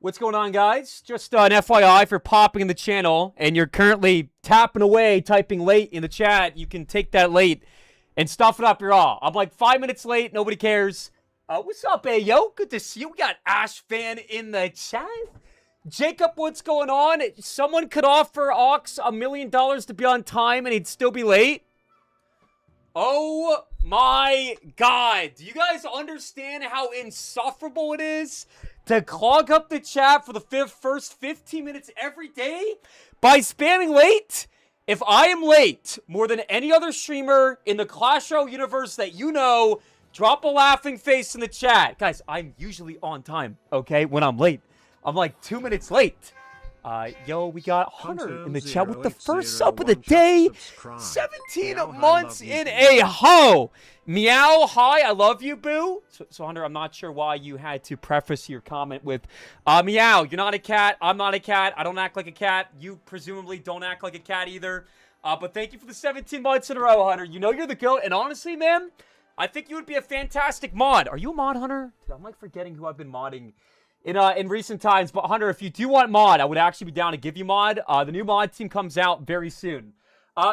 What's going on, guys? Just an FYI for popping in the channel and you're currently tapping away, typing late in the chat. You can take that late and stuff it up your all. I'm like 5 minutes late. Nobody cares. What's up, yo? Good to see you. We got Ash Fan in the chat. Jacob, what's going on? Someone could offer Ox $1 million to be on time and he'd still be late. Oh my God. Do you guys understand how insufferable it is to clog up the chat for the first 15 minutes every day by spamming late? If I am late more than any other streamer in the Clash Royale universe that you know, drop a laughing face in the chat. Guys, I'm usually on time, okay, when I'm late. I'm like 2 minutes late. Yo, we got Hunter in the chat with the first sub of the day. 17 months in a ho. Meow, hi, I love you, boo. So, Hunter, I'm not sure why you had to preface your comment with, meow, you're not a cat, I'm not a cat, I don't act like a cat, you presumably don't act like a cat either. But thank you for the 17 months in a row, Hunter. You know you're the GOAT, and honestly, man, I think you would be a fantastic mod. Are you a mod, Hunter? Dude, I'm like forgetting who I've been modding in recent times. But Hunter, if you do want mod, I would actually be down to give you mod. The new mod team comes out very soon.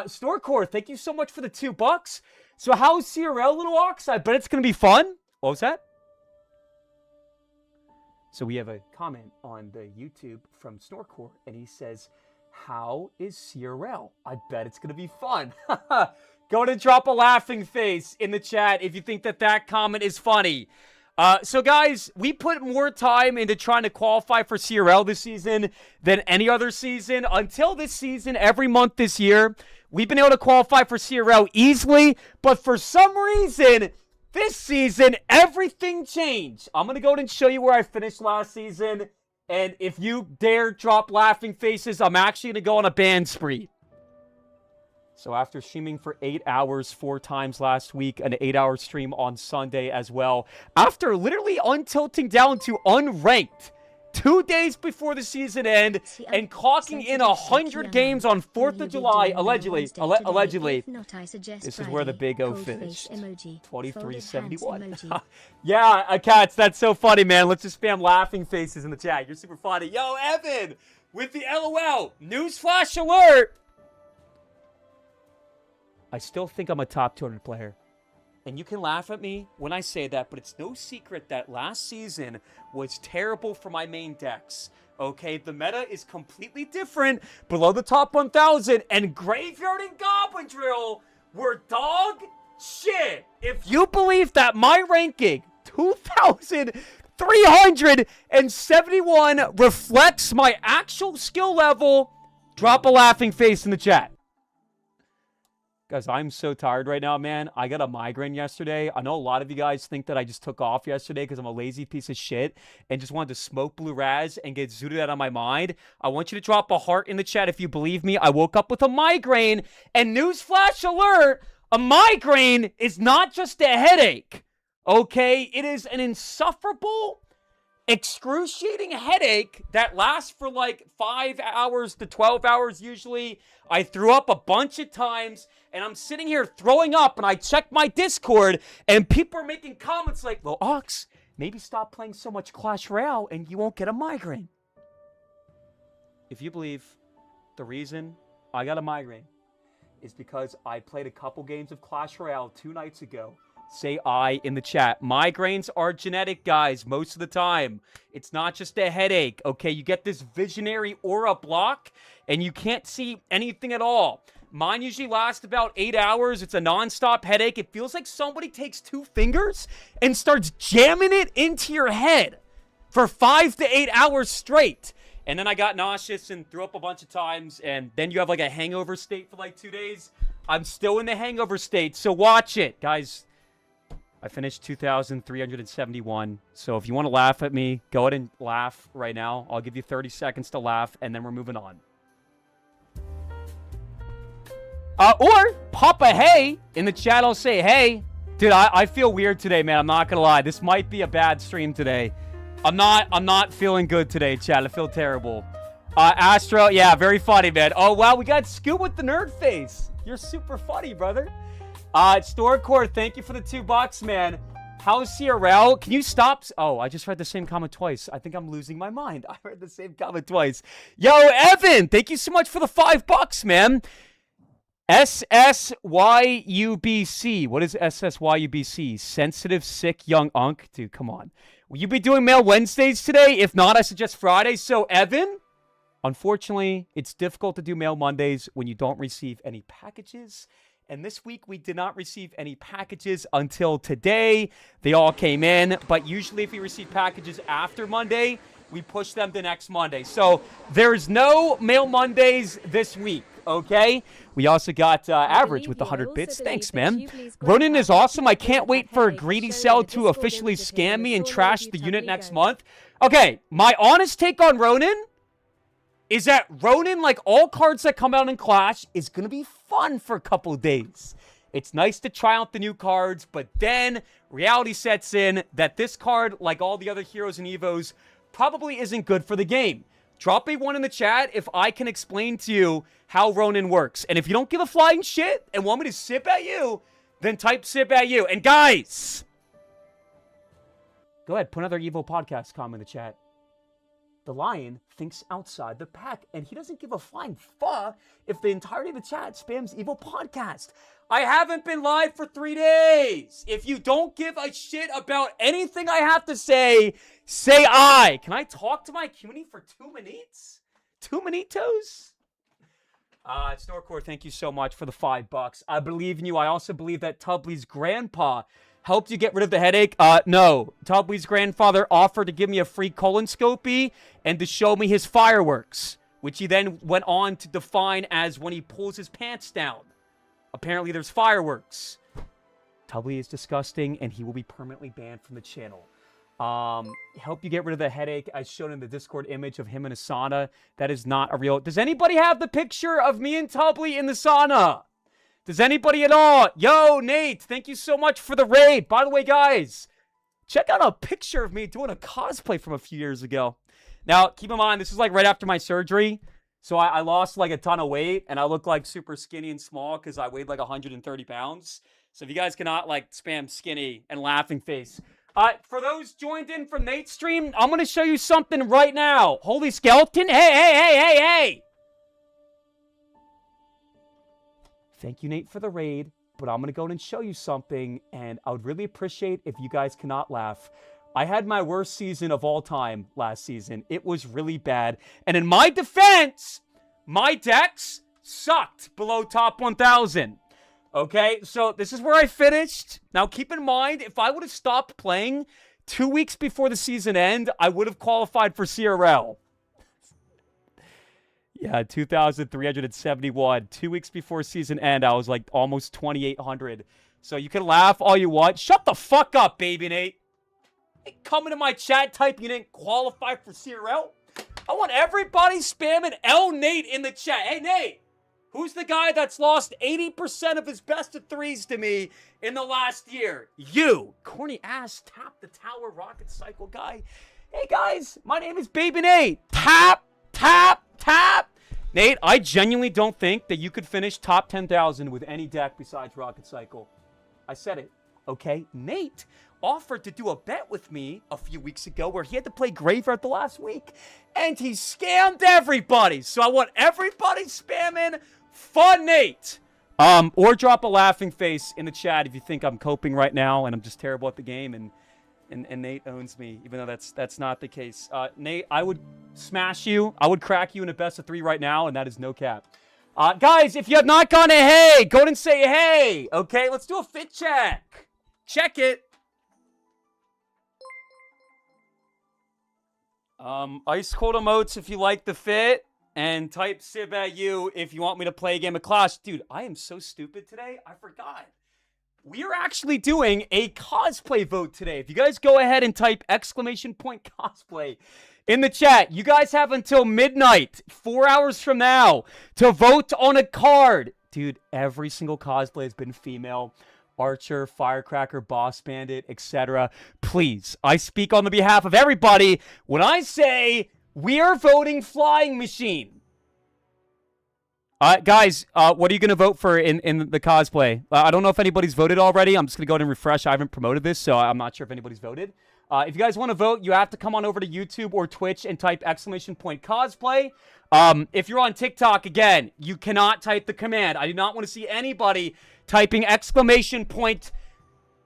Storecore, thank you so much for the $2. So how's CRL, Little Ox? I bet it's gonna be fun. What was that? So we have a comment on the YouTube from Snorcore, and he says, how is CRL? I bet it's gonna be fun. Go ahead and drop a laughing face in the chat if you think that comment is funny. So guys, we put more time into trying to qualify for CRL this season than any other season. Until this season, every month this year, we've been able to qualify for CRL easily, but for some reason, this season, everything changed. I'm going to go ahead and show you where I finished last season, and if you dare drop laughing faces, I'm actually going to go on a ban spree. So after streaming for 8 hours 4 times last week, an 8-hour stream on Sunday as well, after literally untilting down to unranked 2 days before the season end and clocking in 100 games on 4th of July, allegedly, this is where the big O finished. 2371. Yeah, cats, that's so funny, man. Let's just spam laughing faces in the chat. You're super funny. Yo, Evan, with the LOL, newsflash alert. I still think I'm a top 200 player. And you can laugh at me when I say that, but it's no secret that last season was terrible for my main decks. Okay, the meta is completely different below the top 1,000, and Graveyard and Goblin Drill were dog shit. If you believe that my ranking, 2,371, reflects my actual skill level, drop a laughing face in the chat. Guys, I'm so tired right now, man. I got a migraine yesterday. I know a lot of you guys think that I just took off yesterday because I'm a lazy piece of shit and just wanted to smoke blue raz and get zooted out of my mind. I want you to drop a heart in the chat if you believe me. I woke up with a migraine, and newsflash alert, a migraine is not just a headache, okay? It is an insufferable, excruciating headache that lasts for like 5 hours to 12 hours usually. I threw up a bunch of times, and I'm sitting here throwing up, and I check my Discord, and people are making comments like, well, Ox, maybe stop playing so much Clash Royale, and you won't get a migraine. If you believe the reason I got a migraine is because I played a couple games of Clash Royale 2 nights ago, say I in the chat. Migraines are genetic, guys, most of the time. It's not just a headache, okay? You get this visionary aura block, and you can't see anything at all. Mine usually lasts about 8 hours. It's a non-stop headache. It feels like somebody takes 2 fingers and starts jamming it into your head for 5 to 8 hours straight. And then I got nauseous and threw up a bunch of times, and then you have like a hangover state for like 2 days. I'm still in the hangover state, so watch it, guys. I finished 2,371. So if you want to laugh at me, go ahead and laugh right now. I'll give you 30 seconds to laugh, and then we're moving on. Or pop a hey in the chat. I'll say hey. Dude, I feel weird today, man. I'm not gonna lie. This might be a bad stream today. I'm not feeling good today, chat. I feel terrible. Astro, yeah, very funny, man. Oh, wow, we got Scoot with the nerd face. You're super funny, brother. Storecore, thank you for the $2, man. How's CRL? Can you stop? Oh, I just read the same comment twice. I think I'm losing my mind. I read the same comment twice. Yo, Evan, thank you so much for the $5, man. SSYUBC. What is SSYUBC? Sensitive, sick, young unk? Dude, come on. Will you be doing Mail Wednesdays today? If not, I suggest Friday. So, Evan, unfortunately, it's difficult to do Mail Mondays when you don't receive any packages. And this week, we did not receive any packages until today. They all came in. But usually, if we receive packages after Monday, we push them to next Monday. So, there's no Mail Mondays this week. Okay, we also got Average with the 100 bits. Thanks, man. Ronin is awesome. I can't wait for Greedy Cell to officially scam me and trash the unit next month. Okay, my honest take on Ronin is that Ronin, like all cards that come out in Clash, is going to be fun for a couple of days. It's nice to try out the new cards, but then reality sets in that this card, like all the other heroes and Evos, probably isn't good for the game. Drop a 1 in the chat if I can explain to you how Ronin works. And if you don't give a flying shit and want me to sip at you, then type sip at you. And guys, go ahead, put another Evo podcast comment in the chat. The lion thinks outside the pack, and he doesn't give a flying fuck if the entirety of the chat spams Evo podcast. I haven't been live for 3 days. If you don't give a shit about anything I have to say, say I. Can I talk to my community for 2 minutes? 2 minutos? Snorcore, thank you so much for the $5. I believe in you. I also believe that Tubley's grandpa helped you get rid of the headache. No. Tubley's grandfather offered to give me a free colonoscopy and to show me his fireworks, which he then went on to define as when he pulls his pants down. Apparently, there's fireworks. Tubley is disgusting, and he will be permanently banned from the channel. Help you get rid of the headache, as shown in the Discord image of him in a sauna. That is not a real... Does anybody have the picture of me and Tubley in the sauna? Does anybody at all? Yo, Nate, thank you so much for the raid. By the way, guys, check out a picture of me doing a cosplay from a few years ago. Now, keep in mind, this is like right after my surgery. So I lost like a ton of weight, and I look like super skinny and small because I weighed like 130 pounds. So if you guys cannot like spam skinny and laughing face. For those joined in from Nate's stream, I'm going to show you something right now. Holy skeleton. Hey. Thank you, Nate, for the raid, but I'm going to go and show you something, and I would really appreciate if you guys cannot laugh. I had my worst season of all time last season. It was really bad. And in my defense, my decks sucked below top 1,000. Okay, so this is where I finished. Now, keep in mind, if I would have stopped playing 2 weeks before the season end, I would have qualified for CRL. Yeah, 2,371. 2 weeks before season end, I was like almost 2,800. So you can laugh all you want. Shut the fuck up, baby Nate. Come into my chat type you didn't qualify for CRL. I want everybody spamming L Nate in the chat. Hey, Nate, who's the guy that's lost 80% of his best of threes to me in the last year? You. Corny ass, tap the tower rocket cycle guy. Hey, guys, my name is Baby Nate. Tap. Nate, I genuinely don't think that you could finish top 10,000 with any deck besides Rocket Cycle. I said it, okay? Nate offered to do a bet with me a few weeks ago where he had to play Graveyard the last week, and he scammed everybody. So I want everybody spamming Fun Nate. Or drop a laughing face in the chat if you think I'm coping right now and I'm just terrible at the game and Nate owns me, even though that's not the case. Nate, I would smash you. I would crack you in a best of 3 right now, and that is no cap. Guys, if you have not gone to hey, go and say hey. Okay, let's do a fit check. Check it. Ice cold emotes if you like the fit, and type sib at you if you want me to play a game of Clash. Dude, I am so stupid today. I forgot. We are actually doing a cosplay vote today. If you guys go ahead and type !cosplay in the chat, you guys have until midnight, 4 hours from now, to vote on a card. Dude, every single cosplay has been female. Archer, Firecracker, Boss Bandit, etc. Please, I speak on the behalf of everybody when I say we are voting Flying Machine. Guys, what are you going to vote for in the cosplay? I don't know if anybody's voted already. I'm just going to go ahead and refresh. I haven't promoted this, so I'm not sure if anybody's voted. If you guys want to vote, you have to come on over to YouTube or Twitch and type !cosplay. If you're on TikTok, again, you cannot type the command. I do not want to see anybody typing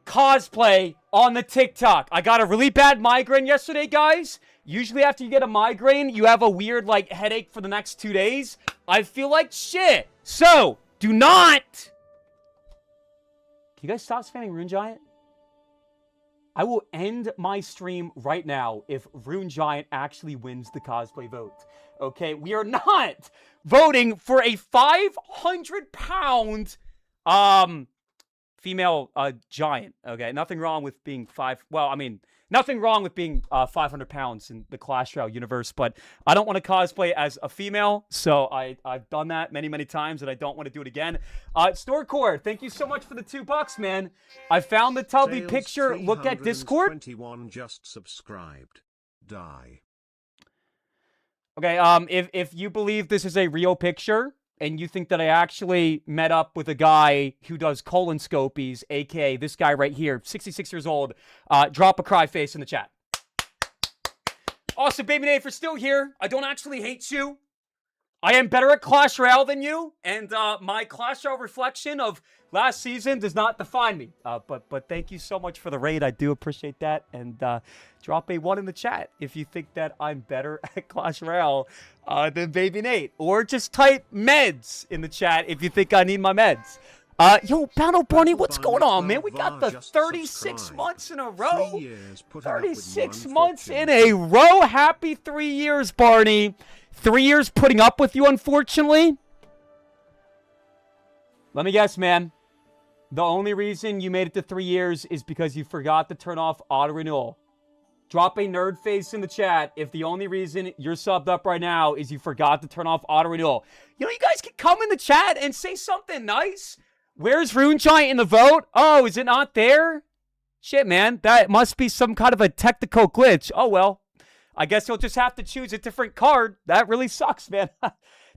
!cosplay on the TikTok. I got a really bad migraine yesterday, guys. Usually after you get a migraine, you have a weird, like, headache for the next 2 days. I feel like shit. So, do not... Can you guys stop spamming Rune Giant? I will end my stream right now if Rune Giant actually wins the cosplay vote. Okay? We are not voting for a 500-pound, female, giant. Okay? Nothing wrong with being nothing wrong with being 500 pounds in the Clash Royale universe, but I don't want to cosplay as a female, so I've done that many, many times, and I don't want to do it again. Storecore, thank you so much for the $2, man. I found the Tubby picture. Look at Discord. 21 just subscribed. Die. Okay, if you believe this is a real picture, and you think that I actually met up with a guy who does colonoscopies, aka this guy right here, 66 years old, drop a cry face in the chat. Also, Baby Nate, if you're still here, I don't actually hate you. I am better at Clash Royale than you, and my Clash Royale reflection of last season does not define me. But thank you so much for the raid. I do appreciate that. And drop a 1 in the chat if you think that I'm better at Clash Royale than Baby Nate. Or just type meds in the chat if you think I need my meds. Yo, Battle Bunny, what's going on, man? We got the 36 months in a row. 36 months in a row. Happy 3 years, Barney. 3 years putting up with you, unfortunately. Let me guess, man. The only reason you made it to 3 years is because you forgot to turn off auto-renewal. Drop a nerd face in the chat if the only reason you're subbed up right now is you forgot to turn off auto-renewal. You know, you guys can come in the chat and say something nice. Where's Rune Giant in the vote? Oh, is it not there? Shit, man. That must be some kind of a technical glitch. Oh, well. I guess you'll just have to choose a different card. That really sucks, man.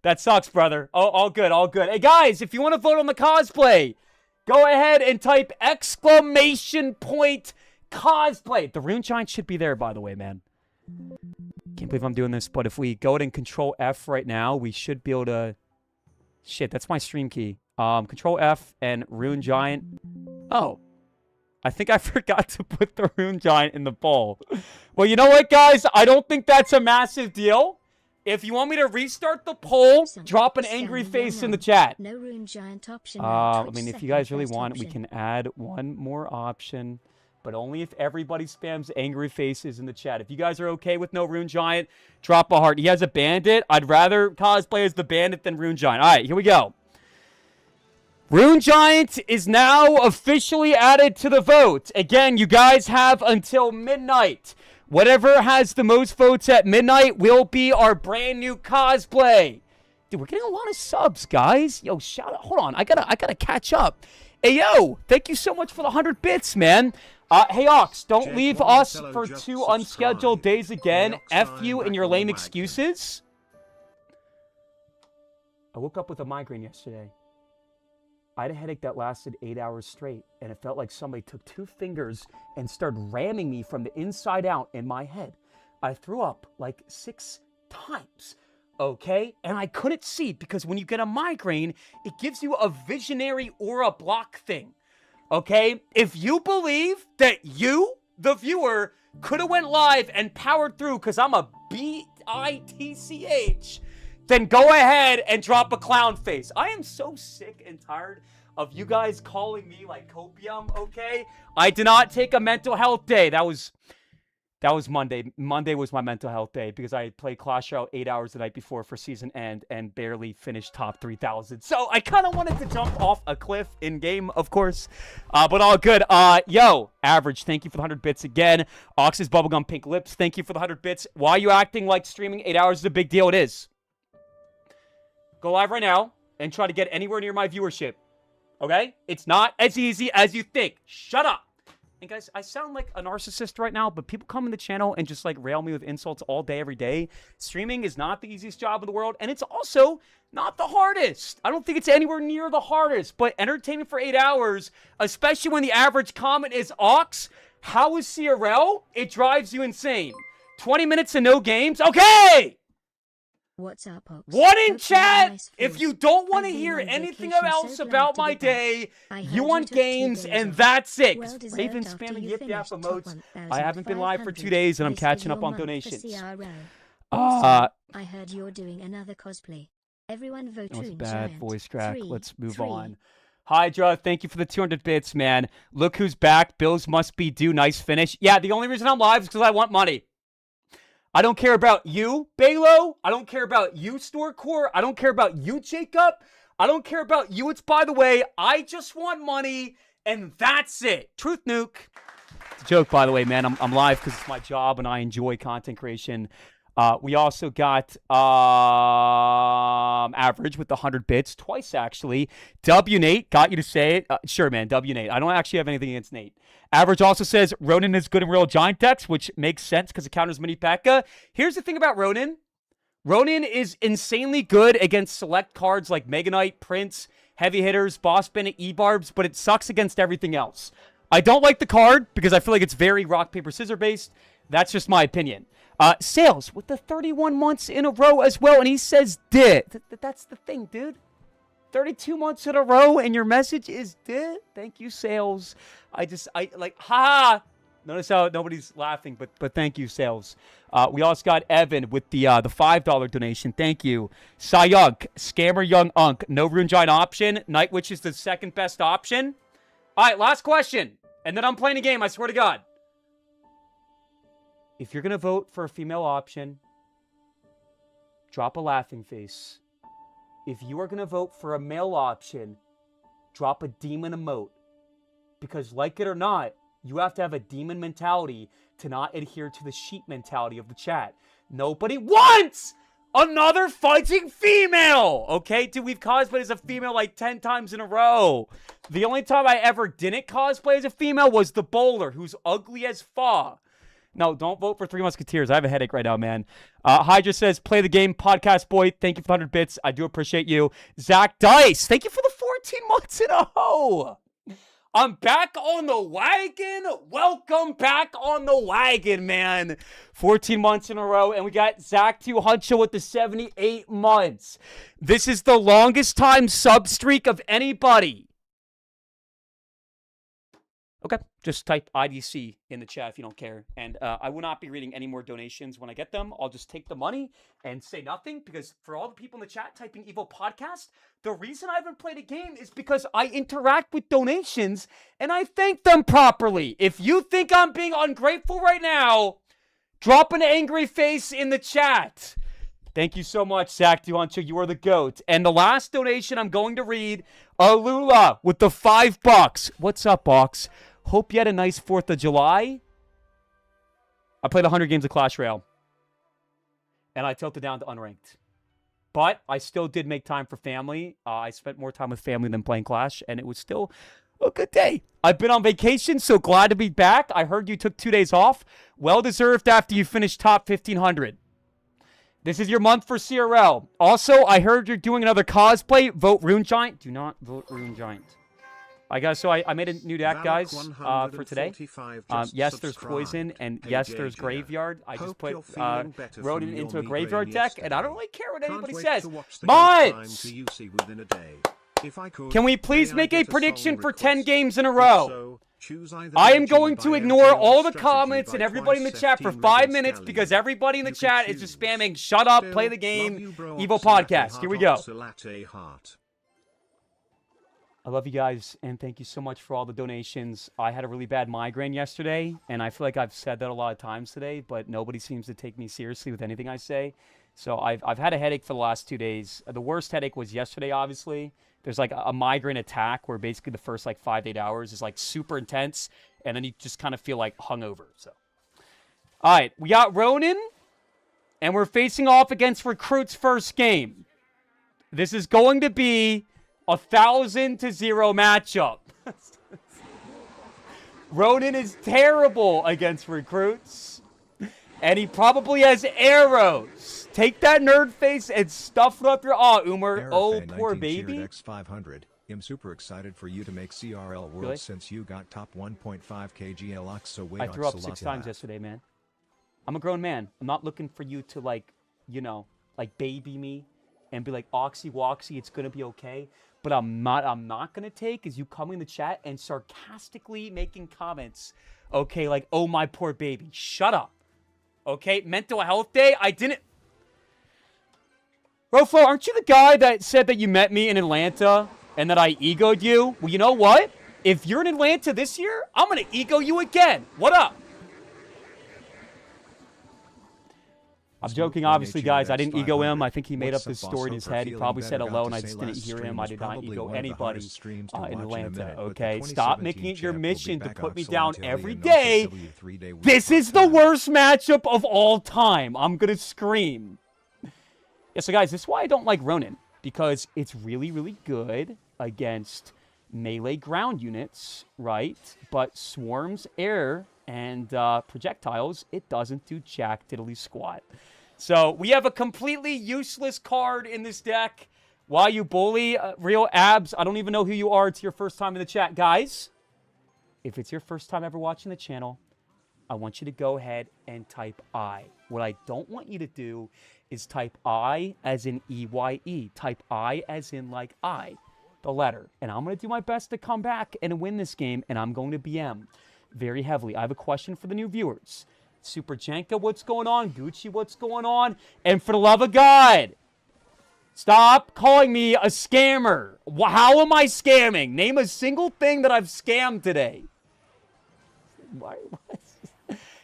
That sucks, brother. Oh, all good, all good. Hey, guys, if you want to vote on the cosplay, go ahead and type !cosplay. The Rune Giant should be there, by the way, man. Can't believe I'm doing this, but if we go ahead and Control F right now, we should be able to... Shit, that's my stream key. Control F and Rune Giant. Oh. I think I forgot to put the Rune Giant in the poll. Well, you know what, guys? I don't think that's a massive deal. If you want me to restart the poll, drop an angry face in the chat. No Rune Giant option. I mean, if you guys really want, we can add one more option, but only if everybody spams angry faces in the chat. If you guys are okay with no Rune Giant, drop a heart. He has a bandit. I'd rather cosplay as the bandit than Rune Giant. All right, here we go. Rune Giant is now officially added to the vote. Again, you guys have until midnight. Whatever has the most votes at midnight will be our brand new cosplay. Dude, we're getting a lot of subs, guys. Yo, shout out. Hold on. I gotta catch up. Hey, yo, thank you so much for the 100 bits, man. Hey, Ox, don't leave us for 2 unscheduled days again. F you and your lame excuses. I woke up with a migraine yesterday. I had a headache that lasted 8 hours straight, and it felt like somebody took 2 fingers and started ramming me from the inside out in my head. I threw up like 6 times, okay? And I couldn't see because when you get a migraine, it gives you a visionary aura block thing, okay? If you believe that you, the viewer, could have went live and powered through because I'm a bitch, then go ahead and drop a clown face. I am so sick and tired of you guys calling me like copium, okay? I did not take a mental health day. That was Monday. Monday was my mental health day because I played Clash Royale 8 hours the night before for season end and barely finished top 3,000. So I kind of wanted to jump off a cliff in game, of course, but all good. Yo, Average, thank you for the 100 bits again. Ox's Bubblegum Pink Lips, thank you for the 100 bits. Why are you acting like streaming 8 hours is a big deal? It is. Go live right now and try to get anywhere near my viewership. Okay? It's not as easy as you think. Shut up. And guys, I sound like a narcissist right now, but people come in the channel and just like rail me with insults all day, every day. Streaming is not the easiest job in the world, and it's also not the hardest. I don't think it's anywhere near the hardest, but entertainment for 8 hours, especially when the average comment is Ox, how is CRL? It drives you insane. 20 minutes and no games? Okay! What's up, Ox? One in Hope chat! nice If food. you don't want to I've been hear on anything vacation, else so glad about to my be back. day, I heard you want took 2 games, days and off. that's it. Well deserved Raven after spamming you yip yap finished top emotes. I haven't been live for 2 1,500. days, and I'm This catching was up your on month for donations. CRL. Uh, Also, I heard you're doing another cosplay. Everyone vote That was Rune bad Giant. voice crack. 3, Let's move 3. on. Hydra, thank you for the 200 bits, man. Look who's back. Bills must be due. Nice finish. Yeah, the only reason I'm live is because I want money. I don't care about you, Balo. I don't care about you, Storecore. I don't care about you, Jacob. I don't care about you, It's By the Way. I just want money, and that's it. Truth nuke. It's a joke, by the way, man. I'm live because it's my job, and I enjoy content creation. We also got Average with the 100 bits, twice actually. W Nate, got you to say it. Sure, man, W Nate. I don't actually have anything against Nate. Average also says Ronin is good in Royal Giant decks, which makes sense because it counters Mini P.E.K.K.A. Here's the thing about Ronin. Ronin is insanely good against select cards like Mega Knight, Prince, Heavy Hitters, Boss Bennett, E-Barbs, but it sucks against everything else. I don't like the card because I feel like it's very rock, paper, scissors based. That's just my opinion. Sales with the 31 months in a row as well, and he says did. That's the thing, dude. 32 months in a row, and your message is did. Thank you, Sales. I like, ha! Notice how nobody's laughing, but thank you, Sales. We also got Evan with the $5 donation. Thank you. Sayunk, Scammer Young Unk, no Rune Giant option. Night Witch is the second best option. All right, last question, and then I'm playing a game, I swear to God. If you're going to vote for a female option, drop a laughing face. If you are going to vote for a male option, drop a demon emote. Because like it or not, you have to have a demon mentality to not adhere to the sheep mentality of the chat. Nobody wants another fighting female! Okay, dude, we've cosplayed as a female like 10 times in a row. The only time I ever didn't cosplay as a female was the bowler, who's ugly as fuck. No, don't vote for Three Musketeers. I have a headache right now, man. Hydra says, play the game, podcast boy. Thank you for the 100 bits. I do appreciate you. Zach Dice, thank you for the 14 months in a row. I'm back on the wagon. Welcome back on the wagon, man. 14 months in a row. And we got Zach T. Huncho with the 78 months. This is the longest time sub streak of anybody. Okay, just type IDC in the chat if you don't care. And I will not be reading any more donations when I get them. I'll just take the money and say nothing, because for all the people in the chat typing Evil Podcast, the reason I haven't played a game is because I interact with donations and I thank them properly. If you think I'm being ungrateful right now, drop an angry face in the chat. Thank you so much, Zach Duancho. You are the GOAT. And the last donation I'm going to read, Alula with the $5. What's up, Box? Hope you had a nice 4th of July. I played 100 games of Clash Royale. And I tilted down to unranked. But I still did make time for family. I spent more time with family than playing Clash. And it was still a good day. I've been on vacation, so glad to be back. I heard you took 2 days off. Well deserved after you finished top 1,500. This is your month for CRL. Also, I heard you're doing another cosplay. Vote Rune Giant. Do not vote Rune Giant. I made a new deck, guys, for today. Yes, there's Poison, and yes, there's Graveyard. I just put Rodin into a Graveyard deck, and I don't really care what anybody says. Mods! Can we please make a prediction for 10 games in a row? I am going to ignore all the comments and everybody in the chat for 5 minutes because everybody in the chat is just spamming, shut up, play the game, Evo Podcast. Here we go. I love you guys, and thank you so much for all the donations. I had a really bad migraine yesterday, and I feel like I've said that a lot of times today, but nobody seems to take me seriously with anything I say. So I've had a headache for the last 2 days. The worst headache was yesterday, obviously. There's like a migraine attack where basically the first like 5 to 8 hours is like super intense, and then you just kind of feel like hungover. So, all right, we got Ronin, and we're facing off against Recruit's first game. This is going to be 1,000-0 matchup. Ronan is terrible against recruits. And he probably has arrows. Take that nerd face and stuff it up your Umar. Oh, poor baby. X500. I'm super excited for you to make CRL World Really? since you got top 1.5 kg LOX, so wait. I threw up 6 times yesterday, man. I'm a grown man. I'm not looking for you to, like, you know, like baby me and be like, Oxy Woxy, it's gonna be okay. But I'm not gonna take is you coming in the chat and sarcastically making comments. Okay, like, oh my poor baby. Shut up. Okay, mental health day. I didn't. Roflo, aren't you the guy that said that you met me in Atlanta and that I egoed you? Well, you know what? If you're in Atlanta this year, I'm gonna ego you again. What up? I'm joking, obviously, guys. I didn't ego him. I think he made up this story in his head. He probably said hello, and I just didn't hear him. I did not ego anybody in Atlanta, okay? Stop making it your mission to put me down every day. This is the worst matchup of all time. I'm going to scream. Yeah, so, guys, this is why I don't like Ronin. Because it's really, really good against melee ground units, right? But swarms, air, and projectiles, it doesn't do jack diddly squat. So we have a completely useless card in this deck. Why you bully real abs? I don't even know who you are. It's your first time in the chat. Guys, if it's your first time ever watching the channel, I want you to go ahead and type I. What I don't want you to do is type I as in EYE. Type I as in like I, the letter. And I'm going to do my best to come back and win this game, and I'm going to BM very heavily. I have a question for the new viewers. Super Janka, what's going on? Gucci, what's going on? And for the love of God, stop calling me a scammer. How am I scamming? Name a single thing that I've scammed today. Why?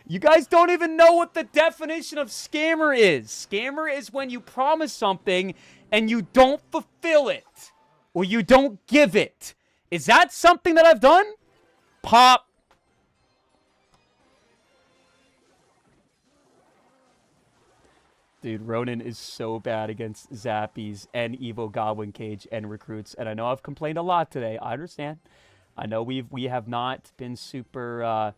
You guys don't even know what the definition of scammer is. Scammer is when you promise something and you don't fulfill it. Or you don't give it. Is that something that I've done? Pop. Dude, Ronin is so bad against Zappies and Evo Goblin Cage and recruits. And I know I've complained a lot today. I understand. I know we have not been super...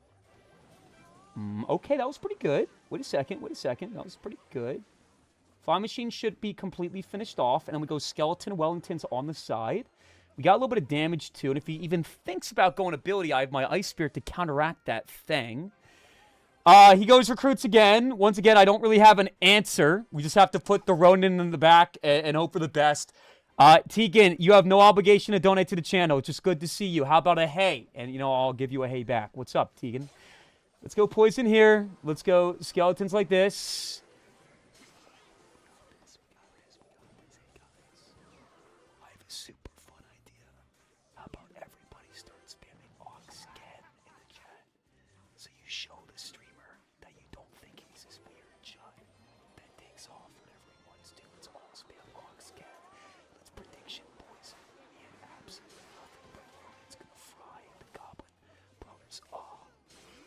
okay, that was pretty good. Wait a second. That was pretty good. Flying Machine should be completely finished off. And then we go Skeleton Wellingtons on the side. We got a little bit of damage too. And if he even thinks about going ability, I have my Ice Spirit to counteract that thing. He goes recruits again. Once again, I don't really have an answer. We just have to put the Ronin in the back and hope for the best. Tegan, you have no obligation to donate to the channel. It's just good to see you. How about a hey? And, you know, I'll give you a hey back. What's up, Tegan? Let's go Poison here. Let's go Skeletons like this. I have a super fun idea. How about everybody start spamming Ox again in the chat? So you show the streamer that you don't think he's this weird chud that takes off whenever he wants to. Let's all spam Ox again. Let's prediction Poison. He had absolutely nothing but it's gonna fry the Goblin Brothers.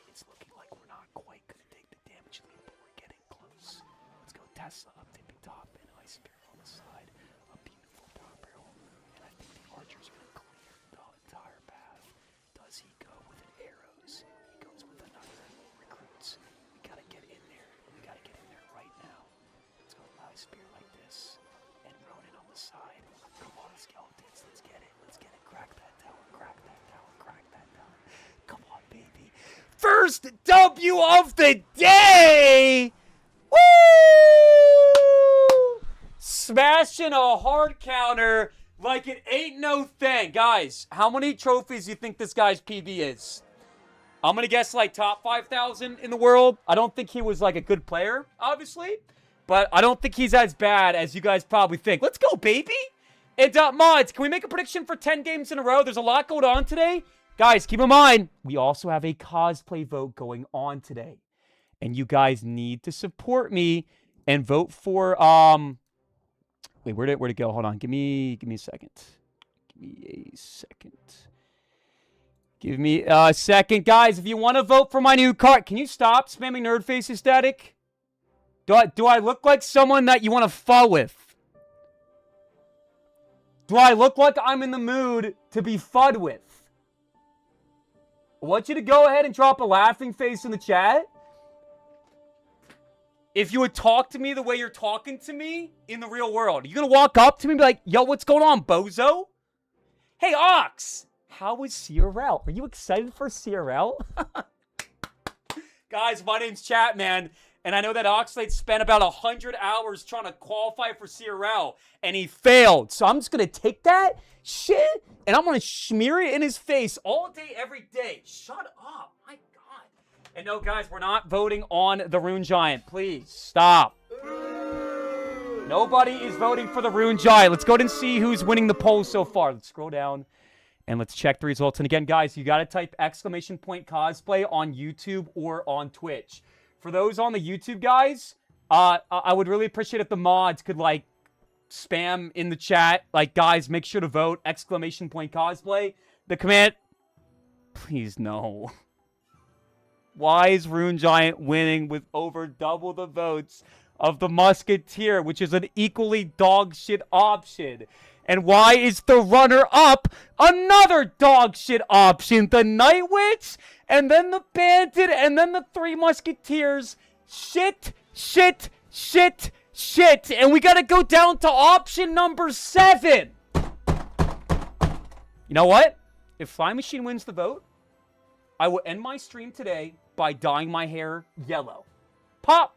It's looking like we're not quite gonna take the damage lead, but we're getting close. Let's go Tesla up tipping top and Ice Spirit on the side. A beautiful power barrel. And I think the archer's gonna clear the entire path. Does he go with an arrows? He goes with another recruits. We gotta get in there. We gotta get in there right now. Let's go Ice Spirit like this. And Ronin on the side. Come on, Skeletons. Let's get it. Let's get it. Crack that tower. Crack that tower. Crack that tower. Come on, baby. First W of the day! Woo! Smashing a hard counter like it ain't no thing. Guys, how many trophies do you think this guy's PB is? I'm going to guess like top 5,000 in the world. I don't think he was like a good player, obviously. But I don't think he's as bad as you guys probably think. Let's go, baby! And mods, can we make a prediction for 10 games in a row? There's a lot going on today. Guys, keep in mind, we also have a cosplay vote going on today. And you guys need to support me and vote for, wait, where'd it go? Hold on, give me a second. Give me a second. Guys, if you want to vote for my new card, can you stop spamming nerd face static? Do I look like someone that you want to fuck with? Do I look like I'm in the mood to be fudded with? I want you to go ahead and drop a laughing face in the chat. If you would talk to me the way you're talking to me in the real world. You're going to walk up to me and be like, yo, what's going on, bozo? Hey, Ox, how is CRL? Are you excited for CRL? Guys, my name's Chatman, and I know that Oxalate spent about 100 hours trying to qualify for CRL, and he failed. So I'm just going to take that shit, and I'm going to smear it in his face all day, every day. Shut up. My God. And no, guys, we're not voting on the Rune Giant. Please, stop. Nobody is voting for the Rune Giant. Let's go ahead and see who's winning the poll so far. Let's scroll down. And let's check the results. And again, guys, you got to type !cosplay on YouTube or on Twitch. For those on the YouTube guys, I would really appreciate if the mods could, like, spam in the chat. Like, guys, make sure to vote !cosplay. The command... Please, no. Why is Rune Giant winning with over double the votes of the Musketeer, which is an equally dog shit option? And why is the runner-up another dog shit option? The Night Witch, and then the Bandit, and then the Three Musketeers. Shit, shit, shit, shit. And we gotta go down to option number 7. You know what? If Flying Machine wins the vote, I will end my stream today by dyeing my hair yellow. Pop!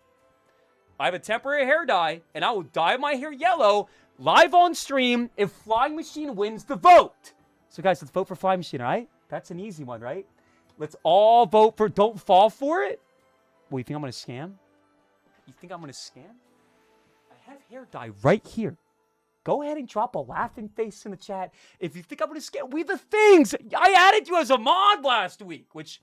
I have a temporary hair dye, and I will dye my hair yellow live on stream if Flying Machine wins the vote. So, guys, let's vote for Flying Machine, all right? That's an easy one, right? Let's all vote for... Don't fall for it. Well, you think I'm going to scam? You think I'm going to scam? I have hair dye right here. Go ahead and drop a laughing face in the chat if you think I'm going to scam. We the things. I added you as a mod last week, which...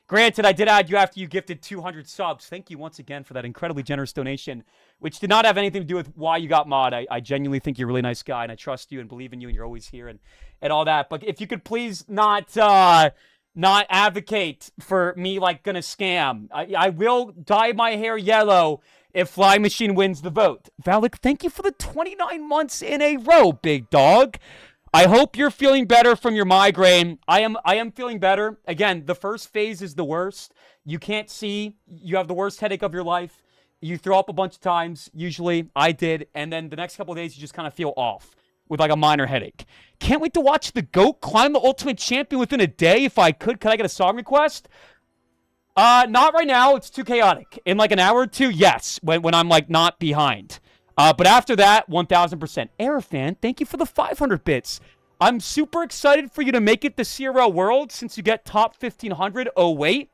Granted, I did add you after you gifted 200 subs. Thank you once again for that incredibly generous donation, which did not have anything to do with why you got mod. I genuinely think you're a really nice guy, and I trust you and believe in you, and you're always here and all that. But if you could please not advocate for me, like, gonna scam. I will dye my hair yellow if Flying Machine wins the vote. Valak, thank you for the 29 months in a row, big dog. I hope you're feeling better from your migraine. I am feeling better. Again, the first phase is the worst. You can't see. You have the worst headache of your life. You throw up a bunch of times. Usually, I did. And then the next couple of days, you just kind of feel off with like a minor headache. Can't wait to watch the GOAT climb the Ultimate Champion within a day if I could. Can I get a song request? Not right now. It's too chaotic. In like an hour or two, yes. When I'm like not behind. But after that, 1,000%. Airfan, thank you for the 500 bits. I'm super excited for you to make it to CRL World since you get top 1,500. Oh, wait.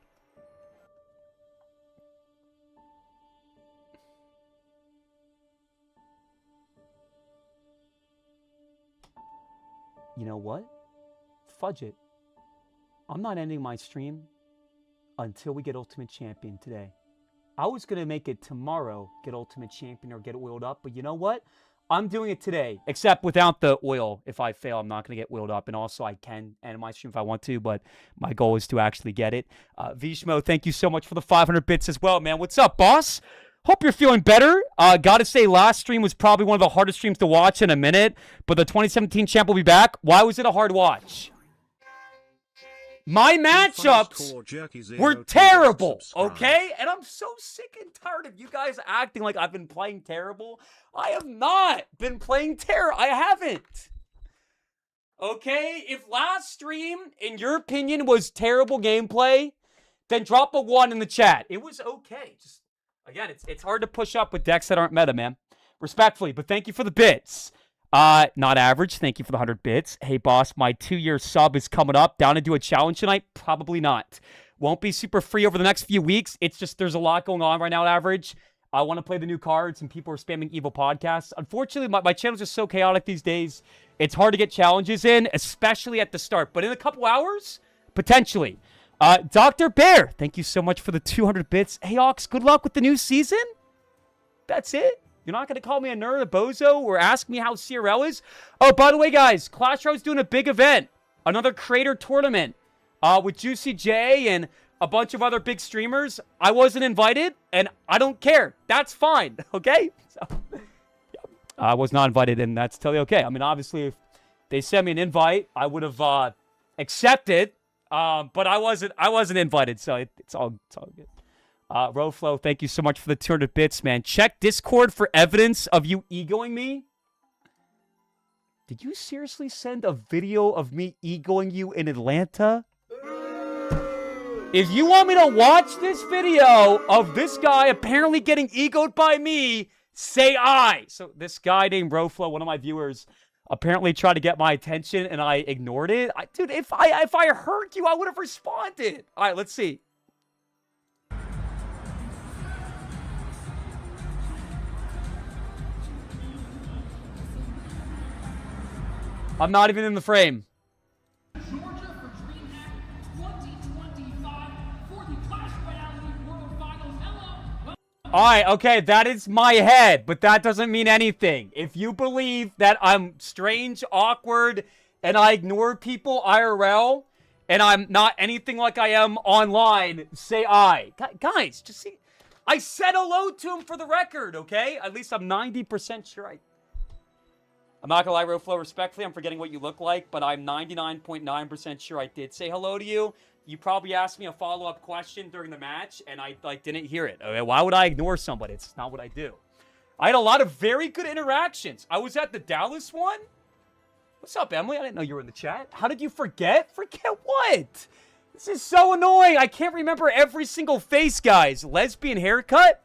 You know what? Fudge it. I'm not ending my stream until we get Ultimate Champion today. I was going to make it tomorrow, get Ultimate Champion or get oiled up. But you know what? I'm doing it today. Except without the oil. If I fail, I'm not going to get oiled up. And also, I can end my stream if I want to. But my goal is to actually get it. Vishmo, thank you so much for the 500 bits as well, man. What's up, boss? Hope you're feeling better. Gotta say, last stream was probably one of the hardest streams to watch in a minute. But the 2017 champ will be back. Why was it a hard watch? My matchups were terrible, okay? And I'm so sick and tired of you guys acting like I've been playing terrible. I have not been playing terrible. I haven't. Okay? If last stream, in your opinion, was terrible gameplay, then drop a 1 in the chat. It was okay. Just, again, it's hard to push up with decks that aren't meta, man. Respectfully, but thank you for the bits. Not average. Thank you for the 100 bits. Hey, boss, my 2-year sub is coming up. Down to do a challenge tonight? Probably not. Won't be super free over the next few weeks. It's just there's a lot going on right now at average. I want to play the new cards, and people are spamming evil podcasts. Unfortunately, my channel's just so chaotic these days. It's hard to get challenges in, especially at the start. But in a couple hours, potentially. Dr. Bear, thank you so much for the 200 bits. Hey, Ox, good luck with the new season. That's it. You're not going to call me a nerd, a bozo, or ask me how CRL is? Oh, by the way, guys, Clash Royale's doing a big event. Another creator tournament with Juicy J and a bunch of other big streamers. I wasn't invited, and I don't care. That's fine, okay? So, yeah, I was not invited, and that's totally okay. I mean, obviously, if they sent me an invite, I would have accepted, But I wasn't invited, so it's all good. Roflo, thank you so much for the 200 bits, man. Check Discord for evidence of you egoing me. Did you seriously send a video of me egoing you in Atlanta? If you want me to watch this video of this guy apparently getting egoed by me, say I. So this guy named Roflo, one of my viewers, apparently tried to get my attention and I ignored it. Dude, if I hurt you, I would have responded. All right, let's see. I'm not even in the frame. Georgia for DreamHack 2025 for the Clash Royale League World Finals. Hello. Alright, okay, that is my head, but that doesn't mean anything. If you believe that I'm strange, awkward, and I ignore people IRL, and I'm not anything like I am online, say I. Guys, just see. I said hello to him for the record, okay? At least I'm 90% sure I'm not gonna lie, Roflo, respectfully, I'm forgetting what you look like, but I'm 99.9% sure I did say hello to you. You probably asked me a follow-up question during the match, and I didn't hear it. Okay, why would I ignore somebody? It's not what I do. I had a lot of very good interactions. I was at the Dallas one. What's up, Emily? I didn't know you were in the chat. How did you forget? Forget what? This is so annoying. I can't remember every single face, guys. Lesbian haircut?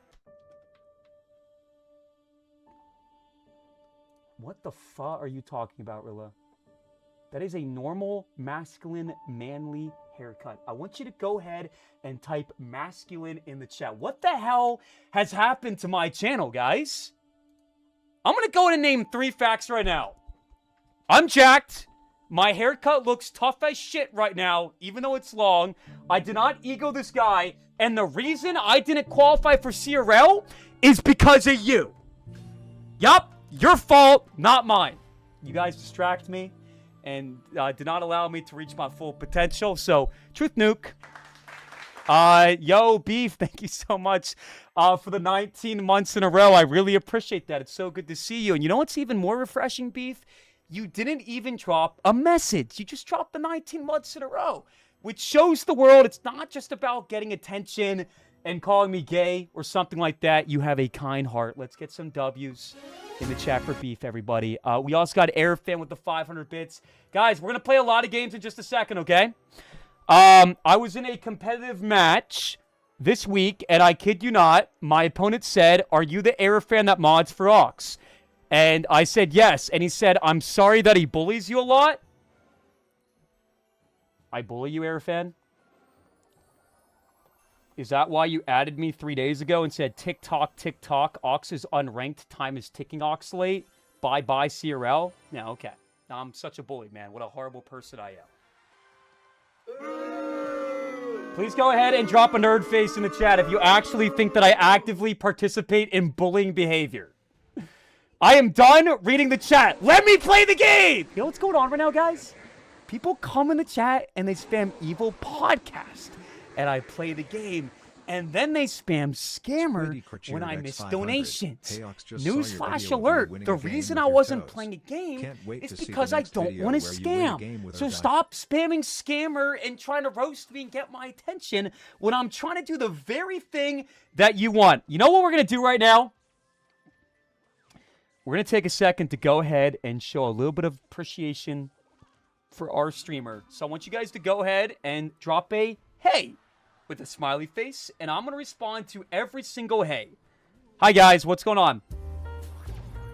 What the fuck are you talking about, Rilla? That is a normal, masculine, manly haircut. I want you to go ahead and type masculine in the chat. What the hell has happened to my channel, guys? I'm going to go and name 3 facts right now. I'm jacked. My haircut looks tough as shit right now, even though it's long. I did not ego this guy. And the reason I didn't qualify for CRL is because of you. Yup. Your fault, not mine. You guys distract me and did not allow me to reach my full potential. So, Truth Nuke. Yo, Beef, thank you so much for the 19 months in a row. I really appreciate that. It's so good to see you. And you know what's even more refreshing, Beef? You didn't even drop a message. You just dropped the 19 months in a row, which shows the world it's not just about getting attention and calling me gay or something like that. You have a kind heart. Let's get some W's in the chat for Beef, everybody. We also got Airfan with the 500 bits. Guys, we're going to play a lot of games in just a second, okay? I was in a competitive match this week, and I kid you not, my opponent said, "Are you the Airfan that mods for Ox?" And I said yes, and he said, "I'm sorry that he bullies you a lot." I bully you, Airfan? Is that why you added me 3 days ago and said, "TikTok, TikTok, Ox is unranked, time is ticking, Oxalate, bye-bye CRL"? Yeah, okay. I'm such a bully, man. What a horrible person I am. Please go ahead and drop a nerd face in the chat if you actually think that I actively participate in bullying behavior. I am done reading the chat. Let me play the game! You know what's going on right now, guys? People come in the chat and they spam evil podcast. And I play the game, and then they spam scammer when I miss donations. Newsflash alert, the reason I wasn't playing a game is because I don't want to scam. So stop spamming scammer and trying to roast me and get my attention when I'm trying to do the very thing that you want. You know what we're going to do right now? We're going to take a second to go ahead and show a little bit of appreciation for our streamer. So I want you guys to go ahead and drop a hey with a smiley face, and I'm going to respond to every single hey. Hi, guys. What's going on?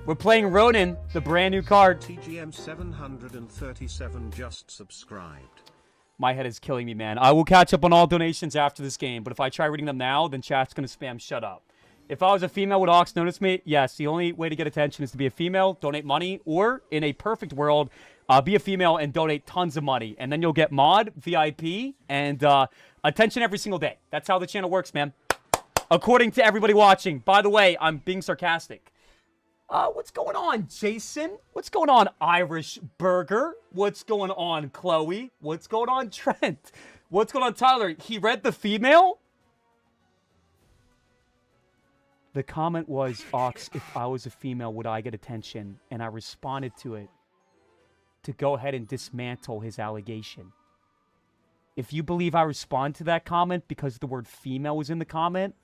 We're playing Ronin, the brand new card. TGM 737 just subscribed. My head is killing me, man. I will catch up on all donations after this game, but if I try reading them now, then chat's going to spam shut up. If I was a female, would Ox notice me? Yes, the only way to get attention is to be a female, donate money, or, in a perfect world, be a female and donate tons of money. And then you'll get mod, VIP, and attention every single day. That's how the channel works, man. According to everybody watching. By the way, I'm being sarcastic. What's going on, Jason? What's going on, Irish Burger? What's going on, Chloe? What's going on, Trent? What's going on, Tyler? He read the female? The comment was, Ox, if I was a female, would I get attention? And I responded to it to go ahead and dismantle his allegation. If you believe I respond to that comment because the word female was in the comment,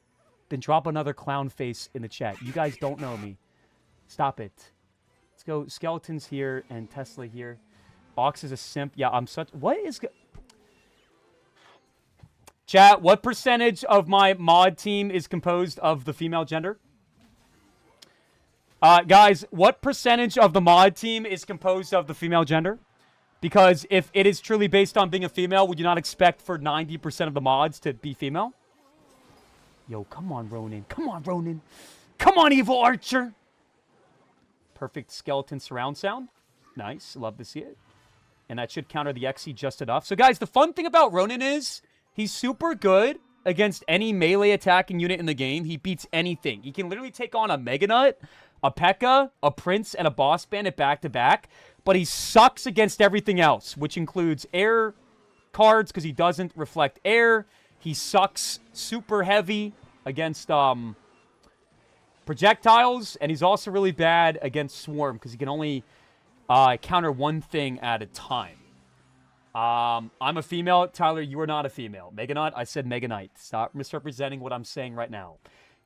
then drop another clown face in the chat. You guys don't know me. Stop it. Let's go. Skeletons here and Tesla here. Ox is a simp. Yeah, I'm such... What is... Chat, what percentage of my mod team is composed of the female gender? Guys, what percentage of the mod team is composed of the female gender? Because if it is truly based on being a female, would you not expect for 90% of the mods to be female? Yo, come on, Ronin. Come on, Ronin. Come on, Evil Archer. Perfect skeleton surround sound. Nice. Love to see it. And that should counter the XC just enough. So, guys, the fun thing about Ronin is he's super good against any melee attacking unit in the game. He beats anything. He can literally take on a Mega Nut, a P.E.K.K.A., a Prince, and a Boss Bandit back-to-back. But he sucks against everything else, which includes air cards because he doesn't reflect air. He sucks super heavy against projectiles. And he's also really bad against Swarm because he can only counter one thing at a time. I'm a female. Tyler, you are not a female. Mega Nut, I said Mega Knight. Stop misrepresenting what I'm saying right now.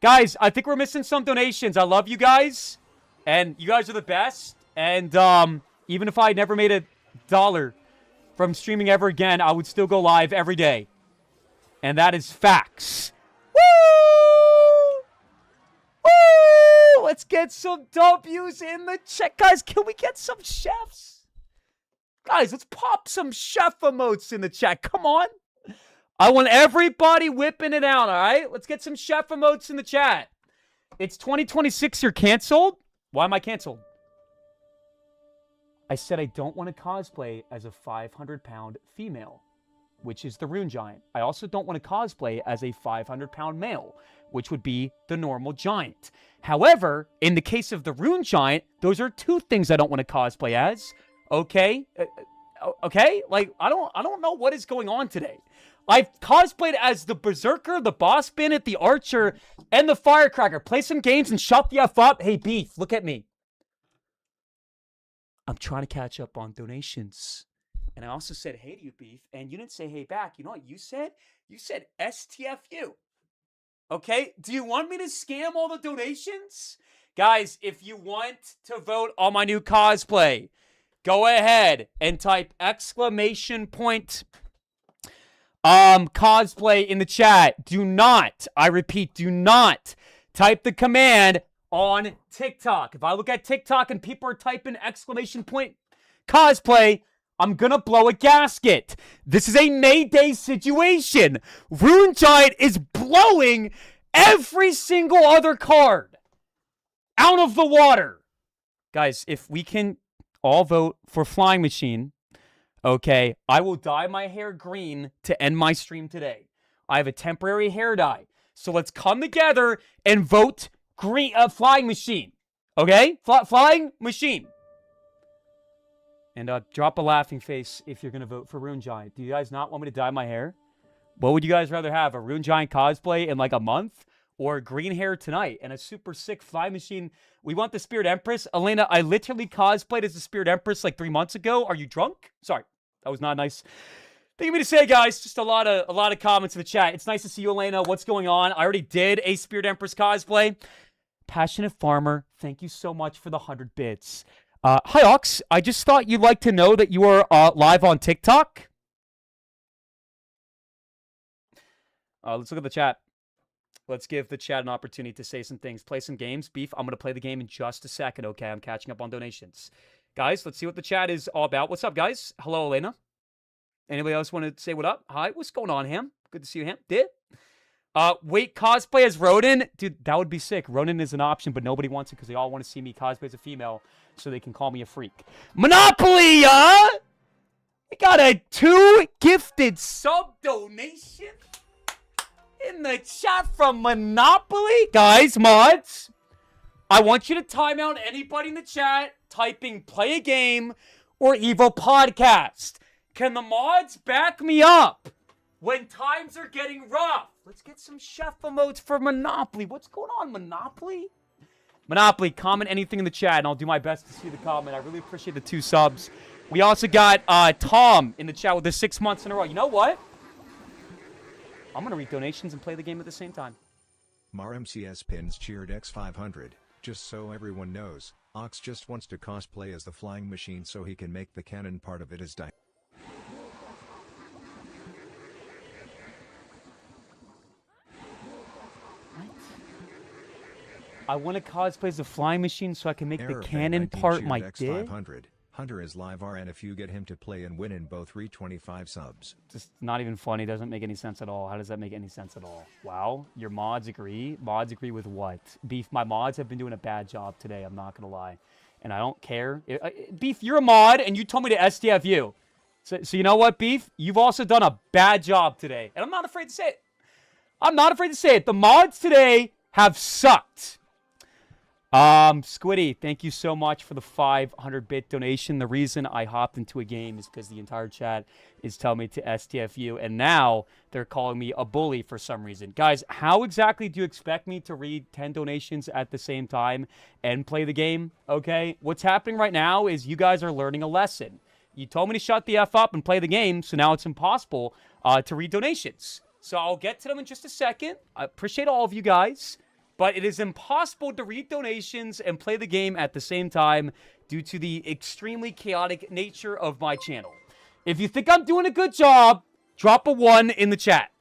Guys, I think we're missing some donations. I love you guys. And you guys are the best. And even if I never made $1 from streaming ever again, I would still go live every day. And that is facts. Woo! Woo! Let's get some W's in the chat. Guys, can we get some chefs? Guys, let's pop some chef emotes in the chat. Come on. I want everybody whipping it out, all right? Let's get some chef emotes in the chat. It's 2026. You're canceled? Why am I canceled? I said I don't want to cosplay as a 500-pound female, which is the Rune Giant. I also don't want to cosplay as a 500-pound male, which would be the normal giant. However, in the case of the Rune Giant, those are two things I don't want to cosplay as. Okay? Okay? Like, I don't know what is going on today. I've cosplayed as the Berserker, the Boss Bandit, the Archer, and the Firecracker. Play some games and shut the F up. Hey, Beef, look at me. I'm trying to catch up on donations. And I also said hey to you, Beef, and you didn't say hey back. You know what you said? You said STFU. Okay? Do you want me to scam all the donations? Guys, if you want to vote on my new cosplay, go ahead and type exclamation point cosplay in the chat. Do not, I repeat, do not type the command on TikTok. If I look at TikTok and people are typing exclamation point cosplay, I'm gonna blow a gasket. This is a Mayday situation. Rune Giant is blowing every single other card out of the water. Guys, if we can all vote for Flying Machine, okay, I will dye my hair green to end my stream today. I have a temporary hair dye. So let's come together and vote green, Flying Machine. Okay? Flying Machine. And drop a laughing face if you're going to vote for Rune Giant. Do you guys not want me to dye my hair? What would you guys rather have? A Rune Giant cosplay in like a month? Or green hair tonight and a super sick Flying Machine? We want the Spirit Empress. Elena, I literally cosplayed as the Spirit Empress like 3 months ago. Are you drunk? Sorry. That was not nice thing for me to say, guys. Just a lot of comments in the chat. It's nice to see you, Elena. What's going on? I already did a Spirit Empress cosplay. Passionate Farmer, thank you so much for the 100 bits. Hi, Ox. I just thought you'd like to know that you are live on TikTok. Let's look at the chat. Let's give the chat an opportunity to say some things. Play some games. Beef, I'm going to play the game in just a second, okay? I'm catching up on donations. Guys, let's see what the chat is all about. What's up, guys? Hello, Elena. Anybody else want to say what up? Hi, what's going on, Ham? Good to see you, Ham. Did? Wait, cosplay as Ronin? Dude, that would be sick. Ronin is an option, but nobody wants it because they all want to see me cosplay as a female so they can call me a freak. Monopoly, I got a 2 gifted sub donation in the chat from Monopoly. Guys, mods, I want you to time out anybody in the chat typing play a game or Evo podcast. Can the mods back me up when times are getting rough? Let's get some chef emotes for Monopoly. What's going on, Monopoly? Monopoly, comment anything in the chat, and I'll do my best to see the comment. I really appreciate the 2 subs. We also got Tom in the chat with the 6 months in a row. You know what? I'm going to read donations and play the game at the same time. Mar MCS pins cheered X500. Just so everyone knows, Ox just wants to cosplay as the flying machine so he can make the cannon part of it as die. I want to cosplay as a flying machine so I can make Error the Fang cannon 19 part cheered my dick. X500. Hunter is live RN if you get him to play and win in both 325 subs. Just not even funny. Doesn't make any sense at all. How does that make any sense at all? Wow. Your mods agree? Mods agree with what? Beef, my mods have been doing a bad job today. I'm not going to lie. And I don't care. Beef, you're a mod and you told me to STF you. So you know what, Beef? You've also done a bad job today. And I'm not afraid to say it. I'm not afraid to say it. The mods today have sucked. Squiddy, thank you so much for the 500-bit donation. The reason I hopped into a game is because the entire chat is telling me to STFU, and now they're calling me a bully for some reason. Guys, how exactly do you expect me to read 10 donations at the same time and play the game? Okay, what's happening right now is you guys are learning a lesson. You told me to shut the F up and play the game, so now it's impossible to read donations. So I'll get to them in just a second. I appreciate all of you guys. But it is impossible to read donations and play the game at the same time due to the extremely chaotic nature of my channel. If you think I'm doing a good job, drop a 1 in the chat.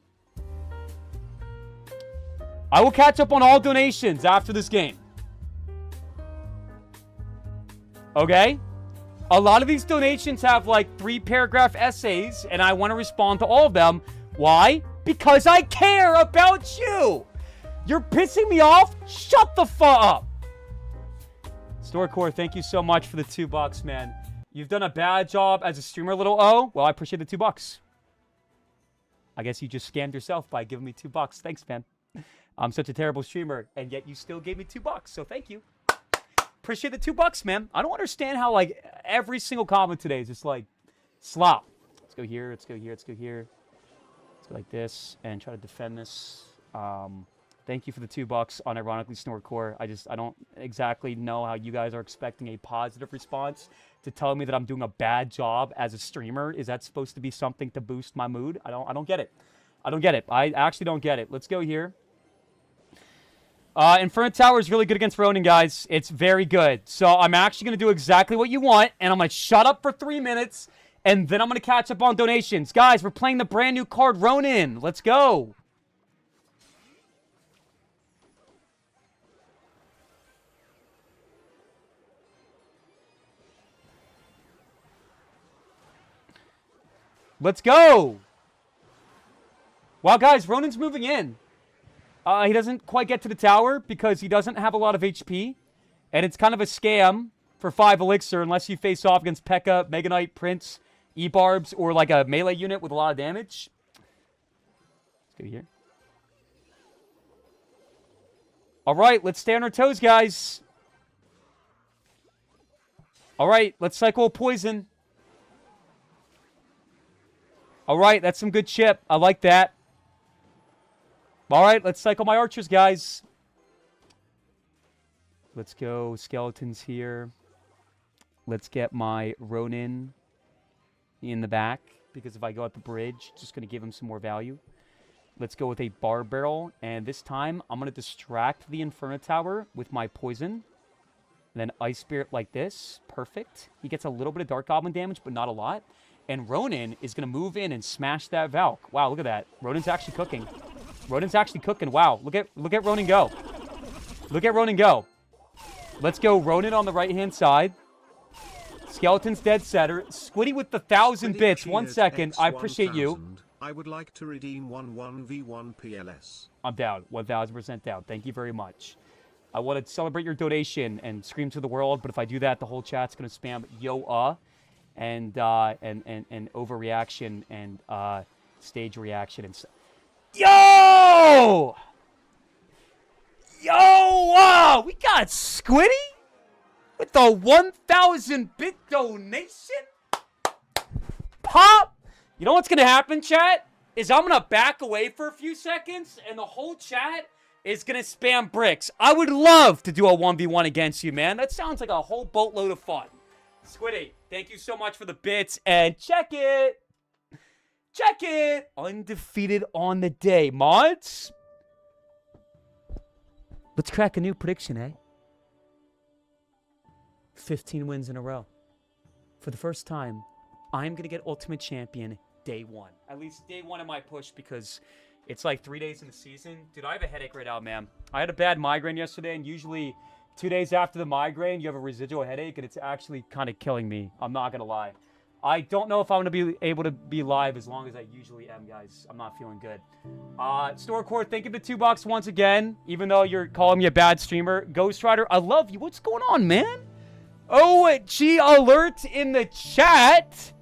I will catch up on all donations after this game. Okay? A lot of these donations have like 3-paragraph essays, and I want to respond to all of them. Why? Because I care about you! You're pissing me off? Shut the fuck up! Storecore, thank you so much for the $2, man. You've done a bad job as a streamer, little O. Well, I appreciate the $2. I guess you just scammed yourself by giving me $2. Thanks, man. I'm such a terrible streamer, and yet you still gave me $2. So thank you. Appreciate the $2, man. I don't understand how, like, every single comment today is just, like, slop. Let's go here, let's go here, let's go here. Let's go like this and try to defend this. Thank you for the $2 unironically, Snortcore. I don't exactly know how you guys are expecting a positive response to telling me that I'm doing a bad job as a streamer. Is that supposed to be something to boost my mood? I don't get it. I don't get it. I actually don't get it. Let's go here. Inferno Tower is really good against Ronin, guys. It's very good. So I'm actually going to do exactly what you want, and I'm going to shut up for 3 minutes, and then I'm going to catch up on donations. Guys, we're playing the brand new card Ronin. Let's go. Let's go! Wow, guys, Ronin's moving in. He doesn't quite get to the tower because he doesn't have a lot of HP. And it's kind of a scam for 5 elixir unless you face off against P.E.K.K.A, Mega Knight, Prince, E-Barbs, or like a melee unit with a lot of damage. Let's go here. Alright, let's stay on our toes, guys. Alright, let's cycle poison. Alright, that's some good chip. I like that. Alright, let's cycle my archers, guys. Let's go skeletons here. Let's get my Ronin in the back. Because if I go at the bridge, it's just going to give him some more value. Let's go with a bar barrel. And this time, I'm going to distract the Inferno Tower with my poison. And then Ice Spirit like this. Perfect. He gets a little bit of Dark Goblin damage, but not a lot. And Ronin is going to move in and smash that Valk. Wow, look at that. Ronin's actually cooking. Ronin's actually cooking. Wow, look at Ronin go. Look at Ronin go. Let's go Ronin on the right-hand side. Skeleton's dead center. Squiddy with the 1,000 bits. 1 second. I appreciate you. I would like to redeem 1v1 PLS. I'm down. 1,000% down. Thank you very much. I want to celebrate your donation and scream to the world, but if I do that, the whole chat's going to spam yo and overreaction and stage reaction and yo! We got Squiddy with the 1,000-bit donation. Pop! You know what's gonna happen, chat? Is I'm gonna back away for a few seconds and the whole chat is gonna spam bricks. I would love to do a 1v1 against you, man. That sounds like a whole boatload of fun. Squiddy, thank you so much for the bits, and check it! Check it! Undefeated on the day. Mods? Let's crack a new prediction, eh? 15 wins in a row. For the first time, I'm going to get Ultimate Champion day one. At least day one of my push, because it's like 3 days in the season. Dude, I have a headache right now, man. I had a bad migraine yesterday, and usually 2 days after the migraine, you have a residual headache, and it's actually kind of killing me. I'm not going to lie. I don't know if I'm going to be able to be live as long as I usually am, guys. I'm not feeling good. Storecore, thank you for the $2 once again, even though you're calling me a bad streamer. Ghost Rider, I love you. What's going on, man? OG alert in the chat.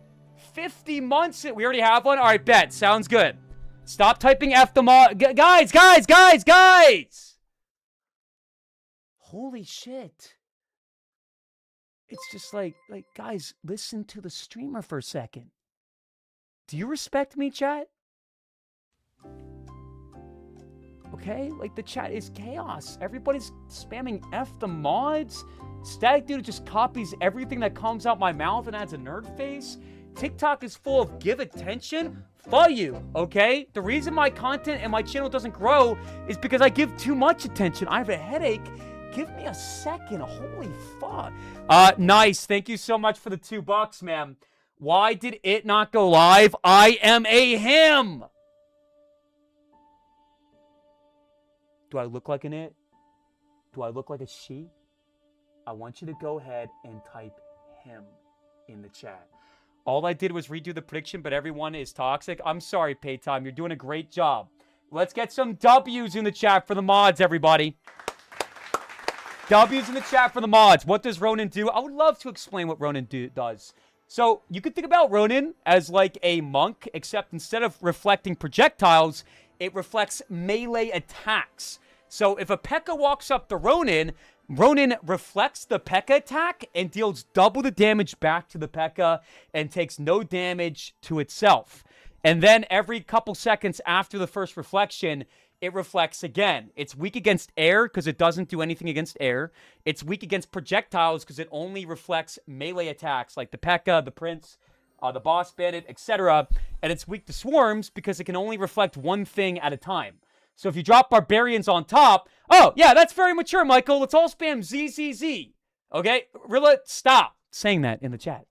50 months. We already have one? All right, bet. Sounds good. Stop typing F them all. Guys! Holy shit. It's just like, guys, listen to the streamer for a second. Do you respect me, chat? Okay? Like, the chat is chaos. Everybody's spamming F the mods. Static Dude just copies everything that comes out my mouth and adds a nerd face. TikTok is full of give attention. For you, okay? The reason my content and my channel doesn't grow is because I give too much attention. I have a headache. Give me a second. Holy fuck. Nice. Thank you so much for the $2, man. Why did it not go live? I am a him. Do I look like an it? Do I look like a she? I want you to go ahead and type him in the chat. All I did was redo the prediction, but everyone is toxic. I'm sorry, Paytime. You're doing a great job. Let's get some W's in the chat for the mods, everybody. W's in the chat for the mods. What does Ronin do? I would love to explain what Ronin does. So you could think about Ronin as like a monk, except instead of reflecting projectiles, it reflects melee attacks. So if a P.E.K.K.A. walks up the Ronin, Ronin reflects the P.E.K.K.A. attack and deals double the damage back to the P.E.K.K.A. and takes no damage to itself. And then every couple seconds after the first reflection, it reflects again. It's weak against air because it doesn't do anything against air. It's weak against projectiles because it only reflects melee attacks like the P.E.K.K.A., the Prince, the Boss Bandit, etc. And it's weak to swarms because it can only reflect one thing at a time. So if you drop Barbarians on top, oh, yeah, that's very mature, Michael. Let's all spam ZZZ. Okay? Rilla, stop saying that in the chat.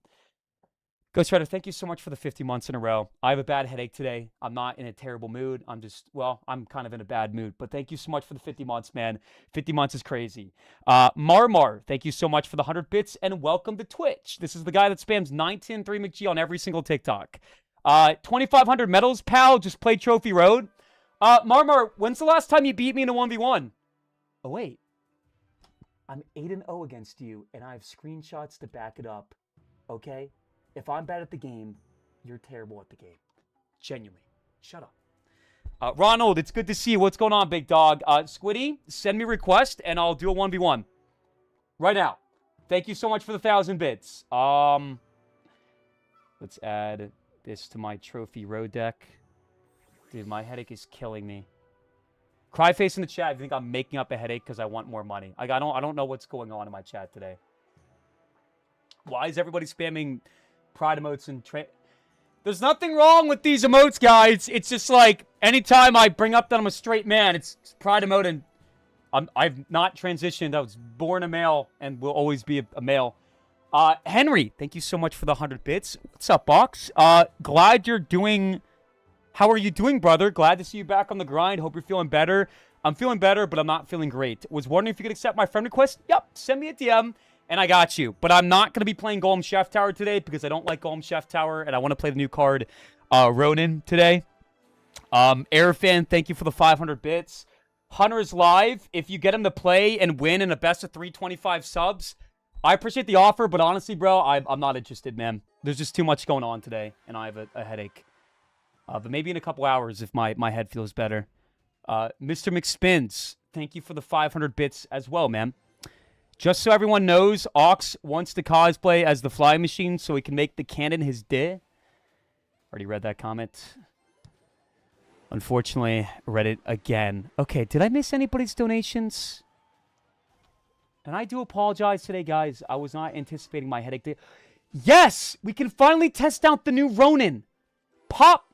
Ghost Rider, thank you so much for the 50 months in a row. I have a bad headache today. I'm not in a terrible mood. I'm kind of in a bad mood. But thank you so much for the 50 months, man. 50 months is crazy. Marmar, thank you so much for the 100 bits, and welcome to Twitch. This is the guy that spams 910-3McG on every single TikTok. 2,500 medals, pal. Just play Trophy Road. Marmar, when's the last time you beat me in a 1v1? Oh, wait. I'm 8-0 against you, and I have screenshots to back it up. Okay? If I'm bad at the game, you're terrible at the game. Genuinely. Shut up. Ronald, it's good to see you. What's going on, big dog? Squiddy, send me a request, and I'll do a 1v1. Right now. Thank you so much for the 1,000 bits. Let's add this to my Trophy Road deck. Dude, my headache is killing me. Cryface in the chat. I think I'm making up a headache because I want more money. I don't know what's going on in my chat today. Why is everybody spamming pride emotes and There's nothing wrong with these emotes, guys. It's just like anytime I bring up that I'm a straight man, it's pride emote, and I've not transitioned. I was born a male and will always be a male. Henry, thank you so much for the 100 bits. What's up, Box? Glad you're doing. How are you doing, brother? Glad to see you back on the grind. Hope you're feeling better. I'm feeling better, but I'm not feeling great. Was wondering if you could accept my friend request. Yep, send me a DM, and I got you. But I'm not going to be playing Golem Chef Tower today because I don't like Golem Chef Tower, and I want to play the new card, Ronin, today. Airfan, thank you for the 500 bits. Hunter's live. If you get him to play and win in a best of 325 subs, I appreciate the offer, but honestly, bro, I'm not interested, man. There's just too much going on today, and I have a headache. But maybe in a couple hours if my head feels better. Mr. McSpins, thank you for the 500 bits as well, man. Just so everyone knows, Ox wants to cosplay as the Flying Machine so he can make the cannon his day. Already read that comment. Unfortunately, read it again. Okay, did I miss anybody's donations? And I do apologize today, guys. I was not anticipating my headache. Yes! We can finally test out the new Ronin. Pop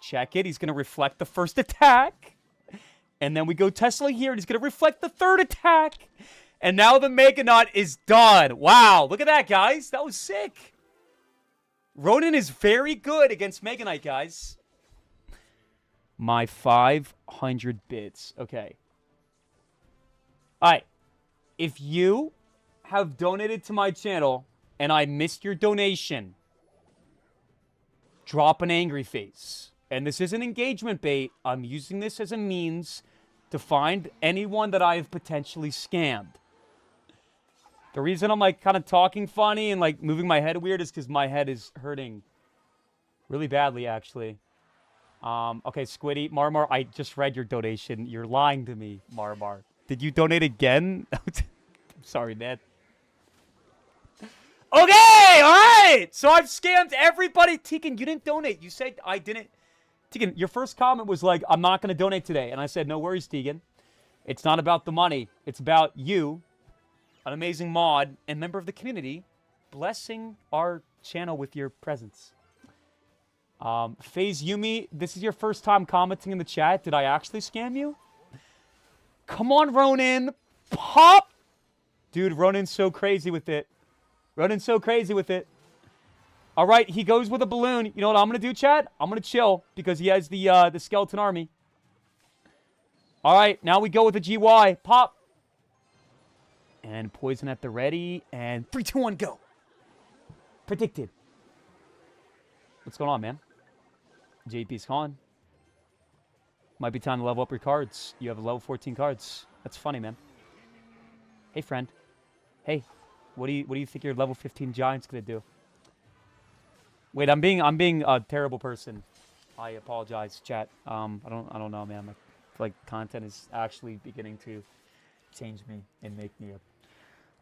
Check it. He's going to reflect the first attack. And then we go Tesla here, and he's going to reflect the third attack. And now the Mega Knot is done. Wow, look at that, guys. That was sick. Ronan is very good against Mega Knight, guys. My 500 bits. Okay. All right. If you have donated to my channel and I missed your donation, drop an angry face. And this isn't engagement bait. I'm using this as a means to find anyone that I have potentially scammed. The reason I'm like kind of talking funny and like moving my head weird is because my head is hurting really badly, actually. Okay, Squiddy, Marmar, I just read your donation. You're lying to me, Marmar. Did you donate again? I'm sorry, man. Okay, all right. So I've scammed everybody. Tegan, you didn't donate. You said I didn't. Tegan, your first comment was like, I'm not going to donate today. And I said, no worries, Tegan. It's not about the money. It's about you, an amazing mod and member of the community, blessing our channel with your presence. FaZe Yumi, this is your first time commenting in the chat. Did I actually scam you? Come on, Ronan. Pop! Dude, Ronan's so crazy with it. Ronan's so crazy with it. All right, he goes with a balloon. You know what I'm going to do, chat? I'm going to chill because he has the skeleton army. All right, now we go with the GY. Pop. And poison at the ready. And 3, 2, 1, go. Predicted. What's going on, man? JP's gone. Might be time to level up your cards. You have level 14 cards. That's funny, man. Hey, friend. Hey, what do you think your level 15 giant's gonna do? Wait, I'm being a terrible person. I apologize, chat. I don't know, man. Like content is actually beginning to change me and make me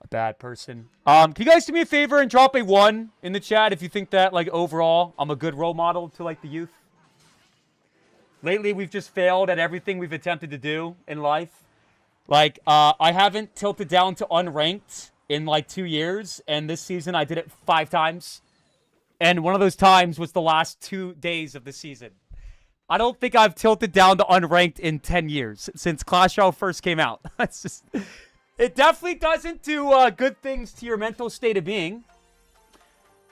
a bad person. Can you guys do me a favor and drop a 1 in the chat if you think that, like, overall, I'm a good role model to, like, the youth? Lately, we've just failed at everything we've attempted to do in life. Like, I haven't tilted down to unranked in, like, 2 years, and this season I did it 5 times. And one of those times was the last 2 days of the season. I don't think I've tilted down to unranked in 10 years since Clash Royale first came out. That's just... It definitely doesn't do good things to your mental state of being.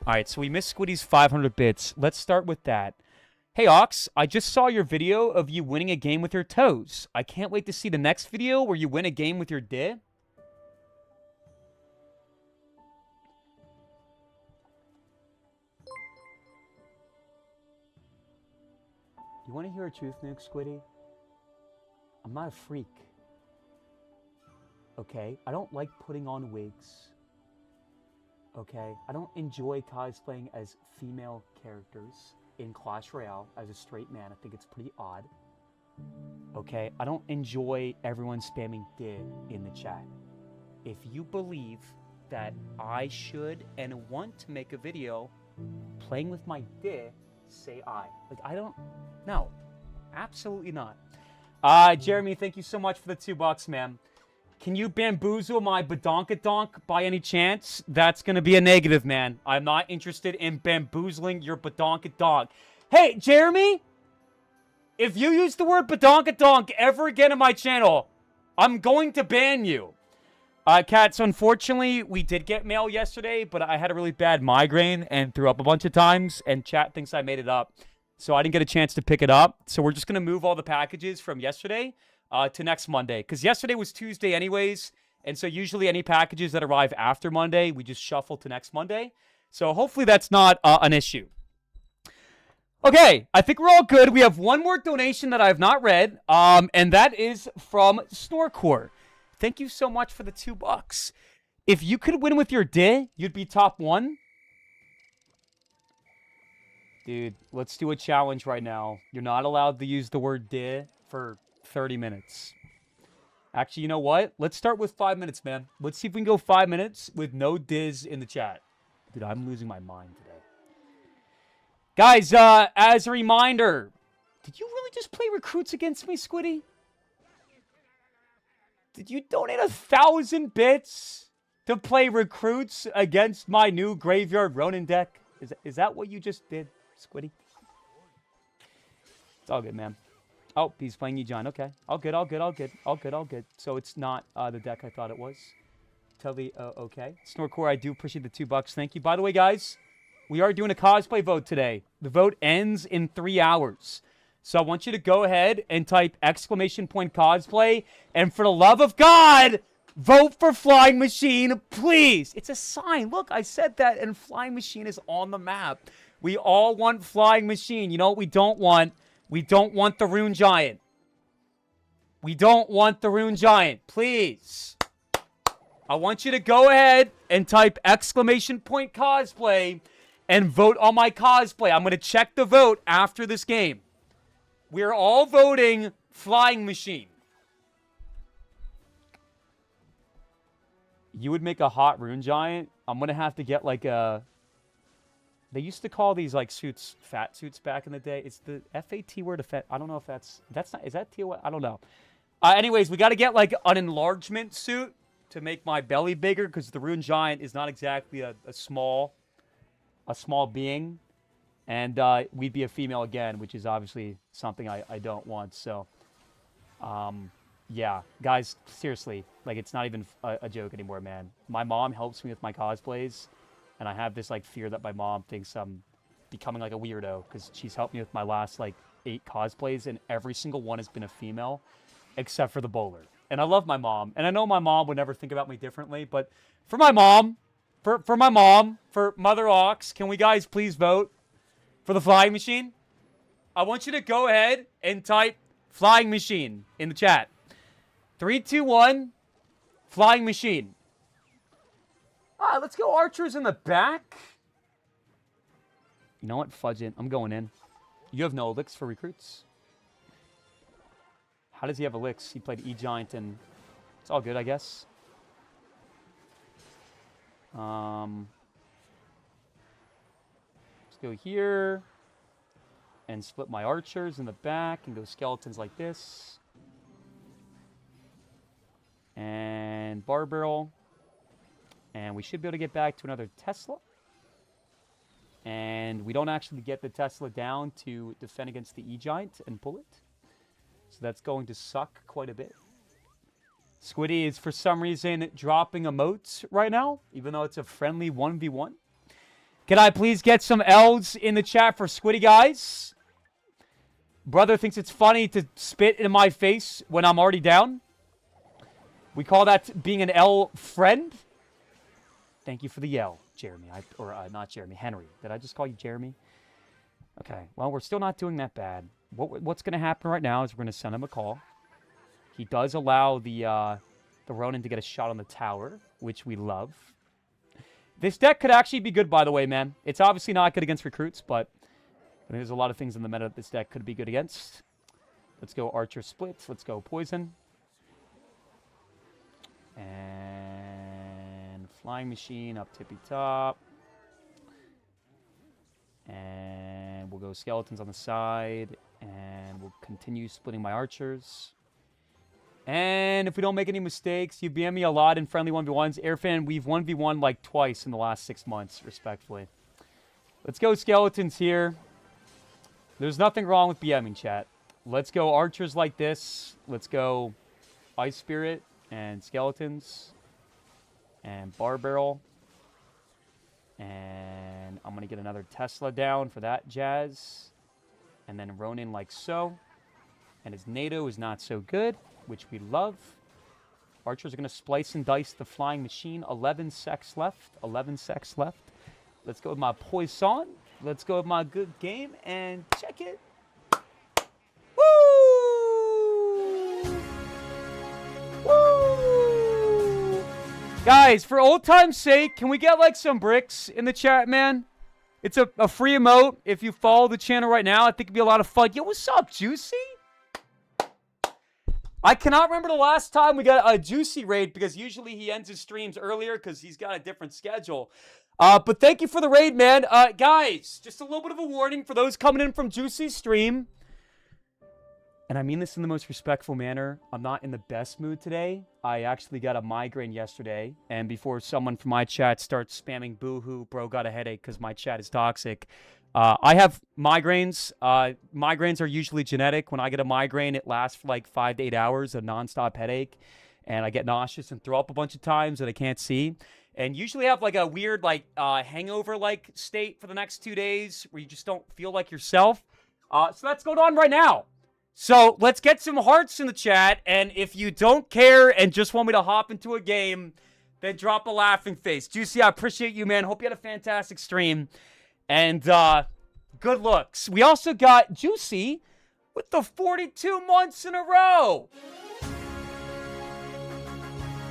All right, so we missed Squiddy's 500 bits. Let's start with that. Hey, Ox, I just saw your video of you winning a game with your toes. I can't wait to see the next video where you win a game with your dick. You want to hear a truth nuke, Squiddy? I'm not a freak. Okay? I don't like putting on wigs. Okay? I don't enjoy cosplaying as female characters in Clash Royale as a straight man. I think it's pretty odd. Okay? I don't enjoy everyone spamming did in the chat. If you believe that I should and want to make a video playing with my dick, say I. Like, I don't... No. Absolutely not. Jeremy, thank you so much for the $2, man. Can you bamboozle my badonkadonk by any chance? That's going to be a negative, man. I'm not interested in bamboozling your badonkadonk. Hey, Jeremy! If you use the word badonkadonk ever again in my channel, I'm going to ban you. Cats, unfortunately, we did get mail yesterday, but I had a really bad migraine and threw up a bunch of times, and chat thinks I made it up. So I didn't get a chance to pick it up. So we're just going to move all the packages from yesterday to next Monday. Because yesterday was Tuesday anyways, and so usually any packages that arrive after Monday, we just shuffle to next Monday. So hopefully that's not an issue. Okay, I think we're all good. We have one more donation that I have not read, and that is from Snorcore. Thank you so much for the $2. If you could win with your D, you'd be top 1. Dude, let's do a challenge right now. You're not allowed to use the word D for 30 minutes. Actually, you know what? Let's start with 5 minutes, man. Let's see if we can go 5 minutes with no Diz in the chat. Dude, I'm losing my mind today. Guys, as a reminder, did you really just play recruits against me, Squiddy? Did you donate 1,000 bits to play recruits against my new Graveyard Ronin deck? Is that what you just did, Squiddy? It's all good, man. Oh, he's playing Ejon. Okay. All good, all good, all good. All good, all good. So it's not the deck I thought it was. Totally okay. Snorcore, I do appreciate the $2. Thank you. By the way, guys, we are doing a cosplay vote today. The vote ends in 3 hours. So I want you to go ahead and type !cosplay. And for the love of God, vote for Flying Machine, please. It's a sign. Look, I said that, and Flying Machine is on the map. We all want Flying Machine. You know what we don't want? We don't want the Rune Giant. We don't want the Rune Giant. Please. I want you to go ahead and type !cosplay and vote on my cosplay. I'm going to check the vote after this game. We're all voting Flying Machine. You would make a hot Rune Giant? I'm going to have to get like a... They used to call these like suits fat suits back in the day. It's the FAT word of fat. I don't know if that's not, is that TOS? I don't know. Anyways, we got to get like an enlargement suit to make my belly bigger because the Rune Giant is not exactly a small being. And we'd be a female again, which is obviously something I don't want. So, yeah, guys, seriously, like it's not even a joke anymore, man. My mom helps me with my cosplays. And I have this, like, fear that my mom thinks I'm becoming, like, a weirdo. Because she's helped me with my last, like, 8 cosplays. And every single one has been a female. Except for the bowler. And I love my mom. And I know my mom would never think about me differently. But for my mom, for my mom, for Mother Ox, can we guys please vote for the Flying Machine? I want you to go ahead and type Flying Machine in the chat. 3, 2, 1, Flying Machine. Let's go archers in the back. You know what? Fudge it. I'm going in. You have no elix for recruits. How does he have elix? He played E-Giant and it's all good, I guess. Let's go here. And split my archers in the back and go skeletons like this. And bar barrel. And we should be able to get back to another Tesla. And we don't actually get the Tesla down to defend against the E-Giant and pull it. So that's going to suck quite a bit. Squiddy is, for some reason, dropping emotes right now, even though it's a friendly 1v1. Can I please get some L's in the chat for Squiddy, guys? Brother thinks it's funny to spit in my face when I'm already down. We call that being an L friend. Thank you for the yell, Jeremy. Not Jeremy, Henry. Did I just call you Jeremy? Okay, well, we're still not doing that bad. What's going to happen right now is we're going to send him a call. He does allow the Ronin to get a shot on the tower, which we love. This deck could actually be good, by the way, man. It's obviously not good against recruits, but there's a lot of things in the meta that this deck could be good against. Let's go Archer Splits. Let's go Poison. And Flying Machine up tippy top. And we'll go Skeletons on the side. And we'll continue splitting my Archers. And if we don't make any mistakes, you BM me a lot in friendly 1v1s. Airfan, we've 1v1 like twice in the last 6 months, respectfully. Let's go Skeletons here. There's nothing wrong with BMing, chat. Let's go Archers like this. Let's go Ice Spirit and Skeletons. And Bar Barrel. And I'm going to get another Tesla down for that jazz. And then Ronin like so. And his NATO is not so good, which we love. Archers are going to splice and dice the Flying Machine. 11 secs left. 11 secs left. Let's go with my Poison. Let's go with my good game and check it. Woo! Woo! Guys, for old time's sake, can we get like some bricks in the chat, man? It's a free emote. If you follow the channel right now, I think it'd be a lot of fun. Yo, what's up, Juicy? I cannot remember the last time we got a Juicy raid because usually he ends his streams earlier because he's got a different schedule. But thank you for the raid, man. Guys, just a little bit of a warning for those coming in from Juicy's stream. And I mean this in the most respectful manner. I'm not in the best mood today. I actually got a migraine yesterday. And before someone from my chat starts spamming boo-hoo, bro got a headache because my chat is toxic. I have migraines. Migraines are usually genetic. When I get a migraine, it lasts for like 5 to 8 hours, a nonstop headache, and I get nauseous and throw up a bunch of times that I can't see. And usually have like a weird like hangover like state for the next 2 days where you just don't feel like yourself. So that's going on right now. So let's get some hearts in the chat, and if you don't care and just want me to hop into a game, then drop a laughing face. Juicy, I appreciate you, man. Hope you had a fantastic stream. And good looks. We also got Juicy with the 42 months in a row.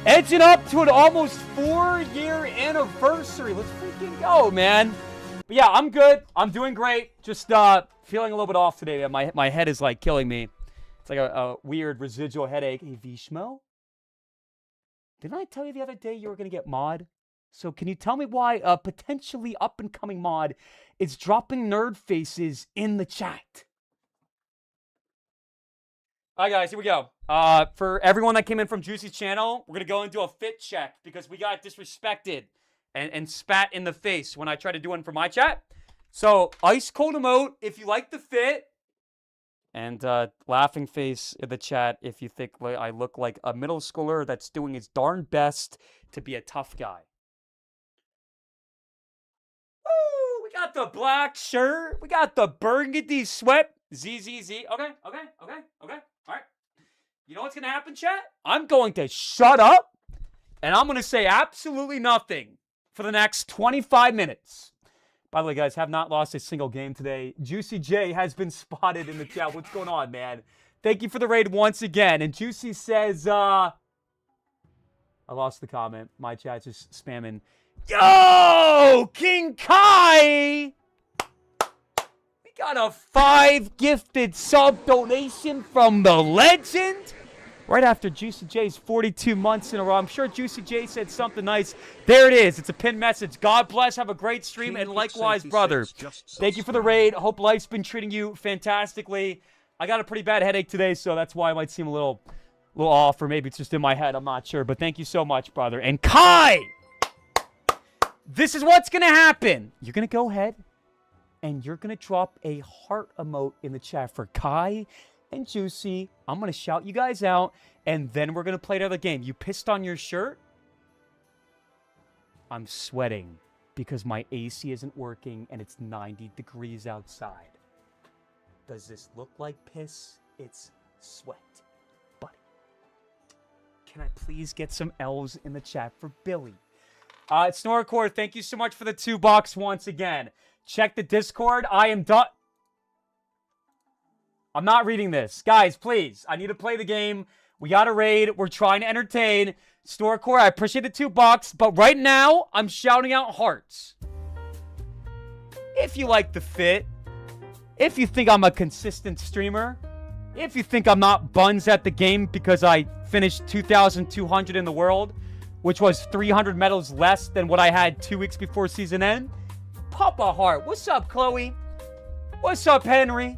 Edging up to an almost 4-year anniversary. Let's freaking go, man. But yeah, I'm good. I'm doing great. Just feeling a little bit off today, man. My head is like killing me. It's like a weird residual headache. Hey, Vishmo? Didn't I tell you the other day you were going to get mod? So can you tell me why a potentially up-and-coming mod is dropping nerd faces in the chat? All right, guys, here we go. For everyone that came in from Juicy's channel, we're going to go and do a fit check because we got disrespected and spat in the face when I tried to do one for my chat. So, ice cold emote if you like the fit. And laughing face in the chat if you think I look like a middle schooler that's doing his darn best to be a tough guy. Woo! We got the black shirt. We got the burgundy sweat. ZZZ. Okay. All right. You know what's going to happen, chat? I'm going to shut up, and I'm going to say absolutely nothing for the next 25 minutes. By the way, guys, have not lost a single game today. Juicy J has been spotted in the chat. What's going on, man? Thank you for the raid once again. And Juicy says, I lost the comment. My chat's just spamming. Yo, King Kai! We got a 5 gifted sub donation from the legend. Right after Juicy J's 42 months in a row. I'm sure Juicy J said something nice. There it is. It's a pinned message. God bless. Have a great stream. And likewise, brother. Thank you for the raid. Hope life's been treating you fantastically. I got a pretty bad headache today, so that's why I might seem a little off, or maybe it's just in my head. I'm not sure. But thank you so much, brother. And Kai! This is what's going to happen. You're going to go ahead, and you're going to drop a heart emote in the chat for Kai and Juicy. I'm going to shout you guys out, and then we're going to play another game. You pissed on your shirt? I'm sweating because my AC isn't working, and it's 90 degrees outside. Does this look like piss? It's sweat, buddy. Can I please get some L's in the chat for Billy? Snorcore, thank you so much for the $2 once again. Check the Discord. I am done. I'm not reading this. Guys, please. I need to play the game. We got a raid. We're trying to entertain. Storecore, I appreciate the $2. But right now, I'm shouting out hearts. If you like the fit. If you think I'm a consistent streamer. If you think I'm not buns at the game because I finished 2,200 in the world, which was 300 medals less than what I had 2 weeks before season end, pop a heart. What's up, Chloe? What's up, Henry?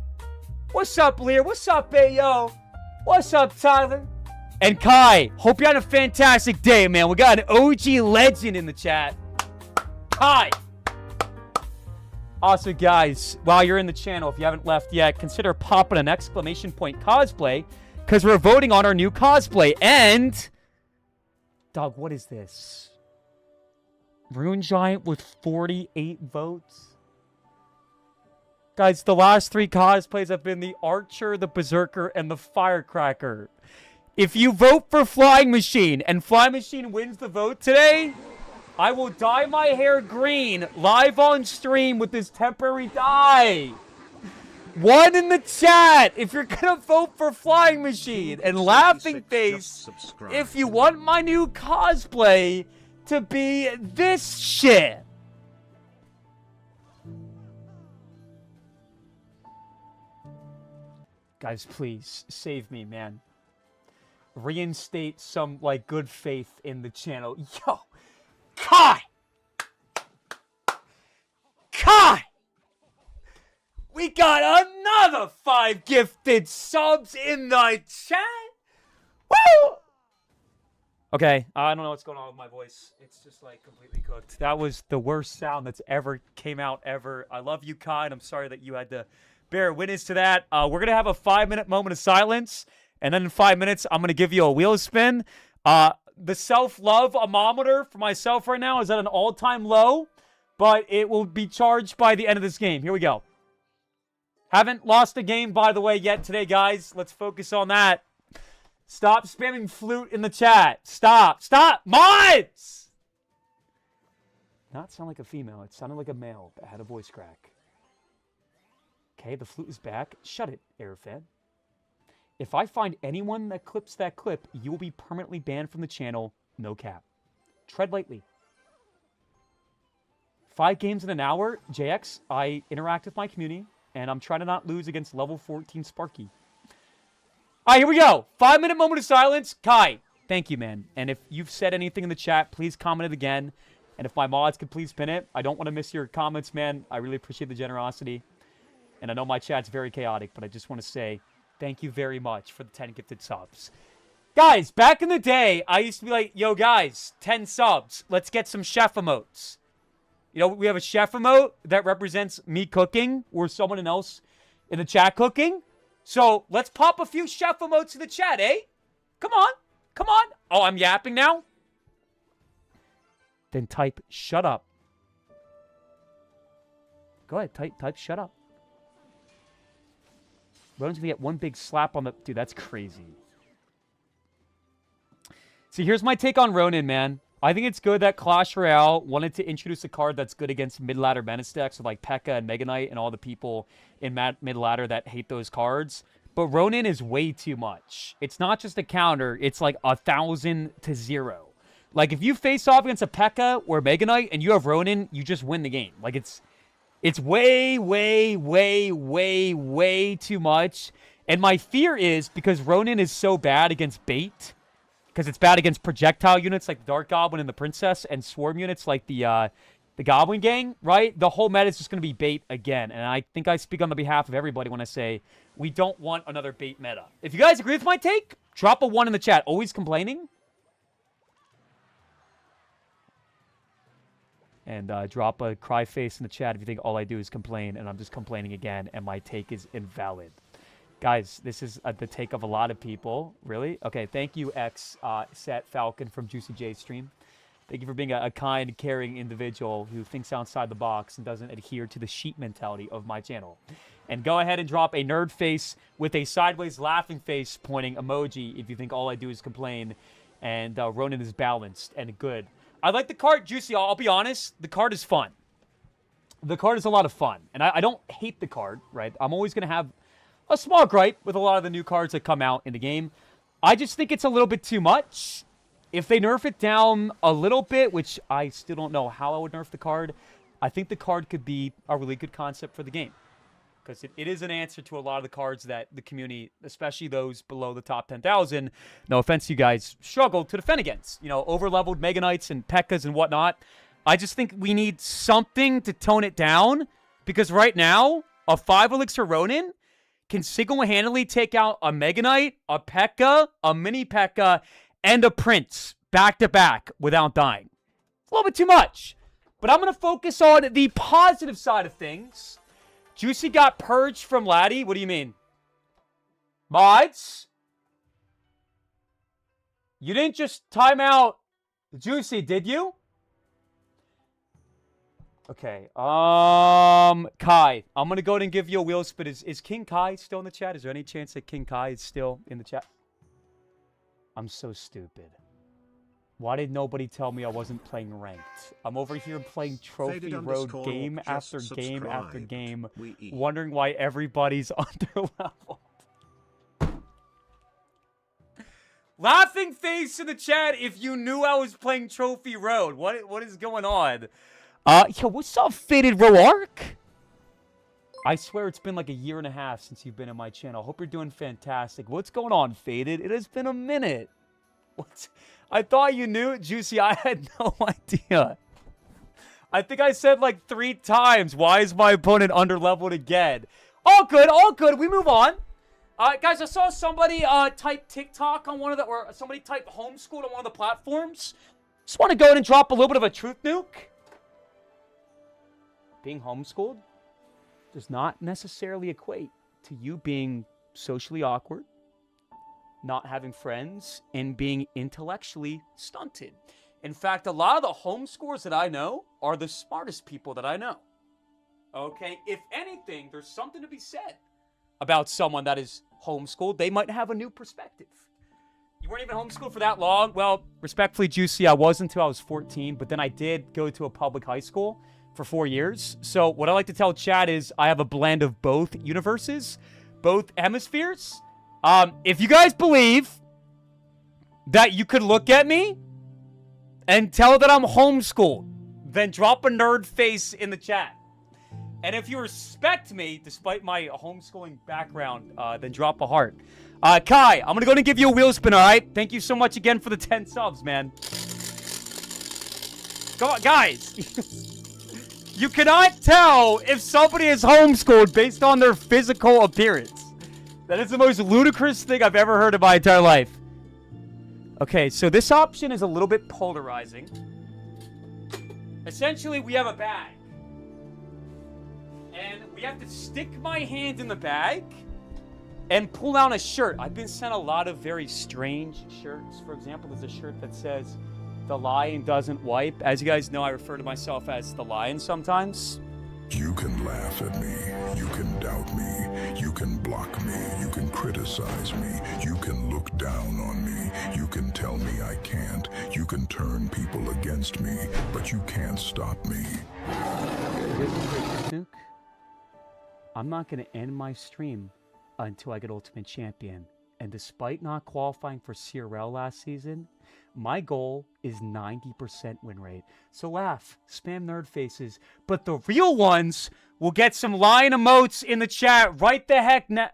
What's up, Lear? What's up, Ayo? What's up, Tyler? And Kai, hope you had a fantastic day, man. We got an OG legend in the chat. Kai. Also, guys, while you're in the channel, if you haven't left yet, consider popping an exclamation point cosplay, because we're voting on our new cosplay. And, dog, what is this? Rune Giant with 48 votes. Guys, the last 3 cosplays have been the Archer, the Berserker, and the Firecracker. If you vote for Flying Machine and Flying Machine wins the vote today, I will dye my hair green live on stream with this temporary dye. 1 in the chat if you're going to vote for Flying Machine. And Laughing Face if you want my new cosplay to be this shit. Guys, please, save me, man. Reinstate some, like, good faith in the channel. Yo! Kai! Kai! We got another 5 gifted subs in the chat! Woo! Okay, I don't know what's going on with my voice. It's just like completely cooked. That was the worst sound that's ever came out ever. I love you, Kai, and I'm sorry that you had to bear witness to that. We're gonna have a 5-minute moment of silence, and then in 5 minutes, I'm gonna give you a wheel spin. The self-love amometer for myself right now is at an all-time low, but it will be charged by the end of this game. Here we go. Haven't lost a game, by the way, yet today, guys. Let's focus on that. Stop spamming flute in the chat. Stop. Stop. Mods! Not sound like a female. It sounded like a male that had a voice crack. Okay, the flute is back. Shut it, Airfed. If I find anyone that clips that clip, you will be permanently banned from the channel. No cap. Tread lightly. 5 games in an hour. JX, I interact with my community, and I'm trying to not lose against level 14 Sparky. All right, here we go. 5-minute moment of silence. Kai, thank you, man. And if you've said anything in the chat, please comment it again. And if my mods could please pin it. I don't want to miss your comments, man. I really appreciate the generosity. And I know my chat's very chaotic, but I just want to say thank you very much for the 10 gifted subs. Guys, back in the day, I used to be like, yo, guys, 10 subs. Let's get some chef emotes. You know, we have a chef emote that represents me cooking or someone else in the chat cooking. So, let's pop a few chef emotes in the chat, eh? Come on. Come on. Oh, I'm yapping now? Then type, shut up. Go ahead, type shut up. Ronan's gonna get one big slap on the... Dude, that's crazy. See, here's my take on Ronan, man. I think it's good that Clash Royale wanted to introduce a card that's good against mid-ladder menace decks with like P.E.K.K.A. and Mega Knight and all the people in mid-ladder that hate those cards. But Ronin is way too much. It's not just a counter. It's like 1,000 to 0. Like if you face off against a P.E.K.K.A. or Mega Knight and you have Ronin, you just win the game. Like it's way, way, way, way, way too much. And my fear is because Ronin is so bad against bait, because it's bad against projectile units like the Dark Goblin and the Princess, and swarm units like the Goblin Gang, right? The whole meta is just going to be bait again. And I think I speak on the behalf of everybody when I say we don't want another bait meta. If you guys agree with my take, drop a 1 in the chat. Always complaining? And drop a cry face in the chat if you think all I do is complain and I'm just complaining again and my take is invalid. Guys, this is the take of a lot of people. Really? Okay, thank you, Set Falcon from Juicy J's stream. Thank you for being a kind, caring individual who thinks outside the box and doesn't adhere to the sheep mentality of my channel. And go ahead and drop a nerd face with a sideways laughing face pointing emoji if you think all I do is complain and Ronin is balanced and good. I like the card, Juicy. I'll be honest. The card is fun. The card is a lot of fun. And I don't hate the card, right? I'm always going to have a small gripe with a lot of the new cards that come out in the game. I just think it's a little bit too much. If they nerf it down a little bit, which I still don't know how I would nerf the card, I think the card could be a really good concept for the game. Because it is an answer to a lot of the cards that the community, especially those below the top 10,000, no offense to you guys, struggle to defend against. You know, over-leveled Mega Knights and P.E.K.K.A.s and whatnot. I just think we need something to tone it down. Because right now, a 5 Elixir Ronin can single-handedly take out a Mega Knight, a P.E.K.K.A., a mini P.E.K.K.A., and a Prince back-to-back without dying. It's a little bit too much. But I'm going to focus on the positive side of things. Juicy got purged from Laddie? What do you mean? Mods? You didn't just time out Juicy, did you? Okay. Kai. I'm going to go ahead and give you a wheel spin. Is King Kai still in the chat? Is there any chance that King Kai is still in the chat? I'm so stupid. Why did nobody tell me I wasn't playing ranked? I'm over here playing Trophy Road game after game after game, wondering why everybody's underleveled. Laughing face in the chat if you knew I was playing Trophy Road. What is going on? Yo, what's up, Faded Roark? I swear it's been like a year and a half since you've been in my channel. Hope you're doing fantastic. What's going on, Faded? It has been a minute. What? I thought you knew, Juicy. I had no idea. I think I said like 3 times, why is my opponent underleveled again? All good, all good. We move on. Guys, I saw somebody type TikTok on one of the, or somebody type homeschooled on one of the platforms. Just want to go ahead and drop a little bit of a truth nuke. Being homeschooled does not necessarily equate to you being socially awkward, not having friends, and being intellectually stunted. In fact, a lot of the homeschoolers that I know are the smartest people that I know. Okay? If anything, there's something to be said about someone that is homeschooled. They might have a new perspective. You weren't even homeschooled for that long? Well, respectfully, Juicy, I was until I was 14, but then I did go to a public high school for 4 years. So what I like to tell Chad is I have a blend of both universes, both hemispheres. If you guys believe that you could look at me and tell that I'm homeschooled, then drop a nerd face in the chat. And if you respect me, despite my homeschooling background, then drop a heart. Kai, I'm going to go and give you a wheel spin, all right? Thank you so much again for the 10 subs, man. Go on, guys. You cannot tell if somebody is homeschooled based on their physical appearance. That is the most ludicrous thing I've ever heard in my entire life. Okay, so this option is a little bit polarizing. Essentially, we have a bag. And we have to stick my hand in the bag and pull out a shirt. I've been sent a lot of very strange shirts. For example, there's a shirt that says, "The lion doesn't wipe." As you guys know, I refer to myself as the lion sometimes. You can laugh at me, you can doubt me, you can block me, you can criticize me, you can look down on me, you can tell me I can't, you can turn people against me, but you can't stop me. I'm not going to end my stream until I get Ultimate Champion. And despite not qualifying for CRL last season, my goal is 90% win rate. So laugh, spam nerd faces, but the real ones will get some lion emotes in the chat right the heck now.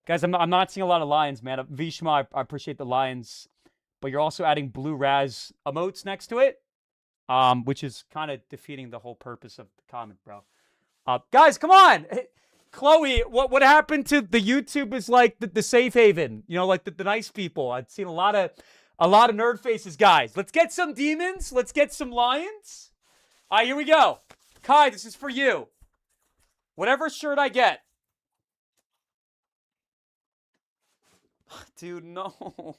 Guys, I'm not seeing a lot of lions, man. Vishma, I appreciate the lions, but you're also adding blue Raz emotes next to it, which is kind of defeating the whole purpose of the comment, bro. Guys, come on! Chloe, what happened to the YouTube is like the safe haven, you know, like the nice people. I've seen a lot of nerd faces, guys. Let's get some demons. Let's get some lions. All right, here we go. Kai, this is for you. Whatever shirt I get. Dude, no.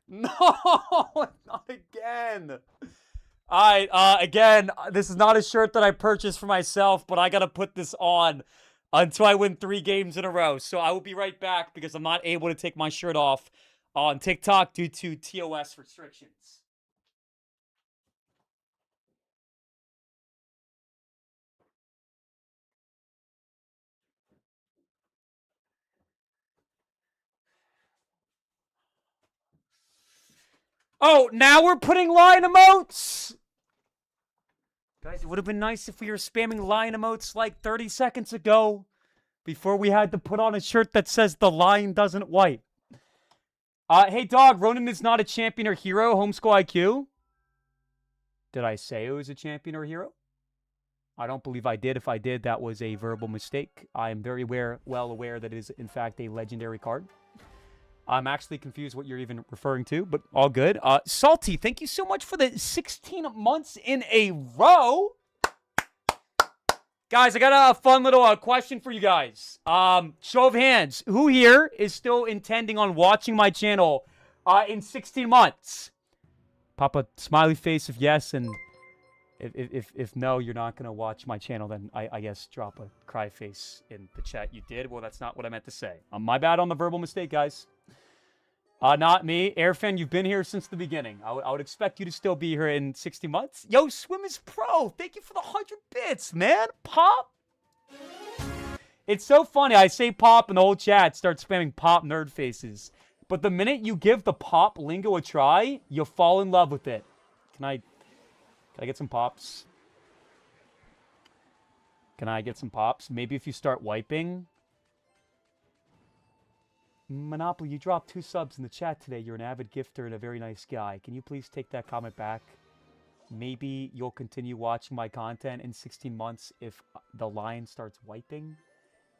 No, not again. All right, again, this is not a shirt that I purchased for myself, but I got to put this on until I win 3 games in a row. So I will be right back because I'm not able to take my shirt off on TikTok due to TOS restrictions. Oh, now we're putting lion emotes! Guys, it would have been nice if we were spamming lion emotes like 30 seconds ago before we had to put on a shirt that says "The lion doesn't wipe." Hey, dog, Ronan is not a champion or hero. Homeschool IQ. Did I say it was a champion or hero? I don't believe I did. If I did, that was a verbal mistake. I am very well aware that it is, in fact, a legendary card. I'm actually confused what you're even referring to, but all good. Salty, thank you so much for the 16 months in a row. Guys, I got a fun little question for you guys. Show of hands. Who here is still intending on watching my channel in 16 months? Pop a smiley face if yes, and if no, you're not going to watch my channel, then I guess drop a cry face in the chat. You did? Well, that's not what I meant to say. My bad on the verbal mistake, guys. Not me. Airfan, you've been here since the beginning. I would expect you to still be here in 60 months. Yo, Swim is Pro. Thank you for the 100 bits, man. Pop. It's so funny. I say pop and the whole chat starts spamming pop nerd faces. But the minute you give the pop lingo a try, you'll fall in love with it. Can I get some pops? Can I get some pops? Maybe if you start wiping. Monopoly, you dropped 2 subs in the chat today. You're an avid gifter and a very nice guy. Can you please take that comment back? Maybe you'll continue watching my content in 16 months if the lion starts wiping.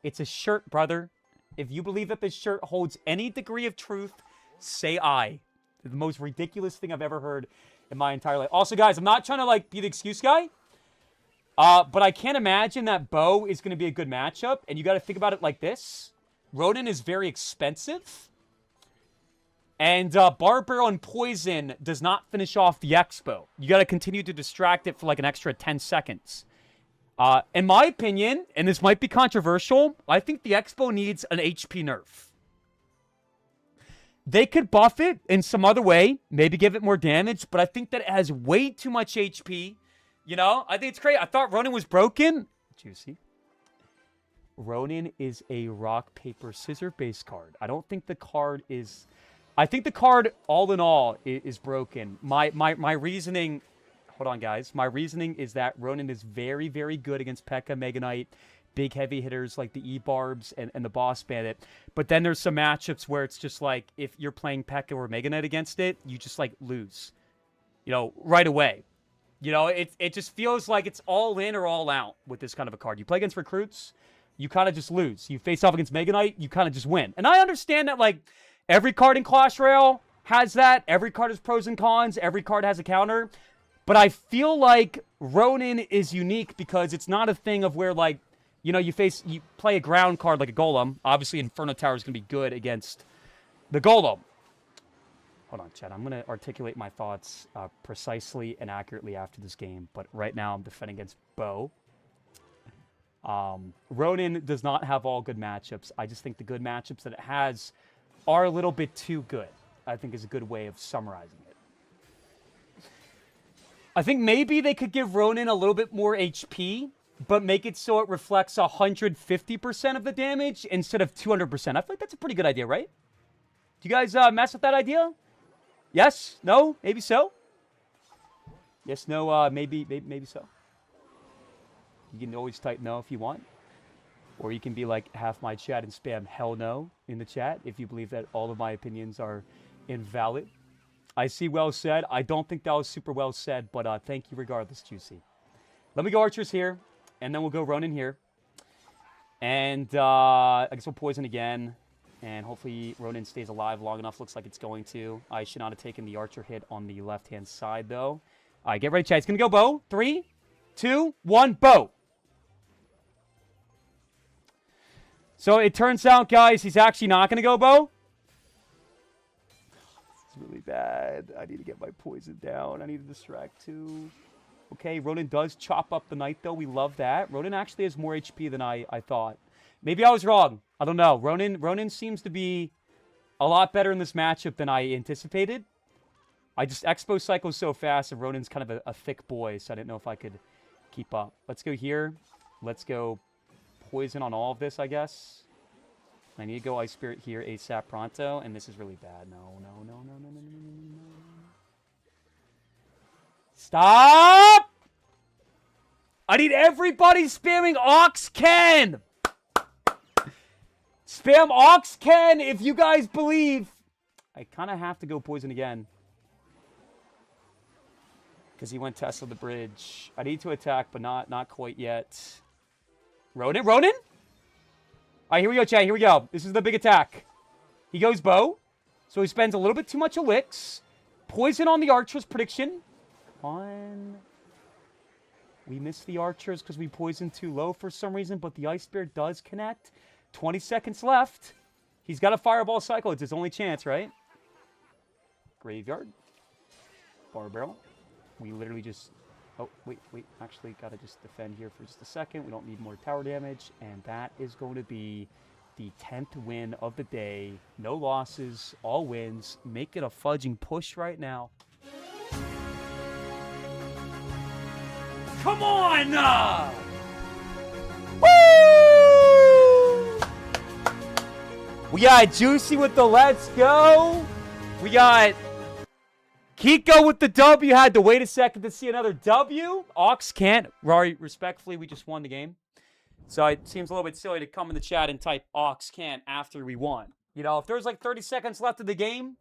It's a shirt, brother. If you believe that this shirt holds any degree of truth, say I. The most ridiculous thing I've ever heard in my entire life. Also, guys, I'm not trying to, like, be the excuse guy. But I can't imagine that Bo is going to be a good matchup. And you got to think about it like this. Ronin is very expensive. And Barbaro and Poison does not finish off the Expo. You got to continue to distract it for like an extra 10 seconds. In my opinion, and this might be controversial, I think the Expo needs an HP nerf. They could buff it in some other way, maybe give it more damage, but I think that it has way too much HP. You know, I think it's great. I thought Ronin was broken. Juicy. Ronin is a rock, paper, scissor base card. I don't think the card is... I think the card, all in all, is broken. My reasoning... Hold on, guys. My reasoning is that Ronin is very, very good against P.E.K.K.A, Mega Knight, big heavy hitters like the E-Barbs and the Boss Bandit. But then there's some matchups where it's just like, if you're playing P.E.K.K.A or Mega Knight against it, you just, like, lose. You know, right away. You know, it just feels like it's all in or all out with this kind of a card. You play against recruits, you kind of just lose. You face off against Mega Knight, you kind of just win. And I understand that, like, every card in Clash Royale has that. Every card has pros and cons. Every card has a counter. But I feel like Ronin is unique because it's not a thing of where, like, you know, you play a ground card like a Golem. Obviously, Inferno Tower is going to be good against the Golem. Hold on, chat. I'm going to articulate my thoughts precisely and accurately after this game. But right now, I'm defending against Bo. Ronin does not have all good matchups. I just think the good matchups that it has are a little bit too good, I think is a good way of summarizing it. I think maybe they could give Ronin a little bit more HP, but make it so it reflects 150% of the damage instead of 200%. I feel like that's a pretty good idea, right? Do you guys mess with that idea? Yes? No? Maybe so? Yes, no, maybe so. You can always type no if you want. Or you can be like half my chat and spam hell no in the chat if you believe that all of my opinions are invalid. I see well said. I don't think that was super well said, but thank you regardless, Juicy. Let me go Archers here, and then we'll go Ronin here. And I guess we'll Poison again. And hopefully Ronin stays alive long enough. Looks like it's going to. I should not have taken the Archer hit on the left-hand side, though. All right, get ready, chat. It's going to go Bo. 3, 2, 1, Bo. So it turns out, guys, he's actually not going to go Bo. This is really bad. I need to get my Poison down. I need to distract, too. Okay, Ronin does chop up the Knight, though. We love that. Ronin actually has more HP than I thought. Maybe I was wrong. I don't know. Ronin seems to be a lot better in this matchup than I anticipated. Expo cycles so fast, and Ronin's kind of a thick boy, so I didn't know if I could keep up. Let's go here. Let's go Poison on all of this, I guess. I need to go Ice Spirit here ASAP pronto, and this is really bad. No. Stop! I need everybody spamming Oxken! Spam Oxken if you guys believe. I kind of have to go Poison again. Because he went Tesla the bridge. I need to attack, but not quite yet. Ronin? All right, here we go, chat. Here we go. This is the big attack. He goes Bo. So he spends a little bit too much Elix. Poison on the Archers prediction. Come on. We missed the Archers because we poisoned too low for some reason, but the Ice Spirit does connect. 20 seconds left. He's got a Fireball cycle. It's his only chance, right? Graveyard. Bar Barrel. We literally just... Oh, wait. Actually, gotta just defend here for just a second. We don't need more tower damage. And that is going to be the 10th win of the day. No losses, all wins. Make it a fudging push right now. Come on! Woo! We got Juicy with the let's go. We got Kiko with the W. Had to wait a second to see another W. Ox can't. Rory, respectfully, we just won the game. So it seems a little bit silly to come in the chat and type Ox can't after we won. You know, if there's like 30 seconds left of the game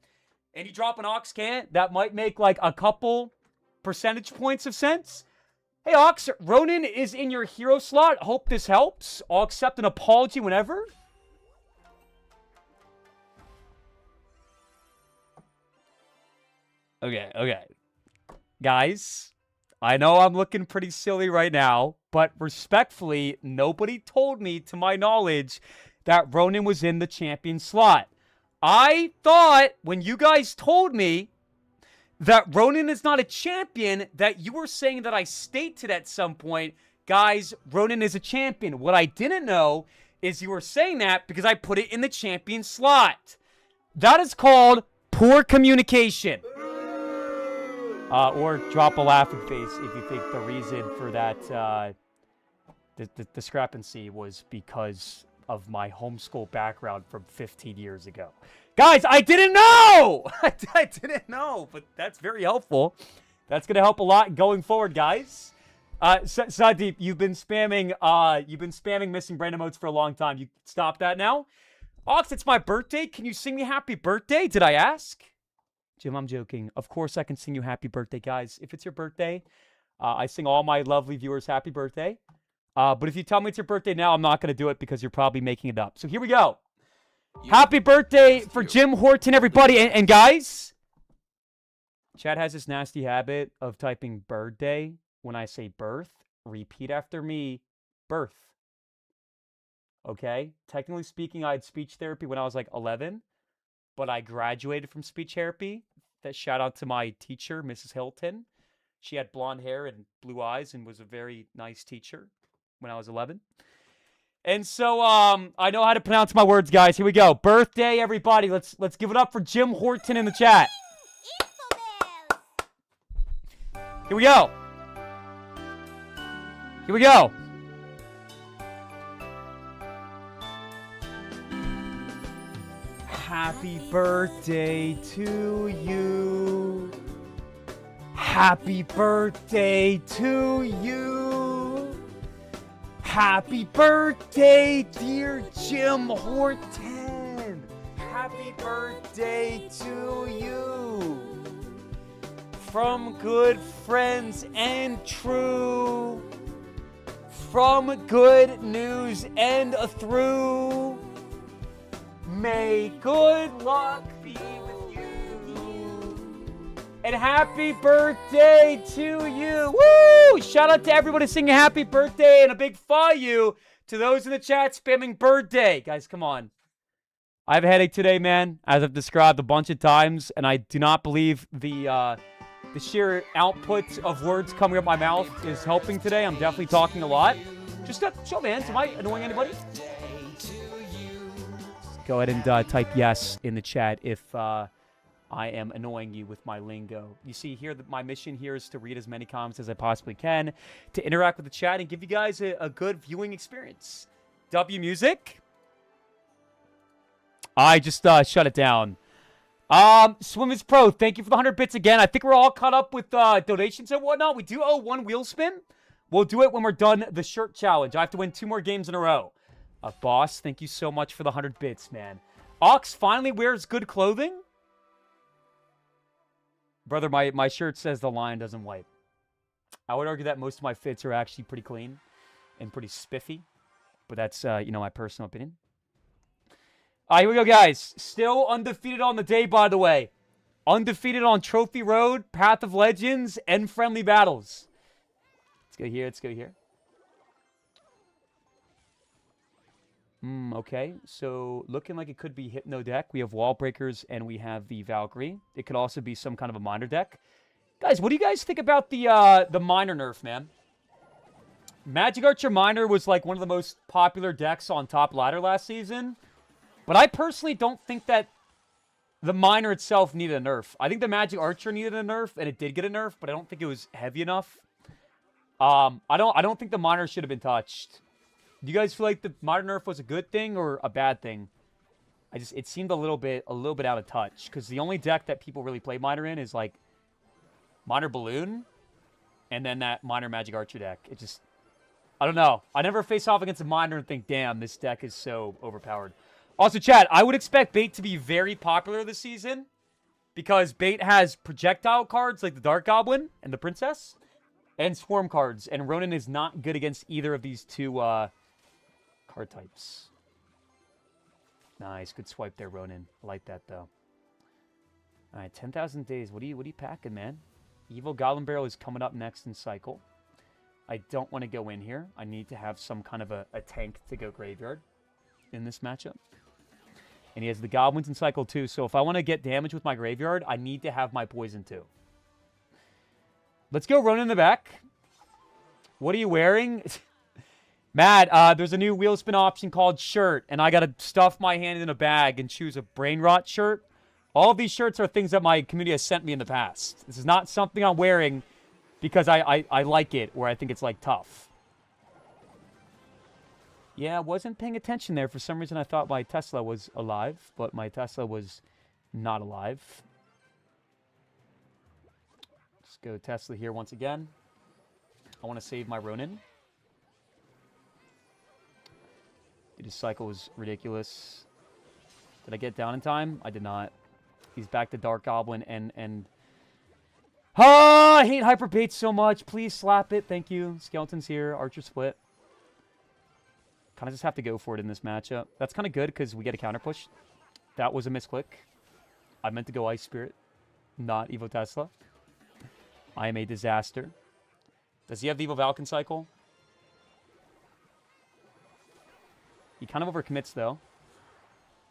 and you drop an Ox can't, that might make like a couple percentage points of sense. Hey, Ox, Ronin is in your hero slot. Hope this helps. I'll accept an apology whenever. Okay. Guys, I know I'm looking pretty silly right now, but respectfully, nobody told me, to my knowledge, that Ronan was in the champion slot. I thought when you guys told me that Ronan is not a champion, that you were saying that I stated at some point, guys, Ronan is a champion. What I didn't know is you were saying that because I put it in the champion slot. That is called poor communication. Or drop a laughing face if you think the reason for that the discrepancy was because of my homeschool background from 15 years ago. Guys, I didn't know! I didn't know, but that's very helpful. That's going to help a lot going forward, guys. Sadeep, you've been spamming missing brain emotes for a long time. You stop that now? Ox, it's my birthday. Can you sing me happy birthday? Did I ask? Jim, I'm joking. Of course I can sing you happy birthday, guys. If it's your birthday, I sing all my lovely viewers happy birthday. But if you tell me it's your birthday now, I'm not going to do it because you're probably making it up. So here we go. Happy birthday for Jim Horton, everybody. And guys, Chad has this nasty habit of typing birthday when I say birth. Repeat after me, birth. Okay? Technically speaking, I had speech therapy when I was like 11, but I graduated from speech therapy. That shout out to my teacher, Mrs. Hilton. She had blonde hair and blue eyes and was a very nice teacher when I was 11. And so I know how to pronounce my words, guys. Here we go. Birthday, everybody. Let's give it up for Jim Horton in the chat. Here we go. Here we go. Happy birthday to you. Happy birthday to you. Happy birthday, dear Jim Horton. Happy birthday to you. From good friends and true. From good news and through. May good luck be with you. And happy birthday to you. Woo! Shout out to everybody singing happy birthday and a big fuck you to those in the chat spamming birthday. Guys, come on. I have a headache today, man, as I've described a bunch of times, and I do not believe the sheer output of words coming up my mouth is helping today. I'm definitely talking a lot. Just show of hands. Am I annoying anybody? Go ahead and type yes in the chat if I am annoying you with my lingo. You see here that my mission here is to read as many comments as I possibly can, to interact with the chat and give you guys a good viewing experience. W Music. I just shut it down. Swim is Pro, thank you for the 100 bits again. I think we're all caught up with donations and whatnot. We do owe one wheel spin. We'll do it when we're done the shirt challenge. I have to win 2 more games in a row. Boss, thank you so much for the 100 bits, man. Ox finally wears good clothing. Brother, my shirt says the lion doesn't wipe. I would argue that most of my fits are actually pretty clean and pretty spiffy. But that's, my personal opinion. Here we go, guys. Still undefeated on the day, by the way. Undefeated on Trophy Road, Path of Legends, and Friendly Battles. Let's go here. Let's go here. Okay, so looking like it could be Hypno deck. We have Wall Breakers and we have the Valkyrie. It could also be some kind of a minor deck. Guys, what do you guys think about the minor nerf, man? Magic Archer Minor was like one of the most popular decks on Top Ladder last season. But I personally don't think that the minor itself needed a nerf. I think the Magic Archer needed a nerf, and it did get a nerf, but I don't think it was heavy enough. I don't think the minor should have been touched. Do you guys feel like the minor nerf was a good thing or a bad thing? It seemed a little bit out of touch, because the only deck that people really play minor in is like Minor Balloon, and then that minor Magic Archer deck. I don't know. I never face off against a minor and think, damn, this deck is so overpowered. Also, Chad, I would expect Bait to be very popular this season, because Bait has projectile cards like the Dark Goblin and the Princess, and Swarm cards, and Ronan is not good against either of these two card types. Nice. Good swipe there, Ronan. I like that, though. All right, 10,000 days. What are you packing, man? Evil Goblin Barrel is coming up next in cycle. I don't want to go in here. I need to have some kind of a tank to go graveyard in this matchup. And he has the goblins in cycle 2, so if I want to get damage with my graveyard, I need to have my poison too. Let's go run in the back. What are you wearing? Matt, there's a new wheel spin option called shirt, and I got to stuff my hand in a bag and choose a brain rot shirt. All of these shirts are things that my community has sent me in the past. This is not something I'm wearing because I like it or I think it's, like, tough. Yeah, I wasn't paying attention there. For some reason, I thought my Tesla was alive, but my Tesla was not alive. Let's go Tesla here once again. I want to save my Ronin. His cycle was ridiculous. Did I get down in time? I did not. He's back to Dark Goblin and... Oh, I hate Hyper Bait so much. Please slap it. Thank you. Skeleton's here. Archer split. Kind of just have to go for it in this matchup. That's kind of good because we get a counter push. That was a misclick. I meant to go Ice Spirit, not Evo Tesla. I am a disaster. Does he have the Evo Valken cycle? He kind of overcommits though.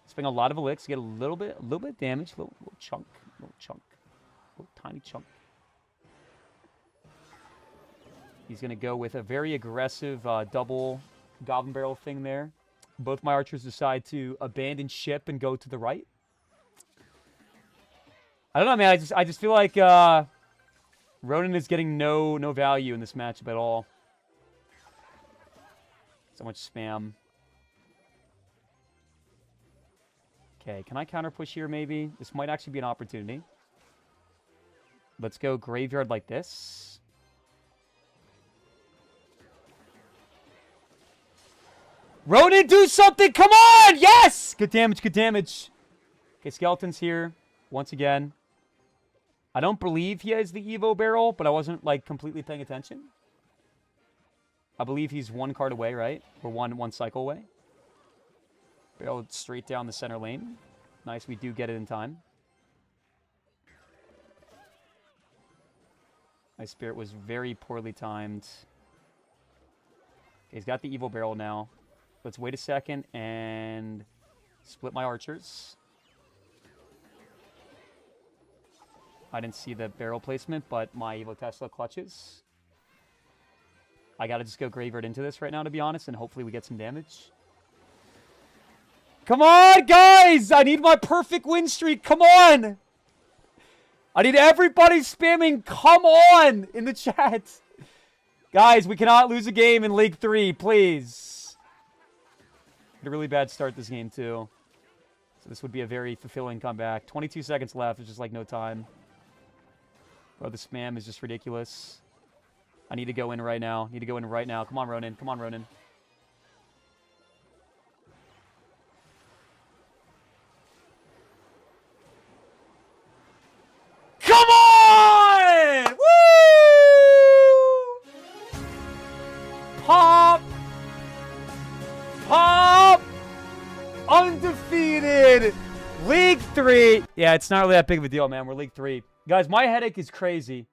Spending a lot of elixirs, get a little bit damage, little chunk, little tiny chunk. He's gonna go with a very aggressive double Goblin Barrel thing there. Both my archers decide to abandon ship and go to the right. I don't know, man. I just feel like Ronin is getting no value in this matchup at all. So much spam. Okay, can I counter push here maybe? This might actually be an opportunity. Let's go graveyard like this. Ronin, do something! Come on! Yes! Good damage, good damage. Okay, Skeleton's here once again. I don't believe he has the Evo Barrel, but I wasn't, like, completely paying attention. I believe he's one card away, right? Or one cycle away. Barrel straight down the center lane. Nice, we do get it in time. My Spirit was very poorly timed. Okay, he's got the Evo Barrel now. Let's wait a second and split my archers. I didn't see the barrel placement, but my Evo Tesla clutches. I gotta just go graveyard into this right now, to be honest, and hopefully we get some damage. Come on, guys! I need my perfect win streak. Come on! I need everybody spamming come on in the chat. Guys, we cannot lose a game in League 3, please. Had a really bad start this game, too. So this would be a very fulfilling comeback. 22 seconds left. There's just, like, no time. Bro, the spam is just ridiculous. I need to go in right now. Need to go in right now. Come on, Ronin. Come on, Ronin. Come on! Woo! Pop! Pop! Undefeated! League 3! Yeah, it's not really that big of a deal, man. We're League 3. Guys, my headache is crazy.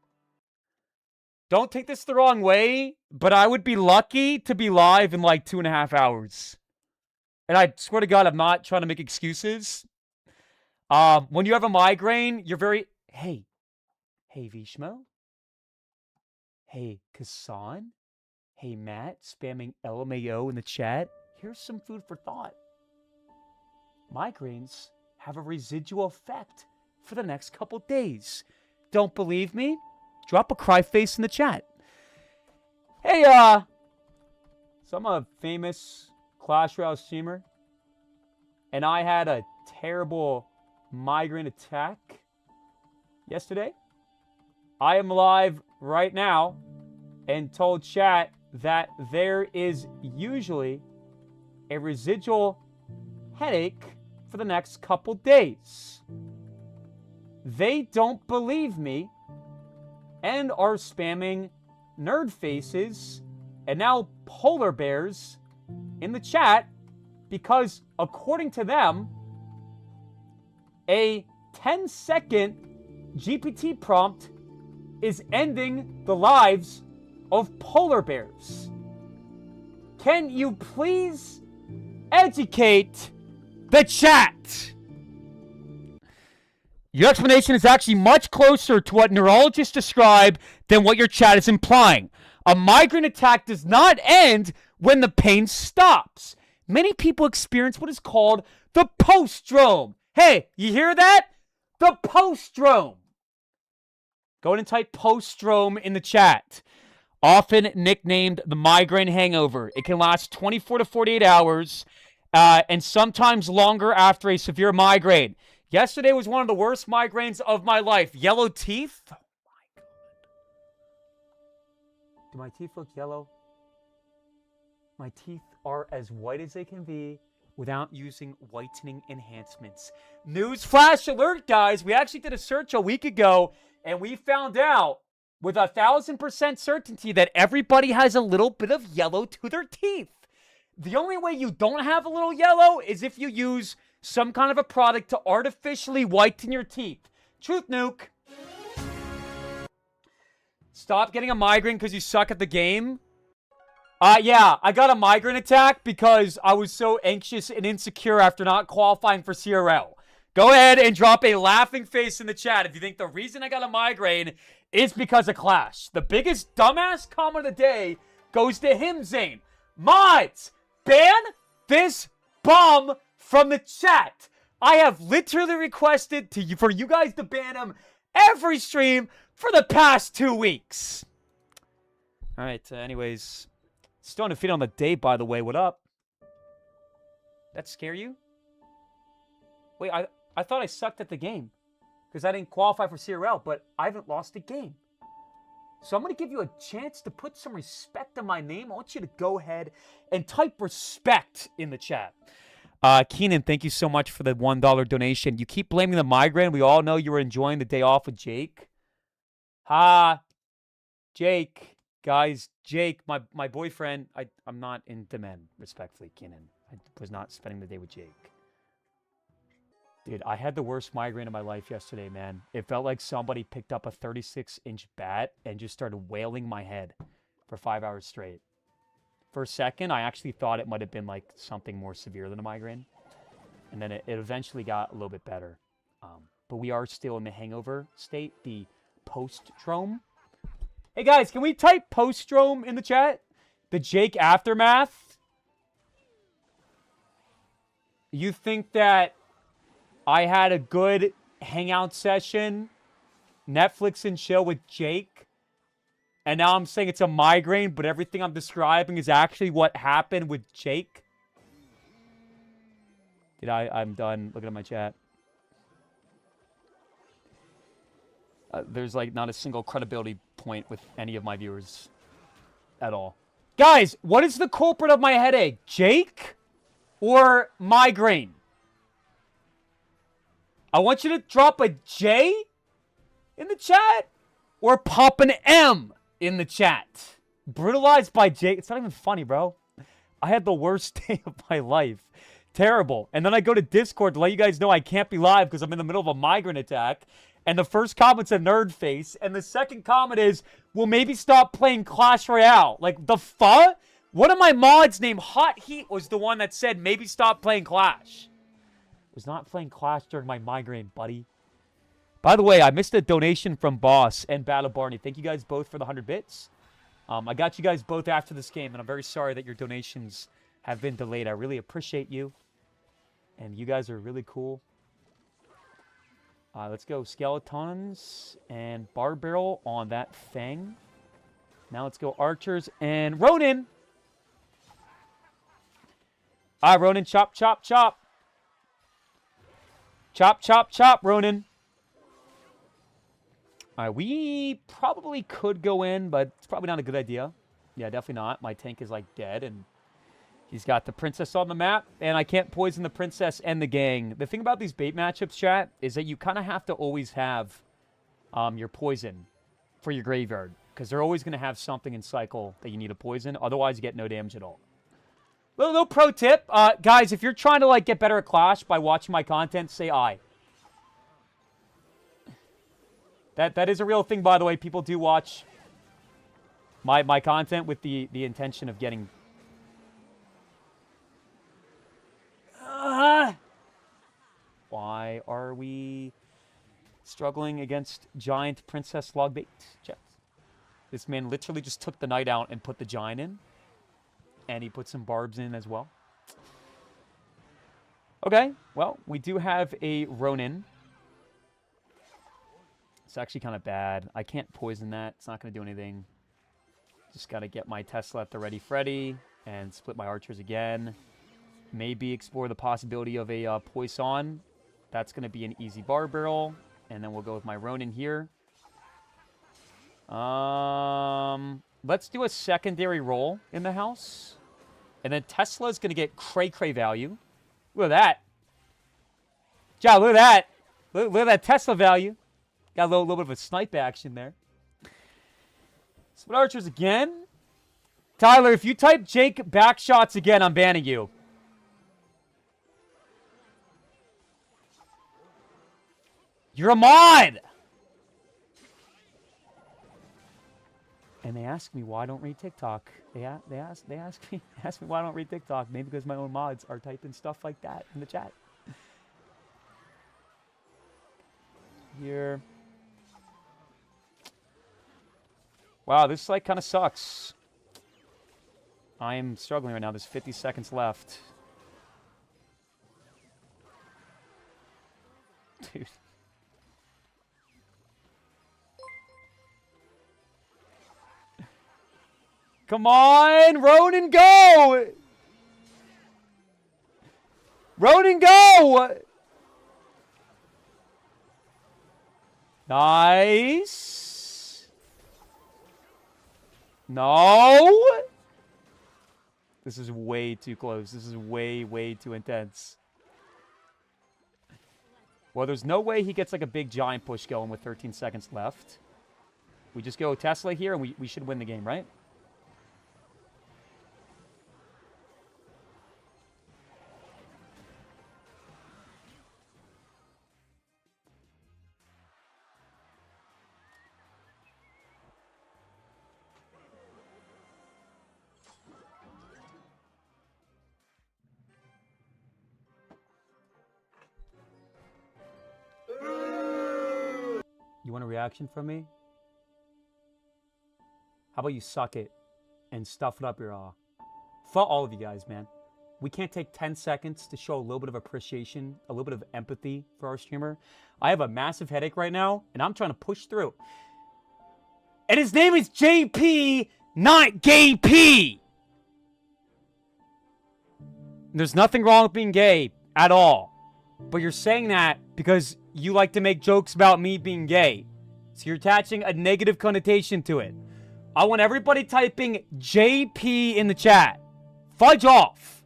Don't take this the wrong way, but I would be lucky to be live in like 2.5 hours. And I swear to God, I'm not trying to make excuses. When you have a migraine, you're very... Hey Vishmo? Hey Kassan? Hey Matt, spamming LMAO in the chat. Here's some food for thought. Migraines have a residual effect for the next couple days. Don't believe me? Drop a cry face in the chat. Hey, so I'm a famous Clash Royale streamer, and I had a terrible migraine attack yesterday. I am live right now and told chat that there is usually a residual headache for the next couple days. They don't believe me and are spamming nerd faces and now polar bears in the chat because, according to them, a 10-second GPT prompt is ending the lives of polar bears. Can you please educate the chat? Your explanation is actually much closer to what neurologists describe than what your chat is implying. A migraine attack does not end when the pain stops. Many people experience what is called the postdrome. Hey, you hear that? The postdrome. Go ahead and type postdrome in the chat. Often nicknamed the migraine hangover. It can last 24 to 48 hours and sometimes longer after a severe migraine. Yesterday was one of the worst migraines of my life. Yellow teeth? Oh my God. Do my teeth look yellow? My teeth are as white as they can be without using whitening enhancements. Newsflash alert, guys. We actually did a search a week ago, and we found out with 1,000% certainty that everybody has a little bit of yellow to their teeth. The only way you don't have a little yellow is if you use some kind of a product to artificially whiten your teeth. Truth nuke. Stop getting a migraine because you suck at the game. Yeah, I got a migraine attack because I was so anxious and insecure after not qualifying for CRL. Go ahead and drop a laughing face in the chat if you think the reason I got a migraine is because of Clash. The biggest dumbass comment of the day goes to him, Zane. Mods, ban this bum from the chat. I have literally requested for you guys to ban him every stream for the past 2 weeks. All right, anyways. Still undefeated on the day, by the way. What up? That scare you? Wait, I thought I sucked at the game because I didn't qualify for CRL, but I haven't lost a game. So I'm going to give you a chance to put some respect on my name. I want you to go ahead and type respect in the chat. Keenan, thank you so much for the $1 donation. You keep blaming the migraine. We all know you were enjoying the day off with Jake. Jake. Guys, Jake, my boyfriend, I'm not into men, respectfully, Keenan. I was not spending the day with Jake. Dude, I had the worst migraine of my life yesterday, man. It felt like somebody picked up a 36-inch bat and just started wailing my head for 5 hours straight. For a second, I actually thought it might have been like something more severe than a migraine. And then it eventually got a little bit better. But we are still in the hangover state, the postdrome. Hey guys, can we type postdrome in the chat? The Jake aftermath? You think that I had a good hangout session, Netflix and chill with Jake, and now I'm saying it's a migraine, but everything I'm describing is actually what happened with Jake? I'm done looking at my chat. There's like not a single credibility point with any of my viewers at all. Guys, what is the culprit of my headache? Jake or migraine? I want you to drop a J in the chat or pop an M in the chat. Brutalized by Jake. It's not even funny, bro. I had the worst day of my life. Terrible. And then I go to Discord to let you guys know I can't be live because I'm in the middle of a migraine attack. And the first comment's a nerd face. And the second comment is, well, maybe stop playing Clash Royale. Like, the fuck? One of my mods named Hot Heat was the one that said, maybe stop playing Clash. I was not playing Clash during my migraine, buddy. By the way, I missed a donation from Boss and Battle Barney. Thank you guys both for the 100 bits. I got you guys both after this game, and I'm very sorry that your donations have been delayed. I really appreciate you. And you guys are really cool. Let's go Skeletons and Bar Barrel on that Fang. Now let's go Archers and Ronin. All right, Ronin, chop, chop, chop. Chop, chop, chop, Ronin. All right, we probably could go in, but it's probably not a good idea. Yeah, definitely not. My tank is like dead, and he's got the princess on the map, and I can't poison the princess and the gang. The thing about these bait matchups, chat, is that you kind of have to always have your poison for your graveyard, because they're always going to have something in cycle that you need to poison. Otherwise, you get no damage at all. Little pro tip, guys, if you're trying to like get better at Clash by watching my content, say I. That is a real thing, by the way. People do watch my content with the intention of getting... Why are we struggling against giant princess logbait? Chat. This man literally just took the knight out and put the giant in. And he put some barbs in as well. Okay, well, we do have a Ronin. It's actually kind of bad. I can't poison that. It's not going to do anything. Just got to get my Tesla at the Ready Freddy and split my archers again. Maybe explore the possibility of a Poison. That's going to be an easy bar barrel. And then we'll go with my Ronin here. Let's do a secondary roll in the house. And then Tesla's going to get cray-cray value. Look at that. John, look at that. Look at that Tesla value. Got a little bit of a snipe action there. Split archers again. Tyler, if you type Jake backshots again, I'm banning you. You're a mod! And they ask me why I don't read TikTok. They ask me why I don't read TikTok. Maybe because my own mods are typing stuff like that in the chat. Here. Wow, this like kind of sucks. I am struggling right now. There's 50 seconds left. Dude. Come on, Ronin, go! Ronin, go! Nice. No! This is way too close. This is way, way too intense. Well, there's no way he gets like a big giant push going with 13 seconds left. We just go Tesla here and we should win the game, right? You want a reaction from me? How about you suck it and stuff it up your ass? For all of you guys, man. We can't take 10 seconds to show a little bit of appreciation, a little bit of empathy for our streamer. I have a massive headache right now, and I'm trying to push through. And his name is JP, not Gay P. There's nothing wrong with being gay at all. But you're saying that because you like to make jokes about me being gay. So you're attaching a negative connotation to it. I want everybody typing JP in the chat. Fudge off.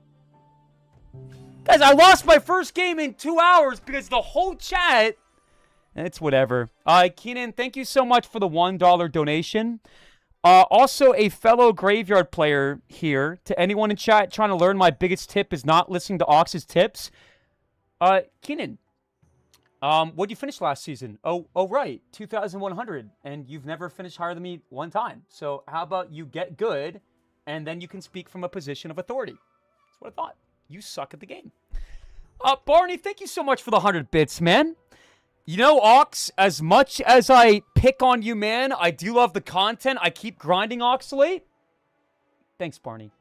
Guys, I lost my first game in 2 hours because the whole chat... It's whatever. Keenan, thank you so much for the $1 donation. Also, a fellow graveyard player here. To anyone in chat trying to learn, my biggest tip is not listening to Ox's tips. Keenan, what'd you finish last season? Oh, right, 2,100, and you've never finished higher than me one time. So how about you get good, and then you can speak from a position of authority. That's what I thought. You suck at the game. Barney, thank you so much for the 100 bits, man. You know, Ox, as much as I pick on you, man, I do love the content. I keep grinding Oxalate. Thanks, Barney.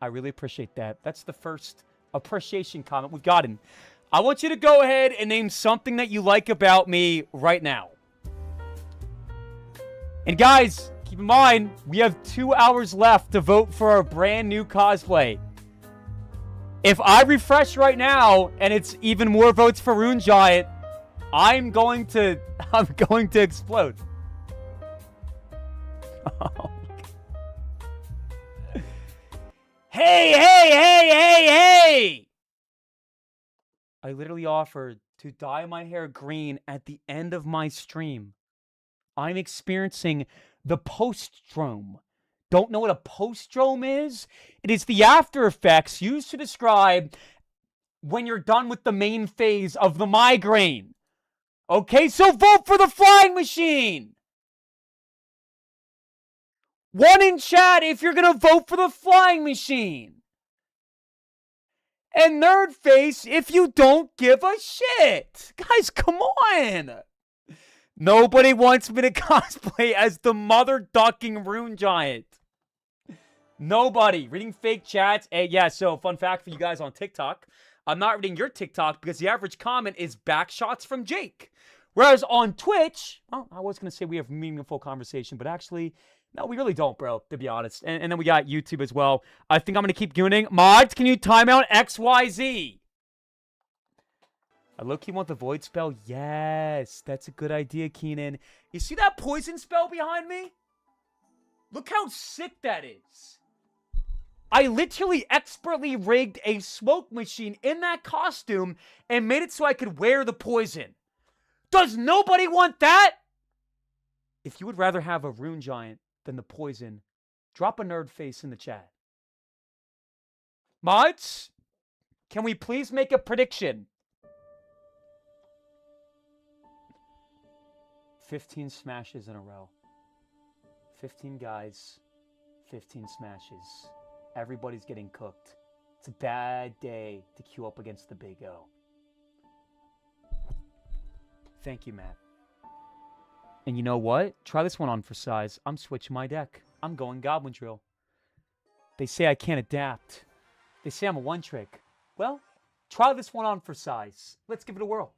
I really appreciate that. That's the first appreciation comment we've gotten. I want you to go ahead and name something that you like about me right now. And guys, keep in mind, we have 2 hours left to vote for our brand new cosplay. If I refresh right now and it's even more votes for Rune Giant, I'm going to explode. Oh. Hey! I literally offered to dye my hair green at the end of my stream. I'm experiencing the post-drome. Don't know what a post-drome is? It is the after effects used to describe when you're done with the main phase of the migraine. Okay, so vote for the flying machine. 1 in chat if you're going to vote for the flying machine. And Nerdface if you don't give a shit. Guys, come on. Nobody wants me to cosplay as the mother ducking rune giant. Nobody. Reading fake chats. Hey, yeah, so fun fact for you guys on TikTok. I'm not reading your TikTok because the average comment is back shots from Jake. Whereas on Twitch, well, I was going to say we have meaningful conversation, but actually, no, we really don't, bro, to be honest. And then we got YouTube as well. I think I'm going to keep gooning. Mods, can you time out XYZ? I low-key want the void spell. Yes, that's a good idea, Keenan. You see that poison spell behind me? Look how sick that is. I literally expertly rigged a smoke machine in that costume and made it so I could wear the poison. Does nobody want that? If you would rather have a rune giant than the poison, drop a nerd face in the chat. Mods, can we please make a prediction? 15 smashes in a row. 15 guys, 15 smashes. Everybody's getting cooked. It's a bad day to queue up against the Big O. Thank you, Matt. And you know what? Try this one on for size. I'm switching my deck. I'm going Goblin Drill. They say I can't adapt. They say I'm a one-trick. Well, try this one on for size. Let's give it a whirl.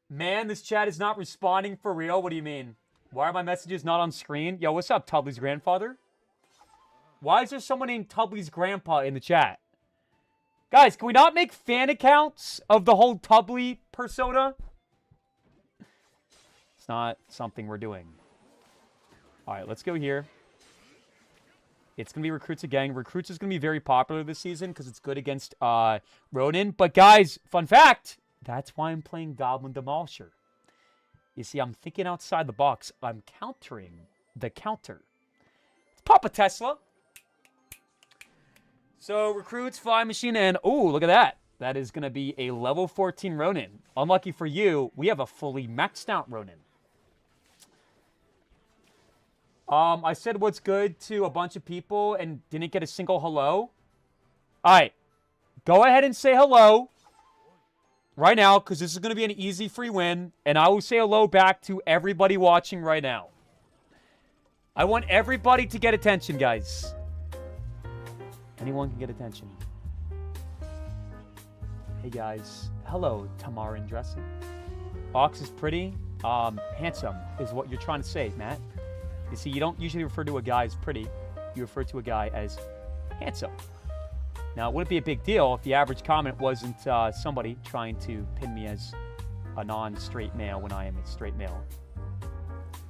Man, this chat is not responding for real. What do you mean? Why are my messages not on screen? Yo, what's up, Tubley's grandfather? Why is there someone named Tubley's grandpa in the chat? Guys, can we not make fan accounts of the whole Tubley persona? It's not something we're doing. All right, let's go here. It's going to be Recruits again. Recruits is going to be very popular this season because it's good against Ronin. But guys, fun fact, that's why I'm playing Goblin Demolisher. You see, I'm thinking outside the box. I'm countering the counter. Let's pop a Tesla. So, Recruits, Fly Machine, and oh, look at that. That is going to be a level 14 Ronin. Unlucky for you, we have a fully maxed out Ronin. I said what's good to a bunch of people and didn't get a single hello. All right. Go ahead and say hello right now because this is going to be an easy free win. And I will say hello back to everybody watching right now. I want everybody to get attention, guys. Anyone can get attention. Hey, guys. Hello, Tamarin Dressing. Ox is pretty. Handsome is what you're trying to say, Matt. You see, you don't usually refer to a guy as pretty. You refer to a guy as handsome. Now, it wouldn't be a big deal if the average comment wasn't somebody trying to pin me as a non-straight male when I am a straight male.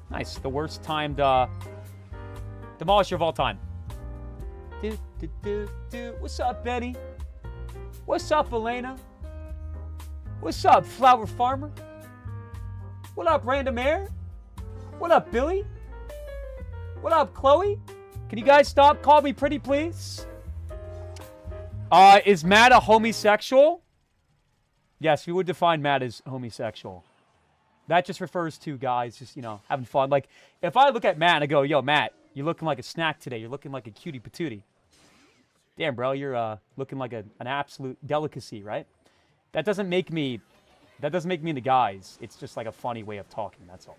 Nice. The worst timed demolisher of all time. What's up, Benny? What's up, Elena? What's up, Flower Farmer? What up, Random Air? What up, Billy? What up, Chloe? Can you guys stop calling me pretty, please? Is Matt a homosexual? Yes, we would define Matt as homosexual. That just refers to guys just, you know, having fun. Like, if I look at Matt and I go, yo, Matt, you're looking like a snack today. You're looking like a cutie patootie. Damn, bro, you're looking like an absolute delicacy, right? That doesn't make me into guys. It's just like a funny way of talking, that's all.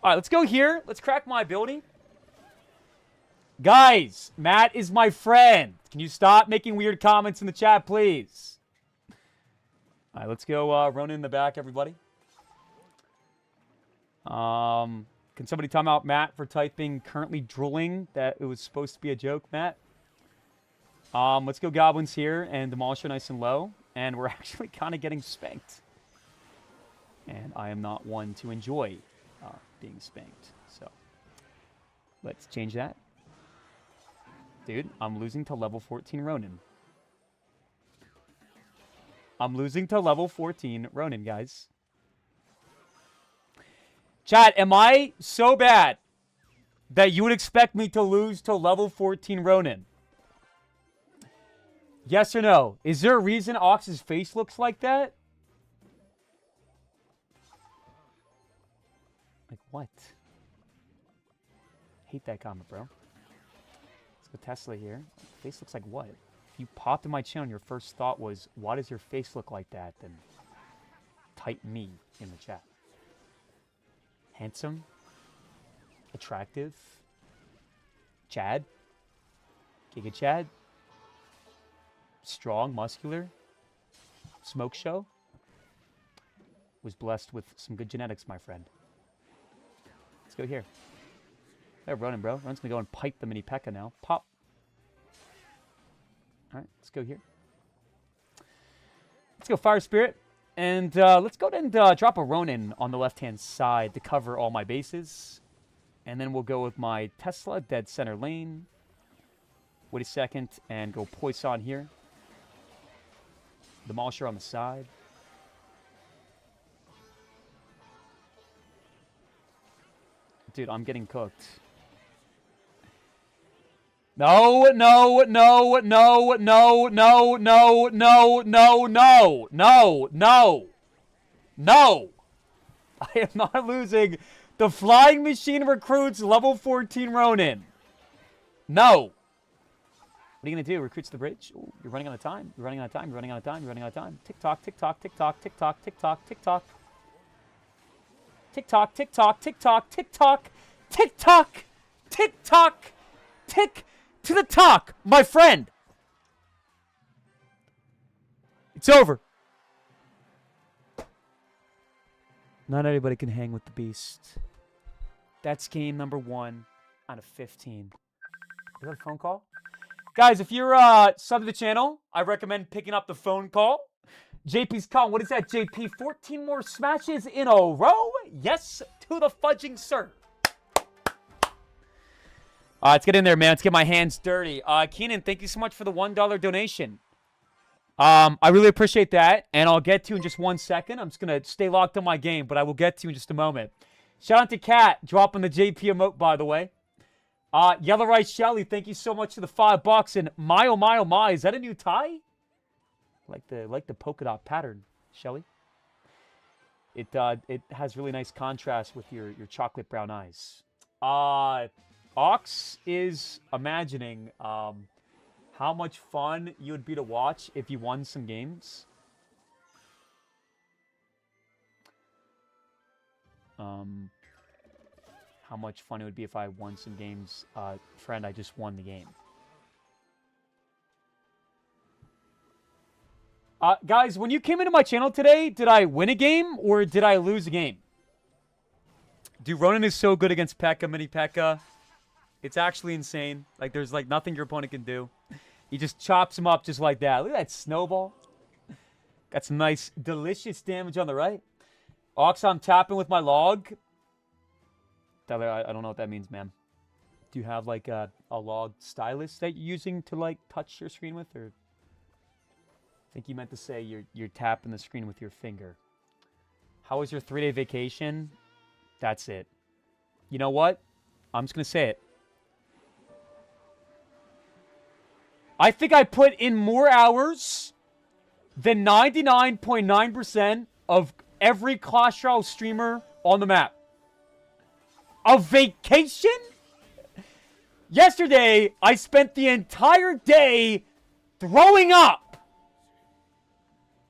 All right, let's go here. Let's crack my ability. Guys, Matt is my friend. Can you stop making weird comments in the chat, please? All right, let's go Ronin in the back, everybody. Can somebody time out Matt for typing currently drooling? That it was supposed to be a joke, Matt. Let's go Goblins here and Demolisher nice and low. And we're actually kind of getting spanked. And I am not one to enjoy being spanked. So let's change that. Dude, I'm losing to level 14 Ronin. I'm losing to level 14 Ronin, guys. Chat, am I so bad that you would expect me to lose to level 14 Ronin? Yes or no? Is there a reason Ox's face looks like that? What? Hate that comment, bro. Let's go Tesla here. Face looks like what? If you popped in my channel and your first thought was, why does your face look like that? Then type me in the chat. Handsome? Attractive? Chad? Giga Chad? Strong, muscular? Smoke show? Was blessed with some good genetics, my friend. Let's go here. They're running, bro. Run's gonna go and pipe the mini P.E.K.K.A. now. Pop. Alright, let's go here. Let's go Fire Spirit. And let's go ahead and drop a Ronin on the left-hand side to cover all my bases. And then we'll go with my Tesla, dead center lane. Wait a second, and go Poison here. Demolisher on the side. Dude, I'm getting cooked. No, no, no, no, no, no, no, no, no, no, no, no, no. I am not losing the Flying Machine Recruits level 14 Ronin. No. What are you going to do? Recruits the bridge? Ooh, you're running out of time. You're running out of time. You're running out of time. You're running out of time. Tick tock, tick tock, tick tock, tick tock, tick tock, tick tock. Tick tock, tick tock, tick tock, tick tock, tick tock, tick tock, tick to the talk, my friend. It's over. Not everybody can hang with the beast. That's game number 1 out of 15. Is that a phone call? Guys, if you're sub to the channel, I recommend picking up the phone call. JP's calling. What is that, JP? 14 more smashes in a row? Yes, to the fudging sir. Let's get in there, man. Let's get my hands dirty. Keenan, thank you so much for the $1 donation. I really appreciate that, and I'll get to you in just 1 second. I'm just going to stay locked on my game, but I will get to you in just a moment. Shout out to Kat, dropping the JP emote, by the way. Yellow Rice Shelly, thank you so much for the $5. And my, oh my, oh my, is that a new tie? Like the polka dot pattern, Shelly. It has really nice contrast with your chocolate brown eyes. Ox is imagining how much fun you would be to watch if you won some games. How much fun it would be if I won some games. Friend, I just won the game. Guys, when you came into my channel today, did I win a game or did I lose a game? Dude, Ronin is so good against P.E.K.K.A, mini P.E.K.K.A. It's actually insane. Like, there's, like, nothing your opponent can do. He just chops him up just like that. Look at that snowball. Got some nice, delicious damage on the right. Ox, I'm tapping with my log. Tyler, I don't know what that means, man. Do you have, like, a log stylus that you're using to, like, touch your screen with? Or I think you meant to say you're tapping the screen with your finger. How was your 3-day vacation? That's it. You know what? I'm just going to say it. I think I put in more hours than 99.9% of every Clash Royale streamer on the map. A vacation? Yesterday, I spent the entire day throwing up,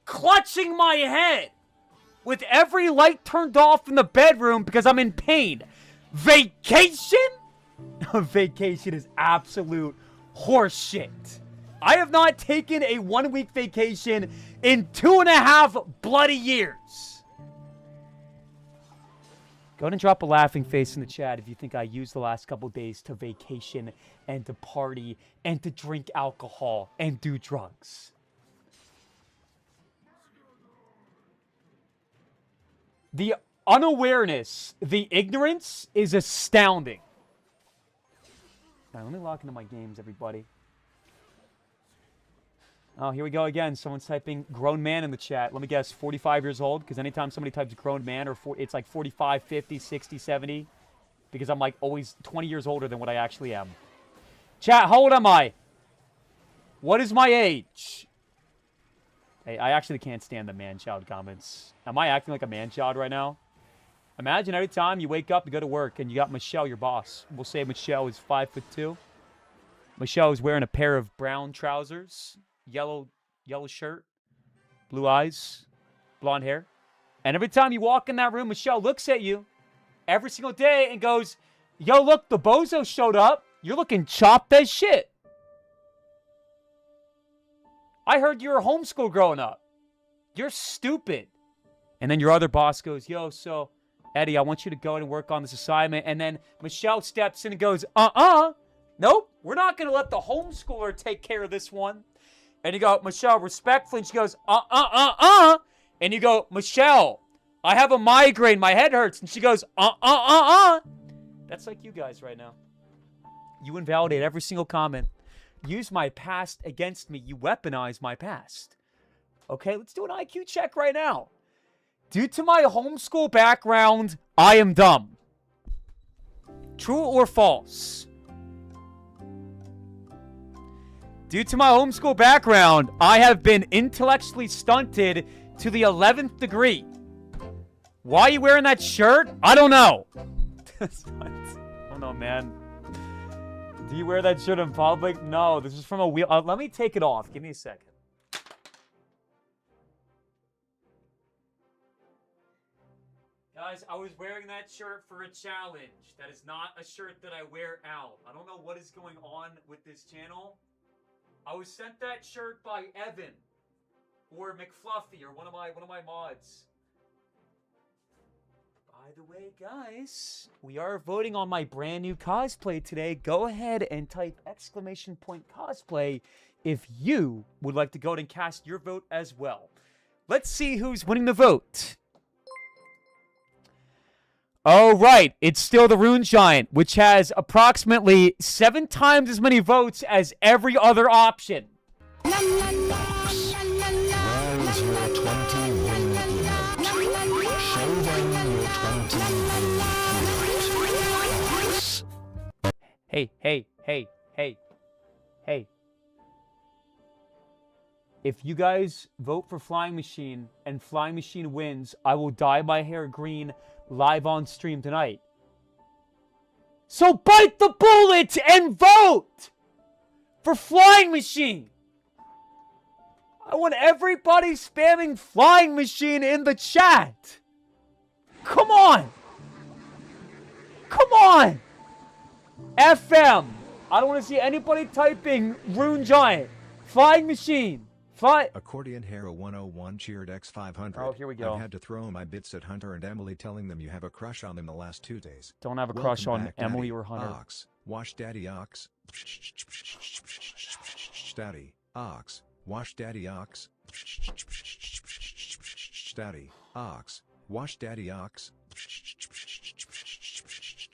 clutching my head, with every light turned off in the bedroom because I'm in pain. Vacation? Vacation is absolute horseshit. I have not taken a 1-week vacation in 2.5 bloody years. Go ahead and drop a laughing face in the chat if you think I used the last couple days to vacation and to party and to drink alcohol and do drugs. The unawareness, the ignorance is astounding. All right, let me log into my games, everybody. Oh, here we go again. Someone's typing grown man in the chat. Let me guess, 45 years old? Because anytime somebody types grown man, it's like 45, 50, 60, 70. Because I'm like always 20 years older than what I actually am. Chat, how old am I? What is my age? Hey, I actually can't stand the man-child comments. Am I acting like a man-child right now? Imagine every time you wake up, you go to work, and you got Michelle, your boss. We'll say Michelle is 5'2". Michelle is wearing a pair of brown trousers, yellow shirt, blue eyes, blonde hair. And every time you walk in that room, Michelle looks at you every single day and goes, yo, look, the bozo showed up. You're looking chopped as shit. I heard you were homeschooled growing up. You're stupid. And then your other boss goes, yo, so, Eddie, I want you to go and work on this assignment. And then Michelle steps in and goes, nope, we're not going to let the homeschooler take care of this one. And you go, Michelle, respectfully. And she goes, And you go, Michelle, I have a migraine. My head hurts. And she goes, That's like you guys right now. You invalidate every single comment. Use my past against me. You weaponize my past. Okay, let's do an IQ check right now. Due to my homeschool background, I am dumb. True or false? Due to my homeschool background, I have been intellectually stunted to the 11th degree. Why are you wearing that shirt? I don't know. I don't know, man. Do you wear that shirt in public? No, this is from a wheel. Let me take it off. Give me a second. Guys, I was wearing that shirt for a challenge. That is not a shirt that I wear out. I don't know what is going on with this channel. I was sent that shirt by Evan or McFluffy or one of my mods. By the way, guys, we are voting on my brand new cosplay today. Go ahead and type !cosplay if you would like to go ahead and cast your vote as well. Let's see who's winning the vote. Oh, right. It's still the Rune Giant, which has approximately 7 times as many votes as every other option. Where is your 20 win emote? Show them your 20 win emote. Hey. If you guys vote for Flying Machine and Flying Machine wins, I will dye my hair green live on stream tonight. So bite the bullet and vote for Flying Machine. I want everybody spamming Flying Machine in the chat. Come on. FM. I don't want to see anybody typing Rune Giant. Flying Machine. Accordion Hero 101 cheered X500. Oh, here we go. I've had to throw my bits at Hunter and Emily, telling them you have a crush on them the last 2 days. Don't have a crush on back, Emily Daddy. or Hunter. Ox. Wash Daddy Ox. Daddy. Ox. Wash Daddy Ox. Daddy. Ox. Wash Daddy Ox.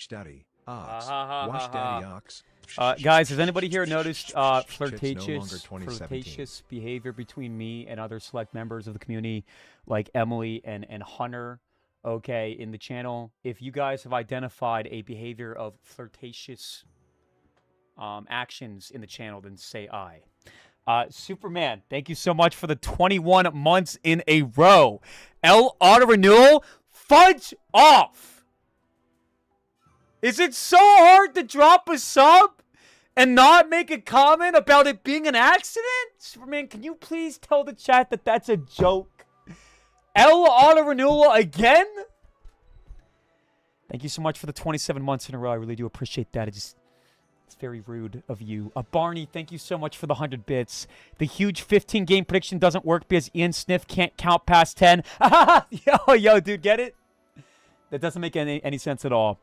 Daddy. Ox. Wash Daddy Ox. Guys, has anybody here noticed Shit's no longer flirtatious behavior between me and other select members of the community, like Emily and Hunter, okay, in the channel? If you guys have identified a behavior of flirtatious actions in the channel, then say aye. Superman, thank you so much for the 21 months in a row. L Auto Renewal, fudge off! Is it so hard to drop a sub and not make a comment about it being an accident? Superman, can you please tell the chat that that's a joke? L Auto Renewal again? Thank you so much for the 27 months in a row. I really do appreciate that. It's very rude of you. Barney, thank you so much for the 100 bits. The huge 15-game prediction doesn't work because Ian Sniff can't count past 10. Yo, dude, get it? That doesn't make any sense at all.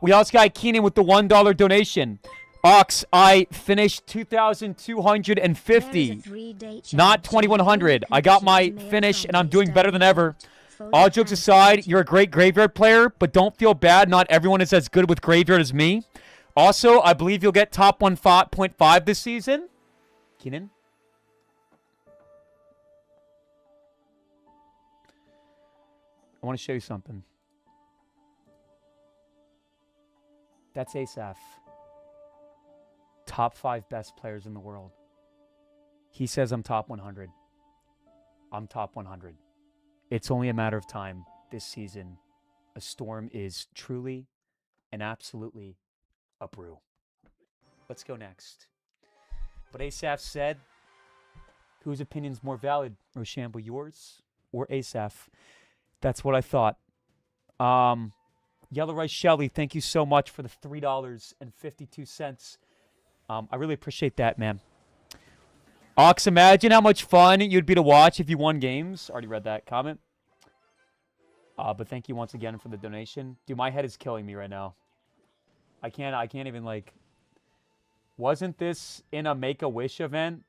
We also got Keenan with the $1 donation. Ox, I finished 2,250, not 2,100. I got my finish, and I'm doing better than ever. All jokes aside, you're a great Graveyard player, but don't feel bad. Not everyone is as good with Graveyard as me. Also, I believe you'll get top 1.5 this season. Keenan? I want to show you something. That's Asaph. Top 5 best players in the world. He says I'm top 100. I'm top 100. It's only a matter of time this season. A storm is truly and absolutely a brew. Let's go next. But Asaph said, whose opinion's more valid, Rochambeau, yours or Asaph? That's what I thought. Yellow Rice Shelly, thank you so much for the $3.52. I really appreciate that, man. Ox, imagine how much fun you'd be to watch if you won games. Already read that comment. But thank you once again for the donation. Dude, my head is killing me right now. I can't even, like... Wasn't this in a Make-A-Wish event?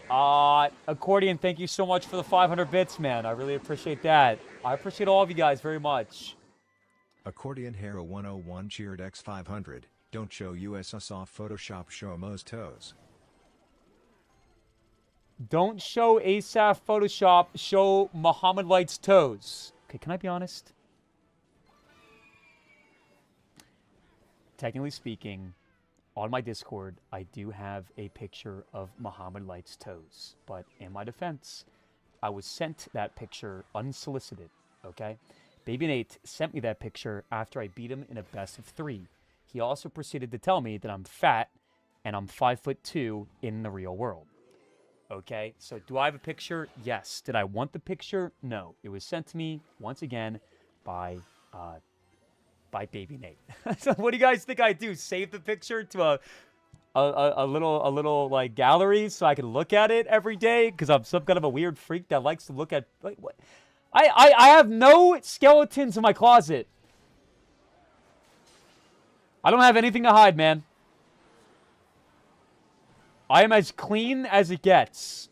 Accordion, thank you so much for the 500 bits, man. I really appreciate that. I appreciate all of you guys very much. Accordion Hero 101 cheered X500. Don't show USS off Photoshop, show Mo's toes. Don't show Asaph Photoshop, show Muhammad Light's toes. Okay, can I be honest? Technically speaking, on my Discord, I do have a picture of Muhammad Light's toes. But in my defense, I was sent that picture unsolicited, okay? Baby Nate sent me that picture after I beat him in a best of 3. He also proceeded to tell me that I'm fat and I'm 5'2" in the real world. Okay, so do I have a picture? Yes. Did I want the picture? No. It was sent to me, once again, by Baby Nate. So what do you guys think I do? Save the picture to a little like gallery so I can look at it every day? Because I'm some kind of a weird freak that likes to look at... Like, what? I have no skeletons in my closet. I don't have anything to hide, man. I am as clean as it gets.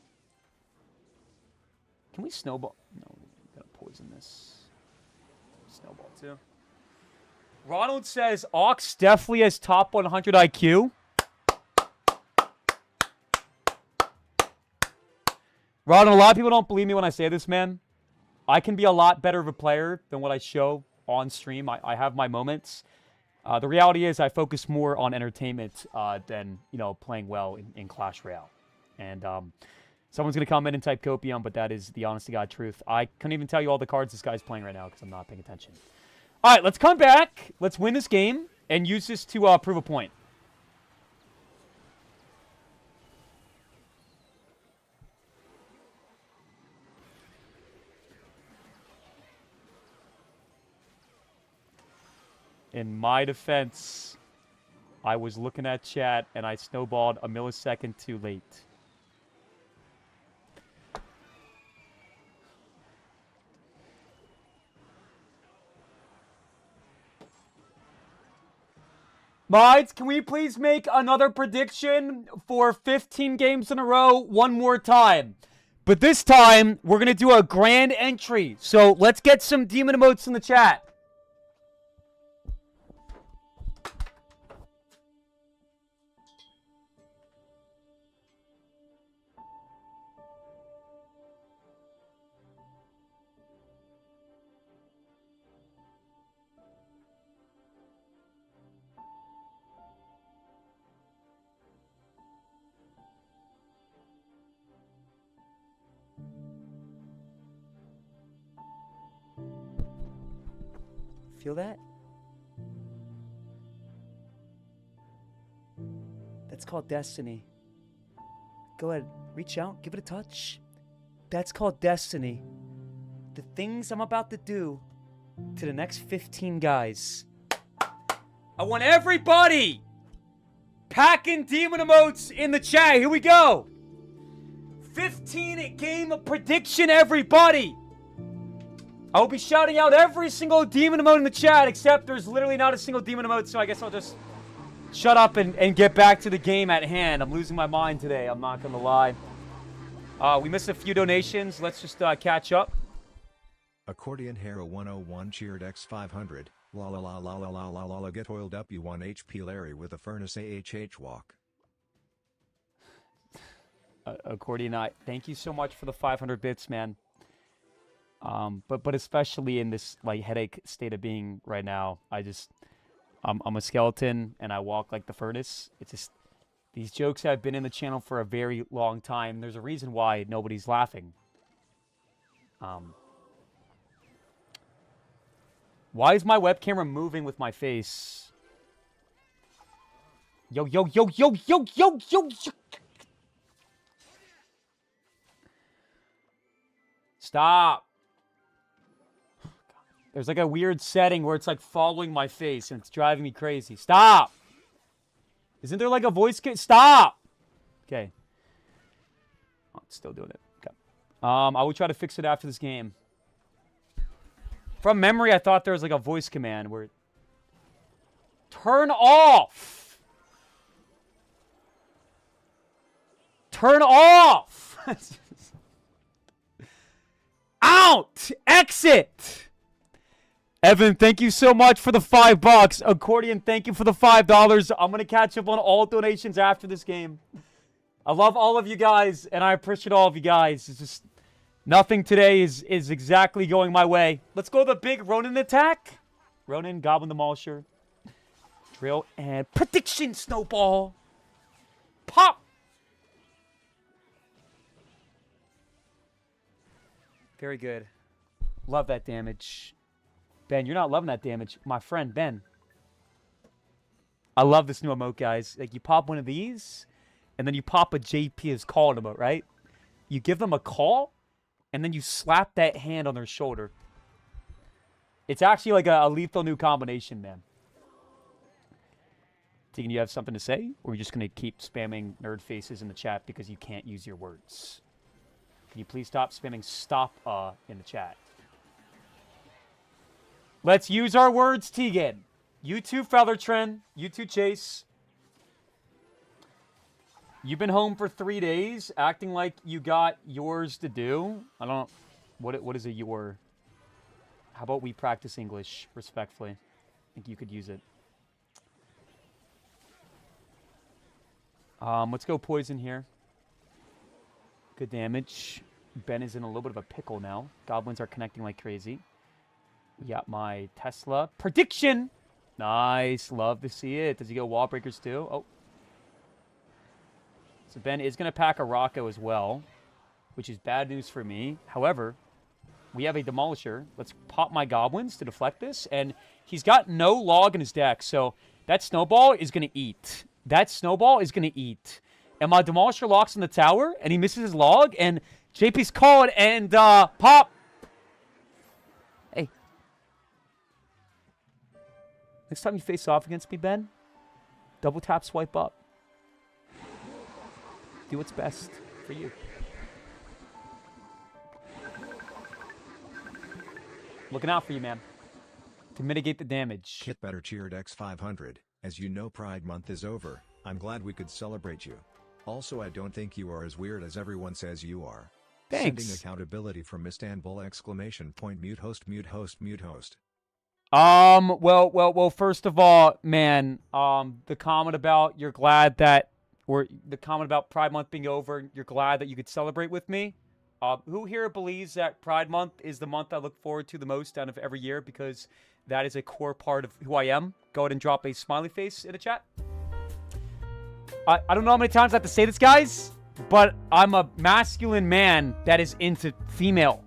Can we snowball? No, we gotta poison this. Snowball too. Ronald says Ox definitely has top 100 IQ. Ronald, a lot of people don't believe me when I say this, man. I can be a lot better of a player than what I show on stream. I have my moments. The reality is I focus more on entertainment than, you know, playing well in Clash Royale. And someone's going to come in and type copium, but that is the honest-to-God truth. I couldn't even tell you all the cards this guy's playing right now because I'm not paying attention. All right, let's come back. Let's win this game and use this to prove a point. In my defense, I was looking at chat and I snowballed a millisecond too late. Mods, can we please make another prediction for 15 games in a row one more time? But this time, we're going to do a grand entry. So let's get some demon emotes in the chat. Feel that? That's called destiny. Go ahead, reach out, give it a touch. That's called destiny. The things I'm about to do to the next 15 guys. I want everybody packing demon emotes in the chat. Here we go. 15 game prediction, everybody. I will be shouting out every single demon emote in the chat, except there's literally not a single demon emote, so I guess I'll just shut up and get back to the game at hand. I'm losing my mind today, I'm not going to lie. We missed a few donations. Let's just catch up. Accordion Hero 101 cheered X500. La la la la la la la la la, get oiled up, you 1 HP Larry with a furnace AHH walk. Accordion, thank you so much for the 500 bits, man. But especially in this like headache state of being right now, I'm a skeleton and I walk like the furnace. It's just these jokes have been in the channel for a very long time. There's a reason why nobody's laughing. Why is my web camera moving with my face? Yo, yo, yo, yo, yo, yo, yo, yo. Stop. There's like a weird setting where it's like following my face and it's driving me crazy. Stop. Isn't there like a voice kit? Stop. Okay. Oh, it's still doing it. Okay. I will try to fix it after this game. From memory, I thought there was like a voice command where... Turn off! Turn off! Out! Exit! Evan, thank you so much for the $5. Accordion, thank you for the $5. I'm going to catch up on all donations after this game. I love all of you guys, and I appreciate all of you guys. It's just... Nothing today is exactly going my way. Let's go the big Ronin attack. Ronin, Goblin Demolisher. Drill and prediction snowball. Pop. Very good. Love that damage. Ben, you're not loving that damage. My friend, Ben. I love this new emote, guys. Like, you pop one of these, and then you pop a JP's call emote, right? You give them a call, and then you slap that hand on their shoulder. It's actually like a lethal new combination, man. Tegan, you have something to say? Or are you just going to keep spamming nerd faces in the chat because you can't use your words? Can you please stop spamming stop in the chat? Let's use our words, Tegan. You too, Feathertren. You too, Chase. You've been home for 3 days, acting like you got yours to do. I don't... What is a your? How about we practice English respectfully? I think you could use it. Let's go poison here. Good damage. Ben is in a little bit of a pickle now. Goblins are connecting like crazy. We got my Tesla. Prediction! Nice. Love to see it. Does he go wall breakers too? Oh. So Ben is going to pack a Rocco as well, which is bad news for me. However, we have a Demolisher. Let's pop my Goblins to deflect this. And he's got no log in his deck, so that Snowball is going to eat. That Snowball is going to eat. And my Demolisher locks in the tower, and he misses his log, and JP's called, and pop. Hey. Next time you face off against me, Ben, double tap swipe up. Do what's best for you. Looking out for you, man. To mitigate the damage. Kit Better cheered X500. As you know, Pride Month is over. I'm glad we could celebrate you. Also, I don't think you are as weird as everyone says you are. Thanks. Sending accountability from Istanbul! Exclamation point. Mute host, mute host, mute host. Well, first of all, man, the comment about you're glad that, or the comment about Pride Month being over, you're glad that you could celebrate with me. Who here believes that Pride Month is the month I look forward to the most out of every year because that is a core part of who I am? Go ahead and drop a smiley face in the chat. I don't know how many times I have to say this, guys, but I'm a masculine man that is into female.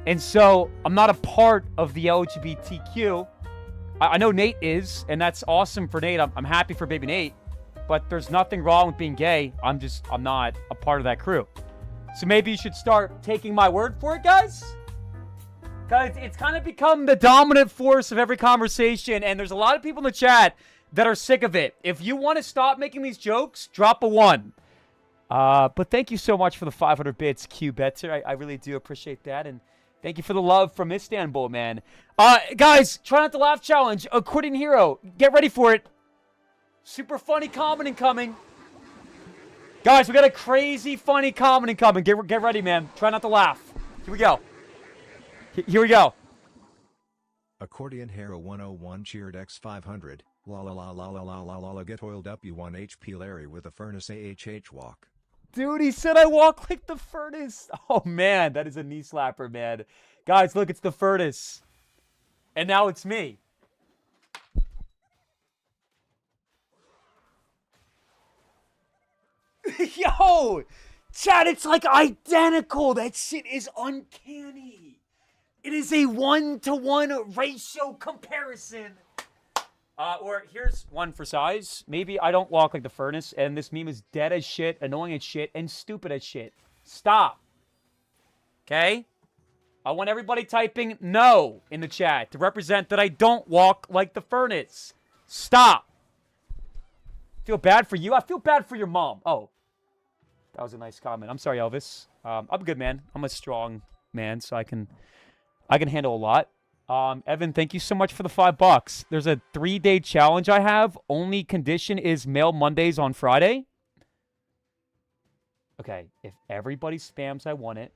And so I'm not a part of the LGBTQ. I know Nate is, and that's awesome for Nate. I'm happy for baby Nate, but there's nothing wrong with being gay. I'm not a part of that crew. So maybe you should start taking my word for it, guys. Guys, it's kind of become the dominant force of every conversation, and there's a lot of people in the chat that are sick of it. If you want to stop making these jokes, drop a 1. But thank you so much for the 500 bits, Q Betzer. I really do appreciate that, and thank you for the love from Istanbul, man. Guys, try not to laugh challenge. Accordion Hero, get ready for it. Super funny comment coming. Guys, we got a crazy funny comment coming. Get ready, man. Try not to laugh. Here we go. Here we go. Accordion Hero 101 cheered X500. La la la la la la la la la. Get oiled up, you 1 HP Larry with a furnace AHH walk. Dude, he said I walk like the furnace. Oh, man, that is a knee slapper, man. Guys, look, it's the furnace. And now it's me. Yo, Chad, it's like identical. That shit is uncanny. It is a 1-to-1 ratio comparison. Or here's one for size. Maybe I don't walk like the furnace, and this meme is dead as shit, annoying as shit, and stupid as shit. Stop. Okay? I want everybody typing no in the chat to represent that I don't walk like the furnace. Stop. Feel bad for you? I feel bad for your mom. Oh. That was a nice comment. I'm sorry, Elvis. I'm good, man. I'm a strong man, so I can handle a lot. Evan, thank you so much for the $5. There's a 3-day challenge I have. Only condition is mail Mondays on Friday. Okay, if everybody spams I want it,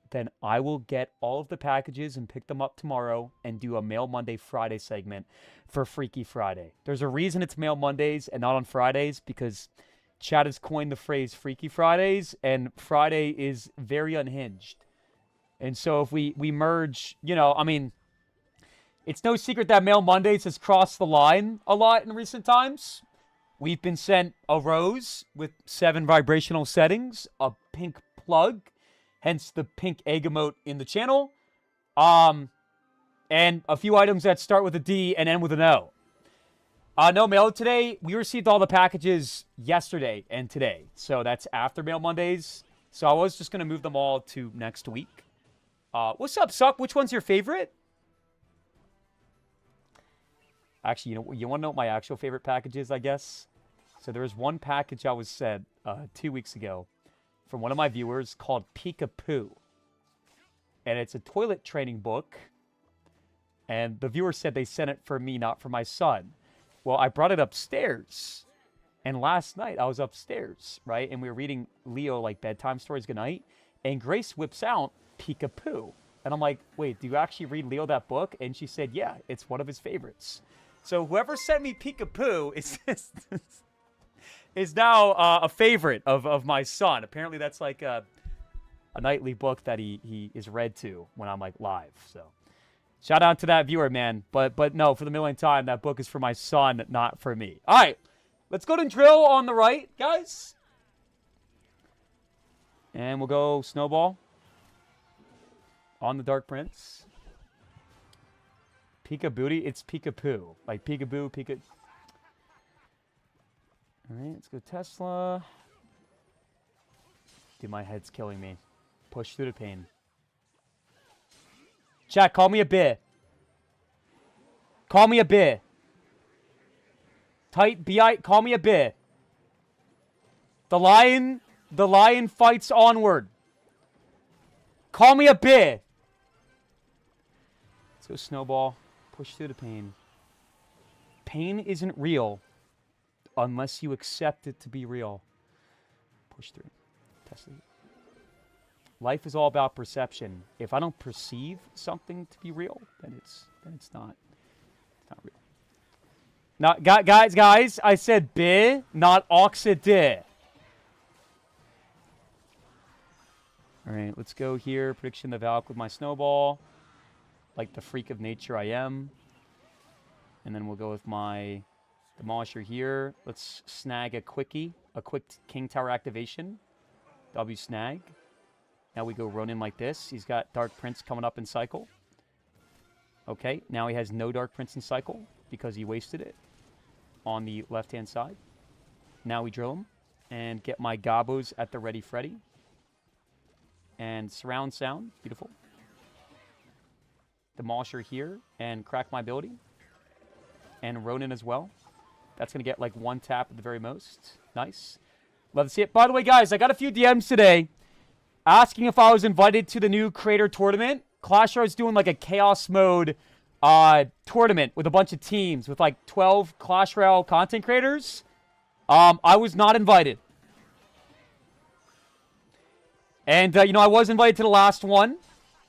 then I will get all of the packages and pick them up tomorrow and do a Mail Monday Friday segment for Freaky Friday. There's a reason it's Mail Mondays and not on Fridays, because Chad has coined the phrase Freaky Fridays, and Friday is very unhinged. And so if we merge, you know, I mean, it's no secret that Mail Mondays has crossed the line a lot in recent times. We've been sent a rose with 7 vibrational settings, a pink plug, hence the pink egg emote in the channel, and a few items that start with a D and end with an O. No mail today. We received all the packages yesterday and today, so that's after Mail Mondays. So I was just going to move them all to next week. What's up, Suck? Which one's your favorite? Actually, you want to know what my actual favorite package is, I guess? So there was one package I was sent 2 weeks ago from one of my viewers called Peek-a-Poo. And it's a toilet training book. And the viewer said they sent it for me, not for my son. Well, I brought it upstairs. And last night, I was upstairs, right? And we were reading Leo, like, bedtime stories goodnight. And Grace whips out Peek-a-Poo. And I'm like, wait, do you actually read Leo that book? And she said, yeah, it's one of his favorites. So whoever sent me Peek-a-Poo is now a favorite of my son. Apparently that's like a nightly book that he is read to when I'm like live. So shout out to that viewer, man. But no, for the millionth time, that book is for my son, not for me. All right, let's go to drill on the right, guys. And we'll go Snowball on the Dark Prince. Peek-a-booty, it's Peek-a-Poo. Like Peek-a-boo, Peek-a... Alright, let's go Tesla. Dude, my head's killing me. Push through the pain. Chat, call me a bear. Call me a bear. Tight B-I, call me a bear. The lion fights onward. Call me a bear. Let's go Snowball. Push through the pain. Pain isn't real unless you accept it to be real. Push through. Tesla. Life is all about perception. If I don't perceive something to be real, then it's not. It's not real. Now, guys, I said be, not oxide. All right, let's go here. Prediction the Valk with my Snowball. Like the freak of nature I am. And then we'll go with my Demolisher here. Let's snag a quickie. A quick King Tower activation. W snag. Now we go Ronin like this. He's got Dark Prince coming up in cycle. Okay, now he has no Dark Prince in cycle because he wasted it on the left-hand side. Now we drill him and get my Gobos at the ready Freddy. And surround sound. Beautiful. Demolisher here and crack my ability. And Ronin as well. That's going to get like 1 tap at the very most. Nice. Love to see it. By the way, guys, I got a few DMs today asking if I was invited to the new creator tournament. Clash Royale is doing like a chaos mode tournament with a bunch of teams with like 12 Clash Royale content creators. I was not invited. And, I was invited to the last one.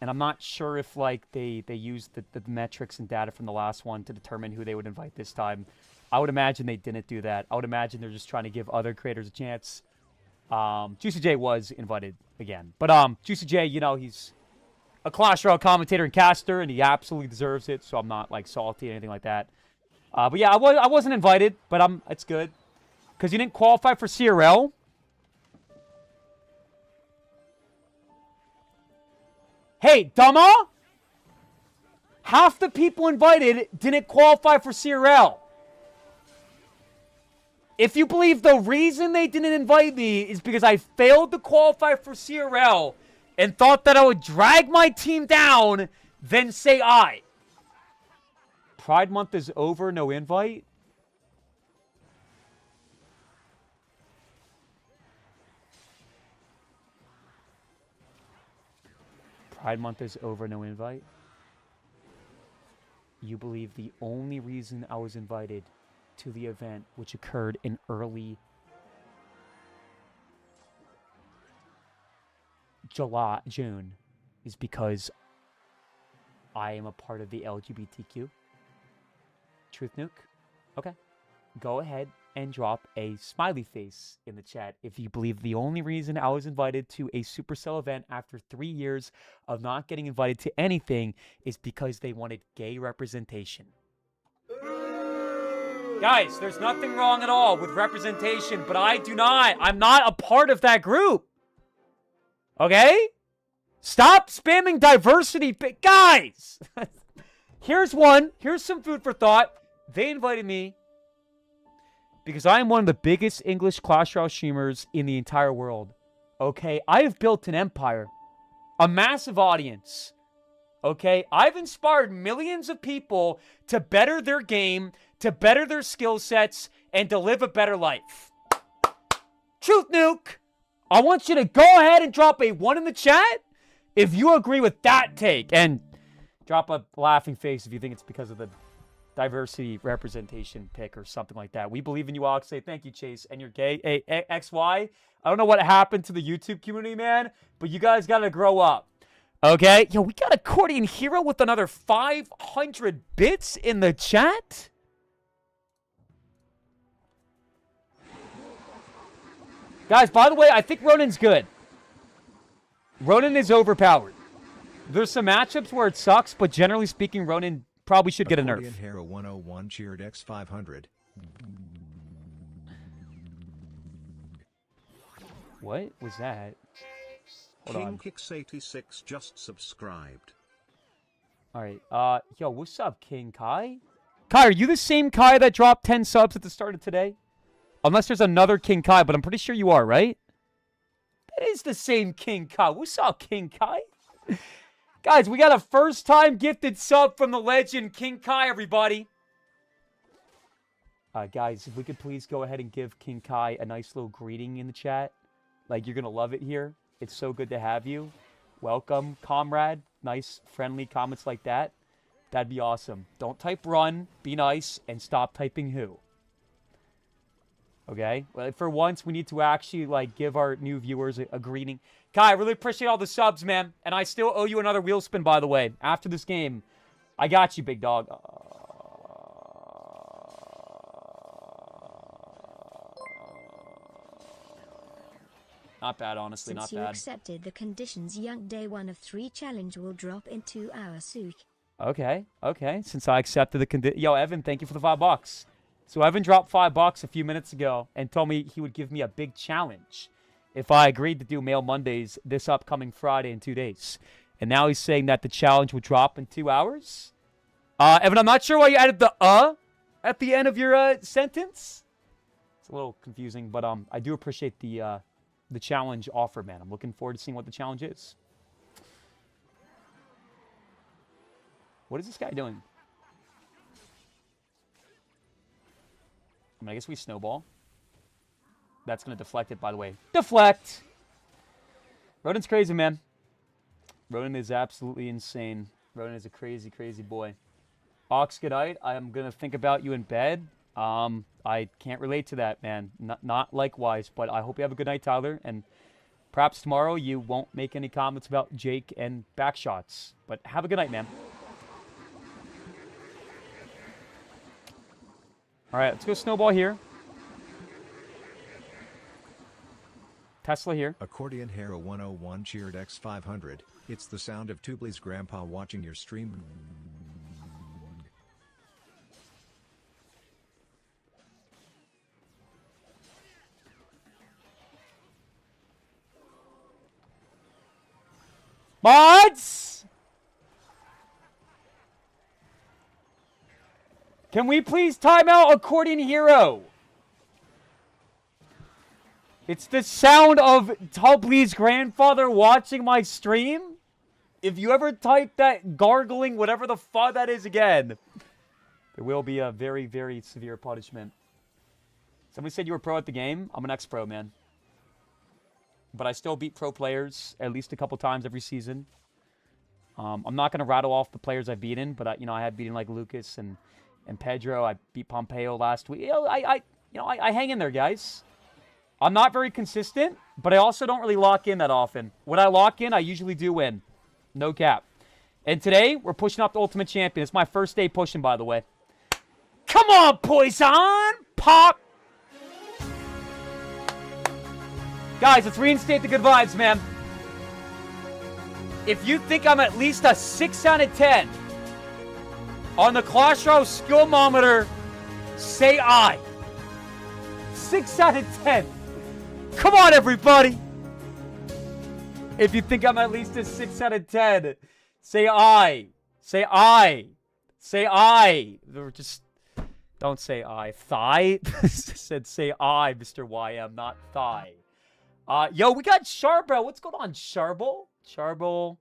And I'm not sure if, like, they used the metrics and data from the last one to determine who they would invite this time. I would imagine they didn't do that. I would imagine they're just trying to give other creators a chance. Juicy J was invited again. But Juicy J, he's a Clash Royale commentator and caster, and he absolutely deserves it, so I'm not, like, salty or anything like that. But yeah, I wasn't invited, but it's good. Because you didn't qualify for CRL. Hey, dumma! Half the people invited didn't qualify for CRL. If you believe the reason they didn't invite me is because I failed to qualify for CRL and thought that I would drag my team down, then say I. Pride Month is over, no invite? Pride Month is over, no invite? You believe the only reason I was invited to the event, which occurred in early June, is because I am a part of the LGBTQ? Truth Nuke? Okay. Go ahead and drop a smiley face in the chat if you believe the only reason I was invited to a Supercell event after 3 years of not getting invited to anything is because they wanted gay representation. Guys, there's nothing wrong at all with representation, but I'm not a part of that group. Okay? Stop spamming diversity. Guys! Here's some food for thought. They invited me because I am one of the biggest English Clash Royale streamers in the entire world. Okay? I have built an empire. A massive audience. Okay? I've inspired millions of people to better their game, to better their skill sets, and to live a better life. Truth Nuke! I want you to go ahead and drop a 1 in the chat if you agree with that take. And drop a laughing face if you think it's because of the diversity representation pick or something like that. We believe in you, Oxalate. Thank you, Chase. And you're gay. Hey, XY, I don't know what happened to the YouTube community, man, but you guys got to grow up. Okay? Yo, we got Accordion Hero with another 500 bits in the chat. Guys, by the way, I think Ronin's good. Ronin is overpowered. There's some matchups where it sucks, but generally speaking, Ronin probably should get a nerf. Accordion Hero 101 cheered X500. What was that? Hold on. KingKix86 just subscribed. Alright, yo, what's up, King Kai? Kai, are you the same Kai that dropped 10 subs at the start of today? Unless there's another King Kai, but I'm pretty sure you are, right? That is the same King Kai. What's up, King Kai? Guys, we got a first-time gifted sub from the legend, King Kai, everybody. Guys, if we could please go ahead and give King Kai a nice little greeting in the chat. Like, you're going to love it here. It's so good to have you. Welcome, comrade. Nice, friendly comments like that. That'd be awesome. Don't type run, be nice, and stop typing who. Okay? Well, for once, we need to actually, like, give our new viewers a greeting. Kai, I really appreciate all the subs, man. And I still owe you another wheel spin, by the way. After this game. I got you, big dog. Not bad, honestly. Since not bad. you accepted the conditions, Young Day 1 of 3 challenge will drop in 2 hours soon. Okay. Since I accepted the condition. Yo, Evan, thank you for the $5. So Evan dropped $5 a few minutes ago and told me he would give me a big challenge if I agreed to do Mail Mondays this upcoming Friday in 2 days. And now he's saying that the challenge would drop in 2 hours. Evan, I'm not sure why you added the at the end of your sentence. It's a little confusing, but I do appreciate the challenge offer, man. I'm looking forward to seeing what the challenge is. What is this guy doing? I guess we snowball. That's going to deflect it, by the way. Deflect! Rodin's crazy, man. Rodin is absolutely insane. Rodin is a crazy, crazy boy. Ox, good night. I'm going to think about you in bed. I can't relate to that, man. Not likewise, but I hope you have a good night, Tyler. And perhaps tomorrow you won't make any comments about Jake and backshots. But have a good night, man. All right, let's go snowball here. Tesla here. Accordion Hero 101 cheered X500. It's the sound of Tubli's grandpa watching your stream. Mods! Can we please time out Accordion Hero? It's the sound of Tubley's grandfather watching my stream. If you ever type that gargling, whatever the fuck that is again, there will be a very, very severe punishment. Somebody said you were pro at the game. I'm an ex-pro, man. But I still beat pro players at least a couple times every season. I'm not going to rattle off the players I've beaten, but I had beaten like Lucas and Pedro. I beat Pompeo last week. I hang in there, guys. I'm not very consistent, but I also don't really lock in that often. When I lock in, I usually do win. No cap. And today, we're pushing up the Ultimate Champion. It's my first day pushing, by the way. Come on, Poison! Pop! Guys, let's reinstate the good vibes, man. If you think I'm at least a 6 out of 10 on the Clash Royale Skillmometer, say I. 6 out of 10. Come on, everybody. If you think I'm at least a 6 out of 10, say I. Say I. Say I. Just don't say I. Thigh? Said say I, Mr. YM, not thigh. Yo, we got Charbel. What's going on, Charbel? Charbel.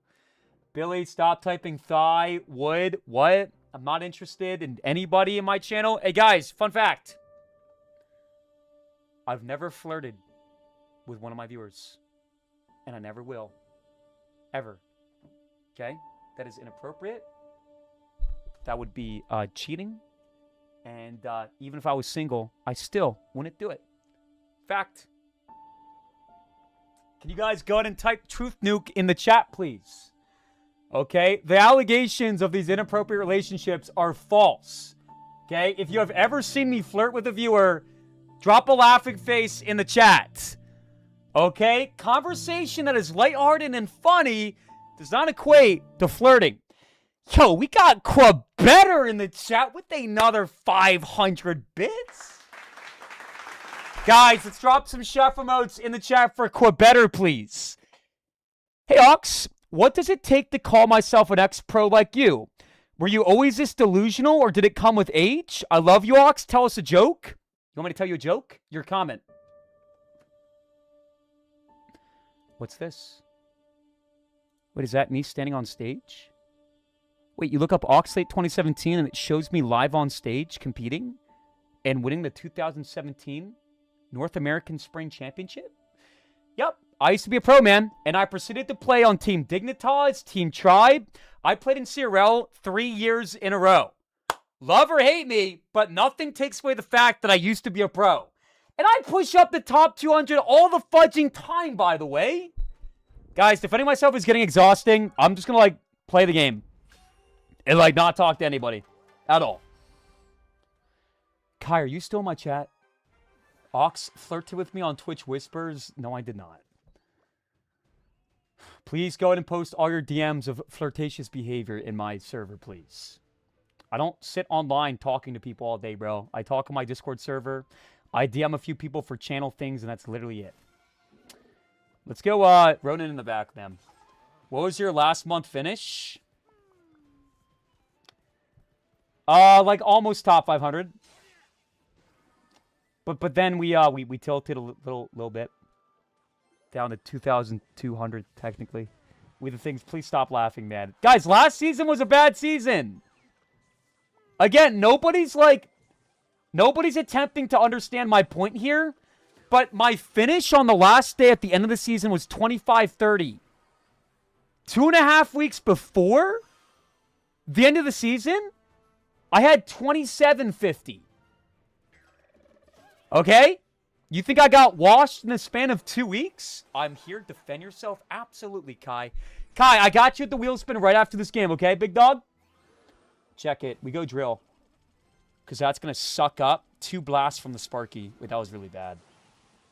Billy, stop typing thigh. Wood. What? I'm not interested in anybody in my channel. Hey, guys, fun fact. I've never flirted with one of my viewers. And I never will. Ever. Okay? That is inappropriate. That would be cheating. And even if I was single, I still wouldn't do it. Fact. Can you guys go ahead and type Truth Nuke in the chat, please? Okay? The allegations of these inappropriate relationships are false. Okay? If you have ever seen me flirt with a viewer, drop a laughing face in the chat. Okay? Conversation that is lighthearted and funny does not equate to flirting. Yo, we got Quabetter in the chat with another 500 bits. Guys, let's drop some chef emotes in the chat for Quabetter, please. Hey, Ox, what does it take to call myself an ex-pro like you? Were you always this delusional, or did it come with age? I love you, Ox. Tell us a joke. You want me to tell you a joke? Your comment. What's this? Wait, is that me standing on stage? Wait, you look up Oxalate 2017 and it shows me live on stage competing and winning the 2017 North American Spring Championship? Yep, I used to be a pro, man, and I proceeded to play on Team Dignitas, Team Tribe. I played in CRL 3 years in a row. Love or hate me, but nothing takes away the fact that I used to be a pro. And I push up the top 200 all the fudging time, by the way. Guys, defending myself is getting exhausting. I'm just gonna, play the game. And, not talk to anybody. At all. Kai, are you still in my chat? Ox flirted with me on Twitch Whispers. No, I did not. Please go ahead and post all your DMs of flirtatious behavior in my server, please. I don't sit online talking to people all day, bro. I talk on my Discord server. I DM a few people for channel things, and that's literally it. Let's go, Ronan in the back, man. What was your last month finish? Almost top 500. But then we tilted a little bit down to 2,200 technically. With the things, please stop laughing, man. Guys, last season was a bad season. Again, nobody's attempting to understand my point here, but my finish on the last day at the end of the season was 25-30. 2.5 weeks before the end of the season, I had 27-50. Okay? You think I got washed in the span of 2 weeks? I'm here. Defend yourself. Absolutely, Kai. Kai, I got you at the wheel spin right after this game, okay, big dog? Check it. We go drill. Because that's going to suck up 2 blasts from the Sparky. Wait, that was really bad.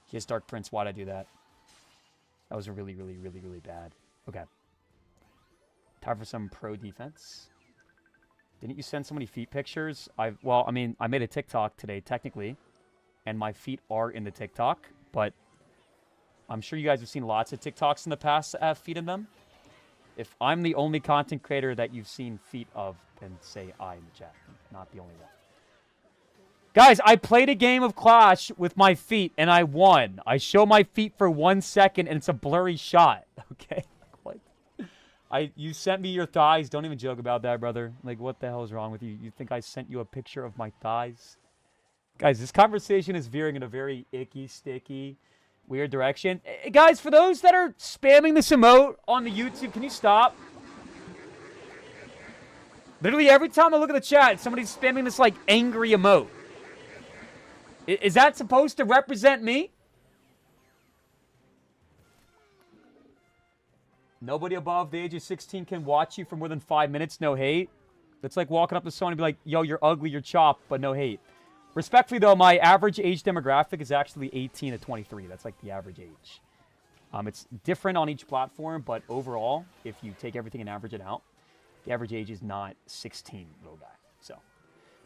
He has Dark Prince. Why'd I do that? That was really, really, really, really bad. Okay. Time for some pro defense. Didn't you send so many feet pictures? I made a TikTok today, technically. And my feet are in the TikTok. But I'm sure you guys have seen lots of TikToks in the past that have feet in them. If I'm the only content creator that you've seen feet of, then say I in the chat. Not the only one. Guys, I played a game of Clash with my feet, and I won. I show my feet for 1 second, and it's a blurry shot. Okay? What? You sent me your thighs. Don't even joke about that, brother. Like, what the hell is wrong with you? You think I sent you a picture of my thighs? Guys, this conversation is veering in a very icky, sticky, weird direction. Guys, for those that are spamming this emote on the YouTube, can you stop? Literally every time I look at the chat, somebody's spamming this, like, angry emote. Is that supposed to represent me? Nobody above the age of 16 can watch you for more than 5 minutes, no hate. It's like walking up to someone and be like, yo, you're ugly, you're chopped, but no hate. Respectfully, though, my average age demographic is actually 18 to 23. That's like the average age. It's different on each platform, but overall, if you take everything and average it out, the average age is not 16, little guy. So,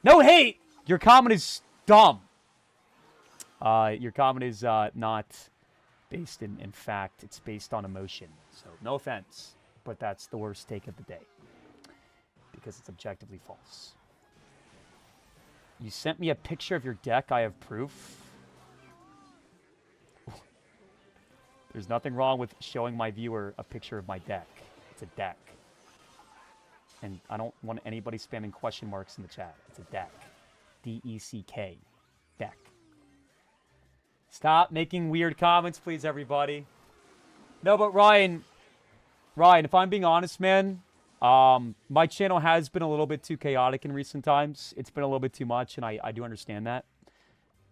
no hate! Your comment is dumb. Your comment is not based in fact. It's based on emotion. So, no offense, but that's the worst take of the day. Because it's objectively false. You sent me a picture of your deck. I have proof. There's nothing wrong with showing my viewer a picture of my deck. It's a deck. And I don't want anybody spamming question marks in the chat. It's a deck. D-E-C-K. Deck. Stop making weird comments, please, everybody. No, but Ryan, if I'm being honest, man, my channel has been a little bit too chaotic in recent times. It's been a little bit too much, and I do understand that.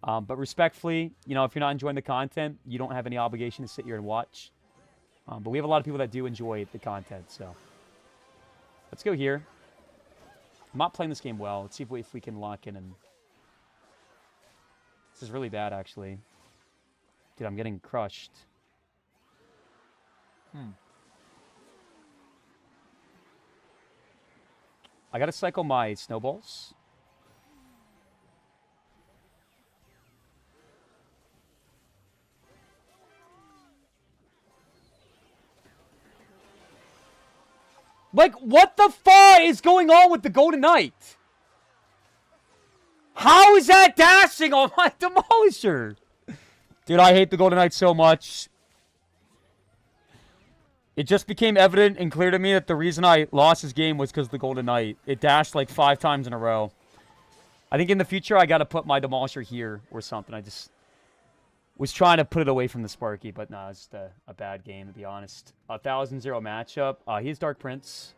But respectfully, you know, if you're not enjoying the content, you don't have any obligation to sit here and watch. But we have a lot of people that do enjoy the content, so. Let's go here. I'm not playing this game well. Let's see if we can lock in and... This is really bad, actually. Dude, I'm getting crushed. I gotta cycle my snowballs. Like, what the fuck is going on with the Golden Knight? How is that dashing on my Demolisher? Dude, I hate the Golden Knight so much. It just became evident and clear to me that the reason I lost this game was because of the Golden Knight. It dashed like 5 times in a row. I think in the future I got to put my Demolisher here or something. I just was trying to put it away from the Sparky, but no, it's just a bad game, to be honest. 1,000-0 matchup. He has Dark Prince.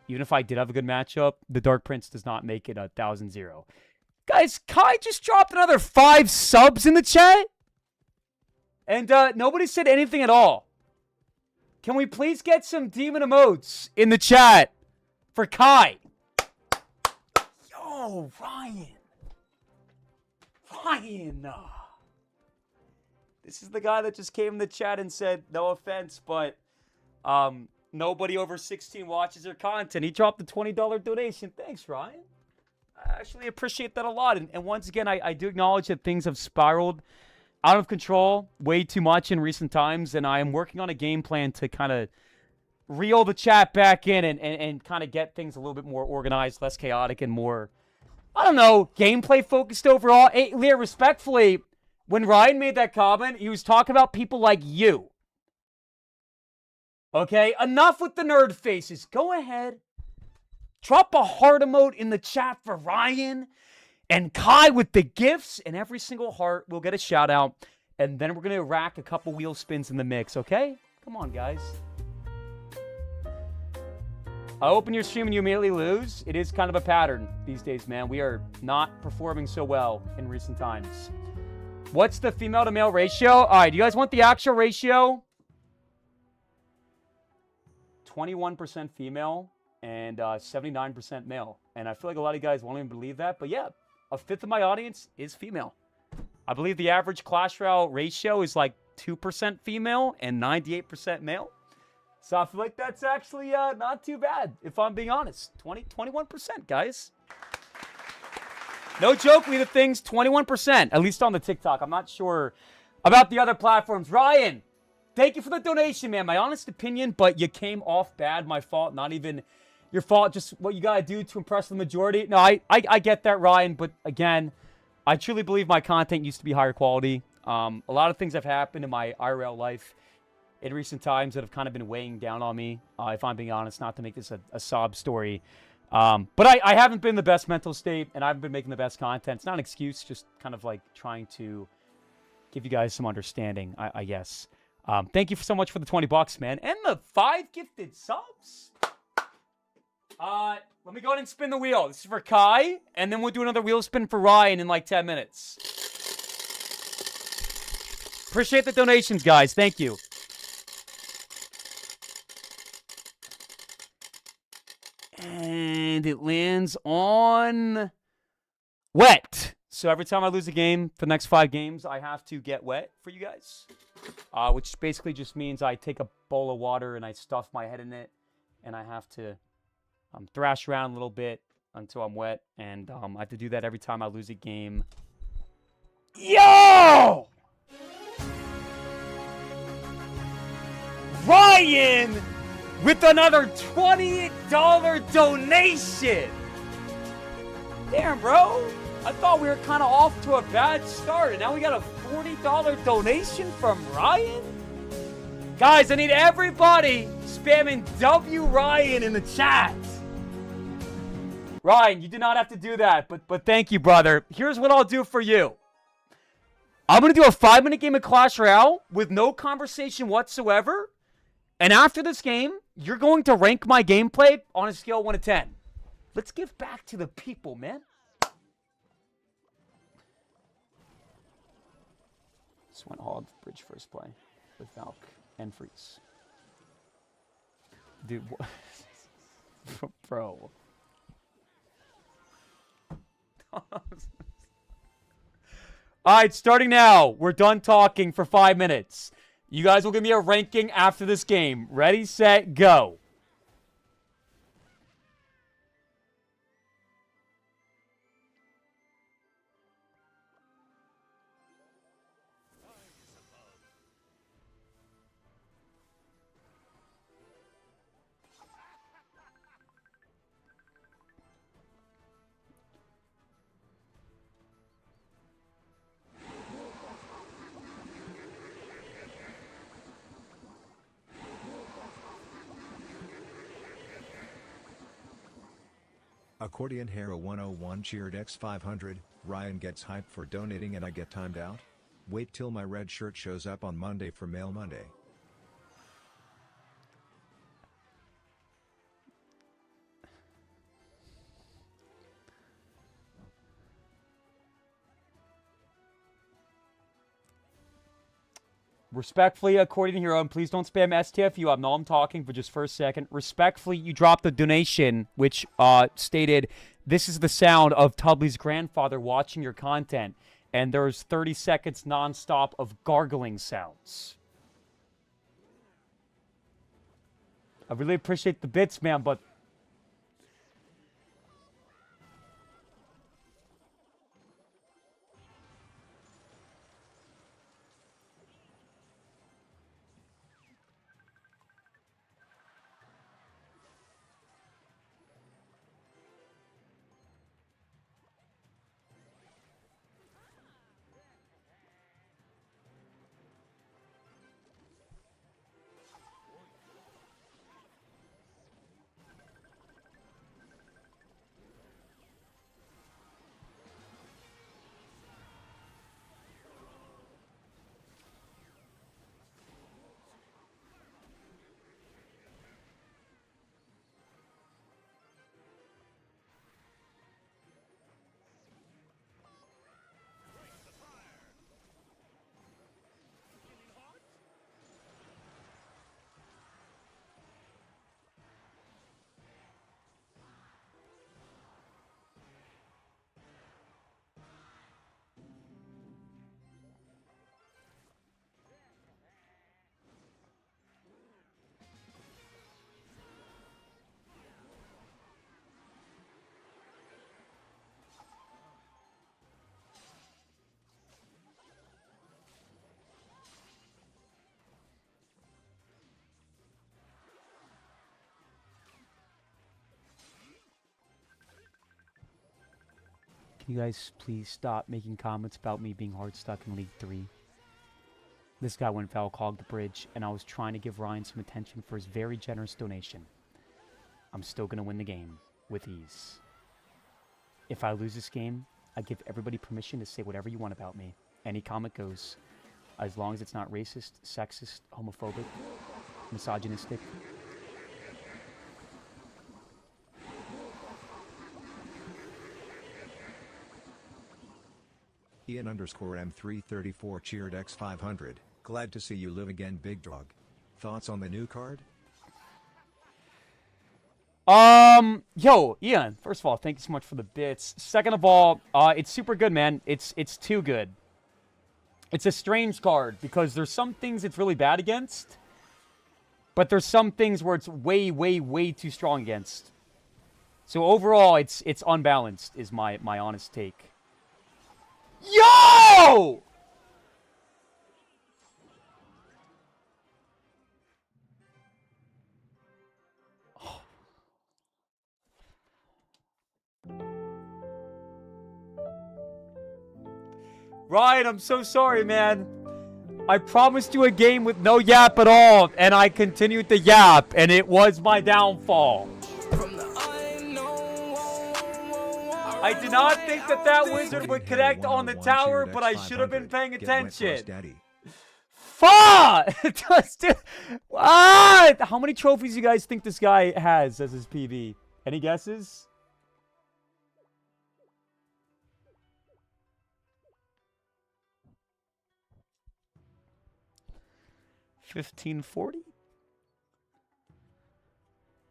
Even if I did have a good matchup, the Dark Prince does not make it 1,000-0. Guys, Kai just dropped another 5 subs in the chat. And nobody said anything at all. Can we please get some demon emotes in the chat for Kai? Yo, Ryan. This is the guy that just came in the chat and said, no offense, but nobody over 16 watches your content. He dropped a $20 donation. Thanks, Ryan. I actually appreciate that a lot. And once again, I do acknowledge that things have spiraled out of control way too much in recent times, and I am working on a game plan to kind of reel the chat back in and kind of get things a little bit more organized, less chaotic, and more, I don't know, gameplay focused overall. Hey, Leah, respectfully, when Ryan made that comment, he was talking about people like you. Okay, enough with the nerd faces. Go ahead. Drop a heart emote in the chat for Ryan and Kai with the gifts, and every single heart will get a shout out. And then we're going to rack a couple wheel spins in the mix, okay? Come on, guys. I open your stream and you immediately lose. It is kind of a pattern these days, man. We are not performing so well in recent times. What's the female to male ratio? All right, do you guys want the actual ratio? 21% female and 79% male. And I feel like a lot of you guys won't even believe that. But yeah, a fifth of my audience is female. I believe the average Clash Royale ratio is like 2% female and 98% male. So I feel like that's actually not too bad, if I'm being honest. 21%, guys. No joke, leave the things, 21%, at least on the TikTok. I'm not sure about the other platforms. Ryan, thank you for the donation, man. My honest opinion, but you came off bad. My fault, not even your fault. Just what you got to do to impress the majority. No, I get that, Ryan. But again, I truly believe my content used to be higher quality. A lot of things have happened in my IRL life in recent times that have kind of been weighing down on me, if I'm being honest, not to make this a sob story. But I haven't been in the best mental state, and I haven't been making the best content. It's not an excuse, just kind of like trying to give you guys some understanding, I guess. Thank you so much for the $20, man. And the 5 gifted subs. Let me go ahead and spin the wheel. This is for Kai, and then we'll do another wheel spin for Ryan in like 10 minutes. Appreciate the donations, guys. Thank you. And it lands on wet. So every time I lose a game for the next 5 games, I have to get wet for you guys. Which basically just means I take a bowl of water and I stuff my head in it. And I have to thrash around a little bit until I'm wet. And I have to do that every time I lose a game. Yo! Ryan with another $20 donation. Damn, bro. I thought we were kind of off to a bad start, and now we got a $40 donation from Ryan? Guys, I need everybody spamming W Ryan in the chat. Ryan, you did not have to do that, but thank you, brother. Here's what I'll do for you. I'm going to do a 5-minute game of Clash Royale with no conversation whatsoever. And after this game, you're going to rank my gameplay on a scale of 1 to 10. Let's give back to the people, man. Just went hog bridge first play with Valk and Freeze. Dude, what? Bro. Alright, starting now. We're done talking for 5 minutes. You guys will give me a ranking after this game. Ready, set, go. Accordion Hero 101 cheered X500, Ryan gets hyped for donating and I get timed out? Wait till my red shirt shows up on Monday for Mail Monday. Respectfully, according to Hero, and please don't spam STFU. I know I'm talking, but just for a second. Respectfully, you dropped a donation which stated, this is the sound of Tubley's grandfather watching your content. And there's 30 seconds nonstop of gargling sounds. I really appreciate the bits, man, but Can you guys please stop making comments about me being hard stuck in League 3? This guy went foul, clogged the bridge, and I was trying to give Ryan some attention for his very generous donation. I'm still going to win the game with ease. If I lose this game, I give everybody permission to say whatever you want about me. Any comment goes, as long as it's not racist, sexist, homophobic, misogynistic. Ian underscore M334 cheered X500. Glad to see you live again, big dog. Thoughts on the new card? Yo, Ian, first of all, thank you so much for the bits. Second of all, it's super good, man. It's too good. It's a strange card because there's some things it's really bad against, but there's some things where it's way, way, way too strong against. So overall, it's unbalanced is my honest take. Yo! Ryan, I'm so sorry, man. I promised you a game with no yap at all, and I continued to yap, and it was my downfall. I did not think that wizard would connect on the tower, but I should have been paying attention. Fuck! How many trophies do you guys think this guy has as his PB? Any guesses? $15.40?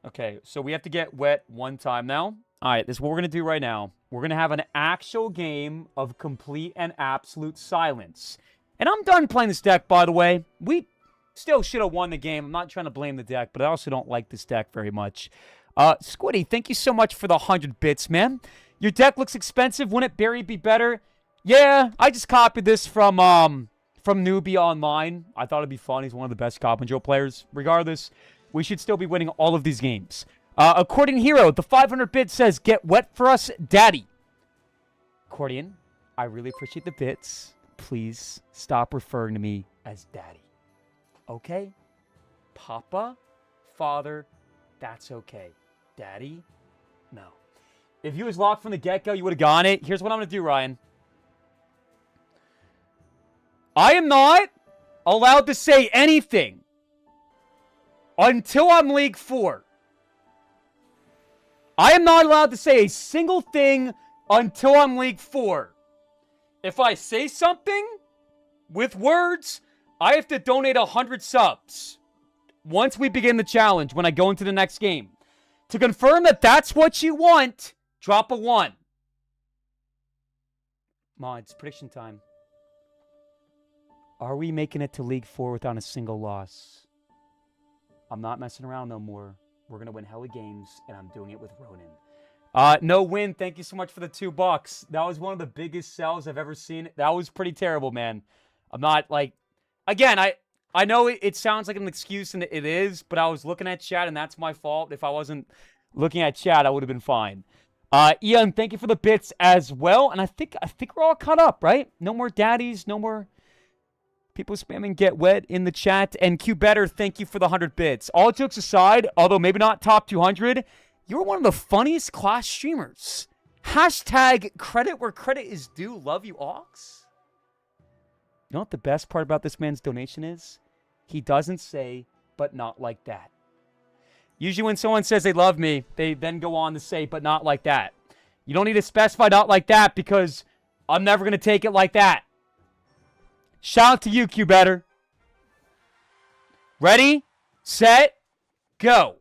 Okay, so we have to get wet one time now. All right, this is what we're going to do right now. We're going to have an actual game of complete and absolute silence. And I'm done playing this deck, by the way. We still should have won the game. I'm not trying to blame the deck, but I also don't like this deck very much. Squiddy, thank you so much for the 100 bits, man. Your deck looks expensive. Wouldn't Barry be better? Yeah, I just copied this from Newbie Online. I thought it'd be fun. He's one of the best Cop and Joe players. Regardless, we should still be winning all of these games. Accordion Hero, the 500 bit says, get wet for us, daddy. Accordion, I really appreciate the bits. Please stop referring to me as daddy. Okay? Papa, father, that's okay. Daddy, no. If you was locked from the get-go, you would have gone it. Here's what I'm going to do, Ryan. I am not allowed to say anything until I'm League 4. I am not allowed to say a single thing until I'm League 4. If I say something with words, I have to donate 100 subs once we begin the challenge when I go into the next game. To confirm that that's what you want, drop a 1. Mods, prediction time. Are we making it to League 4 without a single loss? I'm not messing around no more. We're going to win hella games, and I'm doing it with Ronin. No win. Thank you so much for the $2. That was one of the biggest sells I've ever seen. That was pretty terrible, man. I'm not, like... Again, I know it sounds like an excuse, and it is, but I was looking at chat, and that's my fault. If I wasn't looking at chat, I would have been fine. Ian, thank you for the bits as well, and I think we're all caught up, right? No more daddies, no more... People spamming get wet in the chat. And Q Better, thank you for the 100 bits. All jokes aside, although maybe not top 200, you're one of the funniest class streamers. Hashtag credit where credit is due. Love you, Ox. You know what the best part about this man's donation is? He doesn't say, but not like that. Usually when someone says they love me, they then go on to say, but not like that. You don't need to specify not like that because I'm never going to take it like that. Shout out to you, Q Better. Ready, set, go.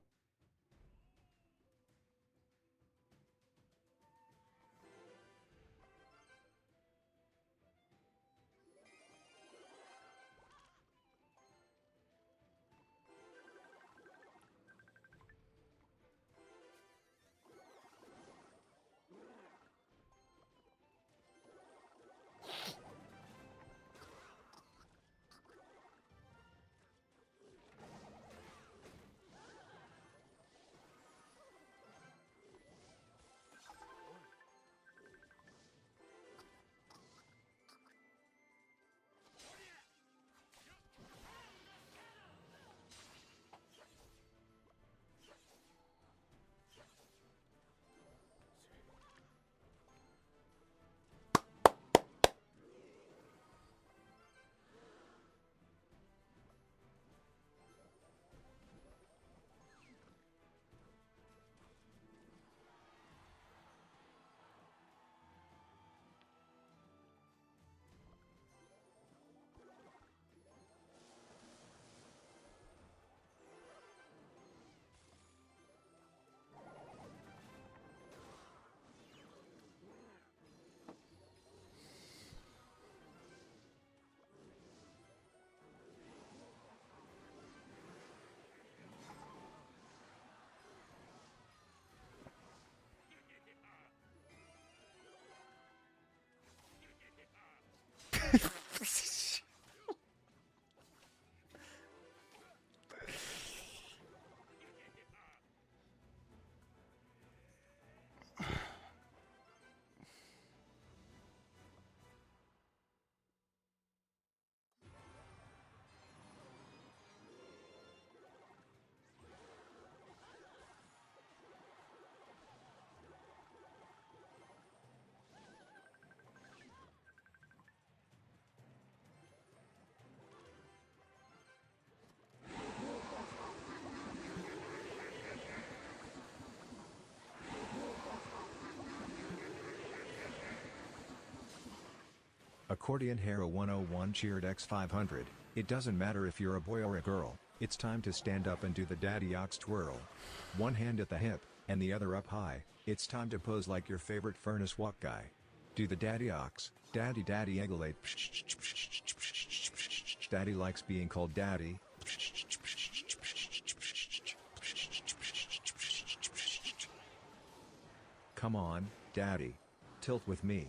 Accordion Hero 101 cheered X500. It doesn't matter if you're a boy or a girl, it's time to stand up and do the daddy ox twirl. One hand at the hip, and the other up high, it's time to pose like your favorite furnace walk guy. Do the daddy ox, daddy egolate. Daddy likes being called daddy. Come on, daddy. Tilt with me.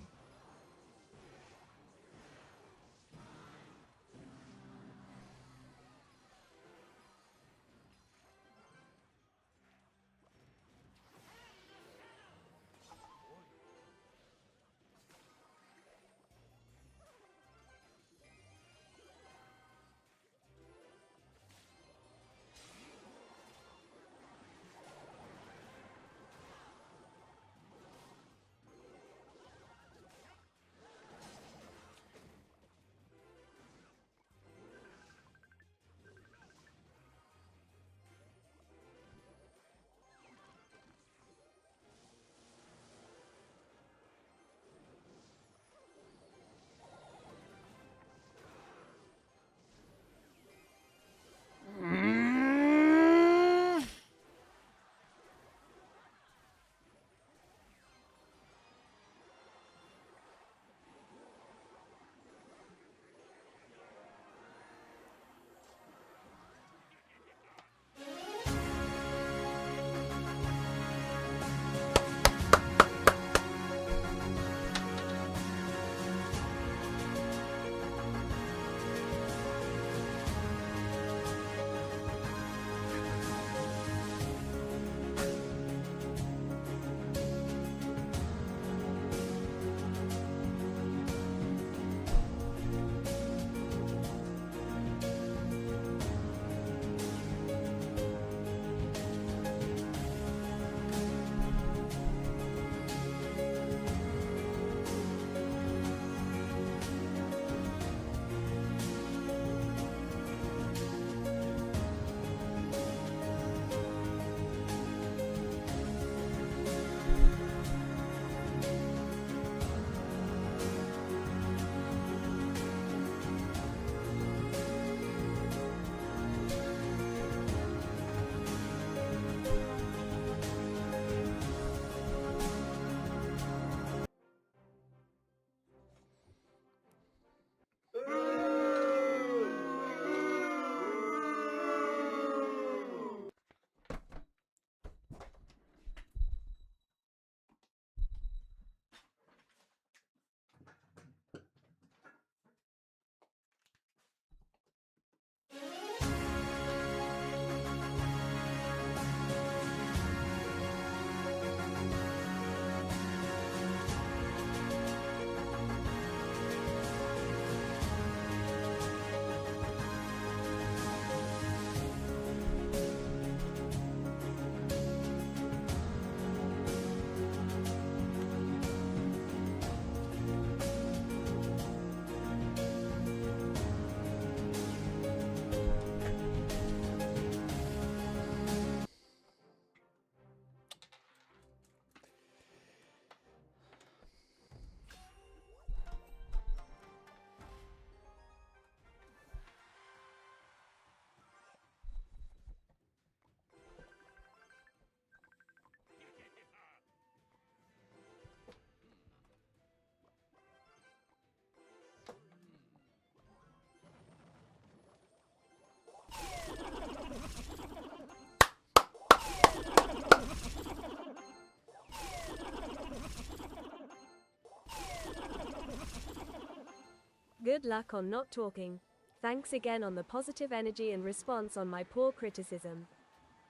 Good luck on not talking. Thanks again on the positive energy and response on my poor criticism.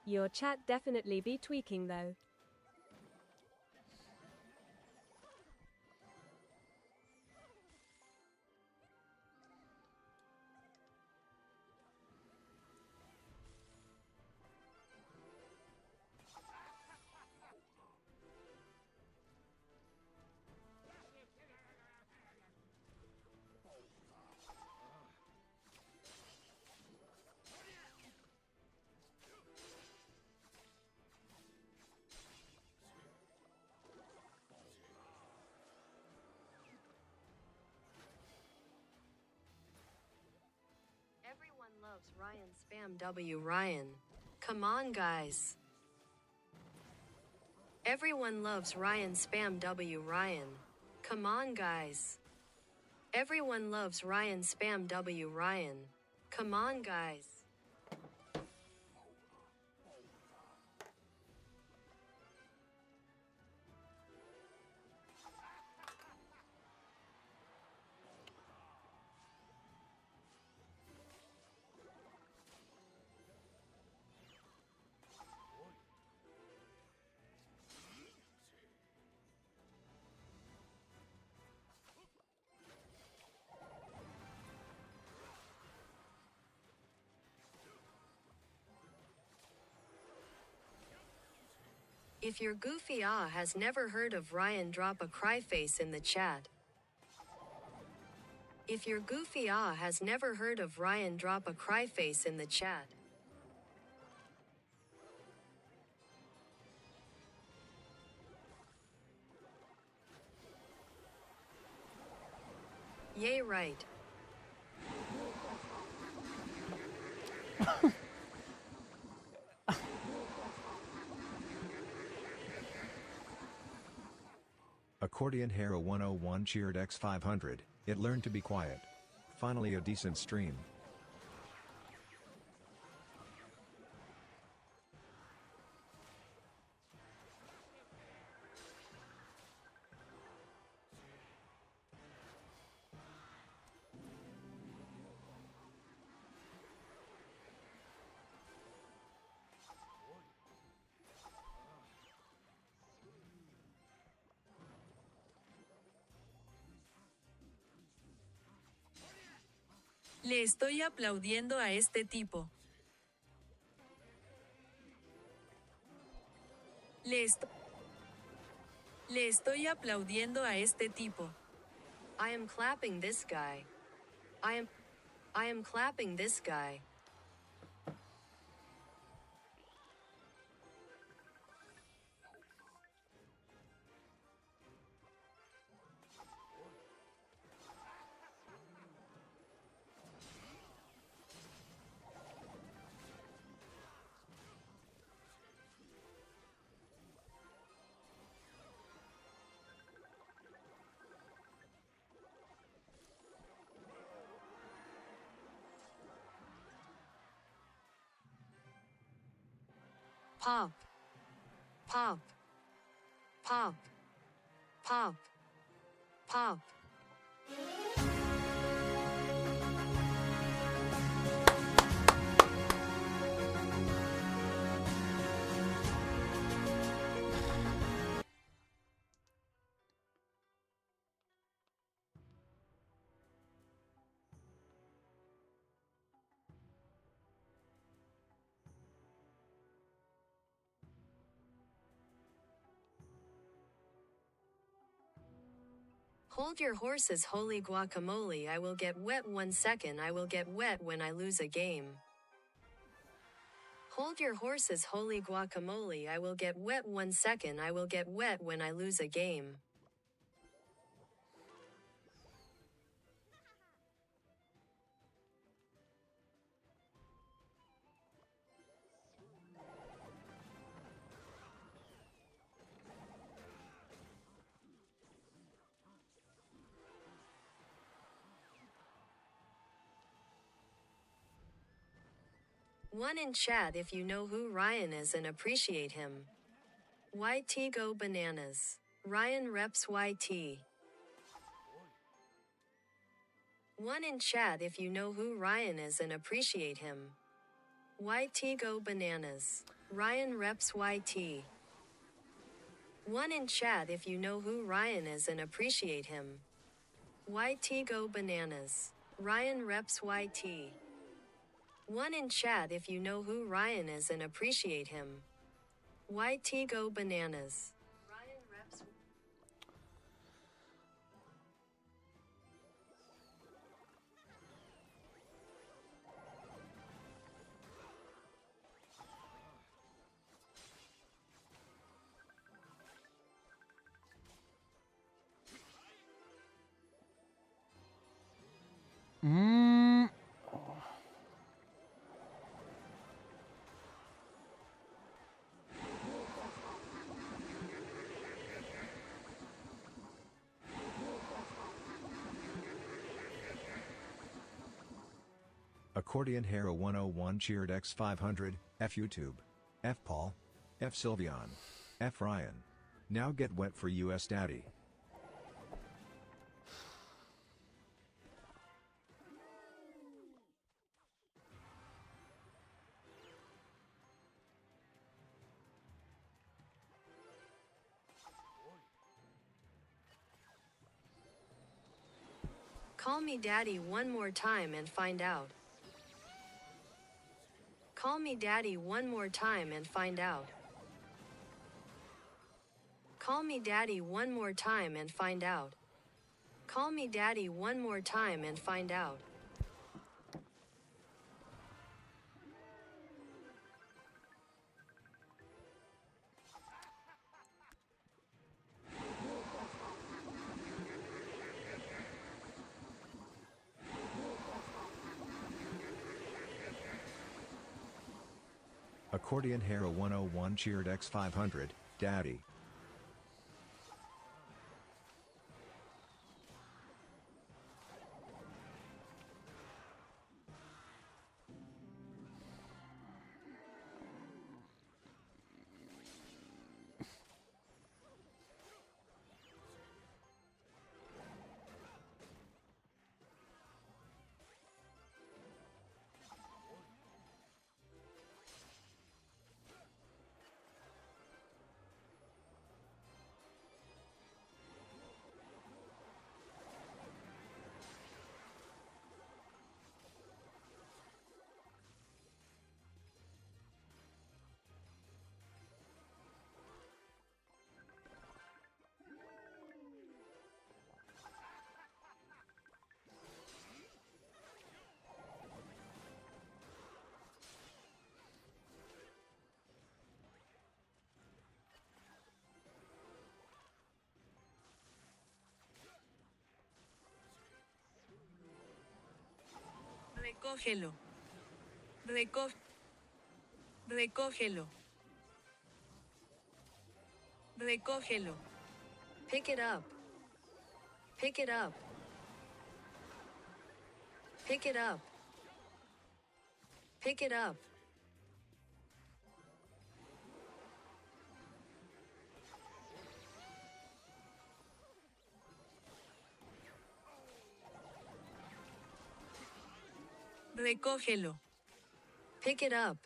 Your chat definitely be tweaking though. loves Ryan spam W Ryan. Come on guys. Everyone loves Ryan spam W Ryan. Come on guys. Everyone loves Ryan spam W Ryan. Come on guys. If your goofy has never heard of Ryan, drop a cry face in the chat. If your goofy has never heard of Ryan, drop a cry face in the chat. Yay right. Accordion Hero 101 cheered X500, it learned to be quiet. Finally a decent stream. Le estoy aplaudiendo a este tipo. Le estoy aplaudiendo a este tipo. I am clapping this guy. I am clapping this guy. Pop. Pop. Pop. Pop. Pop. Hold your horses, holy guacamole. I will get wet 1 second. I will get wet when I lose a game. Hold your horses, holy guacamole. I will get wet 1 second. I will get wet when I lose a game. One in chat if you know who Ryan is and appreciate him. YT go bananas. Ryan reps YT. One in chat if you know who Ryan is and appreciate him. YT go bananas. Ryan reps YT. One in chat if you know who Ryan is and appreciate him. YT go bananas. Ryan reps YT. One in chat if you know who Ryan is and appreciate him. YT go bananas. Ryan reps. Accordion Hero 101 cheered X500, F YouTube. F Paul. F Sylveon. F Ryan. Now get wet for US Daddy. Call me daddy one more time and find out. Call me daddy one more time and find out. Call me daddy one more time and find out. Call me daddy one more time and find out. Accordion Hero 101 cheered X500, Daddy. Recógelo. Recógelo. Recógelo. Pick it up. Pick it up. Pick it up. Pick it up. Recógelo. Pick it up.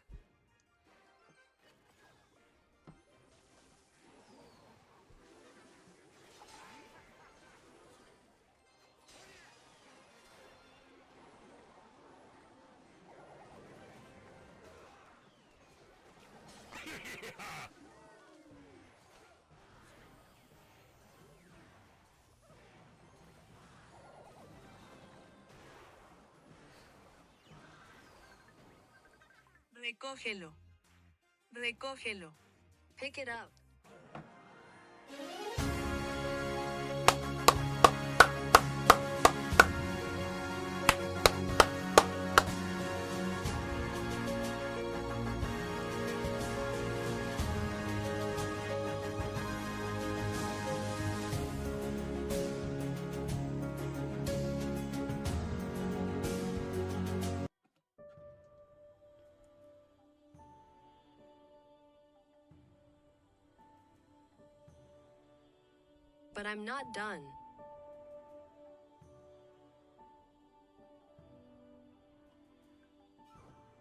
Recógelo. Recógelo. Pick it up. But I'm not done.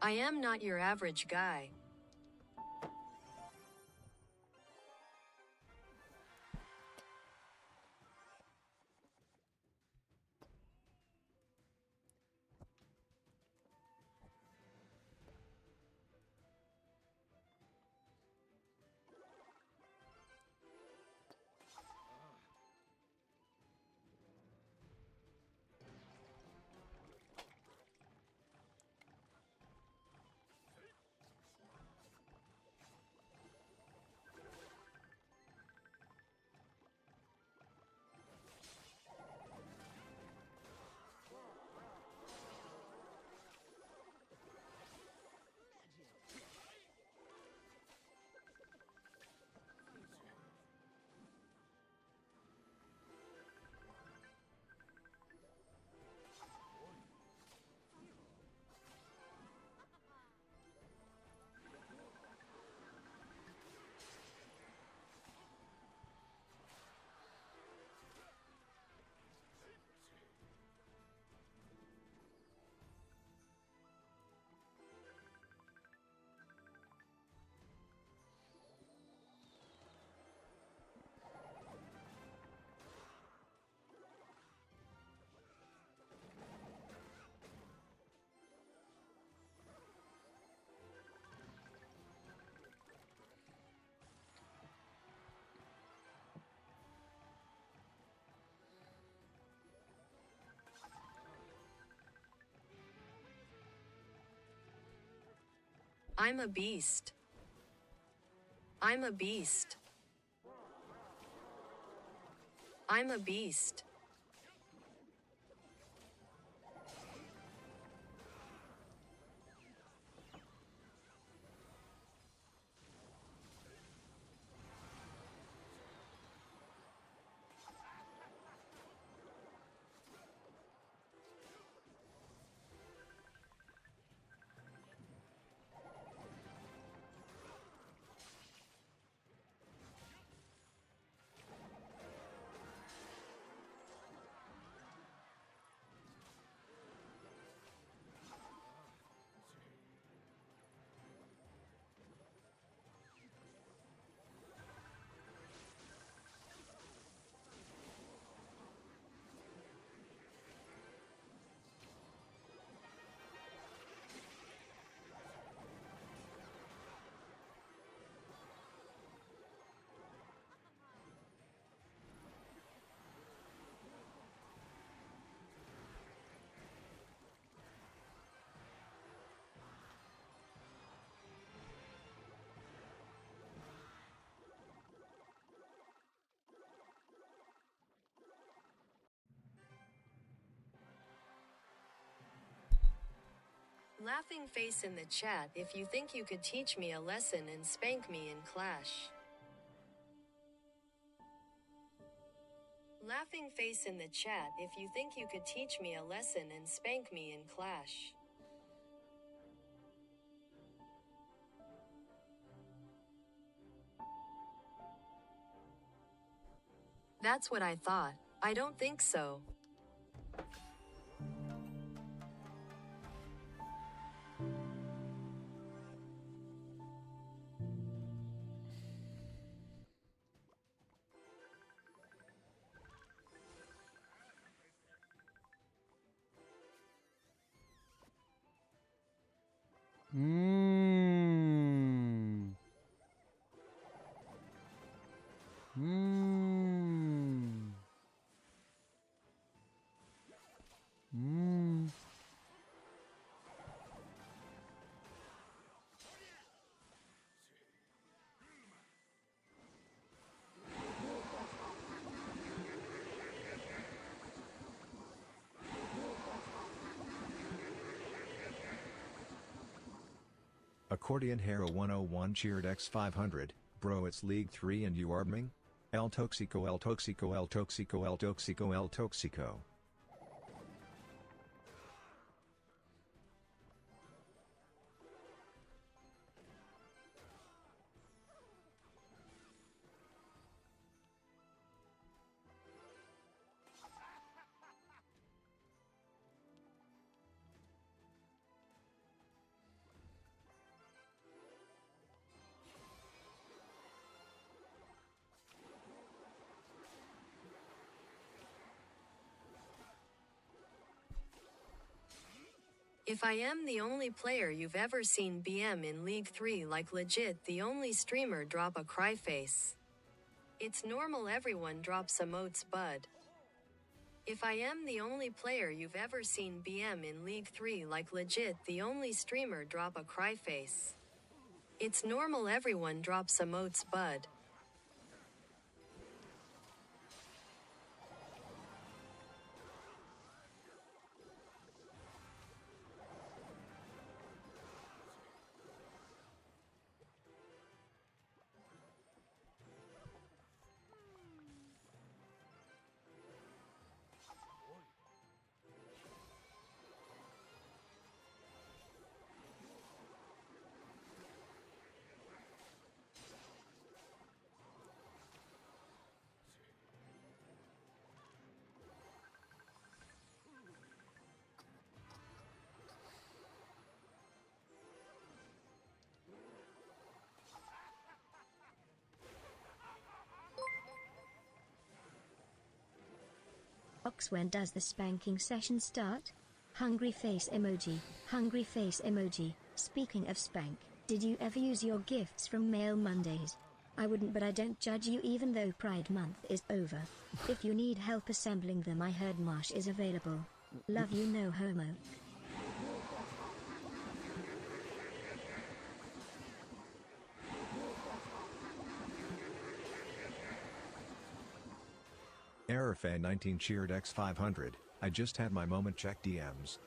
I am not your average guy. I'm a beast. I'm a beast. I'm a beast. Laughing face in the chat if you think you could teach me a lesson and spank me in Clash. Laughing face in the chat if you think you could teach me a lesson and spank me in Clash. That's what I thought. I don't think so. Mmm. Mmm. Mmm. Accordion Hero 101 cheered X500, bro it's League 3 and you arming? El Toxico El Toxico El Toxico El Toxico El Toxico. If I am the only player you've ever seen BM in League 3, like legit the only streamer drop a cry face. It's normal everyone drops emotes bud. If I am the only player you've ever seen BM in League 3, like legit the only streamer drop a cry face. It's normal everyone drops emotes bud. Ox, when does the spanking session start? Hungry face emoji, hungry face emoji. Speaking of spank, did you ever use your gifts from Mail Mondays? I wouldn't, but I don't judge you even though Pride Month is over. If you need help assembling them, I heard Marsh is available. Love you, no homo. Errorfan19 cheered X500. I just had my moment, check DMs.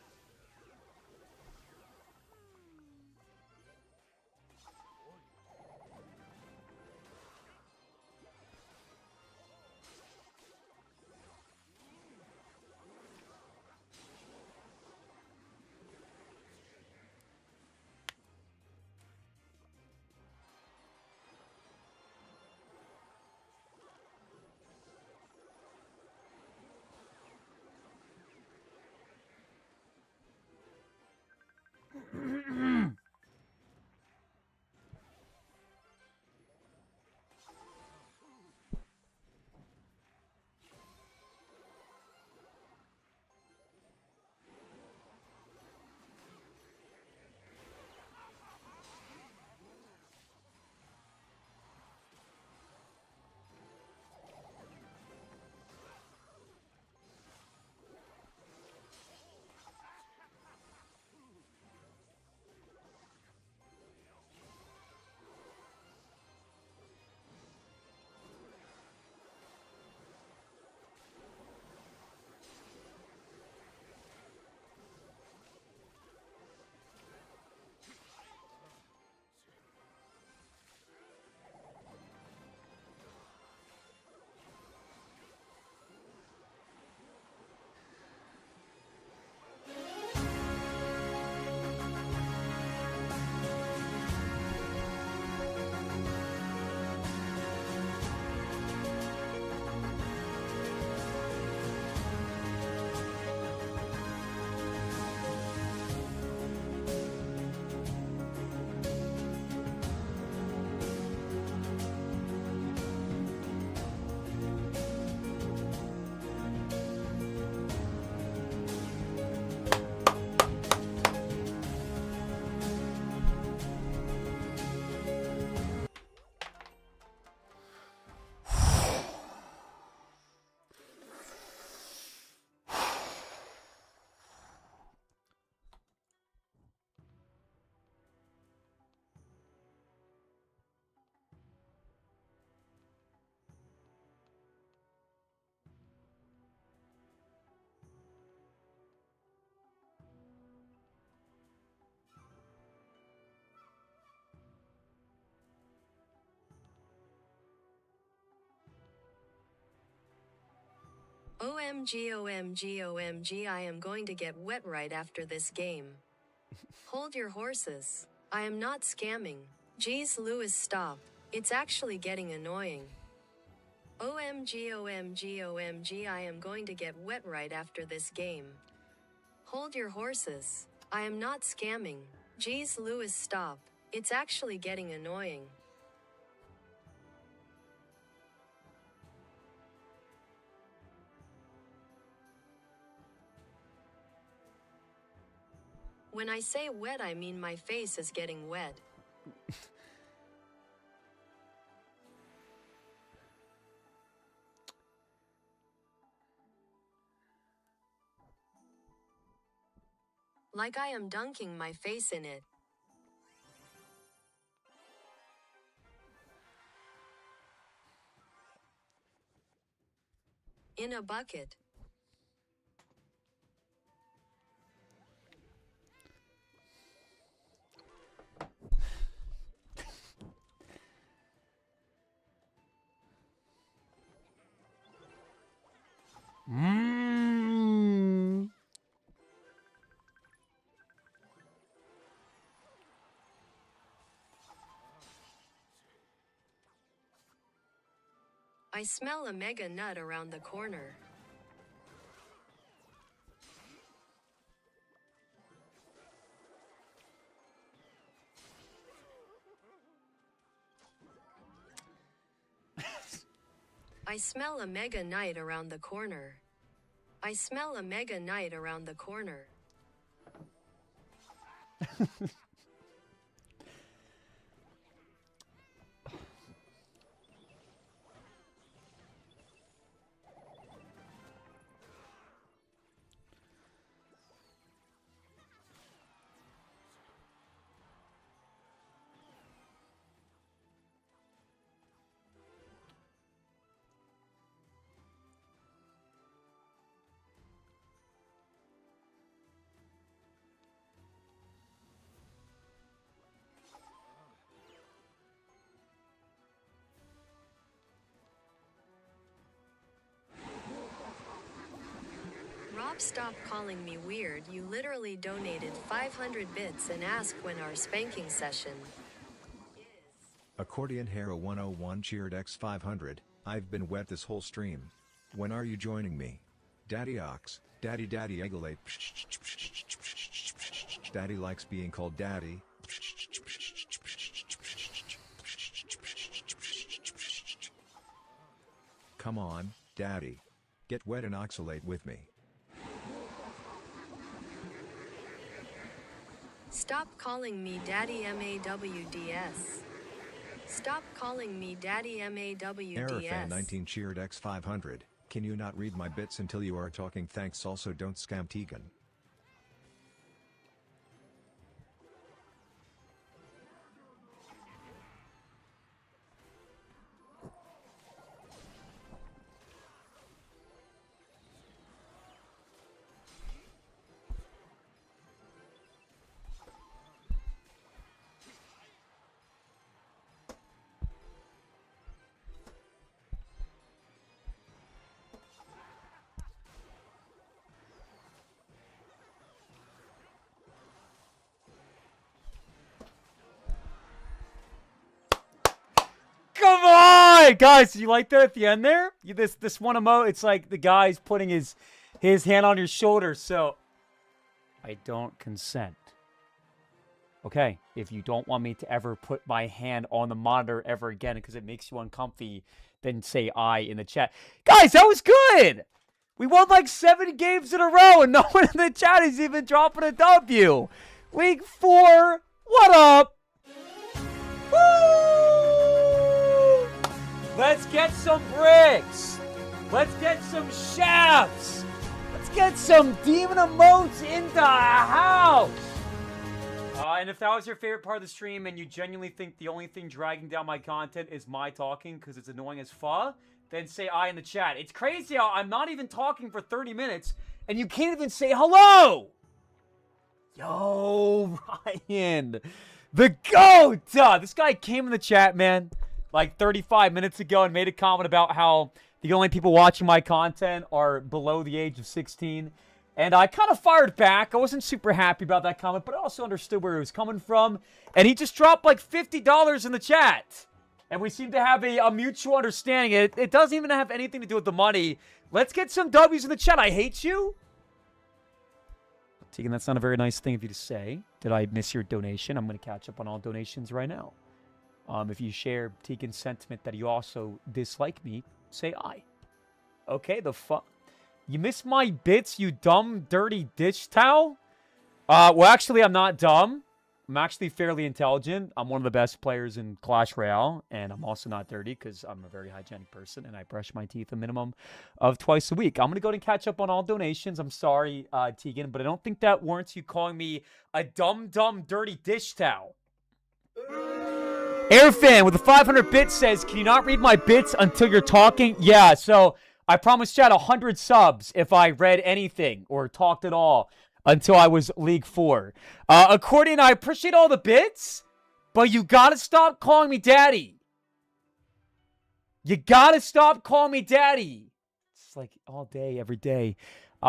OMG, OMG, OMG, I am going to get wet right after this game. Hold your horses. I am not scamming. Jeez Louis, stop. It's actually getting annoying. OMG, OMG, OMG, I am going to get wet right after this game. Hold your horses. I am not scamming. Jeez Louis, stop. It's actually getting annoying. When I say wet, I mean my face is getting wet. Like I am dunking my face in it. In a bucket. Mmm. I smell a mega nut around the corner. I smell a mega night around the corner. I smell a mega night around the corner. Stop calling me weird. You literally donated 500 bits and ask when our spanking session is. Accordion Hero 101 cheered X500. I've been wet this whole stream. When are you joining me? Daddy Ox, Daddy Oxalate. Daddy likes being called Daddy. Come on, Daddy. Get wet and oxalate with me. Stop calling me Daddy MAWDS. Stop calling me Daddy MAWDS. Errorfan19 cheered X500. Can you not read my bits until you are talking? Thanks. Also don't scam Tegan. Come on! Guys, you like that at the end there? This one emote, it's like the guy's putting his hand on your shoulder, so I don't consent. Okay, if you don't want me to ever put my hand on the monitor ever again because it makes you uncomfy, then say I in the chat. Guys, that was good! We won like 7 games in a row and no one in the chat is even dropping a W. Week 4, what up? Woo! Let's get some bricks. Let's get some shafts. Let's get some demon emotes into the house. And if that was your favorite part of the stream and you genuinely think the only thing dragging down my content is my talking because it's annoying as fuck, then say I in the chat. It's crazy how I'm not even talking for 30 minutes and you can't even say hello. Yo, Ryan. The GOAT! This guy came in the chat, man, like 35 minutes ago and made a comment about how the only people watching my content are below the age of 16. And I kind of fired back. I wasn't super happy about that comment, but I also understood where it was coming from. And he just dropped like $50 in the chat. And we seem to have a mutual understanding. It doesn't even have anything to do with the money. Let's get some W's in the chat. I hate you. Tegan, that's not a very nice thing of you to say. Did I miss your donation? I'm going to catch up on all donations right now. If you share Tegan's sentiment that you also dislike me, say I. Okay, the fuck. You missed my bits, you dumb, dirty dish towel? Well, actually, I'm not dumb. I'm actually fairly intelligent. I'm one of the best players in Clash Royale, and I'm also not dirty because I'm a very hygienic person, and I brush my teeth a minimum of twice a week. I'm going to go ahead and catch up on all donations. I'm sorry, Tegan, but I don't think that warrants you calling me a dumb, dirty dish towel. Airfan with the 500 bits says, can you not read my bits until you're talking? Yeah, so I promised chat 100 subs if I read anything or talked at all until I was League 4. Accordion, I appreciate all the bits, but you gotta stop calling me daddy. You gotta stop calling me daddy. It's like all day, every day.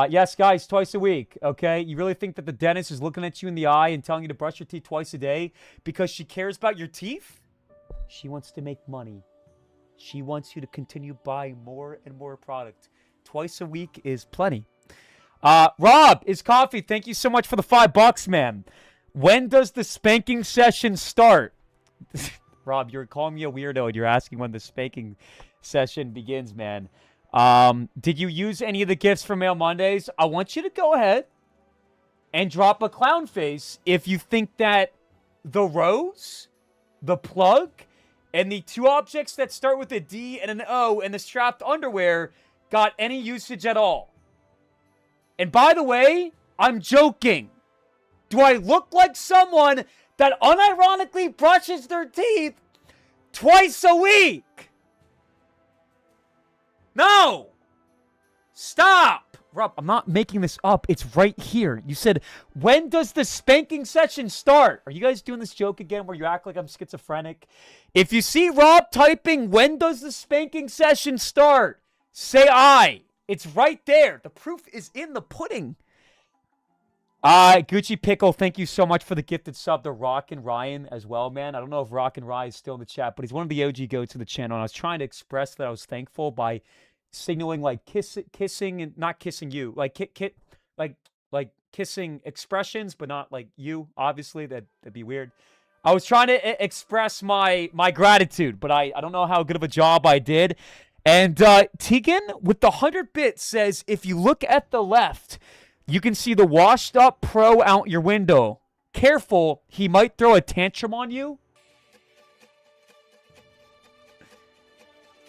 Yes, guys, twice a week, okay? You really think that the dentist is looking at you in the eye and telling you to brush your teeth twice a day because she cares about your teeth? She wants to make money. She wants you to continue buying more and more product. Twice a week is plenty. Rob is coffee. Thank you so much for the $5, man. When does the spanking session start? Rob, you're calling me a weirdo and you're asking when the spanking session begins, man. Did you use any of the gifts for Mail Mondays? I want you to go ahead and drop a clown face if you think that the rose, the plug, and the 2 objects that start with a D and an O and the strapped underwear got any usage at all. And by the way, I'm joking. Do I look like someone that unironically brushes their teeth twice a week? No! Stop! Rob, I'm not making this up. It's right here. You said, when does the spanking session start? Are you guys doing this joke again where you act like I'm schizophrenic? If you see Rob typing, when does the spanking session start? Say I. It's right there. The proof is in the pudding. Gucci Pickle, thank you so much for the gifted sub to Rock and Ryan as well, man. I don't know if Rock and Ryan is still in the chat, but he's one of the OG goats of the channel. And I was trying to express that I was thankful by signaling like kissing and not kissing you, like like kissing expressions, but not like you. Obviously, that'd be weird. I was trying to express my gratitude, but I don't know how good of a job I did. And Tegan with the 100 bits says, if you look at the left, you can see the washed up pro out your window. Careful, he might throw a tantrum on you.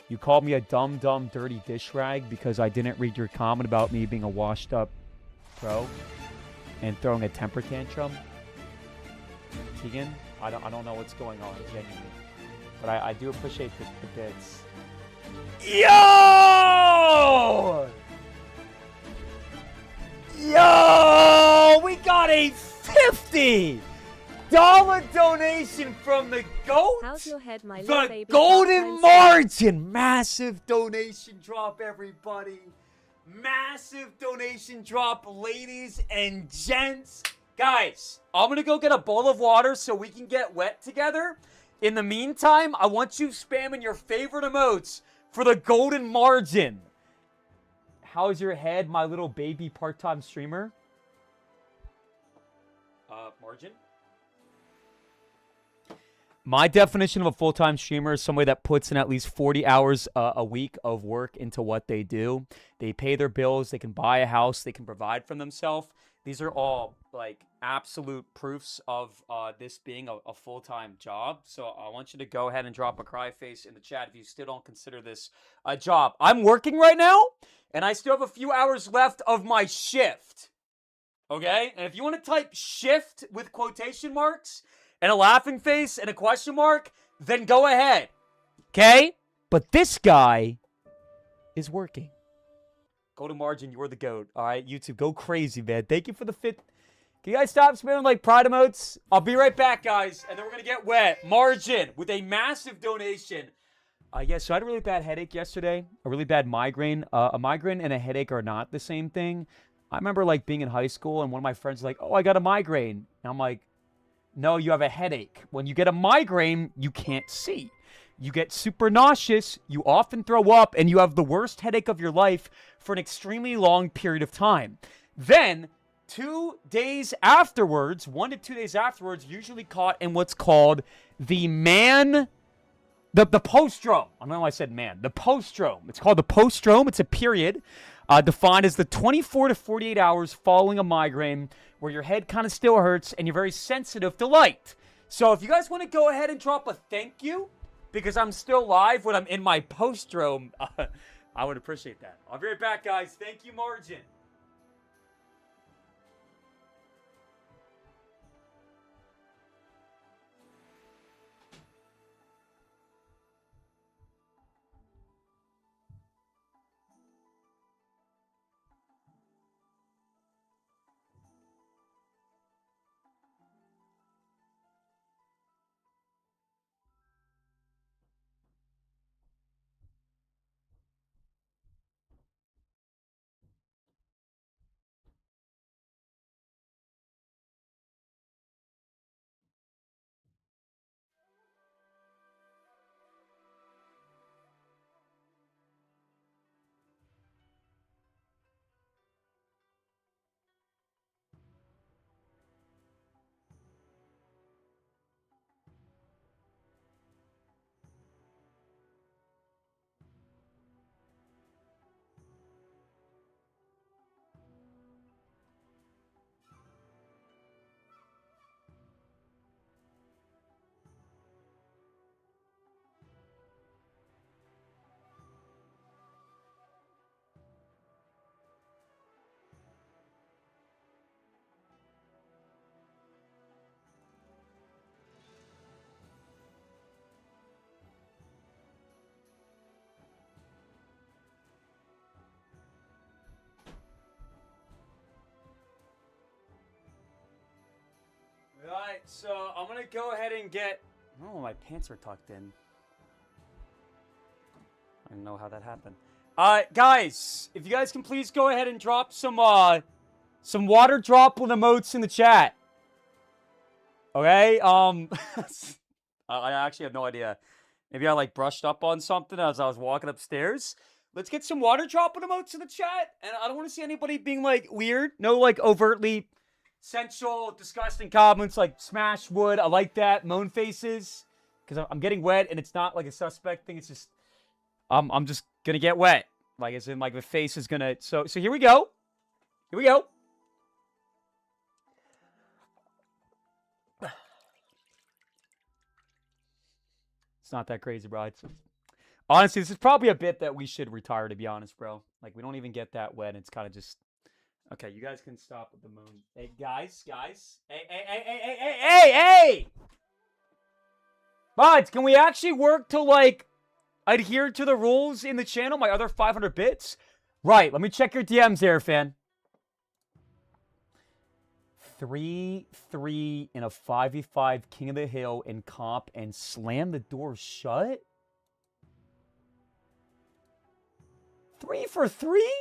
You called me a dumb, dirty dish rag because I didn't read your comment about me being a washed up pro and throwing a temper tantrum. Tegan, I don't know what's going on, genuinely. But I do appreciate the bits. Yo! Yo! We got a $50 donation from the GOAT. How's your head, my little The baby? Golden Margin. Massive donation drop, everybody. Massive donation drop, ladies and gents. Guys, I'm going to go get a bowl of water so we can get wet together. In the meantime, I want you spamming your favorite emotes for the Golden Margin. How's your head, my little baby part-time streamer? Margin? My definition of a full-time streamer is somebody that puts in at least 40 hours a week of work into what they do. They pay their bills. They can buy a house. They can provide for themselves. These are all, like, absolute proofs of this being a full-time job. So I want you to go ahead and drop a cry face in the chat if you still don't consider this a job. I'm working right now, and I still have a few hours left of my shift. Okay? And if you want to type shift with quotation marks and a laughing face and a question mark, then go ahead. Okay? But this guy is working. Golden Margin, you're the GOAT. All right, YouTube, go crazy, man. Thank you for the fit. Can you guys stop spamming like pride emotes? I'll be right back, guys, and then we're going to get wet. Margin with a massive donation. Yeah, so I had a really bad headache yesterday, a really bad migraine. A migraine and a headache are not the same thing. I remember, like, being in high school, and one of my friends was like, oh, I got a migraine. And I'm like, no, you have a headache. When you get a migraine, you can't see. You get super nauseous, you often throw up, and you have the worst headache of your life for an extremely long period of time. Then, 2 days afterwards, 1 to 2 days afterwards, usually caught in what's called the postdrome. I don't know why I said man. The postdrome. It's called the postdrome. It's a period defined as the 24 to 48 hours following a migraine where your head kind of still hurts and you're very sensitive to light. So if you guys want to go ahead and drop a thank you, because I'm still live when I'm in my postdrome, I would appreciate that. I'll be right back, guys. Thank you, Margin. Alright, so I'm going to go ahead and get... Oh, my pants are tucked in. I don't know how that happened. Guys, if you guys can please go ahead and drop some water droplet emotes in the chat. Okay, I actually have no idea. Maybe I, like, brushed up on something as I was walking upstairs. Let's get some water droplet emotes in the chat. And I don't want to see anybody being, like, weird. No, like, overtly sensual, disgusting comments like smash wood. I like that. Moan faces. Because I'm getting wet, and it's not, like, a suspect thing. It's just... I'm just gonna get wet. Like, as in, like, the face is gonna... So here we go. Here we go. It's not that crazy, bro. Honestly, this is probably a bit that we should retire, to be honest, bro. Like, we don't even get that wet. It's kind of just... Okay, you guys can stop with the moon. Hey, guys. Hey! Buds, can we actually work to, like, adhere to the rules in the channel? My other 500 bits? Right, let me check your DMs there, fan. 3-3 in a 5v5 King of the Hill in comp and slam the door shut? 3 for 3?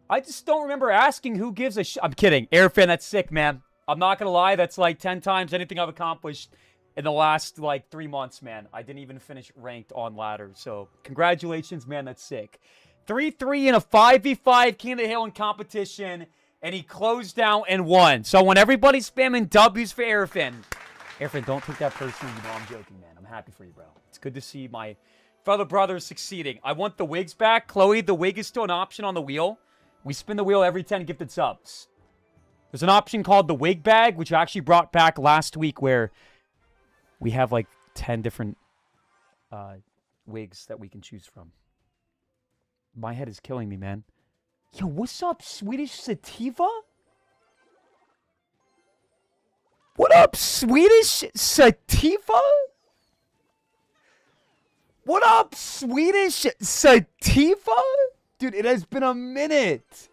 I just don't remember asking who gives a shit. I'm kidding. Airfan, that's sick, man. I'm not going to lie. That's like 10 times anything I've accomplished in the last, like, 3 months, man. I didn't even finish ranked on ladder. So, congratulations, man. That's sick. 3-3 in a 5v5 King of the Hill in competition. And he closed down and won. So, when everybody's spamming W's for Airfan, don't take that personally. You know I'm joking, man. I'm happy for you, bro. It's good to see my fellow brothers succeeding. I want the wigs back. Chloe, the wig is still an option on the wheel. We spin the wheel every 10 gifted subs. There's an option called the wig bag, which I actually brought back last week, where we have like 10 different wigs that we can choose from. My head is killing me, man. Yo, what's up, Swedish Sativa? What up, Swedish Sativa? What up, Swedish Sativa? Dude, it has been a minute.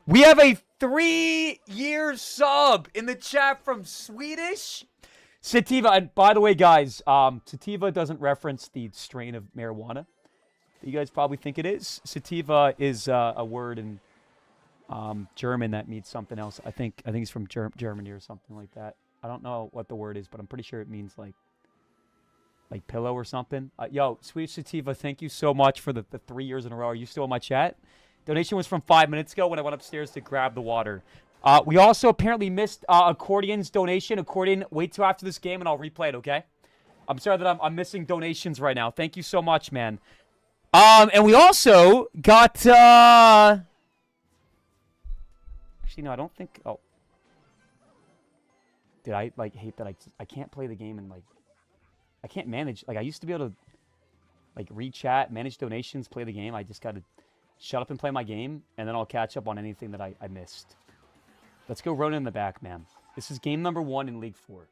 We have a 3-year sub in the chat from Swedish Sativa. And by the way, guys, Sativa doesn't reference the strain of marijuana that you guys probably think it is. Sativa is a word in German that means something else. I think it's from Germany or something like that. I don't know what the word is, but I'm pretty sure it means like pillow or something. Yo, Swedish Sativa, thank you so much for the 3 years in a row. Are you still in my chat? Donation was from 5 minutes ago when I went upstairs to grab the water. We also apparently missed Accordion's donation. Accordion, wait till after this game and I'll replay it, okay? I'm sorry that I'm missing donations right now. Thank you so much, man. And we also got, actually, no, I don't think, oh. Dude, I, like, hate that I can't play the game and, like, I can't manage. Like, I used to be able to, like, read chat, manage donations, play the game. I just got to shut up and play my game, and then I'll catch up on anything that I missed. Let's go Ronan in the back, man. This is game number 1 in League 4.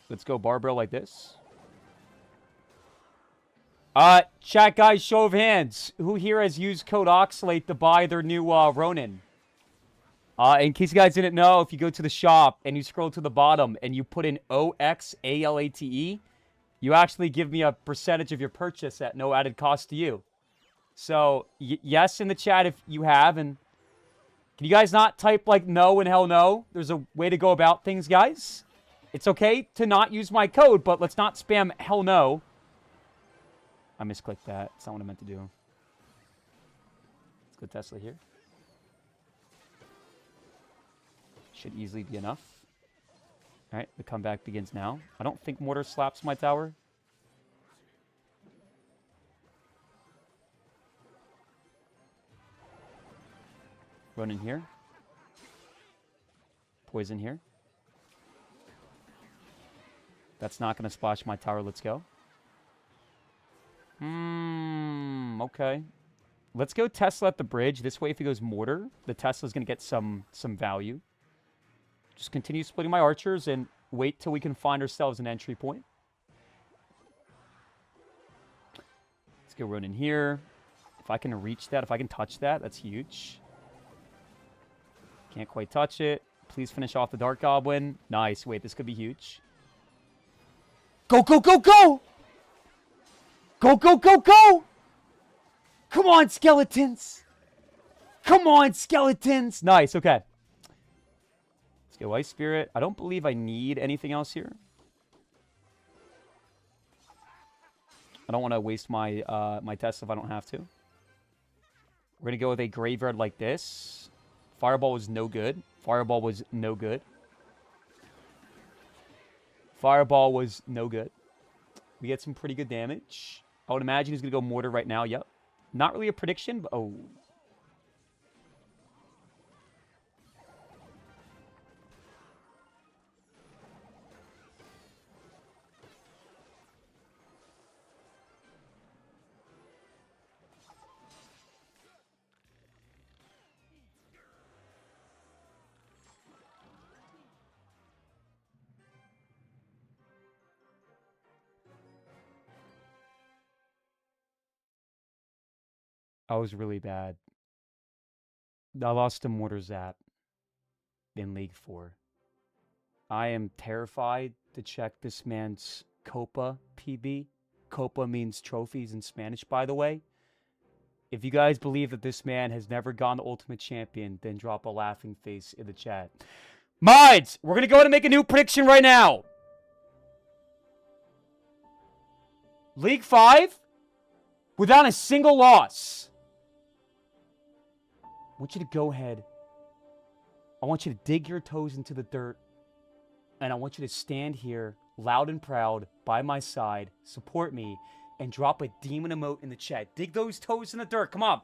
Let's go barbell like this. Chat guys, show of hands. Who here has used code Oxalate to buy their new Ronin? In case you guys didn't know, if you go to the shop and you scroll to the bottom and you put in OXALATE, you actually give me a percentage of your purchase at no added cost to you. So, yes in the chat if you have. And can you guys not type like no and hell no? There's a way to go about things, guys. It's okay to not use my code, but let's not spam hell no. I misclicked that. It's not what I meant to do. Let's go Tesla here. Should easily be enough. All right, the comeback begins now. I don't think mortar slaps my tower. Run in here. Poison here. That's not going to splash my tower. Let's go. Okay. Let's go Tesla at the bridge. This way, if he goes mortar, the Tesla's going to get some value. Just continue splitting my archers and wait till we can find ourselves an entry point. Let's go run in here. If I can reach that, if I can touch that, that's huge. Can't quite touch it. Please finish off the Dark Goblin. Nice. Wait, this could be huge. Go, go, go, go! Go, go, go, go! Come on, skeletons! Come on, skeletons! Nice, okay. Let's get White Spirit. I don't believe I need anything else here. I don't want to waste my my tests if I don't have to. We're going to go with a Graveyard like this. Fireball was no good. Fireball was no good. Fireball was no good. We get some pretty good damage. I would imagine he's going to go Mortar right now. Yep. Not really a prediction, but... Oh. I was really bad. I lost to Mortar Zap in League 4. I am terrified to check this man's Copa PB. Copa means trophies in Spanish, by the way. If you guys believe that this man has never gone to Ultimate Champion, then drop a laughing face in the chat. Mods, we're going to go ahead and make a new prediction right now. League 5, without a single loss. I want you to go ahead. I want you to dig your toes into the dirt. And I want you to stand here, loud and proud, by my side, support me, and drop a demon emote in the chat. Dig those toes in the dirt. Come on.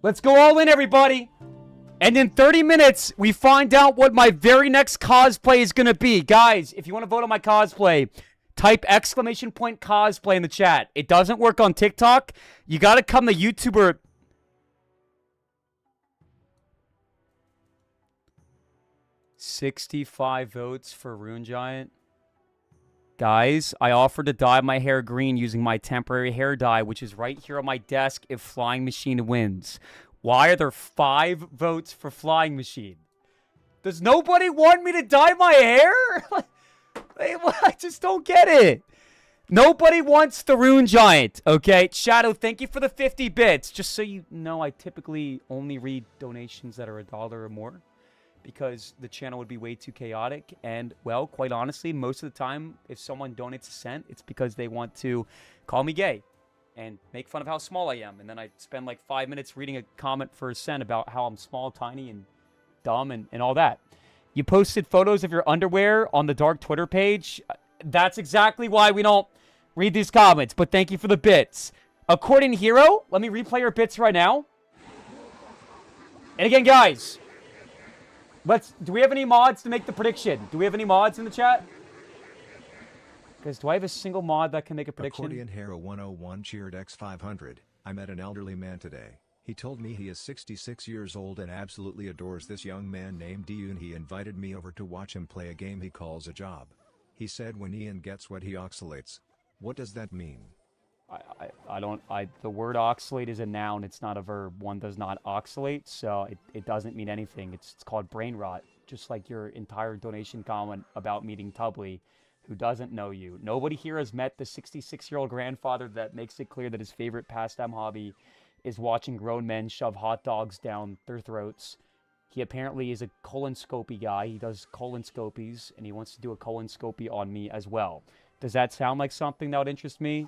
Let's go all in, everybody. And in 30 minutes, we find out what my very next cosplay is going to be. Guys, if you want to vote on my cosplay, type !cosplay in the chat. It doesn't work on TikTok. You got to come to YouTuber. $65 votes for Rune Giant. Guys, I offered to dye my hair green using my temporary hair dye, which is right here on my desk if Flying Machine wins. Why are there 5 votes for Flying Machine? Does nobody want me to dye my hair? I just don't get it. Nobody wants the Rune Giant, okay? Shadow, thank you for the 50 bits. Just so you know, I typically only read donations that are $1 or more because the channel would be way too chaotic. And, well, quite honestly, most of the time, if someone donates a cent, it's because they want to call me gay and make fun of how small I am. And then I spend like 5 minutes reading a comment for a cent about how I'm small, tiny, and dumb and all that. You posted photos of your underwear on the Dark Twitter page. That's exactly why we don't read these comments, but thank you for the bits. According to Hero, let me replay your bits right now. And again, guys, do we have any mods to make the prediction? Do we have any mods in the chat? Guys, do I have a single mod that can make a prediction? Accordion Hero 101 cheered X500. I met an elderly man today. He told me he is 66 years old and absolutely adores this young man named Ian. He invited me over to watch him play a game he calls a job. He said when Ian gets wet he oxalates. What does that mean? The word oxalate is a noun, it's not a verb. One does not oxalate, so it doesn't mean anything. It's called brain rot, just like your entire donation comment about meeting Tubley, who doesn't know you. Nobody here has met the 66-year-old grandfather that makes it clear that his favorite pastime hobby is watching grown men shove hot dogs down their throats. He apparently is a colonoscopy guy. He does colonoscopies, and he wants to do a colonoscopy on me as well. Does that sound like something that would interest me?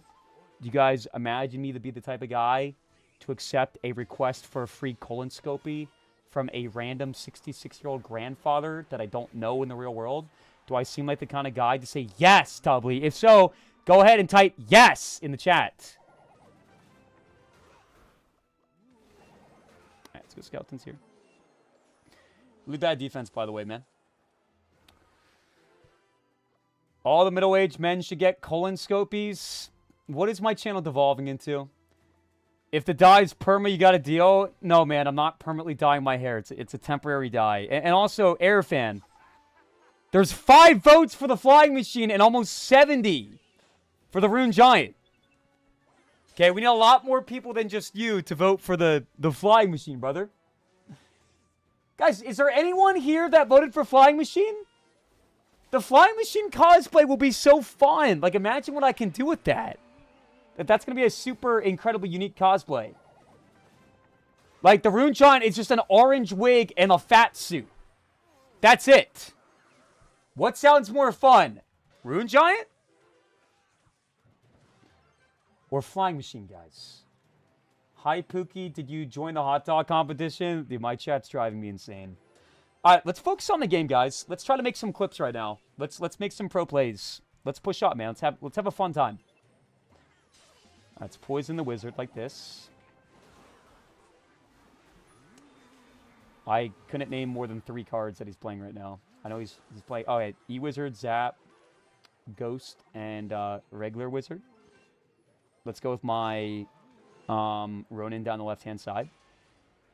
Do you guys imagine me to be the type of guy to accept a request for a free colonoscopy from a random 66-year-old grandfather that I don't know in the real world? Do I seem like the kind of guy to say yes, Tubley? If so, go ahead and type yes in the chat. All right, let's go skeletons here. Really bad defense, by the way, man. All the middle-aged men should get colonoscopies. What is my channel devolving into? If the dye is perma, you got a deal? No, man, I'm not permanently dyeing my hair. It's a temporary dye. And also, Airfan. There's 5 votes for the Flying Machine and almost 70 for the Rune Giant. Okay, we need a lot more people than just you to vote for the Flying Machine, brother. Guys, is there anyone here that voted for Flying Machine? The Flying Machine cosplay will be so fun. Like, imagine what I can do with that. That's going to be a super incredibly unique cosplay. Like, the Rune Giant is just an orange wig and a fat suit. That's it. What sounds more fun? Rune Giant? Or Flying Machine, guys? Hi, Pookie. Did you join the hot dog competition? Dude, my chat's driving me insane. All right, let's focus on the game, guys. Let's try to make some clips right now. Let's make some pro plays. Let's push up, man. Let's have a fun time. Let's poison the wizard like this. I couldn't name more than 3 cards that he's playing right now. I know he's playing. Oh, wait, E-Wizard, Zap, Ghost, and regular Wizard. Let's go with my Ronin down the left-hand side.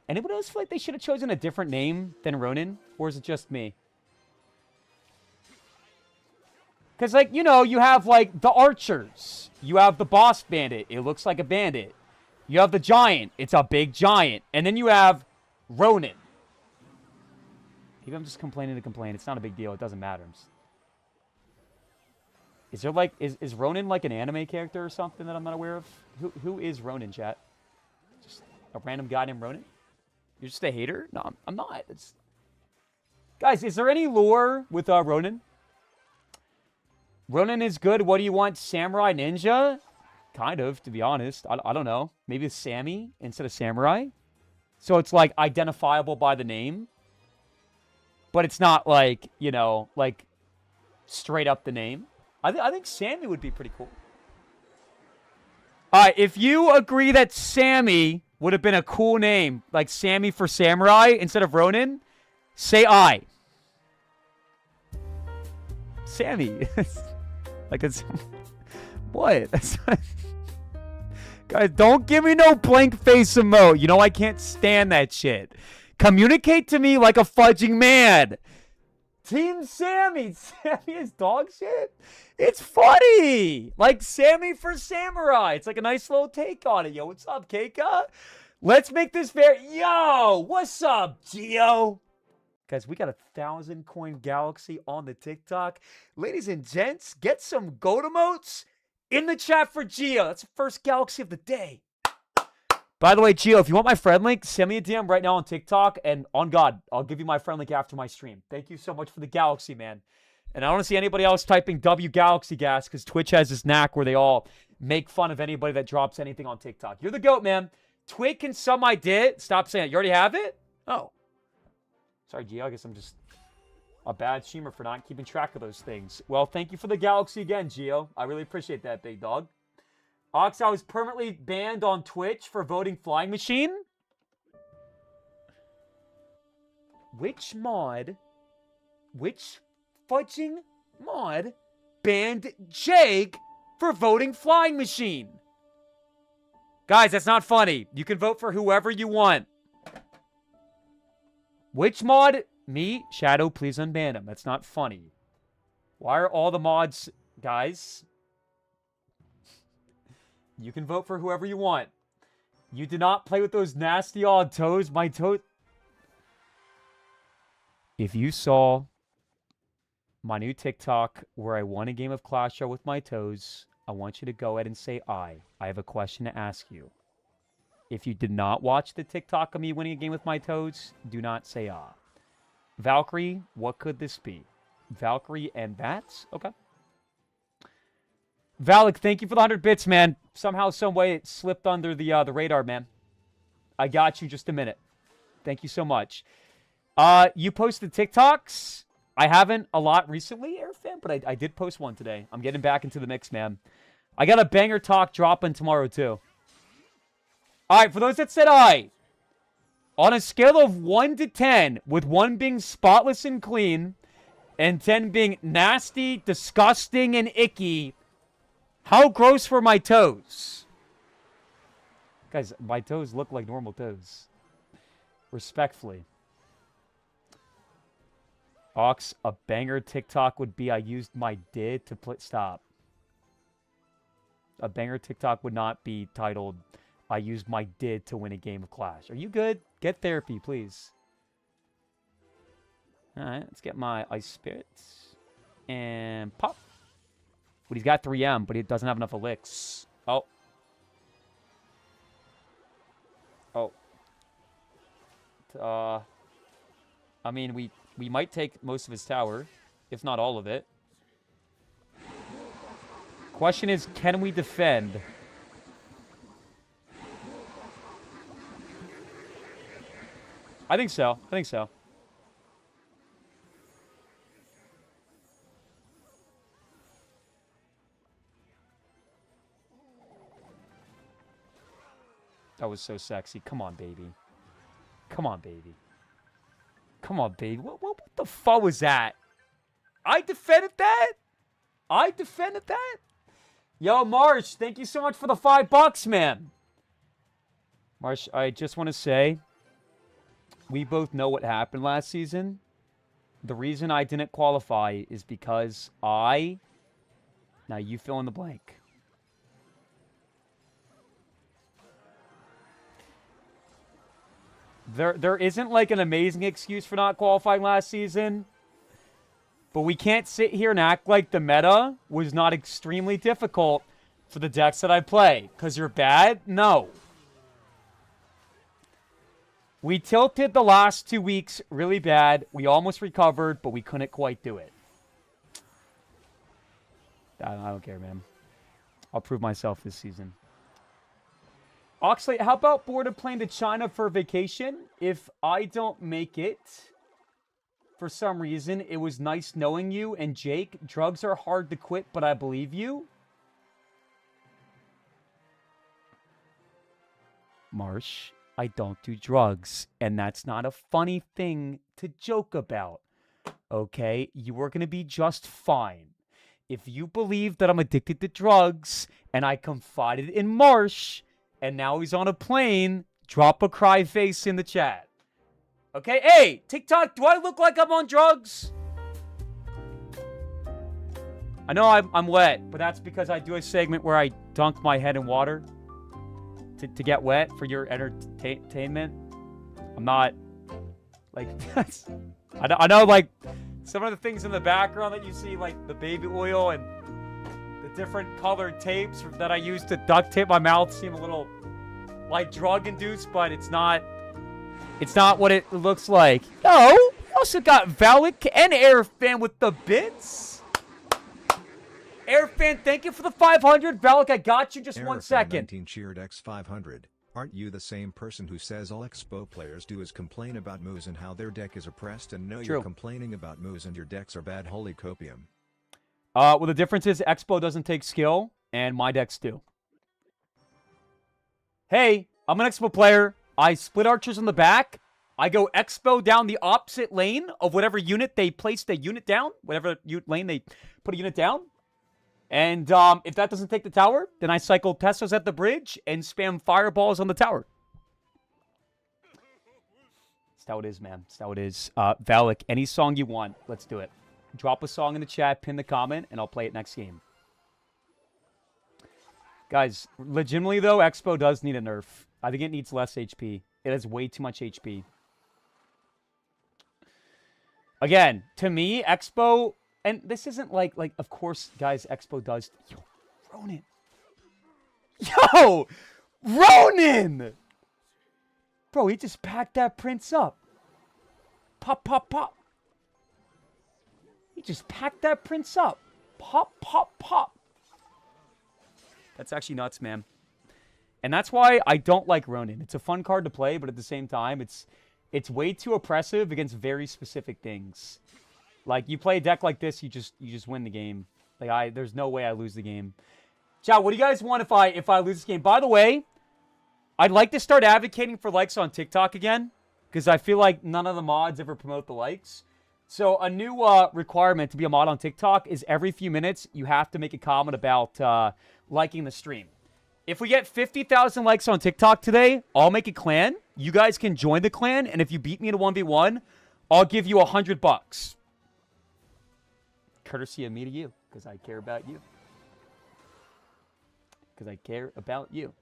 Anybody else feel like they should have chosen a different name than Ronin? Or is it just me? Because, like, you know, you have, like, the archers. You have the boss bandit. It looks like a bandit. You have the giant. It's a big giant. And then you have Ronin. Maybe I'm just complaining to complain. It's not a big deal. It doesn't matter. Is there, like, is Ronin, like, an anime character or something that I'm not aware of? Who is Ronin, chat? Just a random guy named Ronin? You're just a hater? No, I'm not. Guys, is there any lore with Ronin? Ronin is good. What do you want? Samurai ninja? Kind of, to be honest. I don't know. Maybe it's Sammy instead of samurai. So it's, like, identifiable by the name. But it's not, like, you know, like, straight up the name. I think Sammy would be pretty cool. All right, if you agree that Sammy would have been a cool name, like Sammy for Samurai instead of Ronin, say I. Sammy. Like it's... What? Guys, don't give me no blank face emote. You know I can't stand that shit. Communicate to me like a fudging man. Team Sammy. Sammy is dog shit? It's funny. Like Sammy for Samurai. It's like a nice little take on it. Yo, what's up, Keika? Let's make this fair. Yo, what's up, Gio? Guys, we got 1,000 coin galaxy on the TikTok. Ladies and gents, get some goat emotes in the chat for Gio. That's the first galaxy of the day. By the way, Gio, if you want my friend link, send me a DM right now on TikTok. And on God, I'll give you my friend link after my stream. Thank you so much for the galaxy, man. And I don't want to see anybody else typing W Galaxy Gas because Twitch has this knack where they all make fun of anybody that drops anything on TikTok. You're the GOAT, man. Twig can sum my dit. Stop saying it. You already have it? Oh. Sorry, Gio. I guess I'm just a bad streamer for not keeping track of those things. Well, thank you for the galaxy again, Gio. I really appreciate that, big dog. Oxalate was permanently banned on Twitch for voting Flying Machine. Which fudging mod banned Jake for voting Flying Machine? Guys, that's not funny. You can vote for whoever you want. Which mod? Me? Shadow, please unban him. That's not funny. Why are all the mods... Guys... You can vote for whoever you want. You do not play with those nasty odd toes. My toe... If you saw my new TikTok where I won a game of Clash Royale with my toes, I want you to go ahead and say I. I have a question to ask you. If you did not watch the TikTok of me winning a game with my toes, do not say ah. Valkyrie, what could this be? Valkyrie and bats? Okay. Valak, thank you for the 100 bits, man. Somehow, some way, it slipped under the radar, man. I got you just a minute. Thank you so much. You posted TikToks. I haven't a lot recently, Airfan, but I did post one today. I'm getting back into the mix, man. I got a banger talk dropping tomorrow, too. All right, for those that said I, on a scale of 1 to 10, with 1 being spotless and clean, and 10 being nasty, disgusting, and icky... How gross were my toes? Guys, my toes look like normal toes. Respectfully. Ox, a banger TikTok would be I used my did to play... Stop. A banger TikTok would not be titled I used my did to win a game of Clash. Are you good? Get therapy, please. Alright, let's get my Ice Spirits. And pop. But he's got 3M, but he doesn't have enough elixirs. Oh. Oh. I mean, we might take most of his tower, if not all of it. Question is, can we defend? I think so. I think so. That was so sexy. Come on, baby. Come on, baby. Come on, baby. What the fuck was that? I defended that? I defended that? Yo, Marsh, thank you so much for the $5, man. Marsh, I just want to say, we both know what happened last season. The reason I didn't qualify is because now you fill in the blank. There isn't like an amazing excuse for not qualifying last season. But we can't sit here and act like the meta was not extremely difficult for the decks that I play. Because you're bad? No. We tilted the last 2 weeks really bad. We almost recovered, but we couldn't quite do it. I don't care, man. I'll prove myself this season. Oxalate, how about bored of playing to China for vacation? If I don't make it, for some reason, it was nice knowing you. And Jake, drugs are hard to quit, but I believe you. Marsh, I don't do drugs. And that's not a funny thing to joke about. Okay? You are going to be just fine. If you believe that I'm addicted to drugs, and I confided in Marsh, and now he's on a plane, drop a cry face in the chat. Okay? Hey, TikTok, do I look like I'm on drugs? I know I'm wet, but that's because I do a segment where I dunk my head in water to get wet for your entertainment. I'm not, like, I know, like, some of the things in the background that you see, like the baby oil and the different colored tapes that I use to duct tape my mouth seem a little, like, drug-induced, but it's not what it looks like. Yo, we also got Valak and Airfan with the bits. Airfan, thank you for the 500. Valak, I got you. Just 1 second. 19 cheered X500. Aren't you the same person who says all Expo players do is complain about moves and how their deck is oppressed, and no, you're complaining about moves and your decks are bad? Holy copium. Well, the difference is Expo doesn't take skill, and my decks do. Hey, I'm an Expo player. I split archers in the back. I go Expo down the opposite lane of whatever unit they placed a unit down. Whatever lane they put a unit down. And if that doesn't take the tower, then I cycle Teslas at the bridge and spam fireballs on the tower. That's how it is, man. That's how it is. Valak, any song you want, let's do it. Drop a song in the chat, pin the comment, and I'll play it next game. Guys, legitimately, though, Expo does need a nerf. I think it needs less HP. It has way too much HP. Again, to me, Expo... And this isn't like, of course, guys, Expo does... Yo, Ronin! Yo! Ronin! Bro, he just packed that prince up. Pop, pop, pop. He just packed that prince up. Pop, pop, pop. That's actually nuts, man. And that's why I don't like Ronin. It's a fun card to play, but at the same time, it's way too oppressive against very specific things. Like, you play a deck like this, you just win the game. Like, there's no way I lose the game. Chat, what do you guys want if I lose this game? By the way, I'd like to start advocating for likes on TikTok again, because I feel like none of the mods ever promote the likes. So a new requirement to be a mod on TikTok is every few minutes you have to make a comment about liking the stream. If we get 50,000 likes on TikTok today, I'll make a clan. You guys can join the clan, and if you beat me in a 1v1, I'll give you $100. Courtesy of me to you, because I care about you. Because I care about you.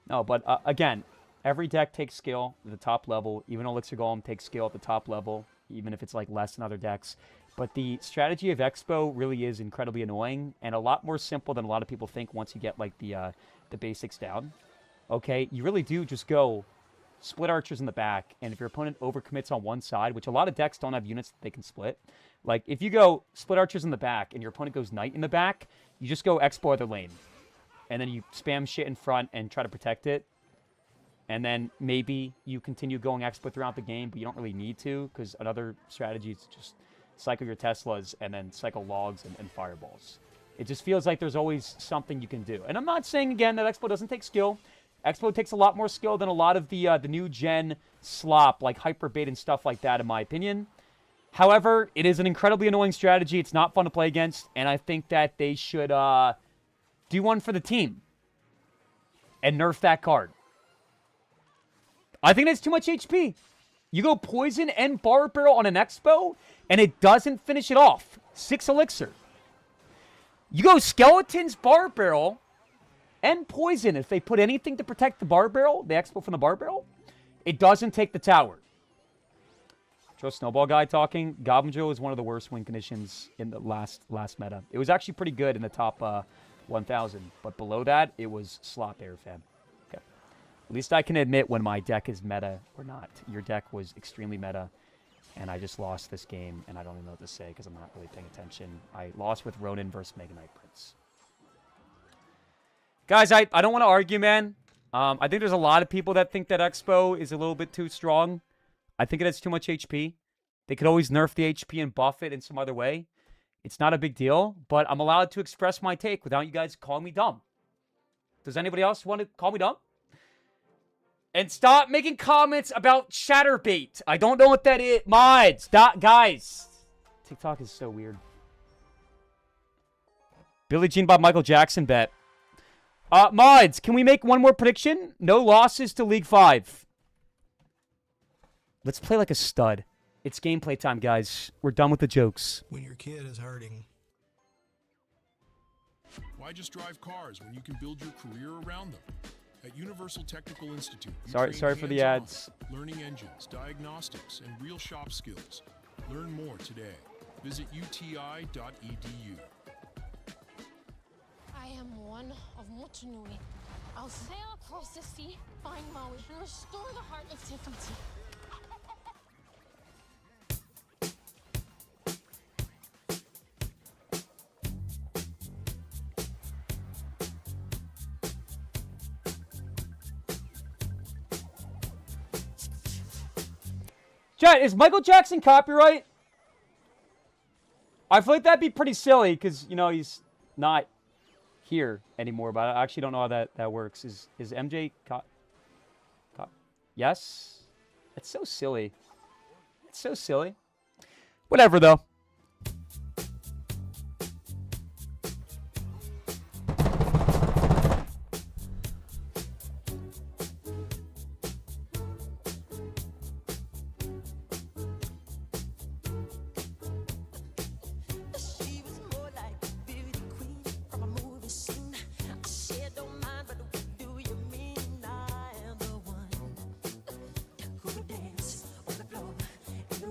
No, but again, every deck takes skill at the top level. Even Elixir Golem takes skill at the top level. even if it's like less than other decks. But the strategy of Expo really is incredibly annoying and a lot more simple than a lot of people think once you get like the basics down. Okay, you really do just go split archers in the back, and if your opponent overcommits on one side, which a lot of decks don't have units that they can split, like if you go split archers in the back and your opponent goes knight in the back, you just go Expo other lane. And then you spam shit in front and try to protect it. And then maybe you continue going Expo throughout the game, but you don't really need to, because another strategy is just cycle your Teslas and then cycle logs and fireballs. It just feels like there's always something you can do. And I'm not saying, again, that Expo doesn't take skill. Expo takes a lot more skill than a lot of the new gen slop, like Hyperbait and stuff like that, in my opinion. However, it is an incredibly annoying strategy. It's not fun to play against, and I think that they should do one for the team and nerf that card. I think that's too much HP. You go Poison and Bar Barrel on an Expo, and it doesn't finish it off. 6 Elixir. You go Skeletons, Bar Barrel, and Poison. If they put anything to protect the Bar Barrel, the Expo from the Bar Barrel, it doesn't take the tower. Joe Snowball Guy talking. Goblin Joe is one of the worst win conditions in the last meta. It was actually pretty good in the top 1,000, but below that, it was slop air, fam. Okay. At least I can admit when my deck is meta or not. Your deck was extremely meta, and I just lost this game, and I don't even know what to say because I'm not really paying attention. I lost with Ronin versus Mega Knight Prince. Guys, I don't want to argue, man. I think there's a lot of people that think that Expo is a little bit too strong. I think it has too much HP. They could always nerf the HP and buff it in some other way. It's not a big deal, but I'm allowed to express my take without you guys calling me dumb. Does anybody else want to call me dumb? And stop making comments about Shatterbait. I don't know what that is. Mods. Guys. TikTok is so weird. Billie Jean Bob Michael Jackson bet. Mods, can we make one more prediction? No losses to League 5. Let's play like a stud. It's gameplay time, guys. We're done with the jokes. When your kid is hurting. Why just drive cars when you can build your career around them? At Universal Technical Institute, Sorry for the ads. Learning engines, diagnostics, and real shop skills. Learn more today. Visit uti.edu. I am one of Motunui. I'll sail across the sea, find Maui, and restore the heart of Te Fiti. Chat, is Michael Jackson copyright? I feel like that'd be pretty silly because, you know, he's not here anymore, but I actually don't know how that works. Is MJ yes? It's so silly. It's so silly. Whatever, though.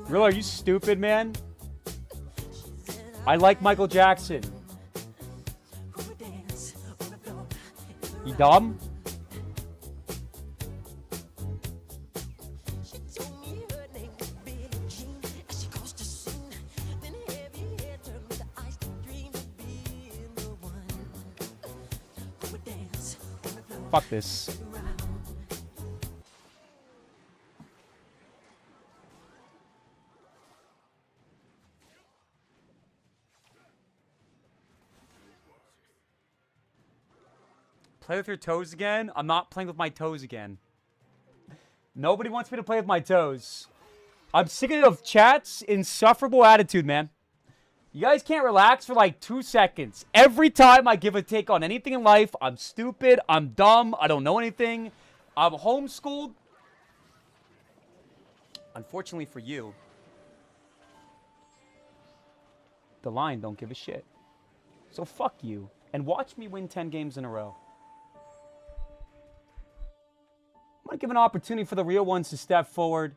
Really, are you stupid, man? I like Michael Jackson. You dumb? Fuck this. Play with your toes again? I'm not playing with my toes again. Nobody wants me to play with my toes. I'm sick of chat's insufferable attitude, man. You guys can't relax for like 2 seconds. Every time I give a take on anything in life, I'm stupid, I'm dumb, I don't know anything. I'm homeschooled. Unfortunately for you, the line don't give a shit. So fuck you. And watch me win 10 games in a row. I'm going to give an opportunity for the real ones to step forward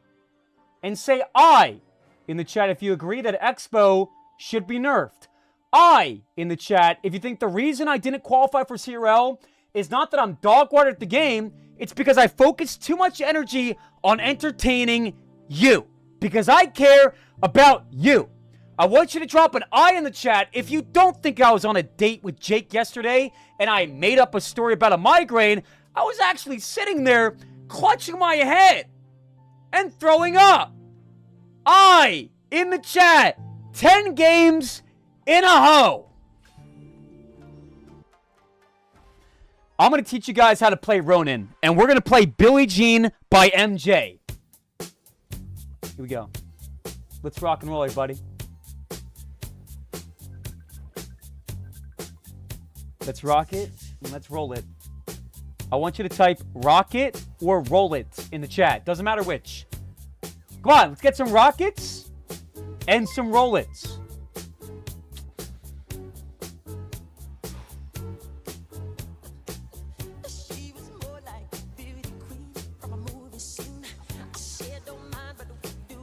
and say, I in the chat if you agree that Expo should be nerfed. I, in the chat, if you think the reason I didn't qualify for CRL is not that I'm dog-watered at the game, it's because I focused too much energy on entertaining you. Because I care about you. I want you to drop an I in the chat if you don't think I was on a date with Jake yesterday and I made up a story about a migraine. I was actually sitting there clutching my head and throwing up. I, in the chat, 10 games in a hoe. I'm going to teach you guys how to play Ronin, and we're going to play Billie Jean by MJ. Here we go. Let's rock and roll, everybody. Let's rock it and let's roll it. I want you to type rocket or roll it in the chat. Doesn't matter which. Come on, let's get some rockets and some roll-its.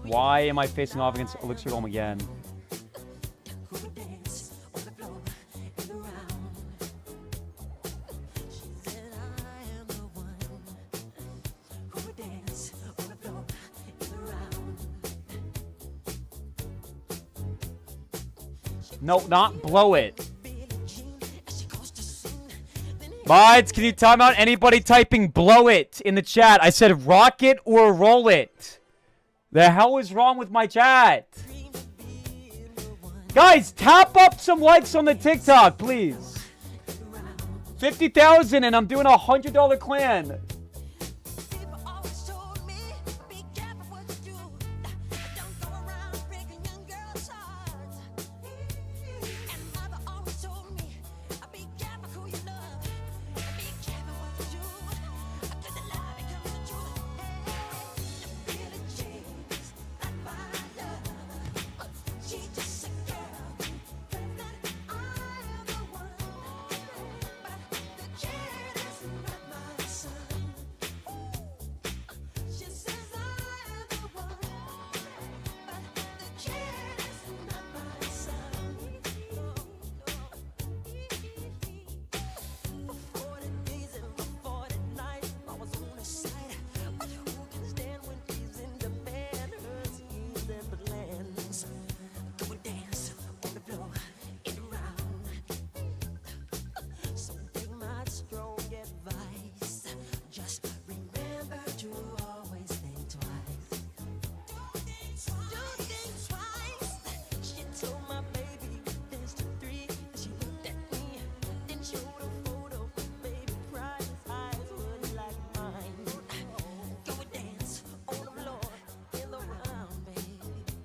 Why am I facing off against Elixir Golem again? No, not blow it. Mods, can you time out anybody typing blow it in the chat? I said rocket or roll it. The hell is wrong with my chat? Guys, tap up some likes on the TikTok, please. 50,000 and I'm doing a $100 clan.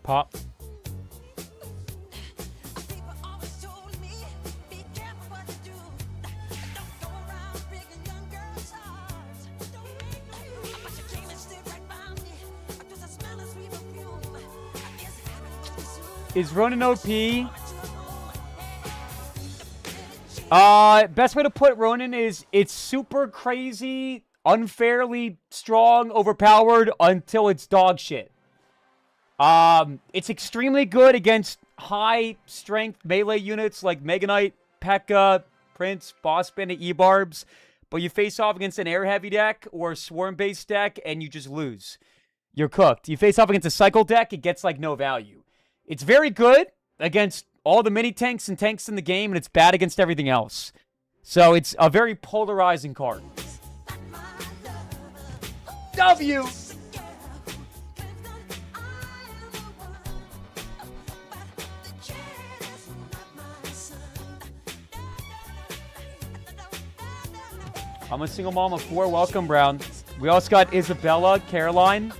Pop. Is Ronin OP? Best way to put Ronin is it's super crazy, unfairly strong, overpowered until it's dog shit. It's extremely good against high strength melee units like Mega Knight, P.E.K.K.A, Prince, Boss Bandit, E-Barbs, but you face off against an air heavy deck or a swarm based deck and you just lose. You're cooked. You face off against a cycle deck, it gets like no value. It's very good against all the mini tanks and tanks in the game, and it's bad against everything else. So it's a very polarizing card. W! I'm a single mom of 4. Welcome, Brown. We also got Isabella, Caroline,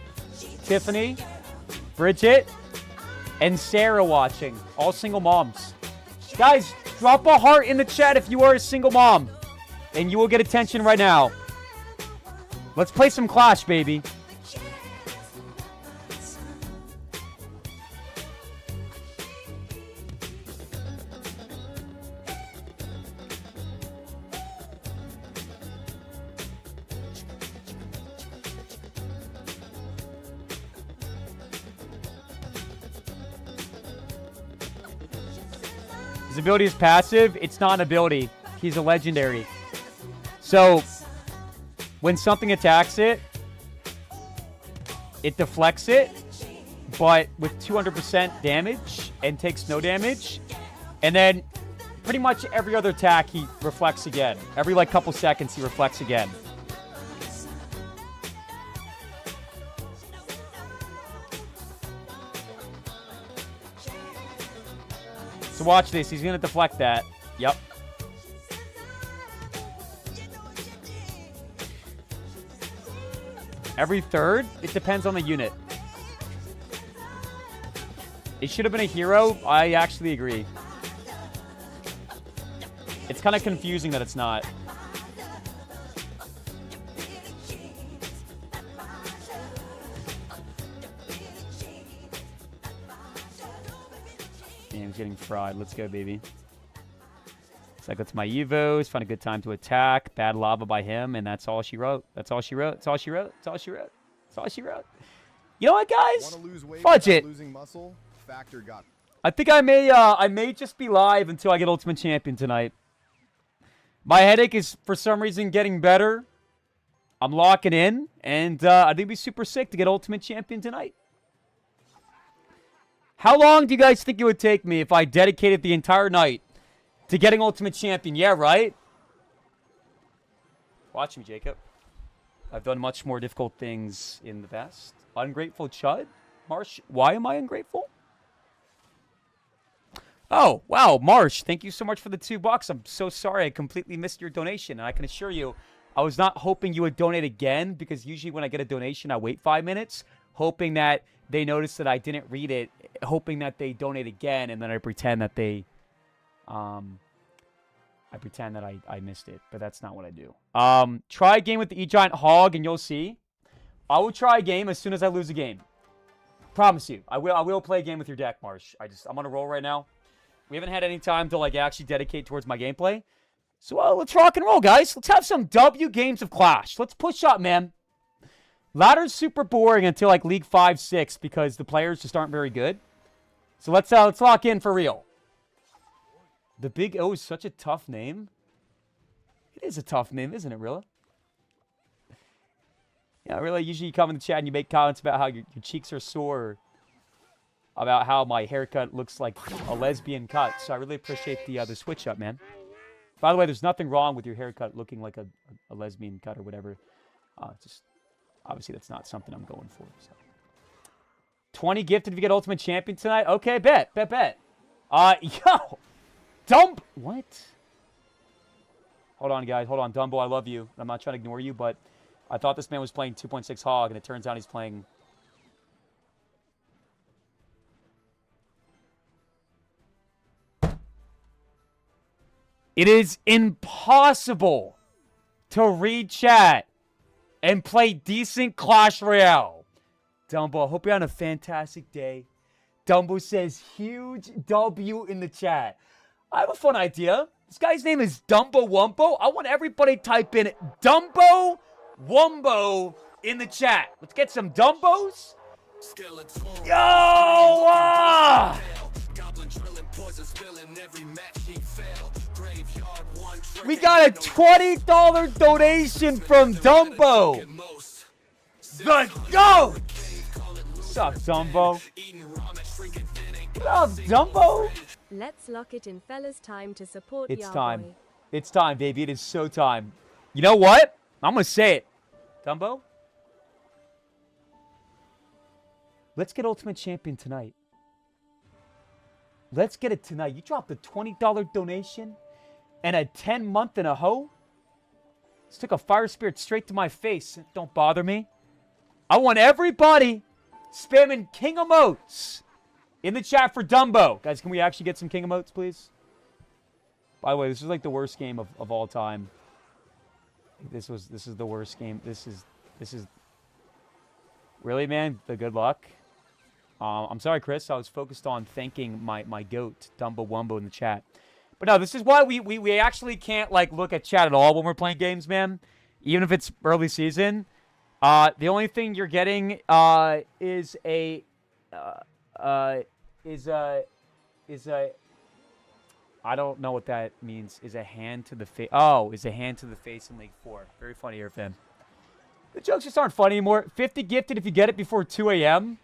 Tiffany, Bridget, and Sarah watching. All single moms. Guys, drop a heart in the chat if you are a single mom. And you will get attention right now. Let's play some Clash, baby. His ability is passive. It's not an ability. He's a legendary. So, when something attacks it, it deflects it, but with 200% damage and takes no damage. And then pretty much every other attack, he reflects again. Every like couple seconds, he reflects again. So watch this. He's going to deflect that. Yep. Every third? It depends on the unit. It should have been a hero. I actually agree. It's kind of confusing that it's not. Damn, he's getting fried. Let's go, baby. Cycle to my Evos. Find a good time to attack. Bad lava by him, and that's all she wrote. That's all she wrote. That's all she wrote. That's all she wrote. That's all she wrote. You know what, guys? Fudge it. Muscle? Factor got. I think I may just be live until I get Ultimate Champion tonight. My headache is for some reason getting better. I'm locking in, and I think it'd be super sick to get Ultimate Champion tonight. How long do you guys think it would take me if I dedicated the entire night to getting Ultimate Champion? Yeah, right? Watch me, Jacob. I've done much more difficult things in the past. Ungrateful Chud? Marsh, why am I ungrateful? Oh, wow, Marsh, thank you so much for the $2. I'm so sorry I completely missed your donation. And I can assure you, I was not hoping you would donate again, because usually when I get a donation, I wait 5 minutes, hoping that they notice that I didn't read it, hoping that they donate again, and then I pretend that they, I missed it, but that's not what I do. Try a game with the E-Giant Hog, and you'll see. I will try a game as soon as I lose a game. Promise you. I will play a game with your deck, Marsh. I'm on a roll right now. We haven't had any time to like actually dedicate towards my gameplay. So let's rock and roll, guys. Let's have some W games of Clash. Let's push up, man. Ladder's super boring until like League 5, 6 because the players just aren't very good. So let's lock in for real. The Big O is such a tough name. It is a tough name, isn't it, really? Yeah, really, usually you come in the chat and you make comments about how your cheeks are sore, about how my haircut looks like a lesbian cut. So I really appreciate the switch up, man. By the way, there's nothing wrong with your haircut looking like a lesbian cut or whatever. Just obviously that's not something I'm going for. So. 20 gifted if you get Ultimate Champion tonight. Okay, bet. Yo, Dump. What? Hold on, guys. Hold on, Dumbo. I love you. I'm not trying to ignore you, but I thought this man was playing 2.6 Hog, and it turns out he's playing. It is impossible to read chat and play decent Clash Royale. Dumbo, I hope you're having a fantastic day. Dumbo says huge W in the chat. I have a fun idea. This guy's name is Dumbo Wumbo. I want everybody to type in Dumbo Wumbo in the chat. Let's get some Dumbos. Yo! We got a $20 donation from Dumbo. Let's go! What's up, Dumbo? What up, Dumbo? Let's lock it in, fellas. Time to support It's Yahweh. time. It's time, baby. It is so time. You know what? I'm going to say it. Dumbo? Let's get Ultimate Champion tonight. Let's get it tonight. You dropped a $20 donation and a 10-month in a hoe? This took a fire spirit straight to my face. Don't bother me. I want everybody spamming King Emotes in the chat for Dumbo. Guys, can we actually get some King Emotes, please? By the way, this is like the worst game of all time. This is the worst game. This is really, man, the good luck. I'm sorry, Chris. I was focused on thanking my goat, Dumbo Wumbo, in the chat. But no, this is why we actually can't like look at chat at all when we're playing games, man. Even if it's early season. The only thing you're getting is a I don't know what that means. Is a hand to the face. Oh, is a hand to the face in League 4. Very funny here, fam. The jokes just aren't funny anymore. 50 gifted if you get it before 2 a.m.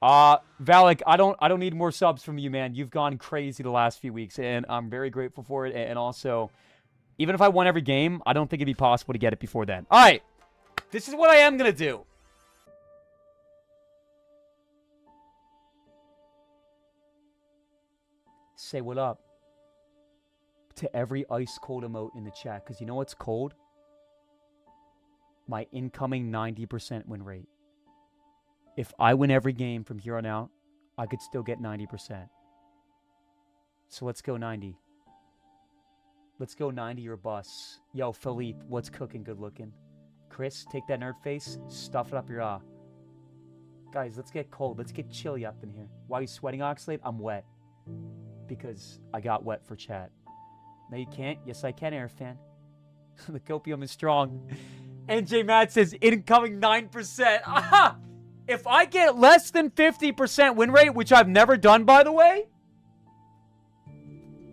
Valak, I don't need more subs from you, man. You've gone crazy the last few weeks, and I'm very grateful for it. And also, even if I won every game, I don't think it'd be possible to get it before then. All right. This is what I am going to do. Say what up to every ice cold emote in the chat, because you know what's cold? My incoming 90% win rate. If I win every game from here on out, I could still get 90%. So let's go 90. Let's go 90 or bust. Yo, Philippe, what's cooking? Good looking. Chris, take that nerd face, stuff it up your ah. Guys, let's get cold. Let's get chilly up in here. Why are you sweating, Oxalate? I'm wet. Because I got wet for chat. No, you can't. Yes, I can, Air fan. The copium is strong. NJ Matt says, incoming 9%. Aha! If I get less than 50% win rate, which I've never done, by the way,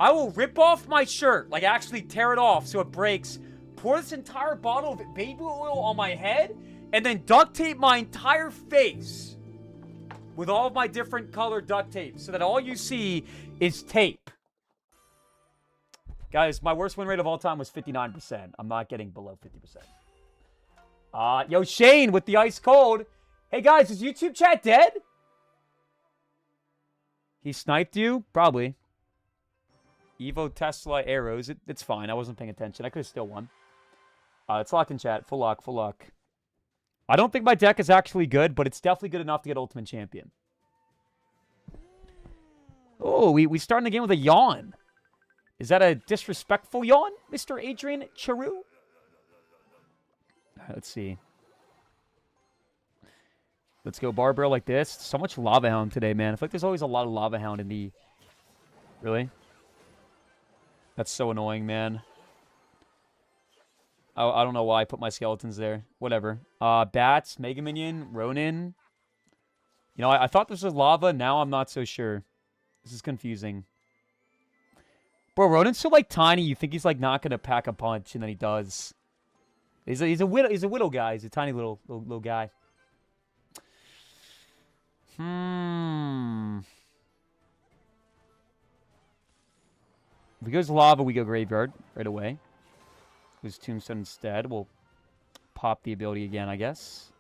I will rip off my shirt, like actually tear it off so it breaks, pour this entire bottle of baby oil on my head, and then duct tape my entire face with all of my different colored duct tape so that all you see is tape. Guys, my worst win rate of all time was 59%. I'm not getting below 50%. Yo, Shane with the ice cold. Hey, guys, is YouTube chat dead? He sniped you? Probably. Evo Tesla arrows. It's fine. I wasn't paying attention. I could have still won. It's lock in chat. Full lock, full lock. I don't think my deck is actually good, but it's definitely good enough to get Ultimate Champion. Oh, we starting the game with a yawn. Is that a disrespectful yawn, Mr. Adrian Charu? All right, let's see. Let's go Barbell like this. So much Lava Hound today, man. I feel like there's always a lot of Lava Hound in the... Really? That's so annoying, man. I don't know why I put my skeletons there. Whatever. Bats, Mega Minion, Ronin. You know, I thought this was lava. Now I'm not so sure. This is confusing. Bro, Ronin's so, like, tiny. You think he's, like, not going to pack a punch, and then he does. He's a widow guy. He's a tiny little guy. If he goes lava, we go graveyard right away. Goes tombstone instead. We'll pop the ability again, I guess.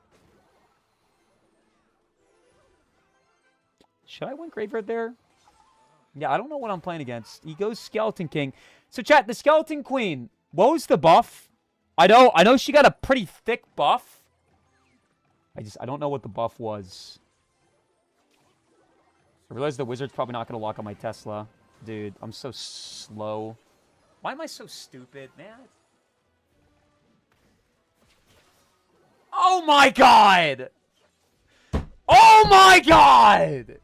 Should I win graveyard there? Yeah, I don't know what I'm playing against. He goes Skeleton King. So, chat, the Skeleton Queen, what was the buff? I know she got a pretty thick buff. I don't know what the buff was. I realize the wizard's probably not going to lock on my Tesla. Dude, I'm so slow. Why am I so stupid, man? Oh my god! Oh my god!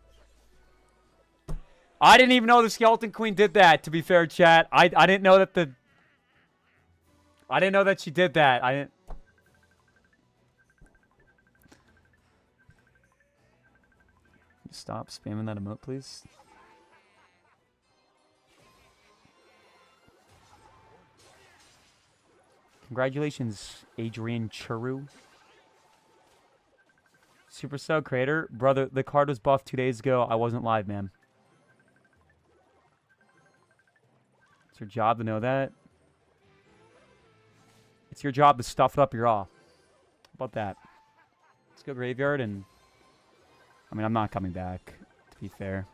I didn't even know the Skeleton Queen did that, to be fair, chat. I didn't know that the... I didn't know that she did that. I didn't... Stop spamming that emote, please. Congratulations, Adrian Churu. Supercell creator. Brother, the card was buffed 2 days ago. I wasn't live, man. It's your job to know that. It's your job to stuff it up your ass. How about that? Let's go graveyard and... I mean, I'm not coming back, to be fair.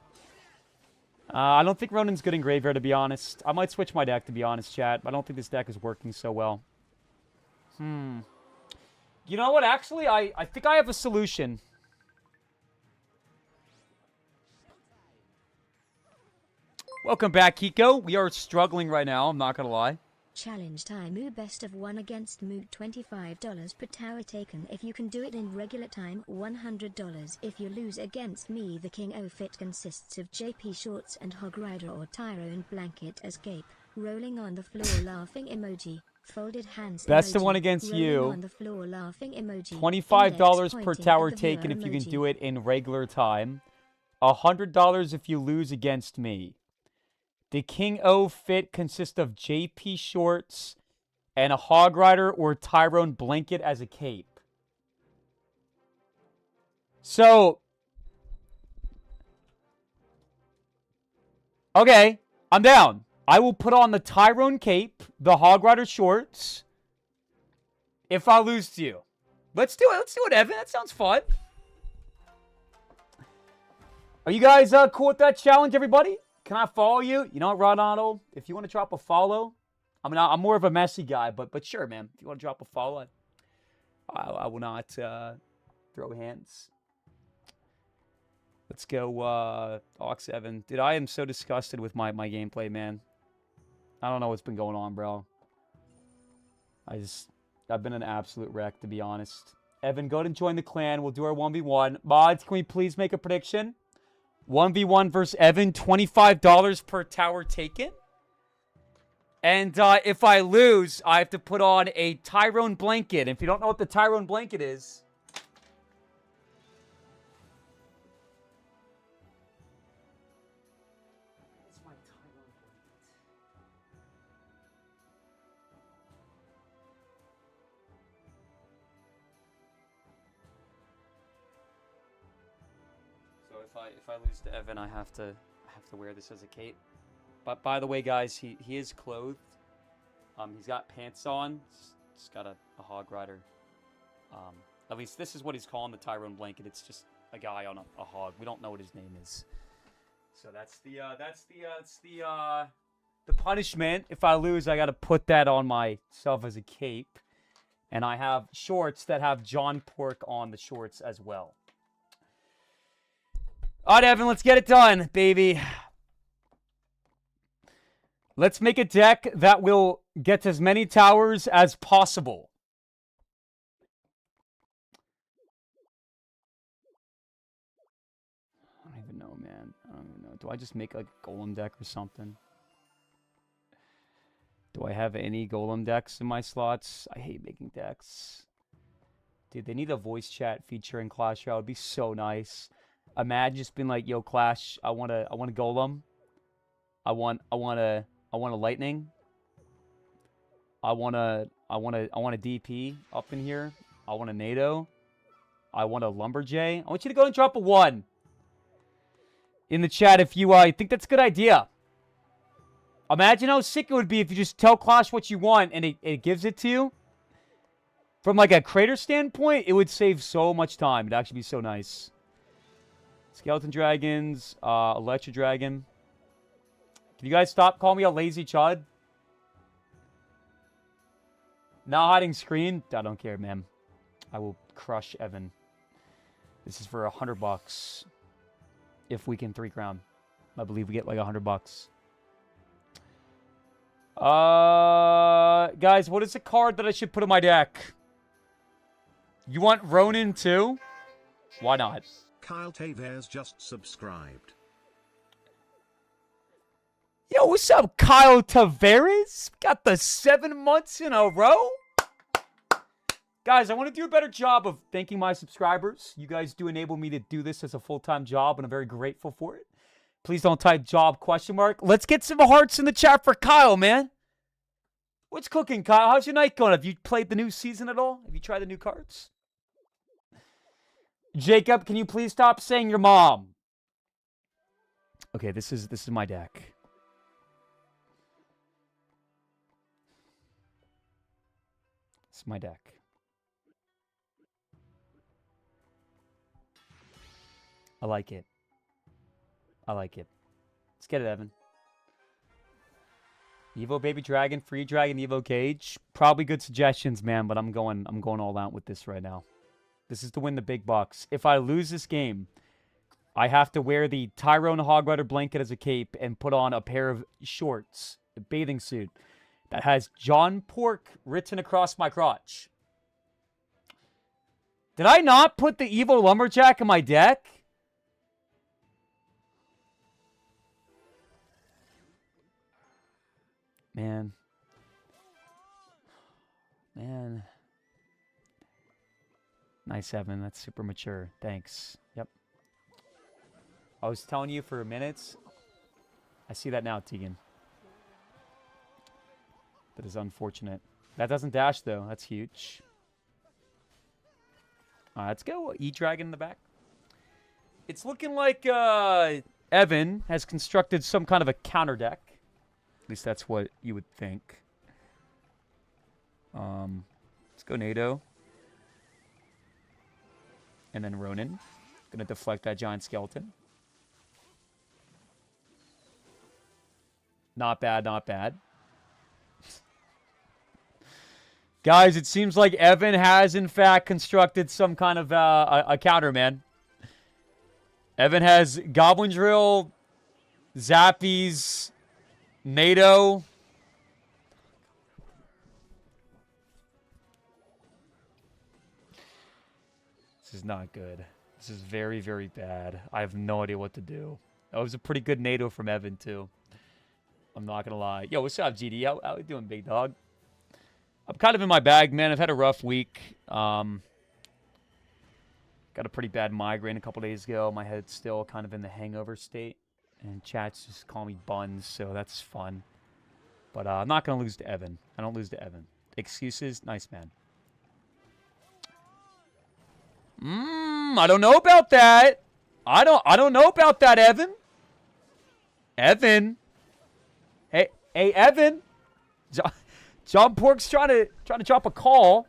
I don't think Ronin's good in graveyard, to be honest. I might switch my deck, to be honest, chat. I don't think this deck is working so well. You know what? Actually, I think I have a solution. Welcome back, Kiko. We are struggling right now, I'm not going to lie. Challenge time. Moo best of one against Moo. $25 per tower taken. If you can do it in regular time, $100. If you lose against me, the king outfit consists of JP shorts and Hog Rider or Tyrone blanket escape. Rolling on the floor laughing emoji. Folded hands Best emoji. of one against Rolling you. on the floor laughing emoji. $25 per tower the taken if you can emoji. do it in regular time. $100 if you lose against me. The King O fit consists of JP shorts and a Hog Rider or Tyrone blanket as a cape. So, okay, I'm down. I will put on the Tyrone cape, the Hog Rider shorts, if I lose to you. Let's do it. Let's do it, Evan. That sounds fun. Are you guys cool with that challenge, everybody? Can I follow you? You know what, Ronaldo? If you want to drop a follow, I mean, I'm more of a messy guy, but sure, man. If you want to drop a follow, I will not throw hands. Let's go, Ox Evan. Dude, I am so disgusted with my gameplay, man. I don't know what's been going on, bro. I've been an absolute wreck, to be honest. Evan, go ahead and join the clan. We'll do our 1v1. Mods, can we please make a prediction? 1v1 versus Evan, $25 per tower taken. And if I lose, I have to put on a Tyrone blanket. If you don't know what the Tyrone blanket is... So if I lose to Evan, I have to wear this as a cape. But by the way, guys, he is clothed. He's got pants on. He's got a Hog Rider. At least this is what he's calling the Tyrone blanket. It's just a guy on a hog. We don't know what his name is. So that's the punishment. If I lose, I got to put that on myself as a cape. And I have shorts that have John Pork on the shorts as well. All right, Evan, let's get it done, baby. Let's make a deck that will get as many towers as possible. I don't even know, man. I don't even know. Do I just make like a golem deck or something? Do I have any golem decks in my slots? I hate making decks. Dude, they need a voice chat feature in Clash Royale. It would be so nice. Imagine just being like, "Yo, Clash, I want a golem. I want a lightning. I want a DP up in here. I want a NATO. I want a lumberjay. I want you to go and drop a 1 in the chat if you think that's a good idea. Imagine how sick it would be if you just tell Clash what you want and it gives it to you. From like a creator standpoint, it would save so much time. It'd actually be so nice. Skeleton Dragons, Electro Dragon. Can you guys stop calling me a lazy chud? Not hiding screen? I don't care, man. I will crush Evan. This is for $100. If we can 3 crown. I believe we get like $100. Guys, what is the card that I should put in my deck? You want Ronin too? Why not? Kyle Tavares just subscribed. Yo, what's up, Kyle Tavares? Got the 7 months in a row? Guys, I want to do a better job of thanking my subscribers. You guys do enable me to do this as a full-time job, and I'm very grateful for it. Please don't type job ? Let's get some hearts in the chat for Kyle, man. What's cooking, Kyle? How's your night going? Have you played the new season at all? Have you tried the new cards? Jacob, can you please stop saying your mom? Okay, this is my deck. This is my deck. I like it. I like it. Let's get it, Evan. Evo Baby Dragon, Free Dragon, Evo Cage. Probably good suggestions, man, but I'm going all out with this right now. This is to win the big bucks. If I lose this game, I have to wear the Tyrone Hog Rider blanket as a cape and put on a pair of shorts, a bathing suit, that has John Pork written across my crotch. Did I not put the Evo Lumberjack in my deck? Man. Nice, Evan. That's super mature. Thanks. Yep. I was telling you for minutes. I see that now, Tegan. That is unfortunate. That doesn't dash, though. That's huge. All right, let's go E-Dragon in the back. It's looking like Evan has constructed some kind of a counter deck. At least that's what you would think. Let's go NATO. And then Ronin. Gonna deflect that giant skeleton. Not bad, not bad. Guys, it seems like Evan has, in fact, constructed some kind of a counter, man. Evan has Goblin Drill, Zappies, NATO. This is not good. This is very, very bad. I have no idea what to do. That was a pretty good NATO from Evan, too. I'm not going to lie. Yo, what's up, GD? How you doing, big dog? I'm kind of in my bag, man. I've had a rough week. Got a pretty bad migraine a couple days ago. My head's still kind of in the hangover state. And chats just call me Buns, so that's fun. But I'm not going to lose to Evan. I don't lose to Evan. Excuses? Nice, man. I don't know about that. I don't know about that, Evan. Evan. Hey, Evan. John Pork's trying to drop a call.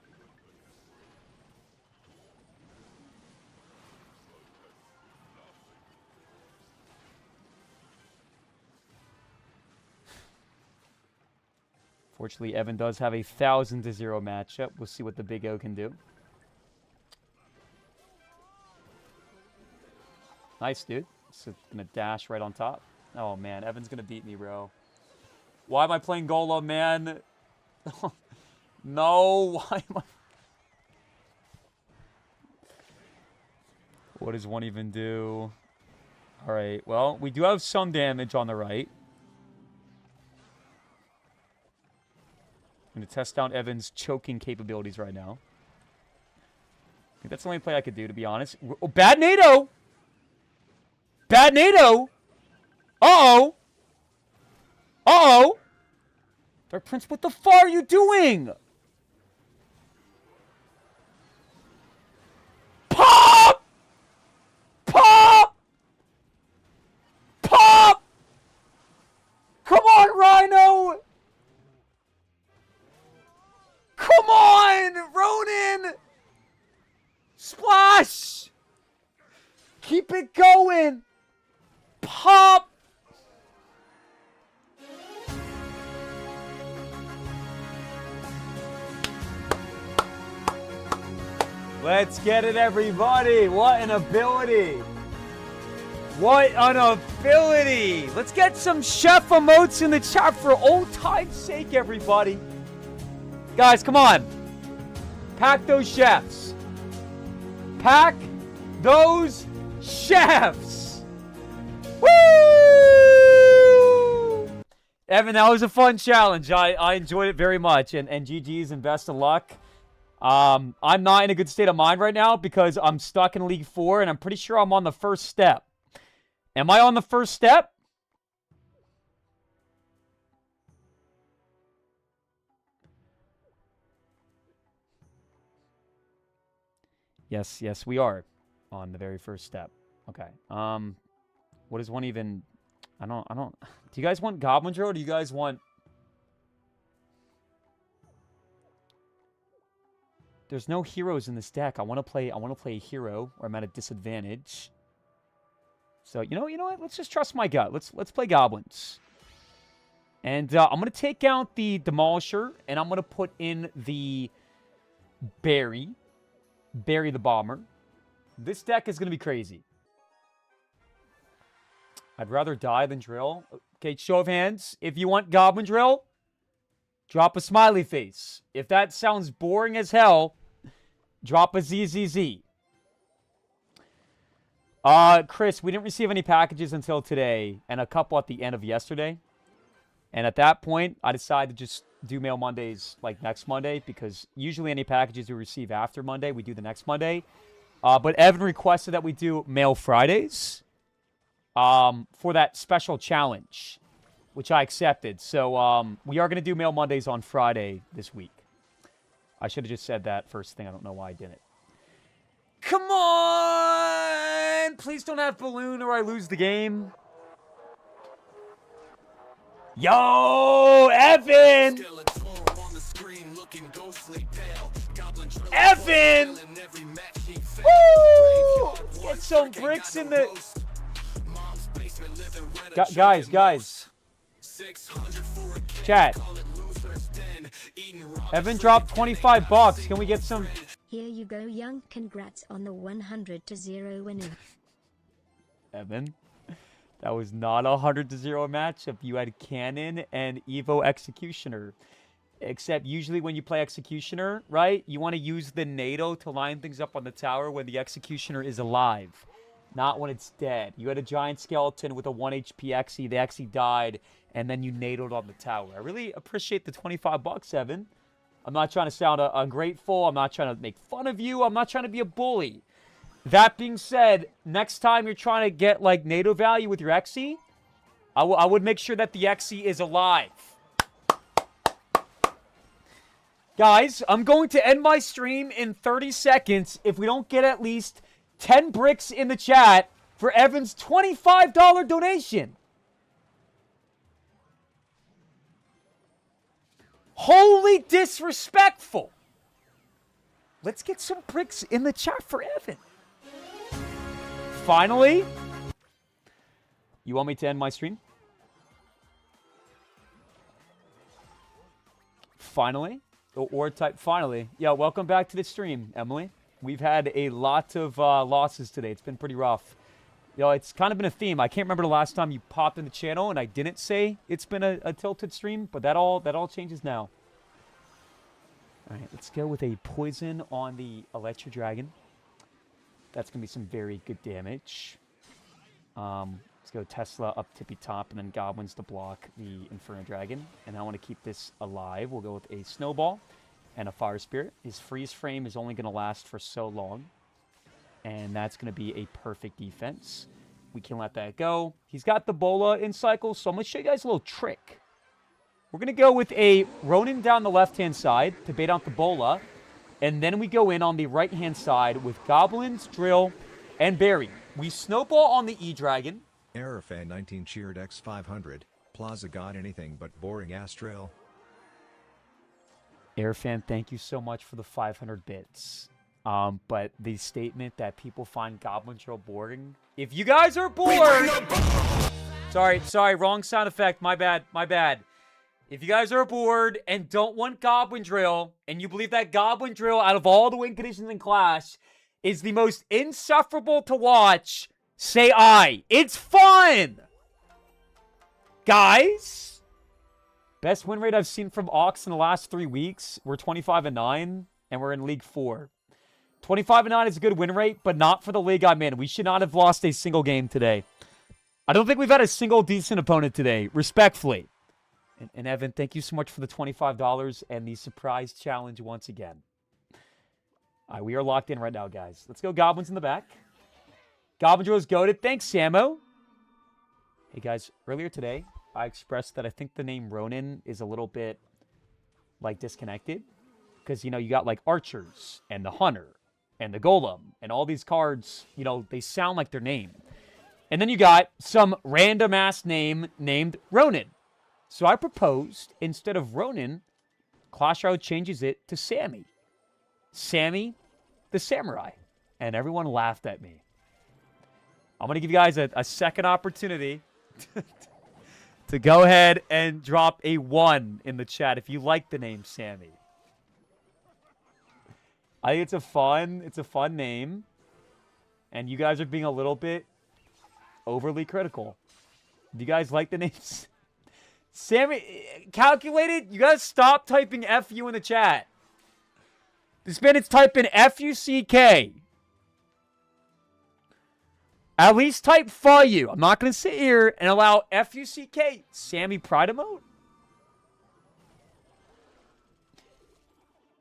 Fortunately, Evan does have a 1,000-0 matchup. We'll see what the Big O can do. Nice, dude. So gonna dash right on top. Oh man, Evan's gonna beat me, bro. Why am I playing Golem, man? No, why am I? What does one even do? All right, well, we do have some damage on the right. I'm gonna test out Evan's choking capabilities right now. I think that's the only play I could do, to be honest. Oh, bad NATO! Bad NATO! Uh-oh! Uh-oh! Dark Prince, what the fuck are you doing? Pop! Pop! Pop! Come on, Rhino! Come on, Ronin! Splash! Keep it going! Pop! Let's get it, everybody. What an ability. What an ability. Let's get some chef emotes in the chat for old time's sake, everybody. Guys, come on. Pack those chefs. Pack those chefs. Woo! Evan, that was a fun challenge. I enjoyed it very much. And GG's and best of luck. I'm not in a good state of mind right now because I'm stuck in League 4 and I'm pretty sure I'm on the first step. Am I on the first step? Yes, we are on the very first step. Okay. What is one even? I don't. Do you guys want Goblin Drill or do you guys want? There's no heroes in this deck. I want to play a hero, or I'm at a disadvantage. So you know what? Let's just trust my gut. Let's play goblins. And I'm gonna take out the Demolisher, and I'm gonna put in the Barry the Bomber. This deck is gonna be crazy. I'd rather die than drill. Okay, show of hands. If you want Goblin Drill, drop a smiley face. If that sounds boring as hell, drop a ZZZ. Chris, we didn't receive any packages until today, and a couple at the end of yesterday. And at that point, I decided to just do Mail Mondays like next Monday, because usually any packages we receive after Monday, we do the next Monday. But Evan requested that we do Mail Fridays for that special challenge. which I accepted. So we are going to do Mail Mondays on Friday this week. I should have just said that first thing. I don't know why I didn't. Come on! Please don't have balloon or I lose the game. Yo, Evan! Evan! Woo! Get some bricks in the... Guys. Chat. Evan dropped 25 bucks. Can we get some... Here you go, young. Congrats on the 100-0 winning. Evan, that was not a 100-0 matchup. You had Cannon and Evo Executioner. Except usually when you play Executioner, right, you want to use the NATO to line things up on the tower when the Executioner is alive, not when it's dead. You had a giant skeleton with a 1 HP Xe. The Xe died, and then you NATO'd on the tower. I really appreciate the 25 bucks, Evan. I'm not trying to sound ungrateful. I'm not trying to make fun of you. I'm not trying to be a bully. That being said, next time you're trying to get, like, NATO value with your Xe, I would make sure that the Xe is alive. Guys, I'm going to end my stream in 30 seconds if we don't get at least 10 bricks in the chat for Evan's $25 donation. Holy disrespectful. Let's get some bricks in the chat for Evan. Finally. You want me to end my stream? Finally. Or type finally. Yeah, welcome back to the stream, Emily. We've had a lot of losses today. It's been pretty rough. You know, it's kind of been a theme. I can't remember the last time you popped in the channel and I didn't say it's been a tilted stream, but that all changes now. All right, let's go with a poison on the Electro Dragon. That's going to be some very good damage. Let's go Tesla up tippy top and then Goblins to block the Inferno Dragon. And I want to keep this alive. We'll go with a Snowball and a Fire Spirit. His freeze frame is only going to last for so long. And that's going to be a perfect defense. We can let that go. He's got the Bola in cycle, so I'm going to show you guys a little trick. We're going to go with a Ronin down the left-hand side to bait out the Bola. And then we go in on the right-hand side with Goblins, Drill, and Berry. We snowball on the E-Dragon. Errorfan 19 cheered X500. Plaza got anything but boring Astrail. Airfan, thank you so much for the 500 bits. But the statement that people find Goblin Drill boring. If you guys are bored... Sorry, wrong sound effect. My bad. If you guys are bored and don't want Goblin Drill, and you believe that Goblin Drill, out of all the win conditions in Clash, is the most insufferable to watch, say aye. It's fun! Guys? Best win rate I've seen from Ox in the last 3 weeks. We're 25-9, and we're in League 4. 25-9 is a good win rate, but not for the league I'm in. We should not have lost a single game today. I don't think we've had a single decent opponent today, respectfully. And Evan, thank you so much for the $25 and the surprise challenge once again. All right, we are locked in right now, guys. Let's go Goblins in the back. Goblin Drill is goated. Thanks, Samo. Hey, guys, earlier today, I expressed that I think the name Ronin is a little bit, like, disconnected. Because, you know, you got, like, Archers and the Hunter and the Golem and all these cards, you know, they sound like their name. And then you got some random-ass name named Ronin. So I proposed, instead of Ronin, Clash Royale changes it to Sammy. Sammy the Samurai. And everyone laughed at me. I'm going to give you guys a second opportunity to go ahead and drop a 1 in the chat if you like the name Sammy. I think it's a fun name. And you guys are being a little bit overly critical. Do you guys like the names? Sammy, calculated? You guys stop typing FU in the chat. This bandit's typing F-U-C-K. At least type FU. I'm not going to sit here and allow F-U-C-K. Sammy Pride emote?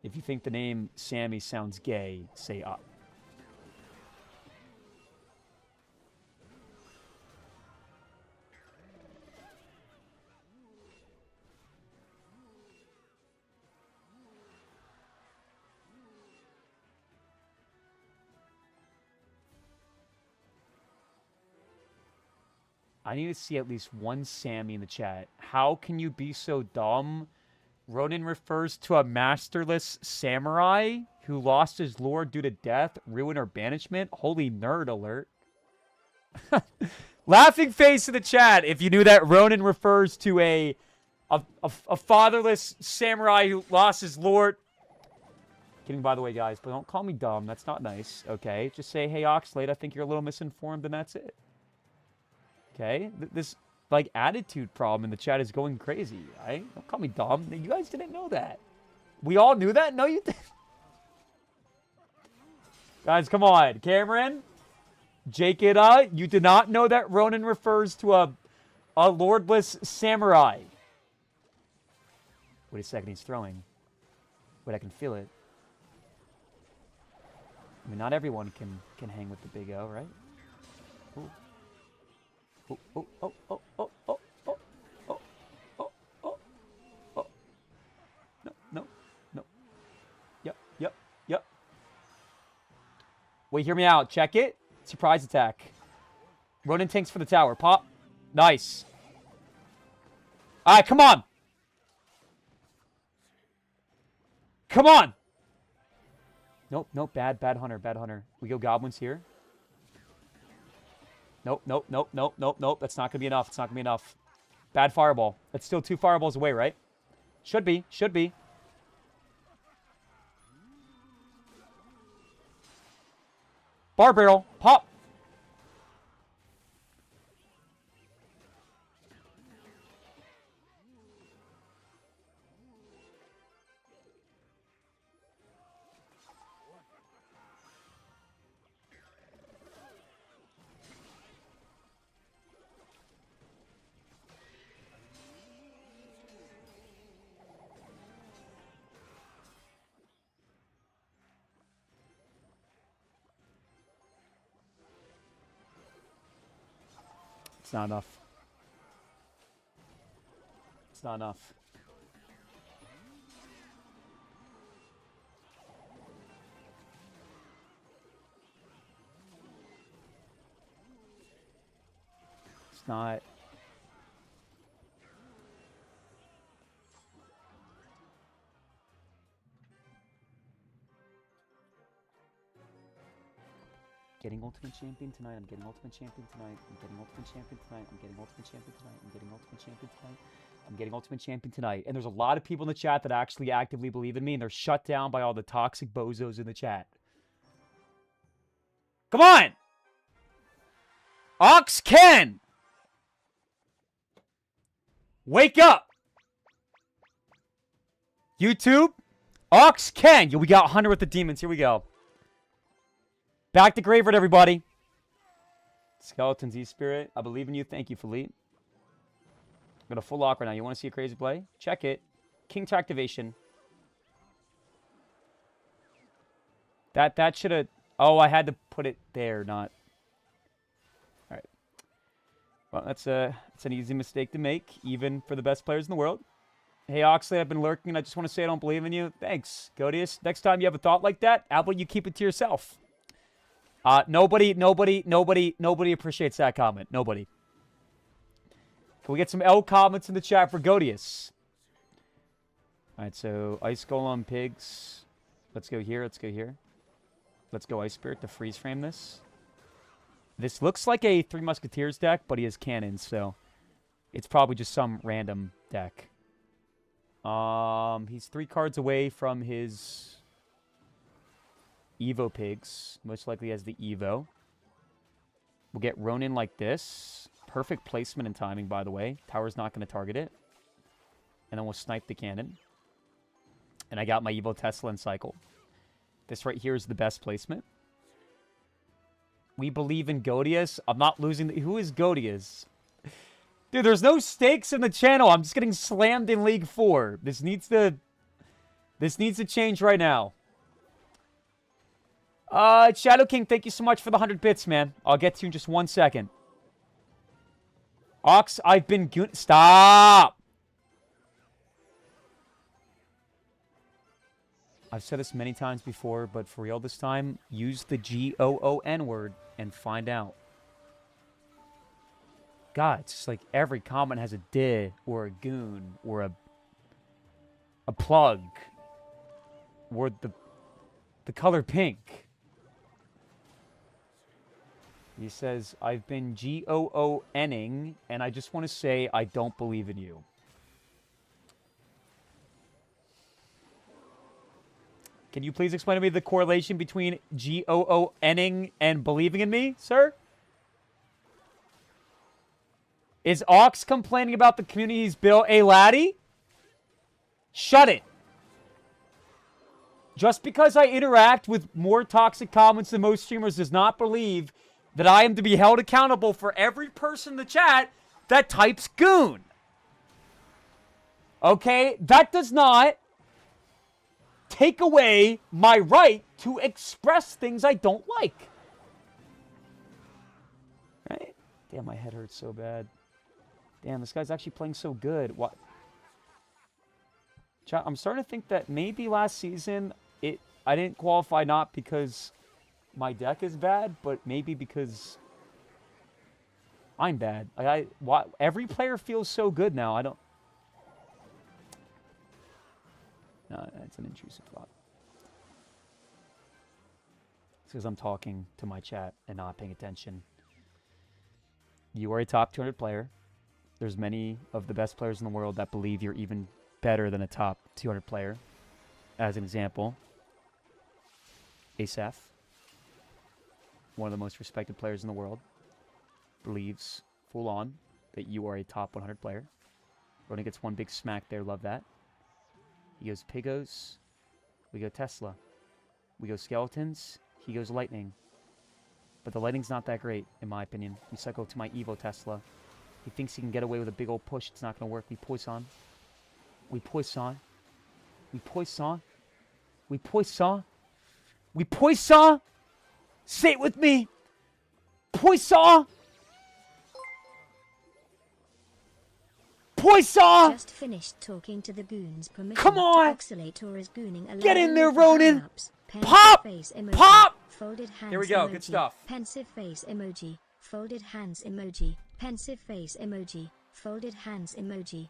If you think the name Sammy sounds gay, say up. I need to see at least one Sammy in the chat. How can you be so dumb? Ronin refers to a masterless samurai who lost his lord due to death, ruin, or banishment. Holy nerd alert. Laughing face in the chat if you knew that Ronin refers to a fatherless samurai who lost his lord. Kidding, by the way, guys, but don't call me dumb. That's not nice, okay? Just say, hey, Oxalate, I think you're a little misinformed, and that's it. Okay? This, like, attitude problem in the chat is going crazy, right? Don't call me dumb. You guys didn't know that. We all knew that? No, you didn't. Guys, come on. Cameron, Jakeda, you did not know that Ronin refers to a lordless samurai. Wait a second, he's throwing. Wait, I can feel it. I mean, not everyone can hang with the big O, right? Ooh. Oh, oh, oh, oh, oh, oh, oh, oh, oh, oh, oh. No, no, no. Yep, yep, yep. Wait, hear me out. Check it. Surprise attack. Ronin tanks for the tower. Pop. Nice. All right, come on. Come on. Nope, nope. Bad hunter, bad hunter. We go goblins here. Nope, nope, nope, nope, nope, nope. That's not going to be enough. It's not going to be enough. Bad fireball. That's still 2 fireballs away, right? Should be. Should be. Bar barrel. Pop. It's not enough. It's not enough. It's not. Getting Ultimate Champion tonight. I'm getting Ultimate Champion tonight. I'm getting Ultimate Champion tonight. I'm getting Ultimate Champion tonight. I'm getting Ultimate Champion tonight. I'm getting Ultimate Champion tonight. And there's a lot of people in the chat that actually actively believe in me, and they're shut down by all the toxic bozos in the chat. Come on! Ox Ken! Wake up! YouTube? Ox Ken! Yo, we got Hunter with the demons. Here we go. Back to Graveyard, everybody. Skeletons, E-Spirit. I believe in you. Thank you, Philippe. I'm going to full lock right now. You want to see a crazy play? Check it. King to activation. That should have... Oh, I had to put it there, not... All right. Well, that's an easy mistake to make, even for the best players in the world. Hey, Oxley, I've been lurking, and I just want to say I don't believe in you. Thanks, Godius. Next time you have a thought like that, how about you keep it to yourself? Nobody appreciates that comment. Nobody. Can we get some L comments in the chat for Godius? All right, so Ice Golem, Pigs. Let's go here. Let's go here. Let's go Ice Spirit to freeze frame this. This looks like a Three Musketeers deck, but he has cannons, so it's probably just some random deck. He's 3 cards away from his Evo Pigs. Most likely has the Evo. We'll get Ronin like this. Perfect placement and timing, by the way. Tower's not going to target it. And then we'll snipe the cannon. And I got my Evo Tesla in cycle. This right here is the best placement. We believe in Godius. I'm not losing. Who is Godius? Dude, there's no stakes in the channel. I'm just getting slammed in League 4. This needs to change right now. Shadow King, thank you so much for the 100 bits, man. I'll get to you in just 1 second. Ox, I've been... Stop! I've said this many times before, but for real this time, use the G-O-O-N word and find out. God, it's just like every comment has a "did" or a goon or a plug or the color pink. He says, I've been GOONing, and I just want to say I don't believe in you. Can you please explain to me the correlation between GOONing and believing in me, sir? Is Ox complaining about the community he's built? A laddie? Shut it. Just because I interact with more toxic comments than most streamers does not believe that I am to be held accountable for every person in the chat that types goon. Okay? That does not take away my right to express things I don't like. Right? Damn, my head hurts so bad. Damn, this guy's actually playing so good. What? Chat, I'm starting to think that maybe last season I didn't qualify not because my deck is bad, but maybe because I'm bad. Every player feels so good now. I don't. No, that's an intrusive thought. It's because I'm talking to my chat and not paying attention. You are a top 200 player. There's many of the best players in the world that believe you're even better than a top 200 player. As an example, Asaf, one of the most respected players in the world, believes full on that you are a top 100 player. Rona gets one big smack there. Love that. He goes Pigos. We go Tesla. We go Skeletons. He goes Lightning. But the Lightning's not that great, in my opinion. We cycle to my Evo Tesla. He thinks he can get away with a big old push. It's not going to work. We Poison. We Poison. We Poison. We Poison. We Poison. Say it with me. Poison. Poison. Just finished talking to the goons. Permission Come on. to Oxalate or is gooning allowed. Get in there, only for Ronan. hang-ups. Pop. Face emoji. Pop. Folded hands Here we go. Emoji. Good stuff. Pensive face emoji. Folded hands emoji. Pensive face emoji. Folded hands emoji.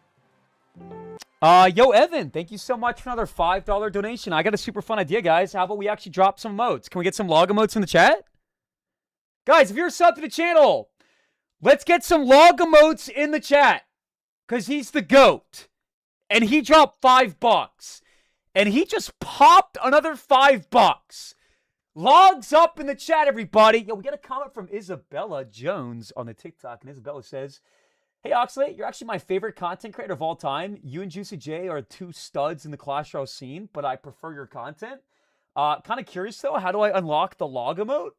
Yo, Evan, thank you so much for another $5 donation. I got a super fun idea, guys. How about we actually drop some emotes? Can we get some log emotes in the chat? Guys, if you're subbed to the channel, let's get some log emotes in the chat. Because he's the GOAT. And he dropped $5. And he just popped another $5. Logs up in the chat, everybody. Yo, we got a comment from Isabella Jones on the TikTok. And Isabella says, hey, Oxalate, you're actually my favorite content creator of all time. You and Juicy J are two studs in the Clash Royale scene, but I prefer your content. Kind of curious, though, how do I unlock the log emote?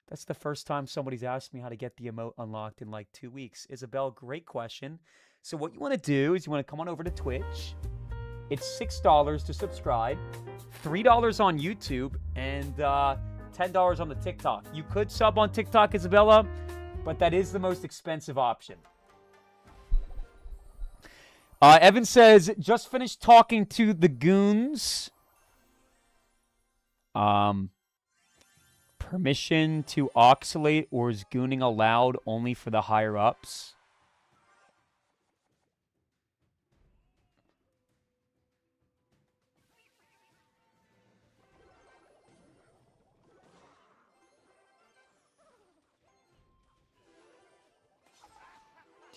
That's the first time somebody's asked me how to get the emote unlocked in like 2 weeks. Isabel, great question. So what you want to do is you want to come on over to Twitch. It's $6 to subscribe, $3 on YouTube, and $10 on the TikTok. You could sub on TikTok, Isabella, but that is the most expensive option. Evan says, just finished talking to the goons. Permission to oxalate, or is gooning allowed only for the higher ups?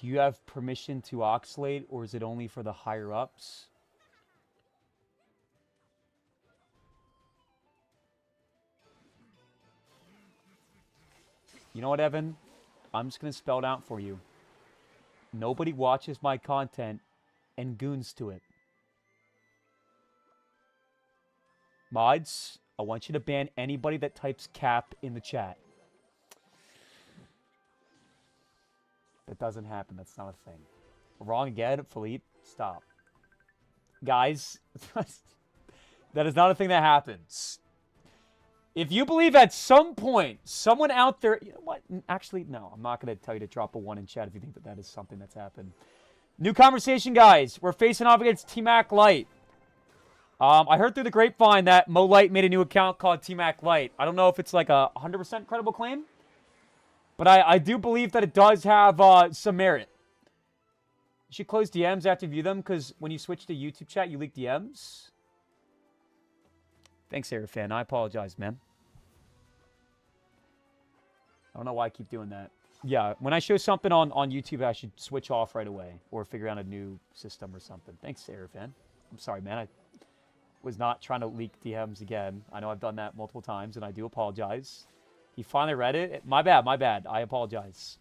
Do you have permission to oxalate, or is it only for the higher ups? You know what, Evan? I'm just going to spell it out for you. Nobody watches my content and goons to it. Mods, I want you to ban anybody that types cap in the chat. That doesn't happen. That's not a thing. Wrong again, Philippe. Stop. Guys, that is not a thing that happens. If you believe at some point someone out there... You know what? Actually, no. I'm not going to tell you to drop a 1 in chat if you think that that is something that's happened. New conversation, guys. We're facing off against T-Mac Light. I heard through the grapevine that Mo Light made a new account called T-Mac Light. I don't know if it's like a 100% credible claim. But I do believe that it does have some merit. You should close DMs after you view them, because when you switch to YouTube chat, you leak DMs. Thanks, Fan. I apologize, man. I don't know why I keep doing that. Yeah, when I show something on YouTube, I should switch off right away or figure out a new system or something. Thanks, Fan. I'm sorry, man. I was not trying to leak DMs again. I know I've done that multiple times, and I do apologize. He finally read it. My bad, my bad. I apologize.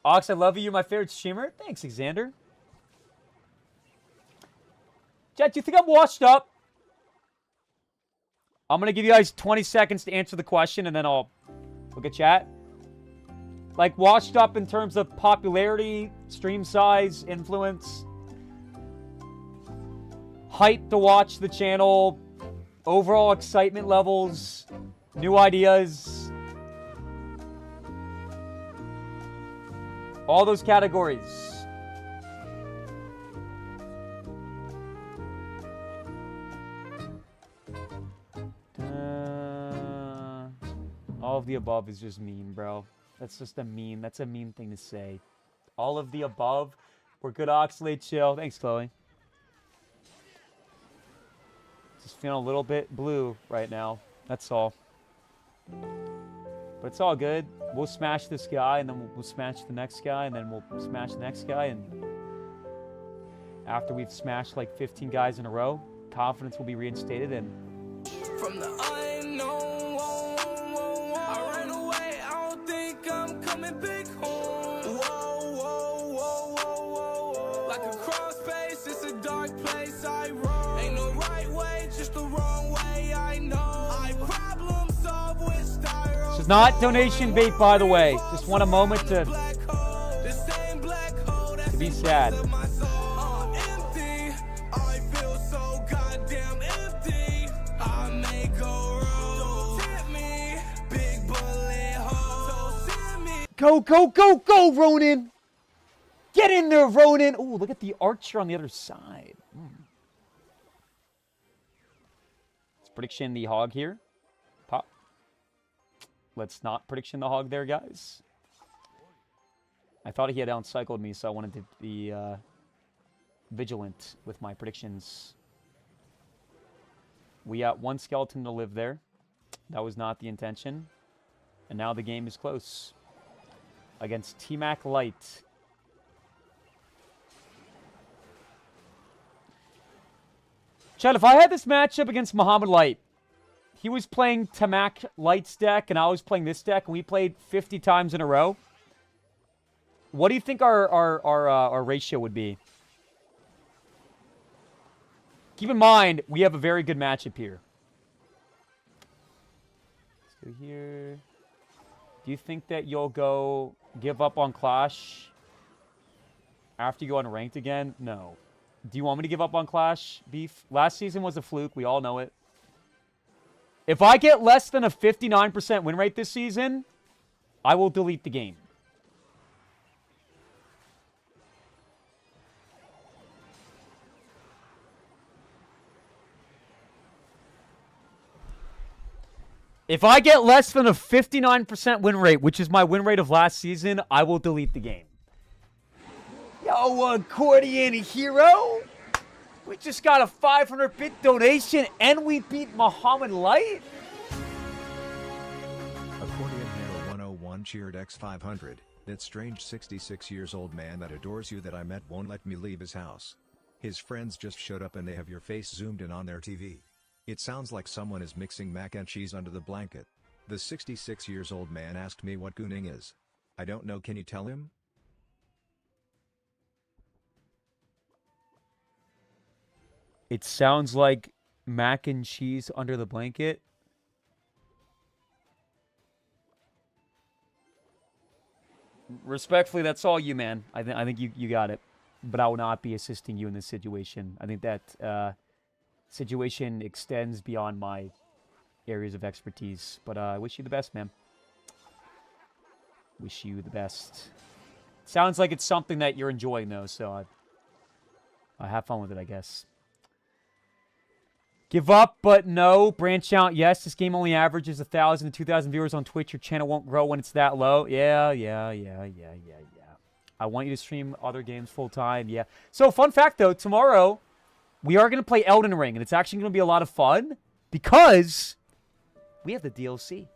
Ox, I love you. You're my favorite streamer. Thanks, Xander. Chat, do you think I'm washed up? I'm going to give you guys 20 seconds to answer the question, and then I'll look at chat. Like, washed up in terms of popularity, stream size, influence, hype to watch the channel, overall excitement levels, new ideas. All those categories. All of the above is just mean, bro. That's just a mean. That's a mean thing to say. All of the above. We're good, Oxalate. Chill. Thanks, Chloe. Just feeling a little bit blue right now. That's all. But it's all good. We'll smash this guy, and then we'll smash the next guy, and then we'll smash the next guy. And after we've smashed like 15 guys in a row, confidence will be reinstated. And from the unknown, I ran away. I don't think I'm coming back home. Like a cross space, it's a dark place. I roam. Ain't no right way, just the wrong way. I know. I problem solve with styro. this is not donation bait, by the way. Just want a moment to be sad. Go, go, go, go, Ronan! Get in there, Ronan! Ooh, look at the archer on the other side. Let's prediction the hog here. Pop. Let's not prediction the hog there, guys. I thought he had outcycled me, so I wanted to be vigilant with my predictions. We got one skeleton to live there. That was not the intention. And now the game is close. Against T-Mac Light. Chad, if I had this matchup against Muhammad Light, he was playing T-Mac Light's deck, and I was playing this deck, and we played 50 times in a row. What do you think our ratio would be? Keep in mind, we have a very good matchup here. Let's go here. Do you think that you'll give up on Clash after you go on ranked again? No. Do you want me to give up on Clash, Beef? Last season was a fluke. We all know it. If I get less than a 59% win rate this season, I will delete the game. If I get less than a 59% win rate, which is my win rate of last season, I will delete the game. Yo, accordion hero. We just got a 500-bit donation, and we beat Muhammad Light. Accordion Hero 101 cheered X500. That strange 66 years old man that adores you that I met won't let me leave his house. His friends just showed up and they have your face zoomed in on their TV. It sounds like someone is mixing mac and cheese under the blanket. The 66 years old man asked me what gooning is. I don't know, can you tell him? It sounds like mac and cheese under the blanket. Respectfully, that's all you, man. I think you got it. But I will not be assisting you in this situation. I think that situation extends beyond my areas of expertise. But I wish you the best, man. Wish you the best. Sounds like it's something that you're enjoying, though. So I have fun with it, I guess. Give up, but no. Branch out, yes. This game only averages 1,000 to 2,000 viewers on Twitch. Your channel won't grow when it's that low. Yeah. I want you to stream other games full time. Yeah. So, fun fact, though. Tomorrow, we are going to play Elden Ring, and it's actually going to be a lot of fun because we have the DLC.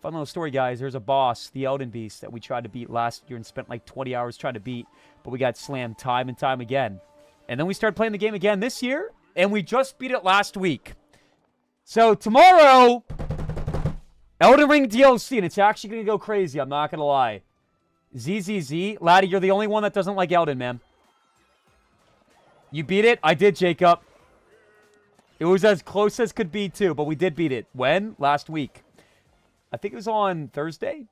Fun little story, guys. There's a boss, the Elden Beast, that we tried to beat last year and spent like 20 hours trying to beat, but we got slammed time and time again. And then we started playing the game again this year, and we just beat it last week. So tomorrow, Elden Ring DLC, and it's actually going to go crazy. I'm not going to lie. ZZZ, Laddie, you're the only one that doesn't like Elden, man. You beat it? I did, Jacob. It was as close as could be, too, but we did beat it. When? Last week. I think it was on Thursday.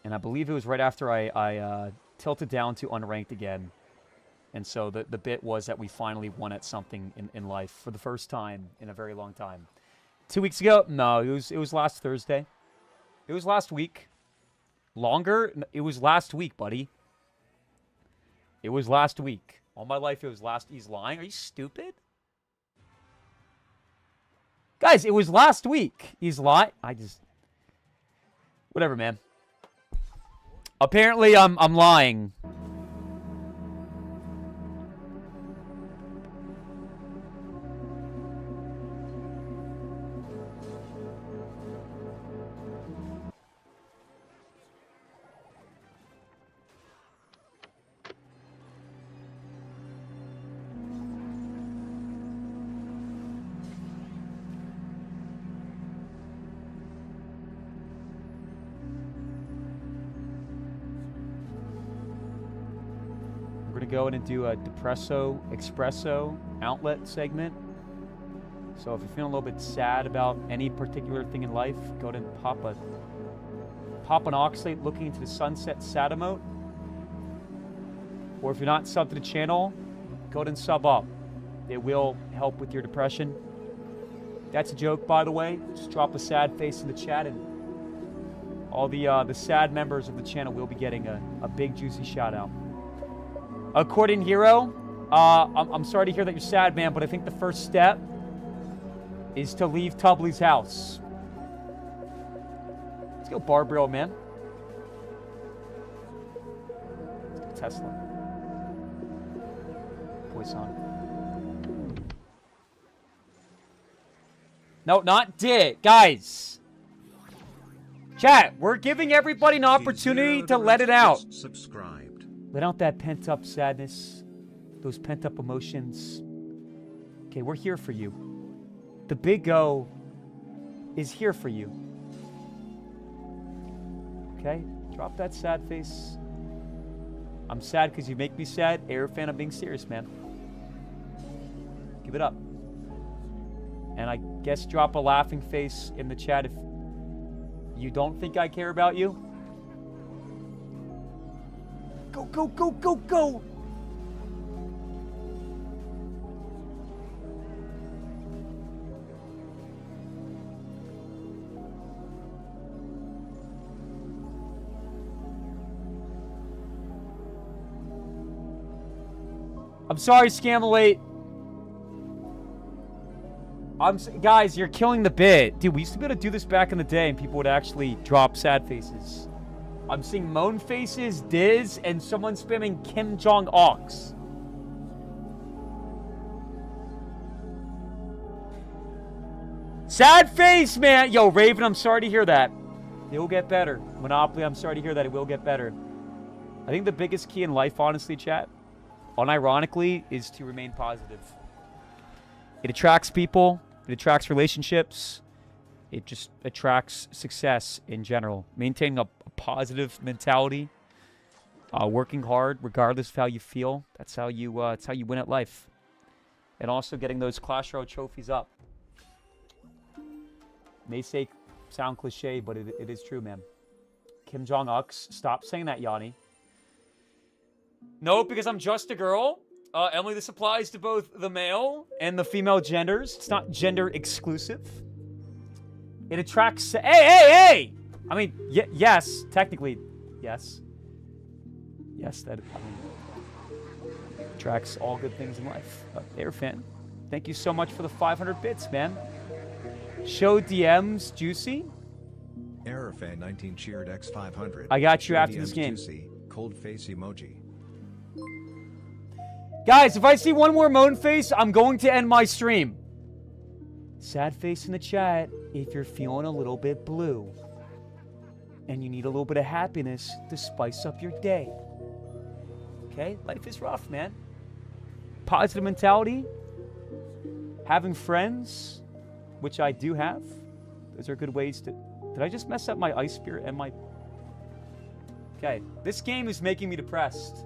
And I believe it was right after I tilted down to unranked again. And so the bit was that we finally won at something in life for the first time in a very long time. 2 weeks ago? No, it was last Thursday. It was last week. Longer? It was last week, buddy. It was last week. All my life it was last... He's lying? Are you stupid? Guys, it was last week. He's lying. Whatever, man. Apparently, I'm lying. Go in and do a Depresso Espresso outlet segment. So if you're feeling a little bit sad about any particular thing in life, go ahead and pop an Oxalate looking into the sunset sad emote. Or if you're not subbed to the channel, go ahead and sub up. It will help with your depression. That's a joke, by the way. Just drop a sad face in the chat and all the sad members of the channel will be getting a big juicy shout out. According Hero, I'm sorry to hear that you're sad, man, but I think the first step is to leave Tubley's house. Let's go Barbarial, man. Let's go Tesla. Poison. No, not did. Guys. Chat, we're giving everybody an opportunity to let it out. Subscribed. Let out that pent-up sadness, those pent-up emotions. Okay, we're here for you. The Big O is here for you. Okay? Drop that sad face. I'm sad because you make me sad. Air fan, I'm being serious, man. Give it up. And I guess drop a laughing face in the chat if you don't think I care about you. Go, go, go, go, go! I'm sorry, Scamalate. Guys, you're killing the bit. Dude, we used to be able to do this back in the day and people would actually drop sad faces. I'm seeing moan faces, Diz, and someone spamming Kim Jong-ox. Sad face, man. Yo, Raven, I'm sorry to hear that. It will get better. Monopoly, I'm sorry to hear that. It will get better. I think the biggest key in life, honestly, chat, unironically, is to remain positive. It attracts people. It attracts relationships. It just attracts success in general. Maintaining a positive mentality, working hard regardless of how you feel. That's how you win at life. And also getting those Clash Royale trophies up. May sound cliche, but it is true, man. Kim Jong-ux, stop saying that, Yanni. No, because I'm just a girl. Emily, this applies to both the male and the female genders. It's not gender exclusive. It attracts... Hey! I mean, yes, technically, yes. Yes, that... I mean, attracts all good things in life. Air fan, thank you so much for the 500 bits, man. Show DMs juicy. Errorfan 19 cheered X500. I got you Show after this DMs game. Juicy, cold face emoji. Guys, if I see one more moan face, I'm going to end my stream. Sad face in the chat if you're feeling a little bit blue and you need a little bit of happiness to spice up your day. Okay? Life is rough, man. Positive mentality, having friends, which I do have. Those are good ways to... Did I just mess up my ice spirit and my... Okay. This game is making me depressed.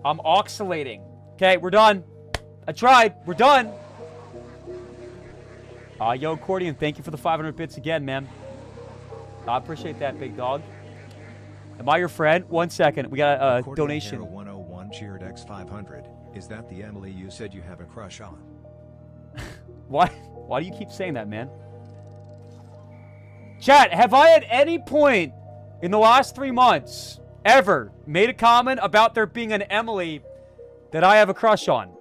I'm oxalating. Okay, we're done. I tried. We're done. Yo, Accordion, thank you for the 500 bits again, man. I appreciate that, big dog. Am I your friend? 1 second. We got a donation. Hero 101 cheered X500. Is that the Emily you said you have a crush on? Why do you keep saying that, man? Chat, have I at any point in the last 3 months ever made a comment about there being an Emily that I have a crush on?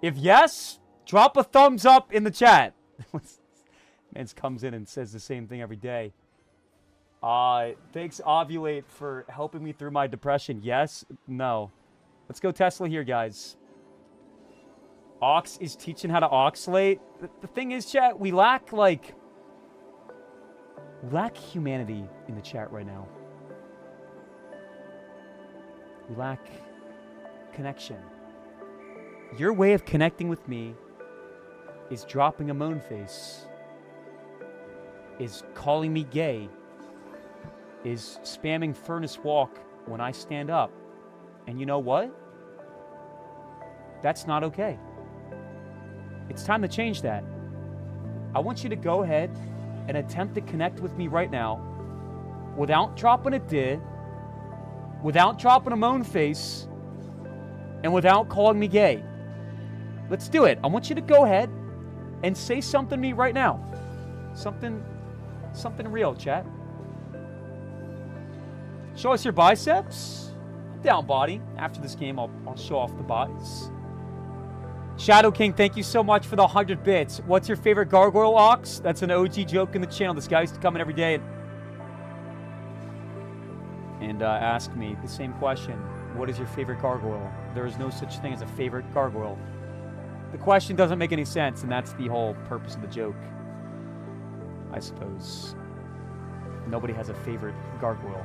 If yes, drop a thumbs up in the chat. Man comes in and says the same thing every day. Thanks, Ovulate, for helping me through my depression. Yes? No. Let's go Tesla here, guys. Ox is teaching how to oxalate. The thing is, chat, we lack humanity in the chat right now. We lack connection. Your way of connecting with me is dropping a moan face, is calling me gay, is spamming furnace walk when I stand up. And you know what? That's not okay. It's time to change that. I want you to go ahead and attempt to connect with me right now without dropping a did, without dropping a moan face, and without calling me gay. Let's do it. I want you to go ahead and say something to me right now. Something real, chat. Show us your biceps. Down body. After this game, I'll show off the bodies. Shadow King, thank you so much for the 100 bits. What's your favorite gargoyle, Ox? That's an OG joke in the channel. This guy used to come in every day and ask me the same question. What is your favorite gargoyle? There is no such thing as a favorite gargoyle. The question doesn't make any sense, and that's the whole purpose of the joke, I suppose. Nobody has a favorite gargoyle.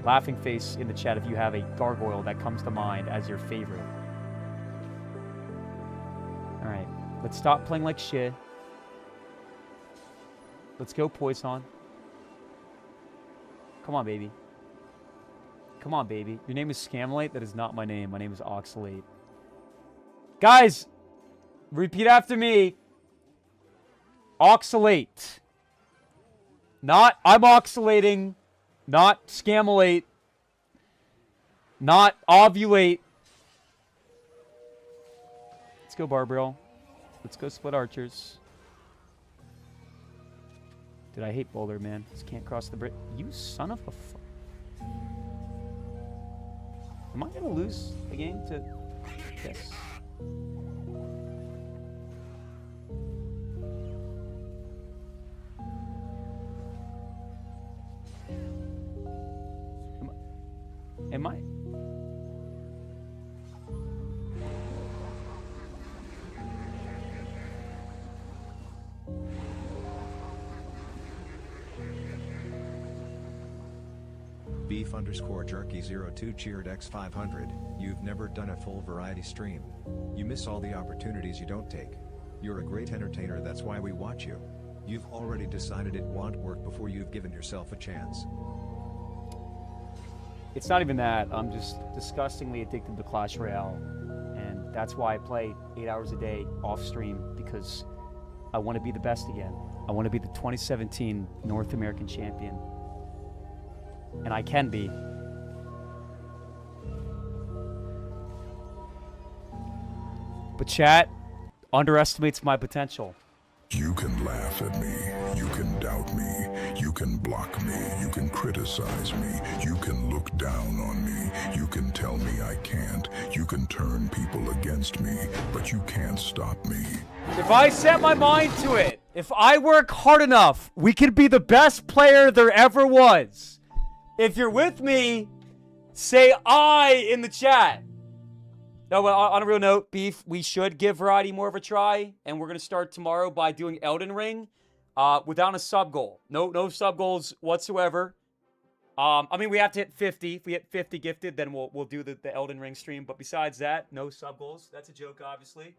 Laughing face in the chat if you have a gargoyle that comes to mind as your favorite. Alright, let's stop playing like shit. Let's go, Poison. Come on, baby. Come on, baby. Your name is Scamlate? That is not my name. My name is Oxalate. Guys, repeat after me. Oxalate. Not, I'm oxalating. Not Scamlate. Not ovulate. Let's go, Barbarial. Let's go, Split Archers. Dude, I hate Boulder, man. Just can't cross the bridge. You son of a Am I going to lose the game to this? Am I? Beef_jerky02 cheered X500. You've never done a full variety stream. You miss all the opportunities you don't take. You're a great entertainer, that's why we watch you. You've already decided it won't work before you've given yourself a chance. It's not even that. I'm just disgustingly addicted to Clash Royale. And that's why I play 8 hours a day off stream, because I want to be the best again. I want to be the 2017 North American champion. And I can be. But chat underestimates my potential. You can laugh at me, you can doubt me, you can block me, you can criticize me, you can look down on me, you can tell me I can't, you can turn people against me, but you can't stop me. If I set my mind to it, if I work hard enough, we could be the best player there ever was. If you're with me, say I in the chat. No, but on a real note, Beef, we should give Variety more of a try, and we're going to start tomorrow by doing Elden Ring without a sub goal. No sub goals whatsoever. I mean, we have to hit 50. If we hit 50 gifted, then we'll do the Elden Ring stream. But besides that, no sub goals. That's a joke, obviously.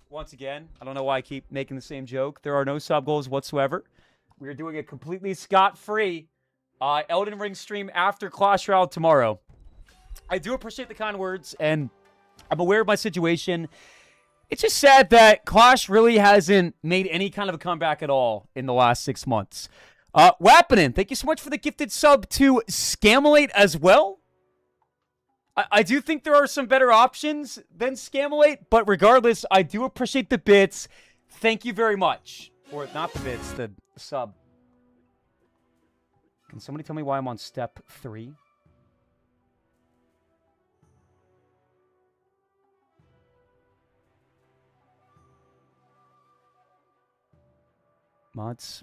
Once again, I don't know why I keep making the same joke. There are no sub goals whatsoever. We are doing a completely scot-free Elden Ring stream after Clash Royale tomorrow. I do appreciate the kind words, and I'm aware of my situation. It's just sad that Clash really hasn't made any kind of a comeback at all in the last 6 months. Wappinen, thank you so much for the gifted sub to Scamolate as well. I do think there are some better options than Scamolate, but regardless, I do appreciate the bits. Thank you very much. Or not the bits, the sub. Can somebody tell me why I'm on step 3? Mods.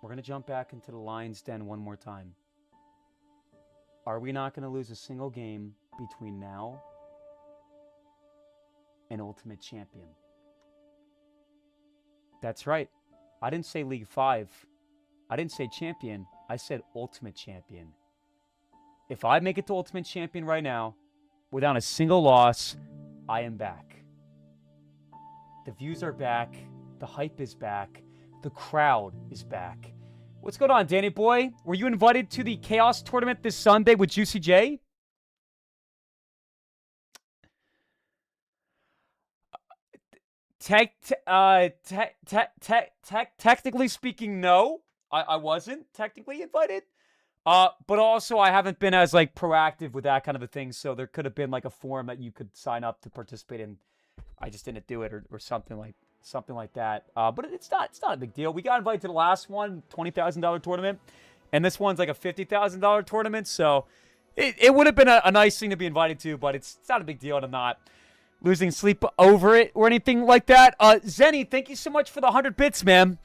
We're going to jump back into the Lion's Den one more time. Are we not going to lose a single game between now and Ultimate Champion? That's right. I didn't say League 5. I didn't say Champion. I said Ultimate Champion. If I make it to Ultimate Champion right now, without a single loss, I am back. The views are back. The hype is back. The crowd is back. What's going on, Danny boy? Were you invited to the Chaos Tournament this Sunday with Juicy J? Technically speaking, no. I wasn't technically invited. But also I haven't been as like proactive with that kind of a thing, so there could have been like a forum that you could sign up to participate in. I just didn't do it or something like that. But it's not a big deal. We got invited to the last one, $20,000 tournament, and this one's like a $50,000 tournament. So it would have been a nice thing to be invited to, but it's not a big deal, and I'm not losing sleep over it or anything like that. Zenny, thank you so much for the 100 bits, man.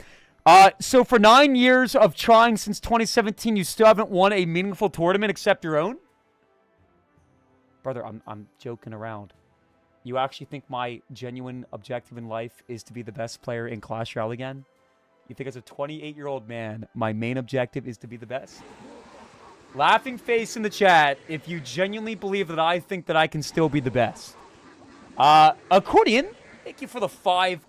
So for 9 years of trying since 2017, you still haven't won a meaningful tournament except your own? Brother, I'm joking around. You actually think my genuine objective in life is to be the best player in Clash Royale again? You think as a 28-year-old man, my main objective is to be the best? Laughing face in the chat if you genuinely believe that I think that I can still be the best. Accordion, thank you for the 5.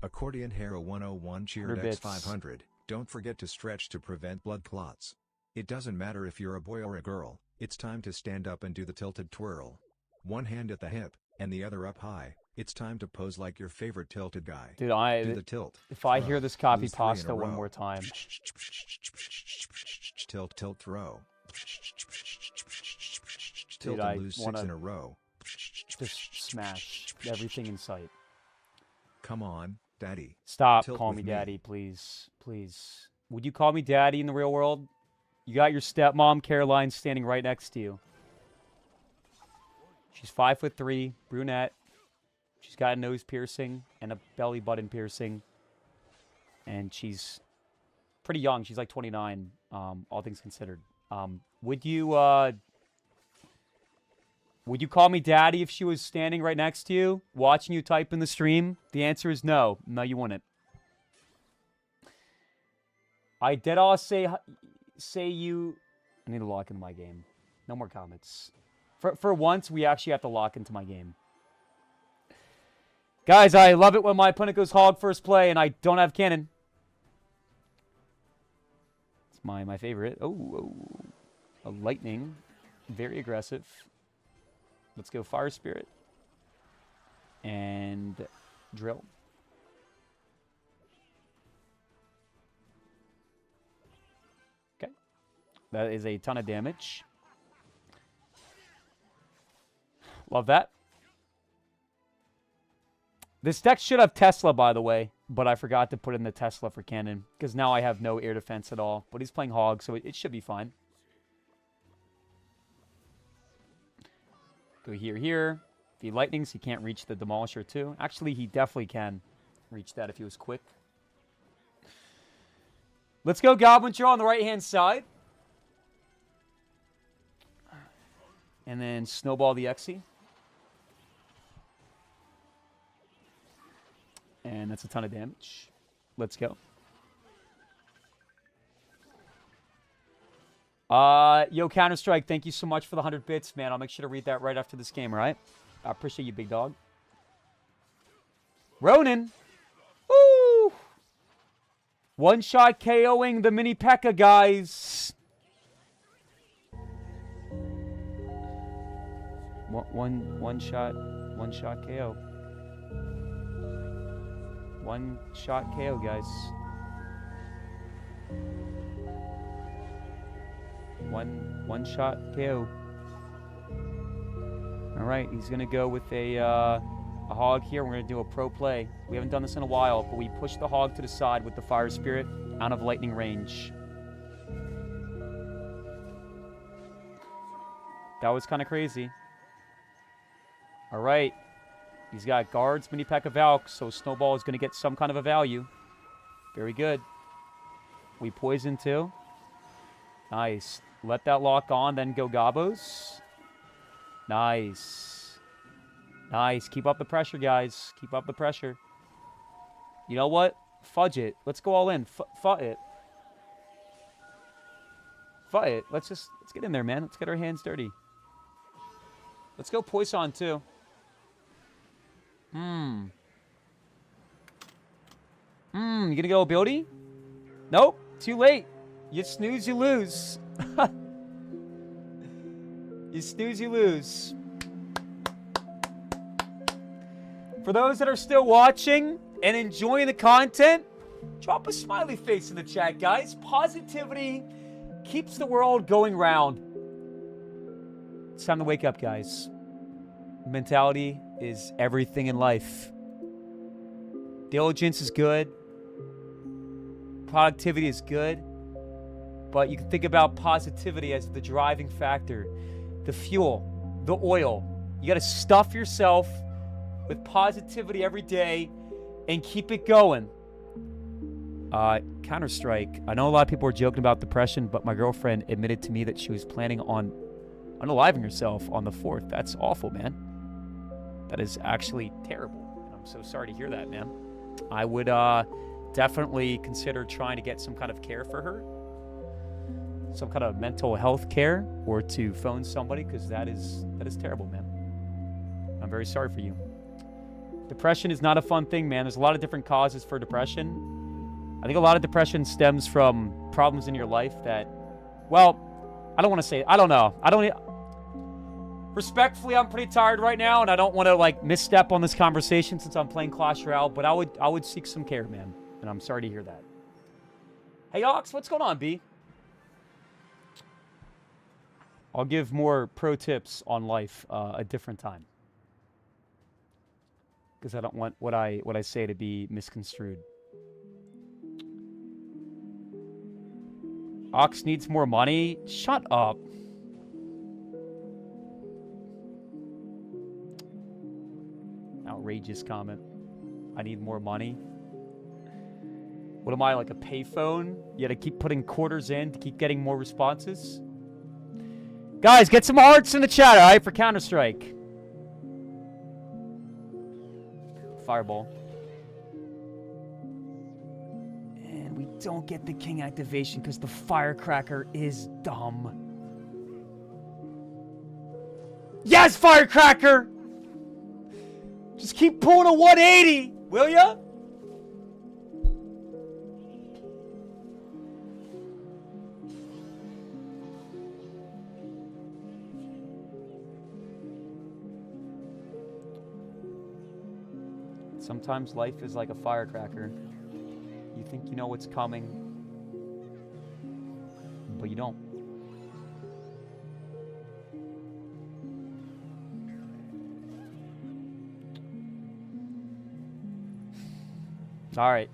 Accordion Hero 101 cheered X500. Don't forget to stretch to prevent blood clots. It doesn't matter if you're a boy or a girl, it's time to stand up and do the tilted twirl. One hand at the hip, and the other up high. It's time to pose like your favorite tilted guy. Dude, do the tilt. If I hear this copy pasta one more time. Tilt, tilt, throw. Dude, Tilt and lose 6 in a row. Just smash everything in sight. Come on, daddy. Stop calling me daddy, please. Please. Would you call me daddy in the real world? You got your stepmom, Caroline, standing right next to you. She's 5'3", brunette. She's got a nose piercing and a belly button piercing. And she's pretty young. She's like 29, all things considered. Would you call me daddy if she was standing right next to you, watching you type in the stream? The answer is no. No, you wouldn't. I did all say you... I need to lock into my game. No more comments. For once, we actually have to lock into my game. Guys, I love it when my opponent goes hog first play and I don't have cannon. It's my favorite. Oh, a lightning. Very aggressive. Let's go Fire Spirit. And Drill. Okay. That is a ton of damage. Love that. This deck should have Tesla, by the way, but I forgot to put in the Tesla for cannon because now I have no air defense at all. But he's playing Hog, so it should be fine. Go here. If he lightnings, he can't reach the Demolisher too. Actually, he definitely can reach that if he was quick. Let's go Goblin Draw on the right-hand side. And then Snowball the Exy. And that's a ton of damage. Let's go. Yo, Counter-Strike, thank you so much for the 100 bits, man. I'll make sure to read that right after this game, all right? I appreciate you, big dog. Ronin. Woo! One-shot KOing the mini P.E.K.K.A, guys. One shot KO. One shot KO, guys. One shot KO. All right, he's gonna go with a hog here. We're gonna do a pro play. We haven't done this in a while, but we push the hog to the side with the fire spirit out of lightning range. That was kind of crazy. All right. He's got guards, mini P.E.K.K.A Valk, so Snowball is going to get some kind of a value. Very good. We poison too. Nice. Let that lock on, then go Gobos. Nice. Nice. Keep up the pressure, guys. Keep up the pressure. You know what? Fudge it. Let's go all in. Fudge it. Fudge it. Let's get in there, man. Let's get our hands dirty. Let's go Poison too. You gonna go ability? Nope. Too late. You snooze, you lose. You snooze, you lose. For those that are still watching and enjoying the content, drop a smiley face in the chat, guys. Positivity keeps the world going round. It's time to wake up, guys. Mentality is everything in life. Diligence is good. Productivity is good. But you can think about positivity as the driving factor. The fuel, the oil. You got to stuff yourself with positivity every day and keep it going. Counter-Strike. I know a lot of people are joking about depression, but my girlfriend admitted to me that she was planning on unaliving herself on the 4th. That's awful, man. That is actually terrible. I'm so sorry to hear that, man. I would definitely consider trying to get some kind of care for her. Some kind of mental health care, or to phone somebody, because that is terrible, man. I'm very sorry for you. Depression is not a fun thing, man. There's a lot of different causes for depression. I think a lot of depression stems from problems in your life that, well, I don't want to say, I don't know. Respectfully, I'm pretty tired right now, and I don't want to like misstep on this conversation since I'm playing Clash Royale, but I would seek some care, man. And I'm sorry to hear that. Hey, Ox, what's going on, B? I'll give more pro tips on life a different time, because I don't want what I say to be misconstrued. Ox needs more money? Shut up. Outrageous comment. I need more money. What am I, like a payphone? You gotta keep putting quarters in to keep getting more responses? Guys, get some hearts in the chat, alright, for Counter-Strike. Fireball. And we don't get the king activation because the Firecracker is dumb. Yes, Firecracker! Just keep pulling a 180, will ya? Sometimes life is like a firecracker. You think you know what's coming, but you don't. All right.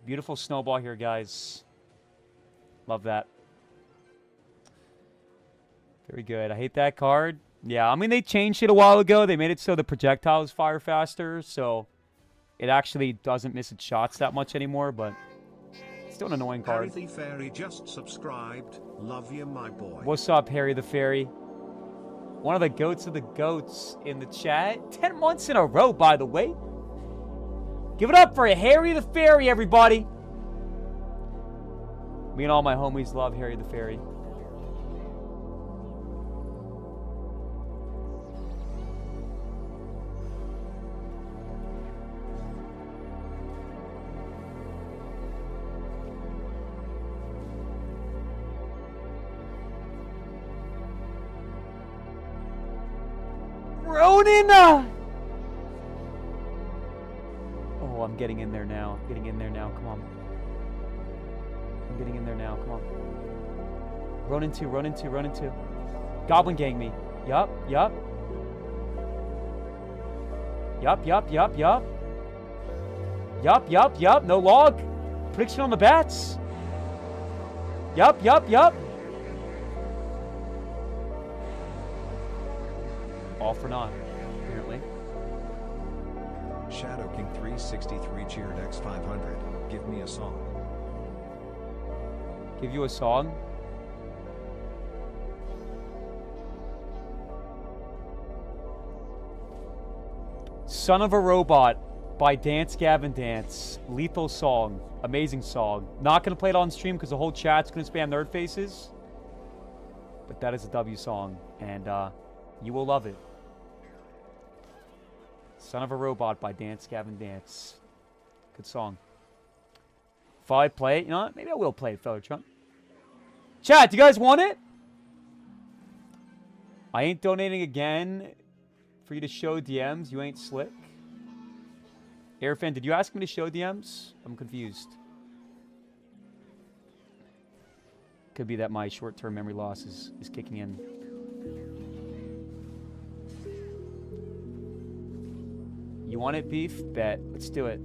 Beautiful snowball here, guys. Love that. Very good. I hate that card. Yeah, I mean, they changed it a while ago. They made it so the projectiles fire faster, so it actually doesn't miss its shots that much anymore, but still an annoying Harry card. the Fairy just subscribed. Love you, my boy. What's up, Harry the Fairy? One of the goats of the goats in the chat. 10 months in a row, by the way. Give it up for Harry the Fairy, everybody. Me and all my homies love Harry the Fairy. Ronin! Oh, I'm getting in there now. Getting in there now. Come on. I'm getting in there now. Come on. Ronin 2, Ronin 2, Ronin 2. Goblin gang me. Yup, yup. Yup, yup, yup, yup. Yup, yup, yup. No log. Prediction on the bats. Yup, yup, yup. All for naught, apparently. Shadow King 363 cheered X500. Give me a song. Give you a song? Son of a Robot by Dance Gavin Dance. Lethal song. Amazing song. Not going to play it on stream because the whole chat's going to spam nerd faces. But that is a W song. And you will love it. Son of a Robot by Dance Gavin Dance. Good song. If I play it, you know what? Maybe I will play it, Feather Trump. Chat, do you guys want it? I ain't donating again for you to show DMs. You ain't slick. Airfan, did you ask me to show DMs? I'm confused. Could be that my short-term memory loss is kicking in. You want it, Beef? Bet. Let's do it.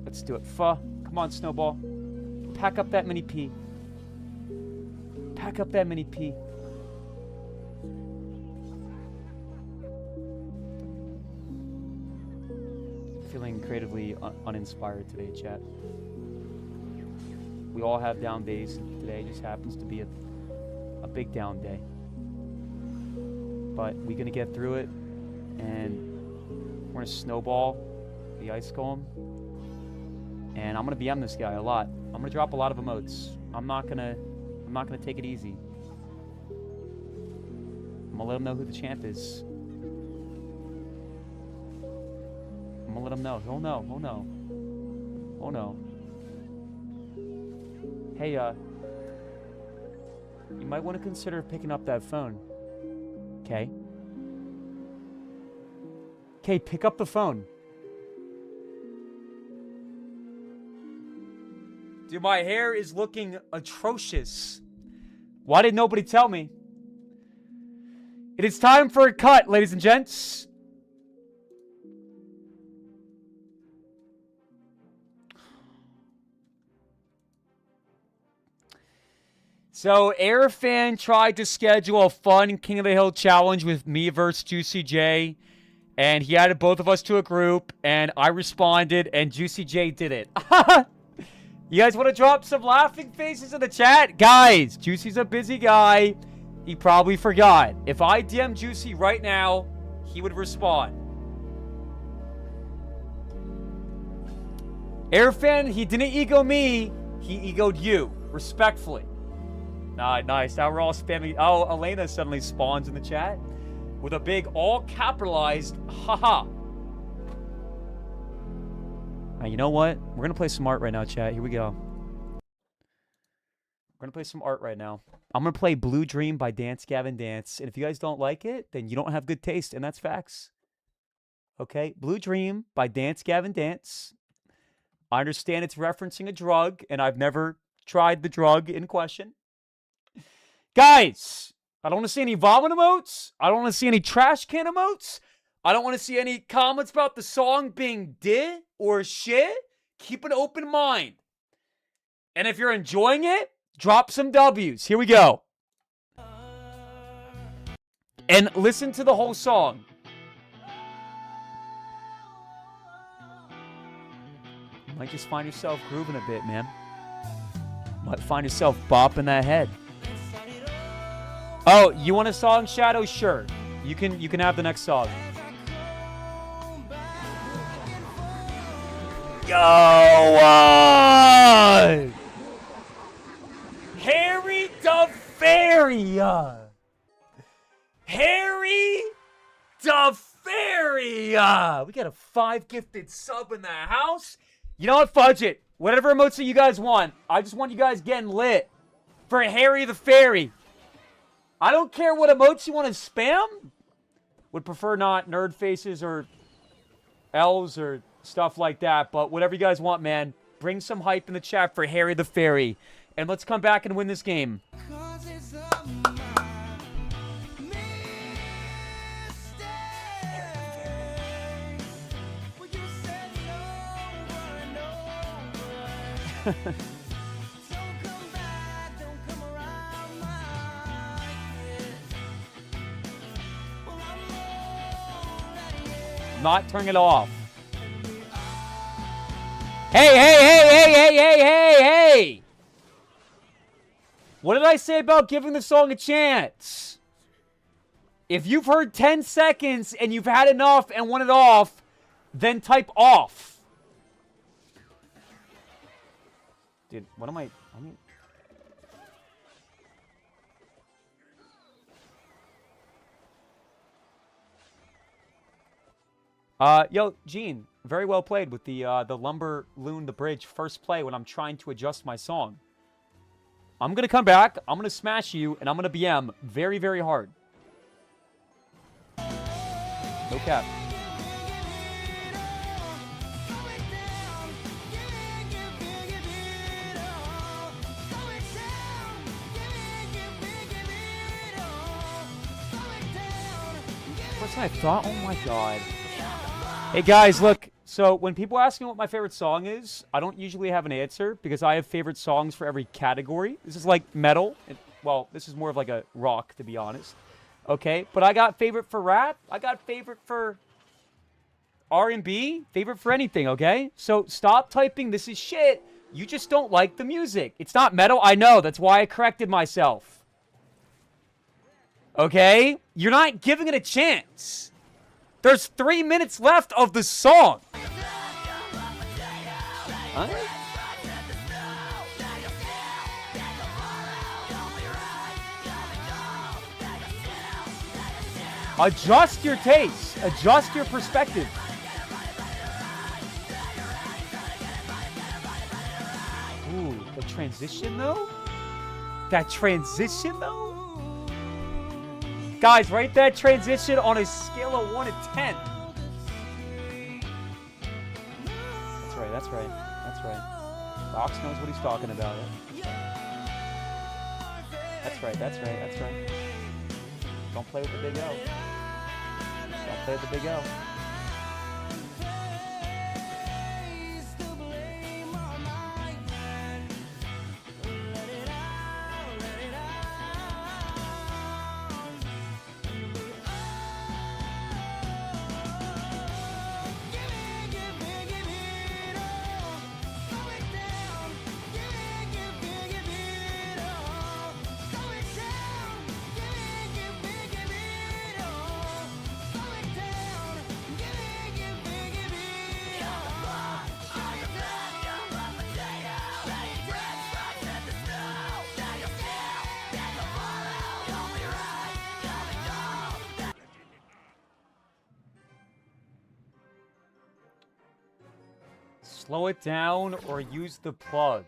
Let's do it. Come on, Snowball. Pack up that mini P. Pack up that mini P. Feeling creatively uninspired today, chat. We all have down days, and today just happens to be a big down day. But we're gonna get through it, and we're gonna snowball the ice golem, and I'm gonna BM this guy a lot. I'm gonna drop a lot of emotes. I'm not gonna take it easy. I'm gonna let him know who the champ is. I'm gonna let him know. He'll know. He'll know. Oh no. Hey, you might want to consider picking up that phone. Okay? Okay, pick up the phone. Dude, my hair is looking atrocious. Why did nobody tell me? It is time for a cut, ladies and gents. So, Airfan tried to schedule a fun King of the Hill challenge with me versus Juicy J. And he added both of us to a group. And I responded, and Juicy J did it. You guys want to drop some laughing faces in the chat? Guys, Juicy's a busy guy. He probably forgot. If I DM Juicy right now, he would respond. Airfan, he didn't ego me. He egoed you. Respectfully. Nice. Now we're all spamming. Oh, Elena suddenly spawns in the chat with a big all capitalized haha. Now, you know what? We're going to play some art right now, chat. Here we go. We're going to play some art right now. I'm going to play Blue Dream by Dance Gavin Dance. And if you guys don't like it, then you don't have good taste, and that's facts. Okay? Blue Dream by Dance Gavin Dance. I understand it's referencing a drug, and I've never tried the drug in question. Guys, I don't want to see any vomit emotes. I don't want to see any trash can emotes. I don't want to see any comments about the song being did or shit. Keep an open mind. And if you're enjoying it, drop some W's. Here we go. And listen to the whole song. You might just find yourself grooving a bit, man. Might find yourself bopping that head. Oh, you want a song, Shadow? Sure. You can have the next song. Go on! Harry the Fairy! Harry the Fairy! We got a 5 gifted sub in the house. You know what? Fudge it. Whatever emotes you guys want. I just want you guys getting lit for Harry the Fairy. I don't care what emotes you want to spam. Would prefer not nerd faces or elves or stuff like that. But whatever you guys want, man. Bring some hype in the chat for Harry the Fairy. And let's come back and win this game. Not turning it off. Hey! What did I say about giving the song a chance? If you've heard 10 seconds and you've had enough and want it off, then type off. Dude, what am I mean... Yo, Gene, very well played with the Lumber Loon the Bridge first play when I'm trying to adjust my song. I'm gonna come back, I'm gonna smash you, and I'm gonna BM very, very hard. No cap. First thing I thought, oh my god. Hey guys, look, so when people ask me what my favorite song is, I don't usually have an answer because I have favorite songs for every category. This is like metal. Well, this is more of like a rock, to be honest. Okay, but I got favorite for rap. I got favorite for R&B. Favorite for anything, okay? So stop typing this is shit. You just don't like the music. It's not metal. I know. That's why I corrected myself. Okay? You're not giving it a chance. There's 3 minutes left of the song. Huh? Adjust your taste. Adjust your perspective. Ooh, the transition though? That transition though? Guys, rate that transition on a scale of 1 to 10. That's right, that's right, that's right. Ox knows what he's talking about. That's right, that's right, that's right. Don't play with the big O. Don't play with the big O. Slow it down or use the plug.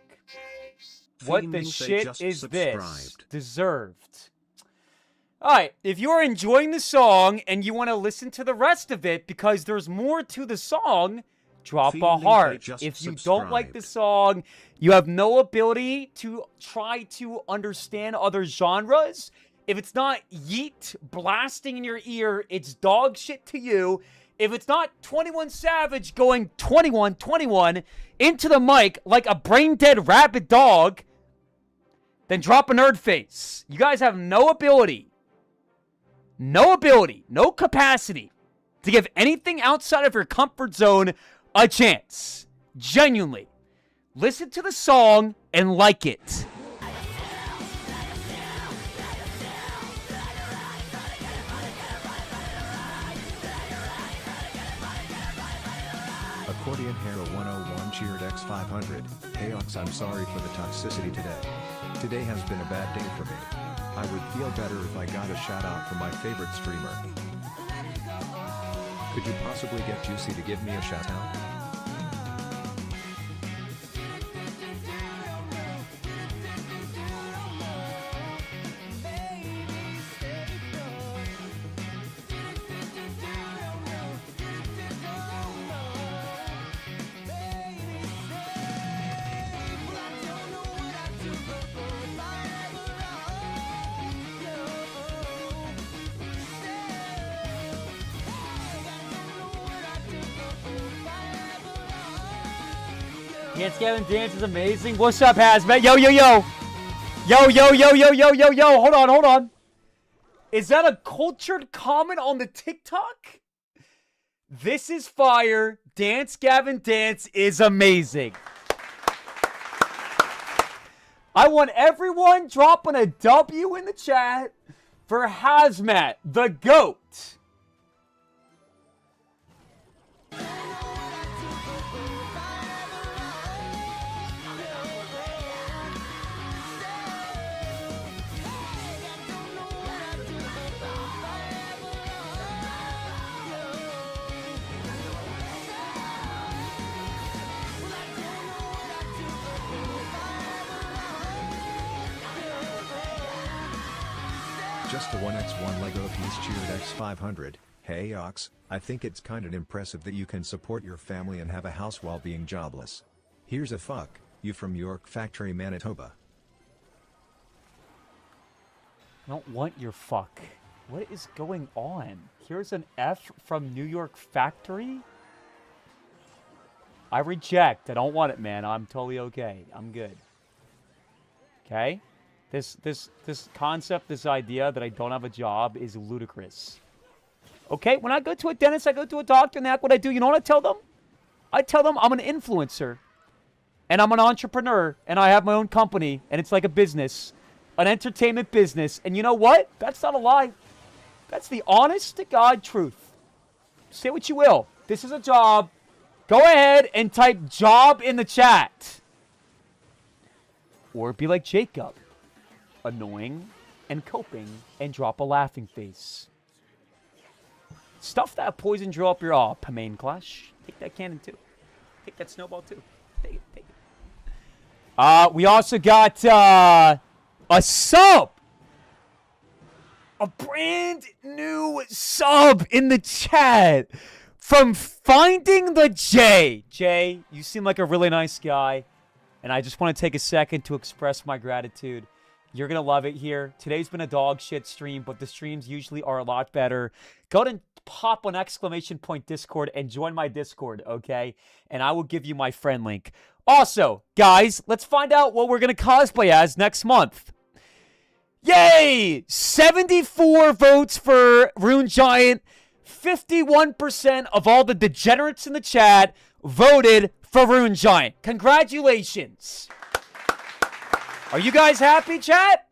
What the shit is this? Deserved. Alright, if you're enjoying the song and you want to listen to the rest of it because there's more to the song, drop a heart. If you don't like the song, you have no ability to try to understand other genres, If it's not yeet blasting in your ear, it's dog shit to you. If it's not 21 Savage going 21-21 into the mic like a brain-dead rabid dog, then drop a nerd face. You guys have no ability, no capacity to give anything outside of your comfort zone a chance. Genuinely. Listen to the song and like it. Accordion Hero 101 cheered X500. Hey Ox, I'm sorry for the toxicity today. Today has been a bad day for me. I would feel better if I got a shout out from my favorite streamer. Could you possibly get Juicy to give me a shout out? Dance Gavin Dance is amazing. What's up, Hazmat? Yo, yo, yo. Yo, yo, yo, yo, yo, yo, yo. Hold on, hold on. Is that a cultured comment on the TikTok? This is fire. Dance Gavin Dance is amazing. I want everyone dropping a W in the chat for Hazmat, the GOAT. Just the 1x1 Lego piece cheered X500. Hey Ox, I think it's kinda impressive that you can support your family and have a house while being jobless. Here's a fuck, you from York Factory, Manitoba. I don't want your fuck. What is going on? Here's an F from New York Factory? I reject. I don't want it, man. I'm totally okay. I'm good. Okay? This concept, this idea that I don't have a job is ludicrous. Okay? When I go to a dentist, I go to a doctor, and that's what I do. You know what I tell them? I tell them I'm an influencer, and I'm an entrepreneur, and I have my own company, and it's like a business, an entertainment business. And you know what? That's not a lie. That's the honest-to-God truth. Say what you will. This is a job. Go ahead and type job in the chat. Or be like Jacob. Annoying and coping and drop a laughing face. Stuff that poison drill up your Pamain Clash. Take that cannon too. Take that snowball too. Take it. We also got a sub. A brand new sub in the chat from Finding the J. Jay, you seem like a really nice guy, and I just want to take a second to express my gratitude. You're going to love it here. Today's been a dog shit stream, but the streams usually are a lot better. Go ahead and pop an exclamation point Discord and join my Discord, okay? And I will give you my friend link. Also, guys, let's find out what we're going to cosplay as next month. Yay! 74 votes for Rune Giant. 51% of all the degenerates in the chat voted for Rune Giant. Congratulations. Are you guys happy, chat?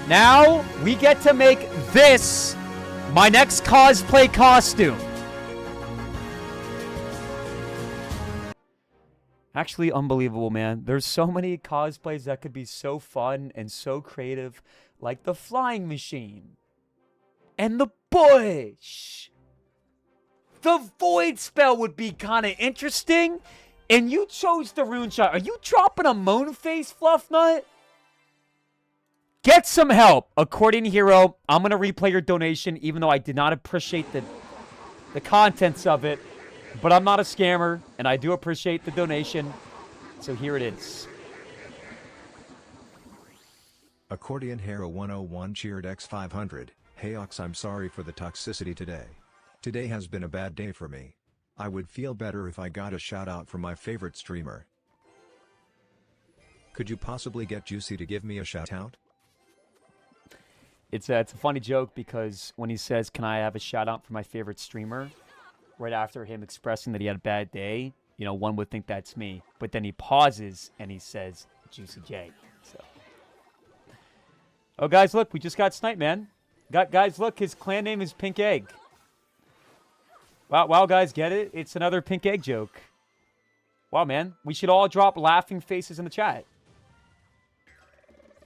Now, we get to make this my next cosplay costume. Actually, unbelievable, man. There's so many cosplays that could be so fun and so creative, like the flying machine and the bush. The void spell would be kind of interesting. And you chose the rune shot. Are you dropping a moon face, Fluffnut? Get some help. Accordion Hero, I'm going to replay your donation, even though I did not appreciate the contents of it. But I'm not a scammer, and I do appreciate the donation. So here it is. Accordion Hero 101 cheered X500. Hey Ox, I'm sorry for the toxicity today. Today has been a bad day for me. I would feel better if I got a shout out from my favorite streamer. Could you possibly get Juicy to give me a shout out? It's a funny joke because when he says, "Can I have a shout out for my favorite streamer?" right after him expressing that he had a bad day, you know, one would think that's me. But then he pauses and he says, "Juicy J." So, oh guys, look, we just got sniped, man. Guys, look, his clan name is Pink Egg. Wow, guys, get it? It's another Pink Egg joke. Wow, man, we should all drop laughing faces in the chat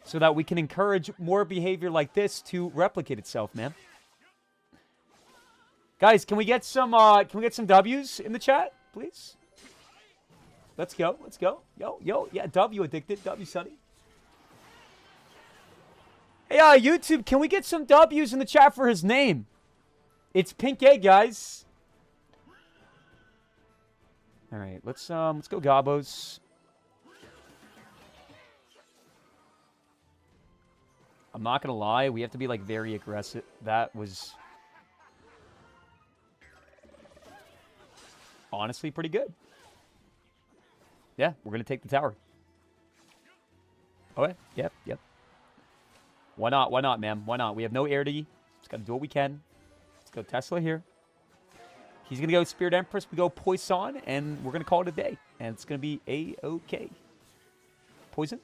so that we can encourage more behavior like this to replicate itself, man. Guys, can we get some W's in the chat, please? Let's go. Yo, yeah, W addicted, W Sunny. Hey, YouTube, can we get some W's in the chat for his name? It's Pink Egg, guys. All right, let's go Gabos. I'm not gonna lie, we have to be like very aggressive. That was honestly pretty good. Yeah, we're gonna take the tower. Okay, yep. Why not, man? Why not? We have no air D. Just gotta do what we can. Let's go Tesla here. He's gonna go Spirit Empress. We go Poison, and we're gonna call it a day. And it's gonna be A-OK. Poison.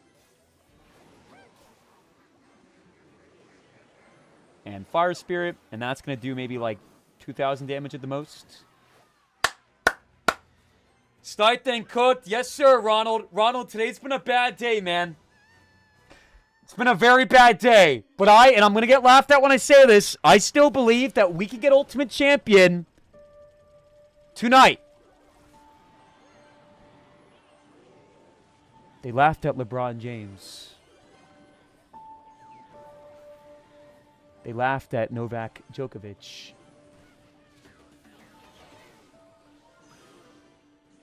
And Fire Spirit, and that's going to do maybe like 2,000 damage at the most. Start then cooked. Yes, sir, Ronald. Ronald, today's been a bad day, man. It's been a very bad day. But and I'm going to get laughed at when I say this, I still believe that we can get Ultimate Champion tonight. They laughed at LeBron James. They laughed at Novak Djokovic.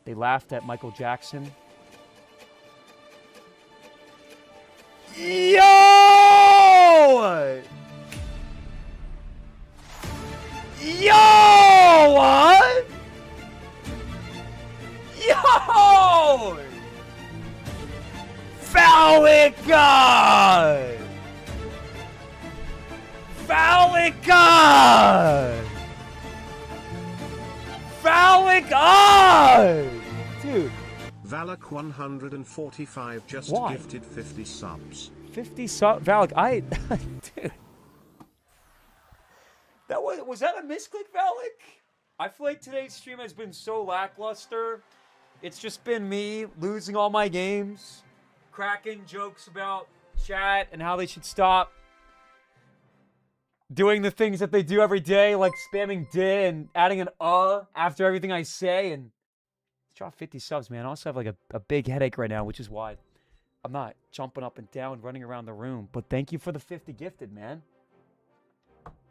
They laughed at Michael Jackson. Yo! Yo! What? Yo! Phallic God! Phallic God! Phallic God! Dude. Valak 145 just gifted 50 subs. 50 subs? Valak, dude. Was that a misclick, Valak? I feel like today's stream has been so lackluster. It's just been me losing all my games, cracking jokes about chat and how they should stop doing the things that they do every day, like spamming "d" and adding an after everything I say. And let's drop 50 subs, man. I also have like a big headache right now, which is why I'm not jumping up and down, running around the room. But thank you for the 50 gifted, man.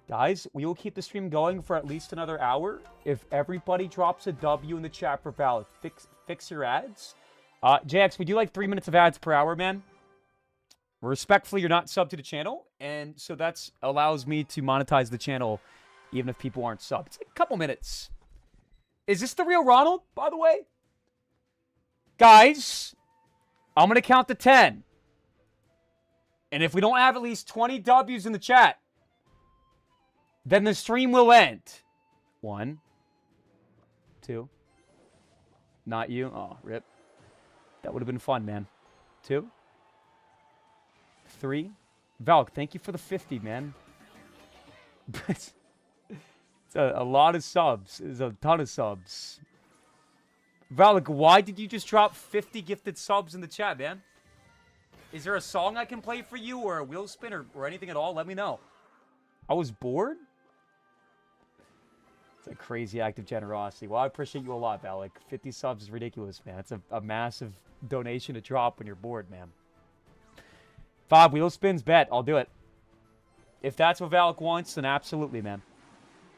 Guys, we will keep the stream going for at least another hour. If everybody drops a W in the chat for Valak, fix your ads. JX, we do like 3 minutes of ads per hour, man. Respectfully, you're not subbed to the channel, and so that allows me to monetize the channel even if people aren't subbed. It's like a couple minutes. Is this the real Ronald, by the way? Guys, I'm going to count to 10. And if we don't have at least 20 W's in the chat, then the stream will end. 1, 2. Not you. Oh, rip. That would have been fun, man. 2. 3. Valk, thank you for the 50, man. It's a lot of subs. It's a ton of subs. Valak, why did you just drop 50 gifted subs in the chat, man? Is there a song I can play for you or a wheel spin or anything at all? Let me know. I was bored? It's a crazy act of generosity. Well, I appreciate you a lot, Valak. 50 subs is ridiculous, man. It's a massive donation to drop when you're bored, man. 5 wheel spins, bet. I'll do it. If that's what Valak wants, then absolutely, man.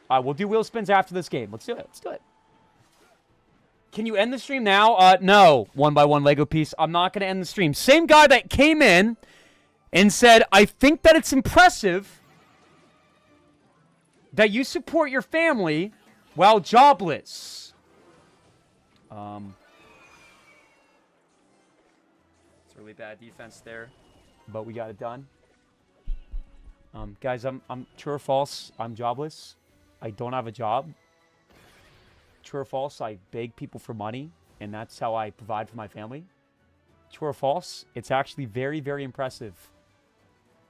All right, we'll do wheel spins after this game. Let's do it. Let's do it. Can you end the stream now? No. 1 by 1 Lego piece. I'm not going to end the stream. Same guy that came in and said, I think that it's impressive that you support your family while jobless. It's really bad defense there, but we got it done. Guys, I'm true or false, I'm jobless. I don't have a job. True or false, I beg people for money, and that's how I provide for my family. True or false, it's actually very, very impressive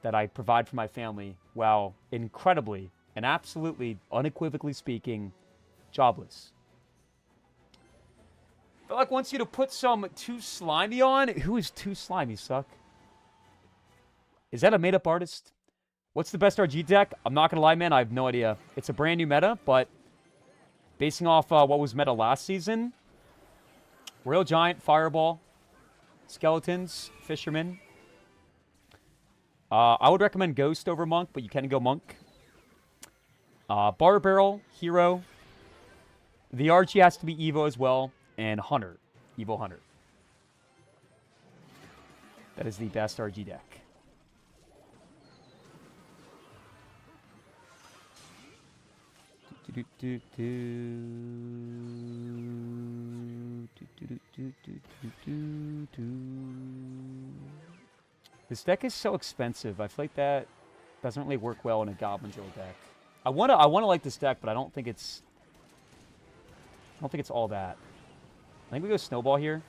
that I provide for my family while incredibly and absolutely, unequivocally speaking, jobless. I feel like wants you to put some Too Slimy on. Who is Too Slimy, suck? Is that a made-up artist? What's the best RG deck? I'm not going to lie, man. I have no idea. It's a brand new meta, but basing off what was meta last season, Royal Giant, Fireball, Skeletons, Fisherman. I would recommend Ghost over Monk, but you can go Monk. Bar Barrel, Hero. The RG has to be Evo as well. And Hunter. Evo Hunter. That is the best RG deck. This deck is so expensive. I feel like that doesn't really work well in a Goblin Drill deck. I wanna like this deck, but I don't think it's all that. I think we go Snowball here,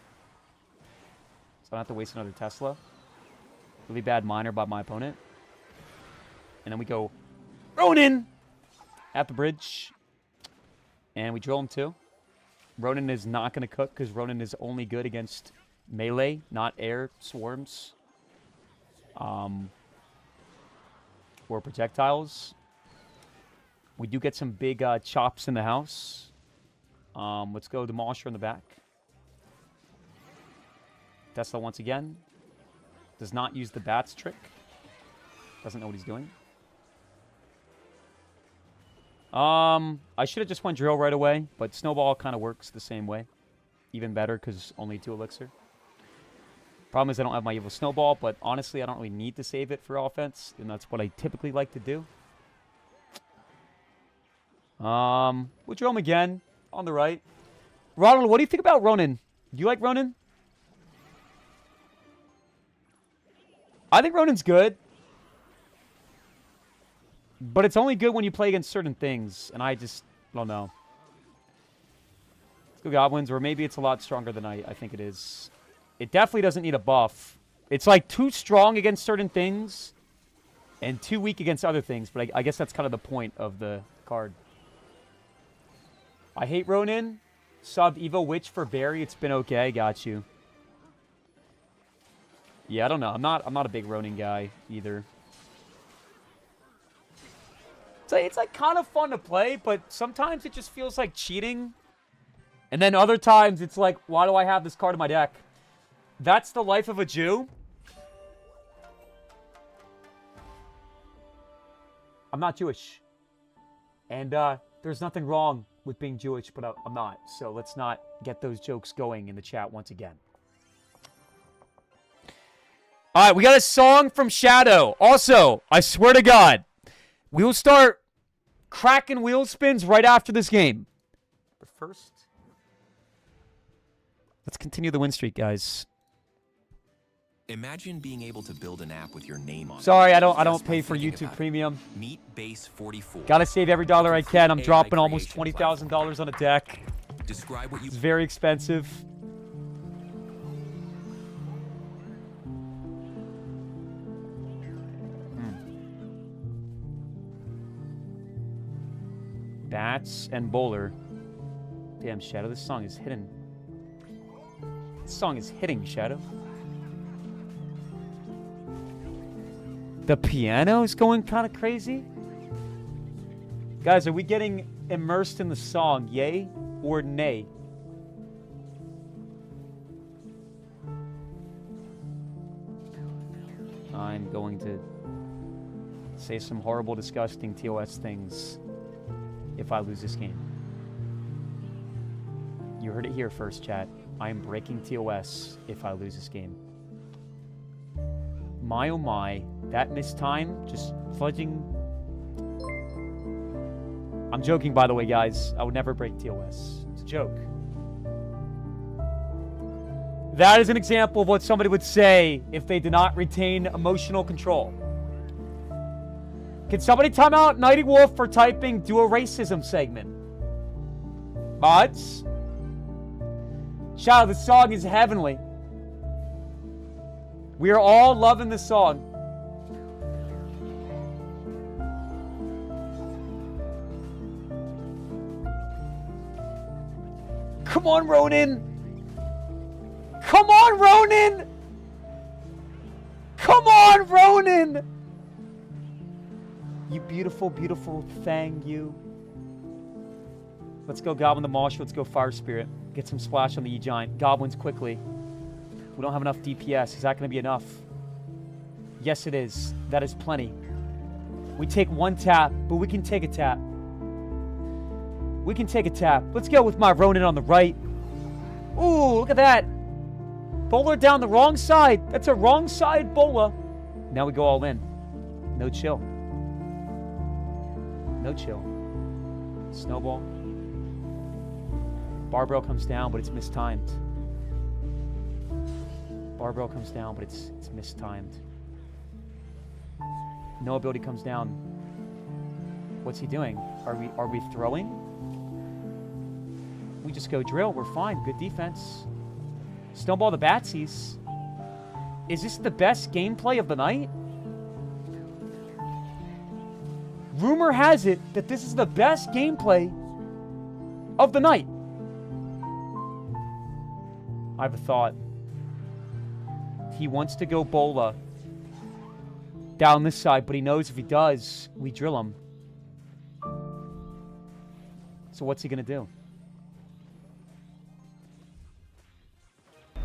so I don't have to waste another Tesla. Really bad Miner by my opponent, and then we go Ronin at the bridge, and we drill him too. Ronin is not going to cook because Ronin is only good against melee, not air swarms, or projectiles. We do get some big chops in the house. Let's go Demolisher in the back. Tesla once again. Does not use the bats trick. Doesn't know what he's doing. I should have just went drill right away, but Snowball kind of works the same way. Even better because only 2 elixir. Problem is I don't have my evil Snowball, but honestly I don't really need to save it for offense, and that's what I typically like to do. We'll drill him again on the right. Ronald, what do you think about Ronin? Do you like Ronin? I think Ronin's good. But it's only good when you play against certain things, and I just don't know. Let's go Goblins, or maybe it's a lot stronger than I think it is. It definitely doesn't need a buff. It's like too strong against certain things, and too weak against other things, but I guess that's kind of the point of the card. I hate Ronin. Subbed Evo Witch for Barry. It's been okay. Got you. Yeah, I don't know. I'm not a big Ronin guy either. It's like kind of fun to play, but sometimes it just feels like cheating. And then other times it's like, why do I have this card in my deck? That's the life of a Jew. I'm not Jewish. And there's nothing wrong with being Jewish, but I'm not. So let's not get those jokes going in the chat once again. All right, we got a song from Shadow. Also, I swear to God, we will start cracking wheel spins right after this game. But first, let's continue the win streak, guys. Imagine being able to build an app with your name on it. Sorry, I don't pay for YouTube Premium. Meet Base 44. Gotta save every dollar I can. I'm dropping almost $20,000 on a deck. Describe what you. It's very expensive. Bats and Bowler. Damn, Shadow, this song is hidden. This song is hitting, Shadow. The piano is going kind of crazy. Guys, are we getting immersed in the song, yay or nay? I'm going to say some horrible, disgusting TOS things if I lose this game. You heard it here first, chat. I am breaking TOS if I lose this game. My oh my. That missed time. Just fudging. I'm joking, by the way, guys. I would never break TOS. It's a joke. That is an example of what somebody would say if they did not retain emotional control. Can somebody time out Nighty Wolf for typing do a racism segment? Mods? Shout out, the song is heavenly. We are all loving this song. Come on, Ronan. Come on, Ronan. Come on, Ronan. You beautiful, beautiful thing, you. Let's go Goblin the Marshal. Let's go Fire Spirit. Get some splash on the E-Giant. Goblins quickly. We don't have enough DPS. Is that going to be enough? Yes, it is. That is plenty. We take one tap, but we can take a tap. We can take a tap. Let's go with my Ronin on the right. Ooh, look at that. Bowler down the wrong side. That's a wrong side bowler. Now we go all in. No chill. No chill. Snowball. Barbell comes down, but it's mistimed. Barbell comes down, but it's mistimed. No ability comes down. What's he doing? Are we throwing? We just go drill. We're fine. Good defense. Snowball the Batsies. Is this the best gameplay of the night? Rumor has it that this is the best gameplay of the night. I have a thought. He wants to go Bola down this side, but he knows if he does, we drill him. So what's he going to do?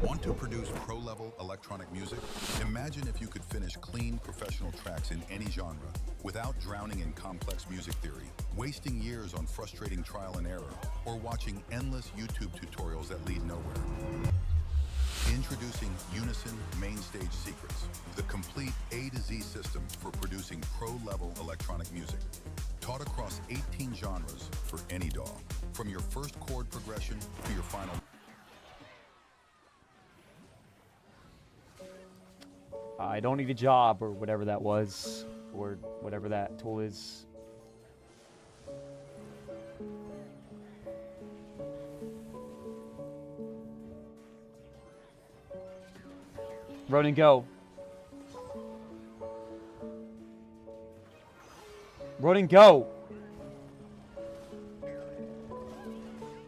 Want to produce pro-level electronic music? Imagine if you could finish clean professional tracks in any genre without drowning in complex music theory, wasting years on frustrating trial and error, or watching endless YouTube tutorials that lead nowhere. Introducing Unison Mainstage Secrets, the complete A to Z system for producing pro-level electronic music. Taught across 18 genres for any DAW, from your first chord progression to your final. I don't need a job, or whatever that was, or whatever that tool is. Ronan, go. Ronan, go.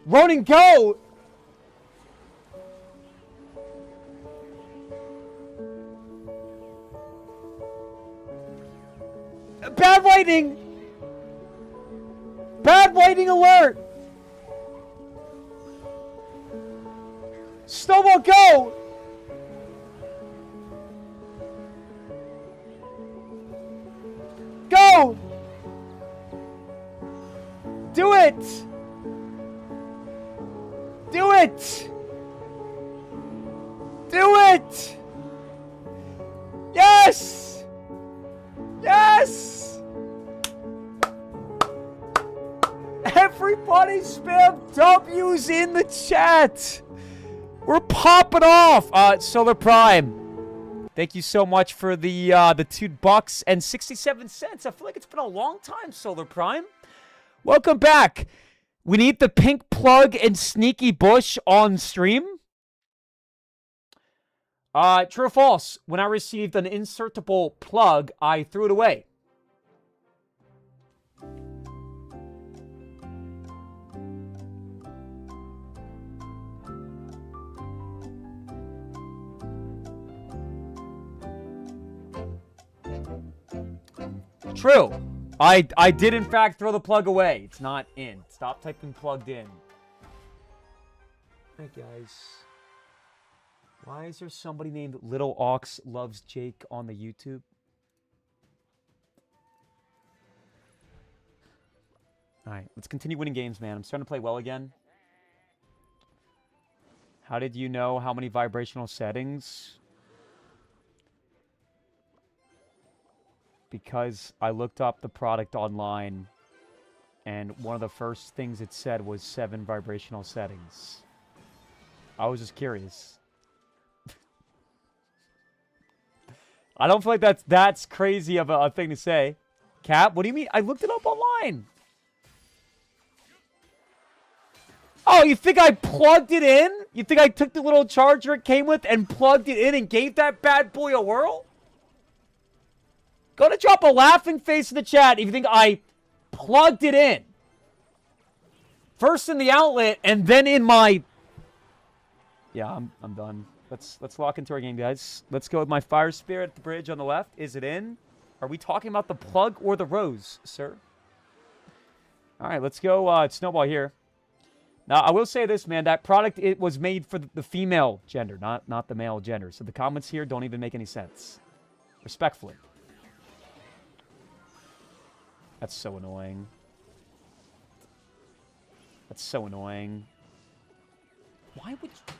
Ronan, go! Bad lighting! Bad lighting alert! Snowball, go! Go! Do it! Do it! Do it! Yes! Yes! Everybody spam W's in the chat! We're popping off! Solar Prime. Thank you so much for the $2.67. I feel like it's been a long time, Solar Prime. Welcome back. We need the pink plug and sneaky bush on stream. True or false? When I received an insertable plug, I threw it away. True. I did, in fact, throw the plug away. It's not in. Stop typing plugged in. Hey, guys. Why is there somebody named Little Ox Loves Jake on the YouTube? All right, let's continue winning games, man. I'm starting to play well again. How did you know how many vibrational settings? because I looked up the product online, and one of the first things it said was 7 vibrational settings. I was just curious. I don't feel like that's crazy of a thing to say. Cap, what do you mean? I looked it up online. Oh, you think I plugged it in? You think I took the little charger it came with and plugged it in and gave that bad boy a whirl? Go to drop a laughing face in the chat if you think I plugged it in. First in the outlet and then in my... Yeah, I'm done. Let's lock into our game, guys. Let's go with my fire spirit at the bridge on the left. Is it in? Are we talking about the plug or the rose, sir? All right, let's go snowball here. Now, I will say this, man. That product, it was made for the female gender, not the male gender. So the comments here don't even make any sense. Respectfully. That's so annoying. That's so annoying. Why would you...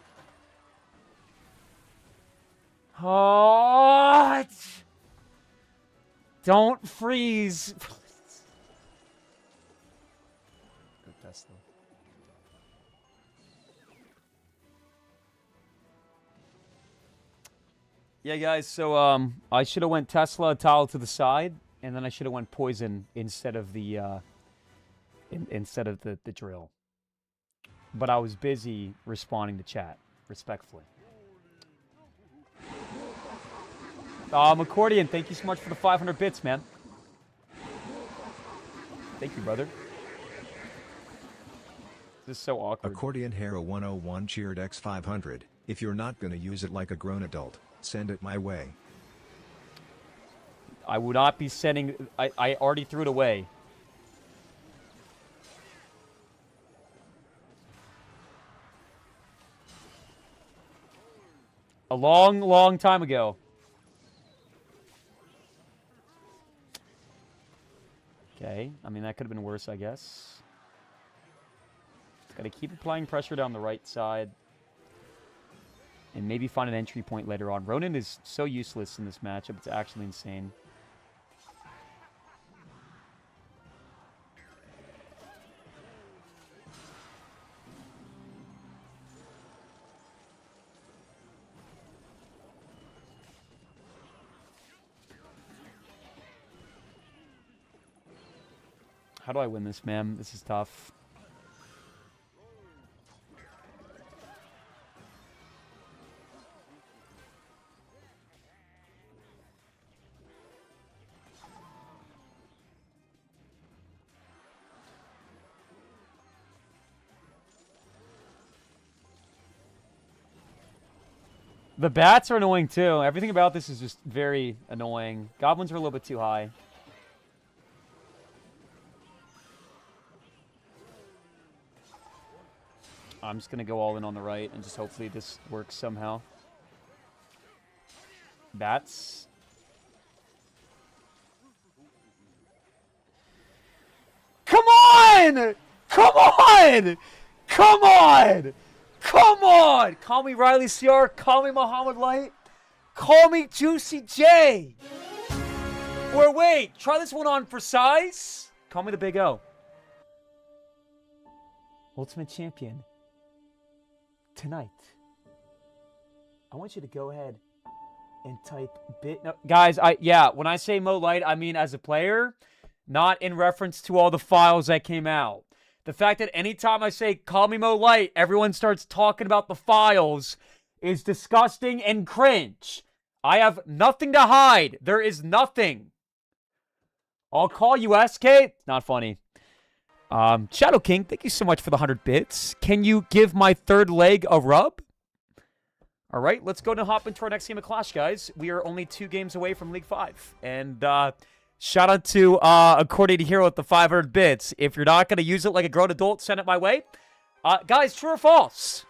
Oh, don't freeze. Good Tesla. Yeah, guys. So I should have went Tesla tile to the side, and then I should have went poison instead of the the drill. But I was busy responding to chat, respectfully. Accordion, thank you so much for the 500 bits, man. Thank you, brother. This is so awkward. Accordion Hero 101 cheered X500. If you're not gonna use it like a grown adult, send it my way. I would not be sending... I already threw it away. A long, long time ago. Okay, I mean, that could have been worse, I guess. Got to keep applying pressure down the right side. And maybe find an entry point later on. Ronin is so useless in this matchup. It's actually insane. How do I win this, man? This is tough. The bats are annoying too. Everything about this is just very annoying. Goblins are a little bit too high. I'm just going to go all in on the right and just hopefully this works somehow. Bats. Come on! Come on! Come on! Come on! Call me Riley CR. Call me Muhammad Light. Call me Juicy J. Or wait, try this one on for size. Call me the Big O. Ultimate Champion. Tonight, I want you to go ahead and type bit. No, guys, when I say Mo Light, I mean as a player, not in reference to all the files that came out. The fact that anytime I say call me Mo Light, everyone starts talking about the files is disgusting and cringe. I have nothing to hide. There is nothing. I'll call you SK. Not funny. Shadow King, thank you so much for the 100 bits. Can you give my third leg a rub? All right, let's go and hop into our next game of Clash, guys. We are only 2 games away from League 5. And shout out to Accordion Hero with the 500 bits. If you're not going to use it like a grown adult, send it my way. Guys, true or false?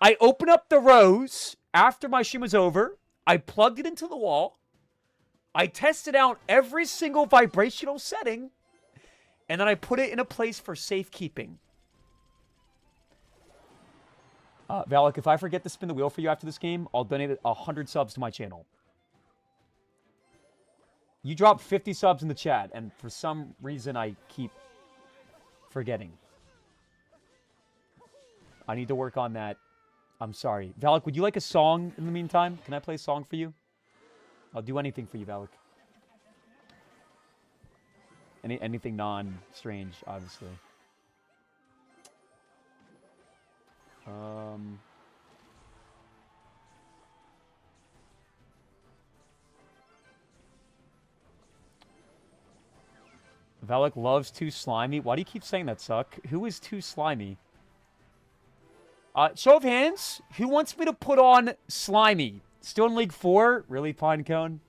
I open up the rose after my stream was over. I plugged it into the wall. I tested out every single vibrational setting. And then I put it in a place for safekeeping. Valak, if I forget to spin the wheel for you after this game, I'll donate 100 subs to my channel. You dropped 50 subs in the chat, and for some reason I keep forgetting. I need to work on that. I'm sorry. Valak, would you like a song in the meantime? Can I play a song for you? I'll do anything for you, Valak. Anything non-strange, obviously. Valak loves Too Slimy. Why do you keep saying that, Suck? Who is Too Slimy? Show of hands. Who wants me to put on Slimy? Still in League 4? Really, Pinecone?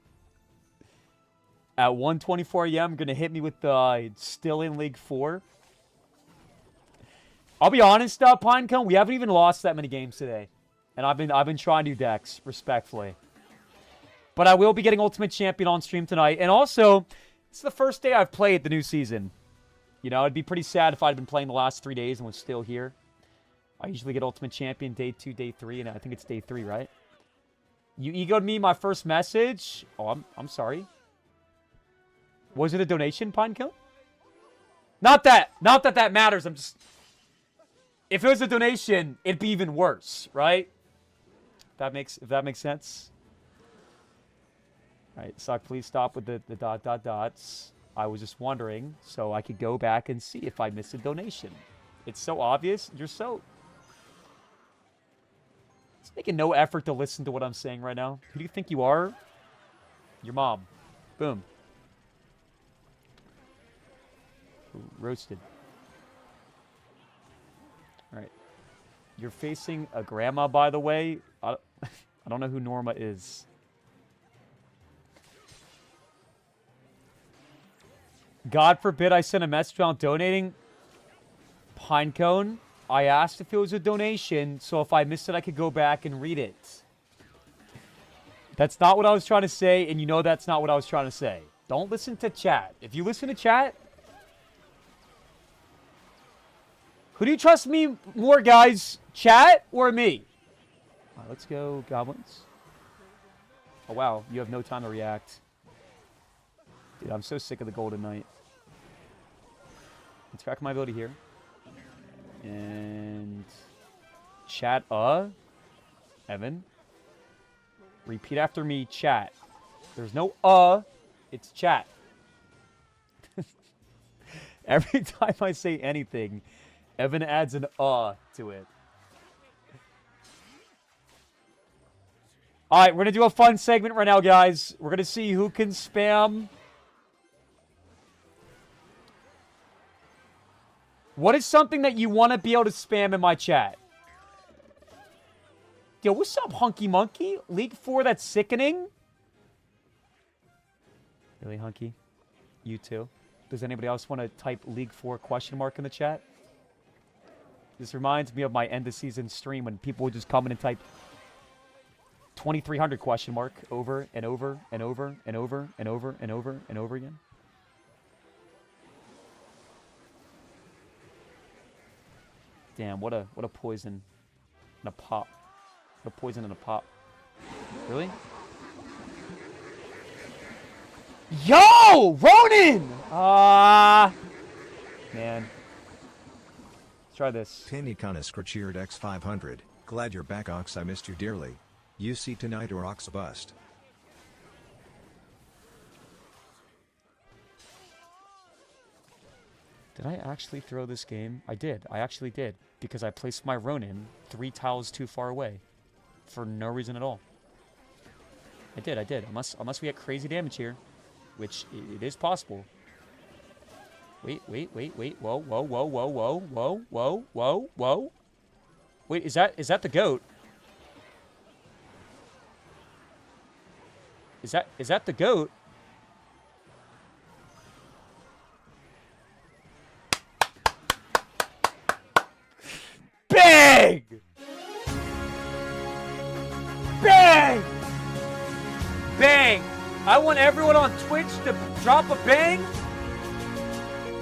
At 1:24 a.m., gonna hit me with the still in League 4. I'll be honest, Pinecone, we haven't even lost that many games today, and I've been trying new decks respectfully. But I will be getting Ultimate Champion on stream tonight, and also it's the first day I've played the new season. You know, it'd be pretty sad if I'd been playing the last 3 days and was still here. I usually get Ultimate Champion day 2, day 3, and I think it's day 3, right? You egoed me my first message. Oh, I'm sorry. Was it a donation, Pinecone? Not that matters. I'm just... If it was a donation, it'd be even worse, right? If that makes sense. All right, Suck, please stop with the ... I was just wondering, so I could go back and see if I missed a donation. It's so obvious. You're so... It's making no effort to listen to what I'm saying right now. Who do you think you are? Your mom. Boom. Roasted. Alright. You're facing a grandma, by the way. I don't know who Norma is. God forbid I sent a message on donating. Pinecone, I asked if it was a donation, so if I missed it, I could go back and read it. That's not what I was trying to say, and you know that's not what I was trying to say. Don't listen to chat. If you listen to chat... Who do you trust me more, guys? Chat or me? All right, let's go, Goblins. Oh, wow. You have no time to react. Dude, I'm so sick of the Golden Knight. Let's crack my ability here. And... Chat, Evan. Repeat after me, chat. There's no, it's chat. Every time I say anything... Evan adds an to it. Alright, we're going to do a fun segment right now, guys. We're going to see who can spam. What is something that you want to be able to spam in my chat? Yo, what's up, Hunky Monkey? League 4, that's sickening. Really, Hunky? You too? Does anybody else want to type League 4 question mark in the chat? This reminds me of my end of season stream when people would just come in and type 2300 question mark over and over and over and over and over and over and over again. Damn, what a poison in a pop. What a poison in a pop. Really? Yo! Ronin! Man. Try this. Pennyconisker cheered X500. Glad you're back, Ox. I missed you dearly. You see tonight or Ox bust. Did I actually throw this game? I did. I actually did. Because I placed my Ronin 3 tiles too far away. For no reason at all. I did. Unless we get crazy damage here. Which it is possible. Wait. Whoa. Wait, is that the goat? Is that the goat? Bang! Bang! Bang! I want everyone on Twitch to drop a bang.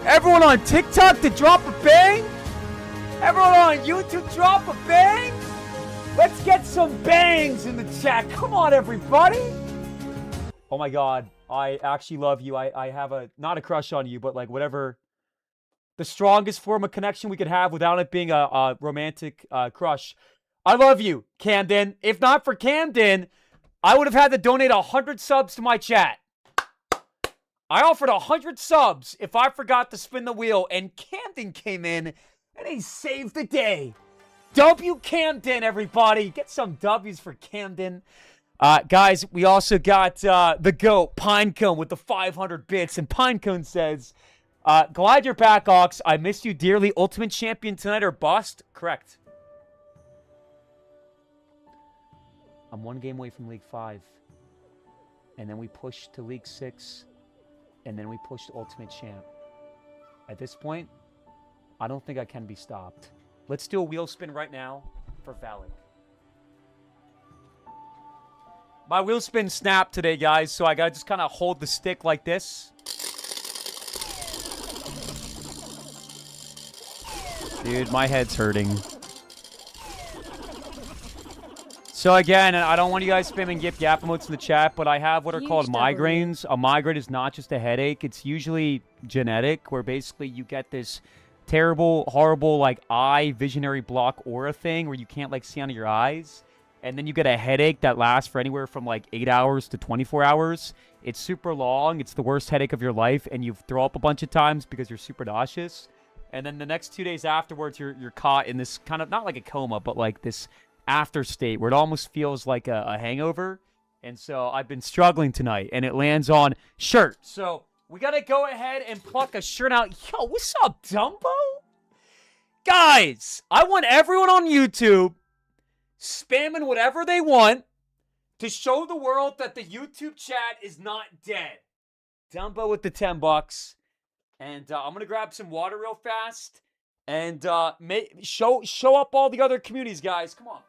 Everyone on TikTok to drop a bang. Everyone on YouTube drop a bang. Let's get some bangs in the chat. Come on, everybody. Oh my god, I actually love you. I have a, not a crush on you, but like whatever, the strongest form of connection we could have without it being a romantic crush. I love you, Camden. If not for Camden, I would have had to donate 100 subs to my chat. I offered 100 subs if I forgot to spin the wheel, and Camden came in and he saved the day. W Camden, everybody. Get some W's for Camden. Guys, we also got the GOAT, Pinecone, with the 500 bits. And Pinecone says, glad you're back, Ox. I missed you dearly. Ultimate Champion tonight or bust? Correct. I'm 1 game away from League 5. And then we push to League 6. And then we push to Ultimate Champ. At this point, I don't think I can be stopped. Let's do a wheel spin right now for Valak. My wheel spin snapped today, guys, so I gotta just kind of hold the stick like this. Dude, my head's hurting. So again, I don't want you guys spamming gift gap emotes in the chat, but I have what are called migraines. A migraine is not just a headache. It's usually genetic, where basically you get this terrible, horrible, like, eye visionary block aura thing where you can't, like, see out of your eyes. And then you get a headache that lasts for anywhere from, like, 8 hours to 24 hours. It's super long. It's the worst headache of your life, and you throw up a bunch of times because you're super nauseous. And then the next 2 days afterwards, you're caught in this kind of, not like a coma, but like this after state where it almost feels like a hangover. And so I've been struggling tonight, and it lands on shirt. So we got to go ahead and pluck a shirt out. Yo, what's up, Dumbo? Guys, I want everyone on YouTube spamming whatever they want to show the world that the YouTube chat is not dead. Dumbo with the $10. And I'm going to grab some water real fast and show up all the other communities, guys. Come on.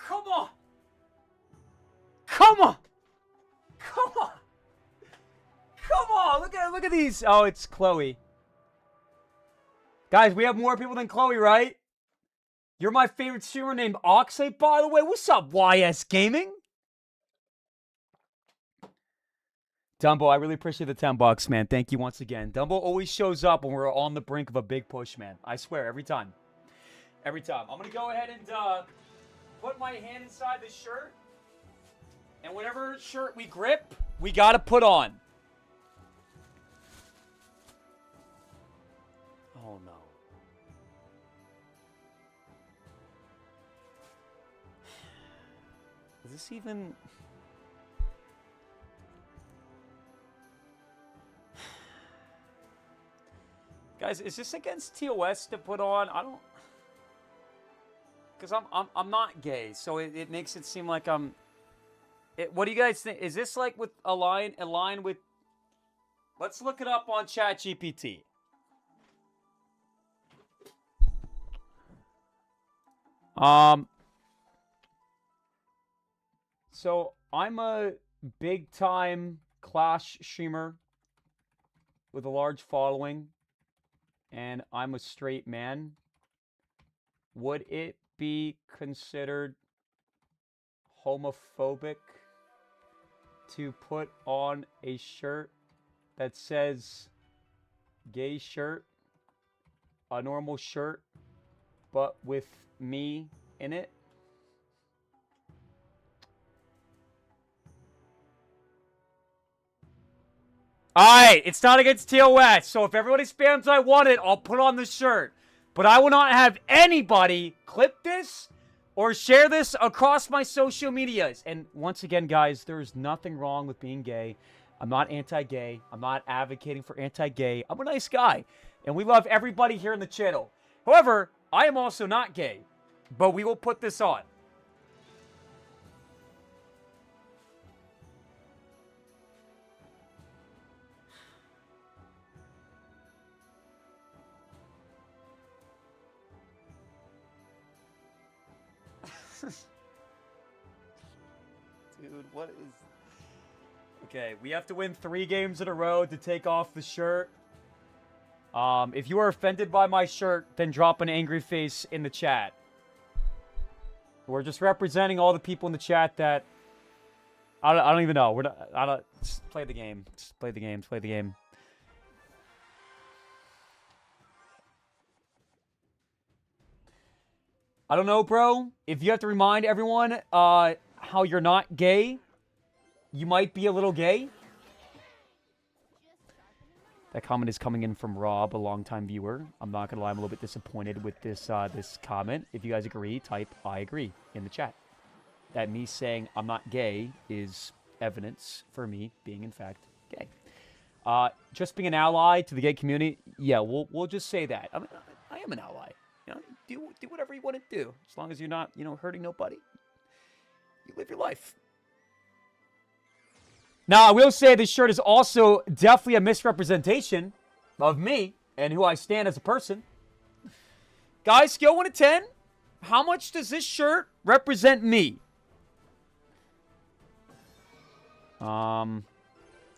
Come on! Come on! Come on! Come on! Look at these. Oh, it's Chloe. Guys, we have more people than Chloe, right? You're my favorite streamer named Oxalate, by the way. What's up, YS Gaming? Dumbo, I really appreciate the $10, man. Thank you once again. Dumbo always shows up when we're on the brink of a big push, man. I swear, every time. Every time. I'm going to go ahead and put my hand inside the shirt. And whatever shirt we grip, we got to put on. Oh, no. Is this even... Guys, is this against TOS to put on? I don't... Because I'm not gay, so it makes it seem like I'm... what do you guys think? Is this like with align with... Let's look it up on ChatGPT. So I'm a big-time Clash streamer with a large following, and I'm a straight man. Would it be considered homophobic to put on a shirt that says gay shirt, a normal shirt, but with me in it? Alright, it's not against TOS, so if everybody spams I want it, I'll put on the shirt. But I will not have anybody clip this or share this across my social medias. And once again, guys, there's nothing wrong with being gay. I'm not anti-gay. I'm not advocating for anti-gay. I'm a nice guy. And we love everybody here in the channel. However, I am also not gay. But we will put this on. Dude, what is... Okay, we have to win 3 games in a row to take off the shirt. If you are offended by my shirt, then drop an angry face in the chat. We're just representing all the people in the chat that... I don't even know. We're not... I don't... Just play the game. Just play the game. Play the game. I don't know, bro. If you have to remind everyone how you're not gay, you might be a little gay. That comment is coming in from Rob, a longtime viewer. I'm not going to lie, I'm a little bit disappointed with this this comment. If you guys agree, type I agree in the chat. That me saying I'm not gay is evidence for me being, in fact, gay. Just being an ally to the gay community, yeah, we'll just say that. I mean, I am an ally. You know, do whatever you want to do. As long as you're not, you know, hurting nobody. You live your life. Now, I will say this shirt is also definitely a misrepresentation of me and who I stand as a person. Guys, scale 1 to 10. How much does this shirt represent me? All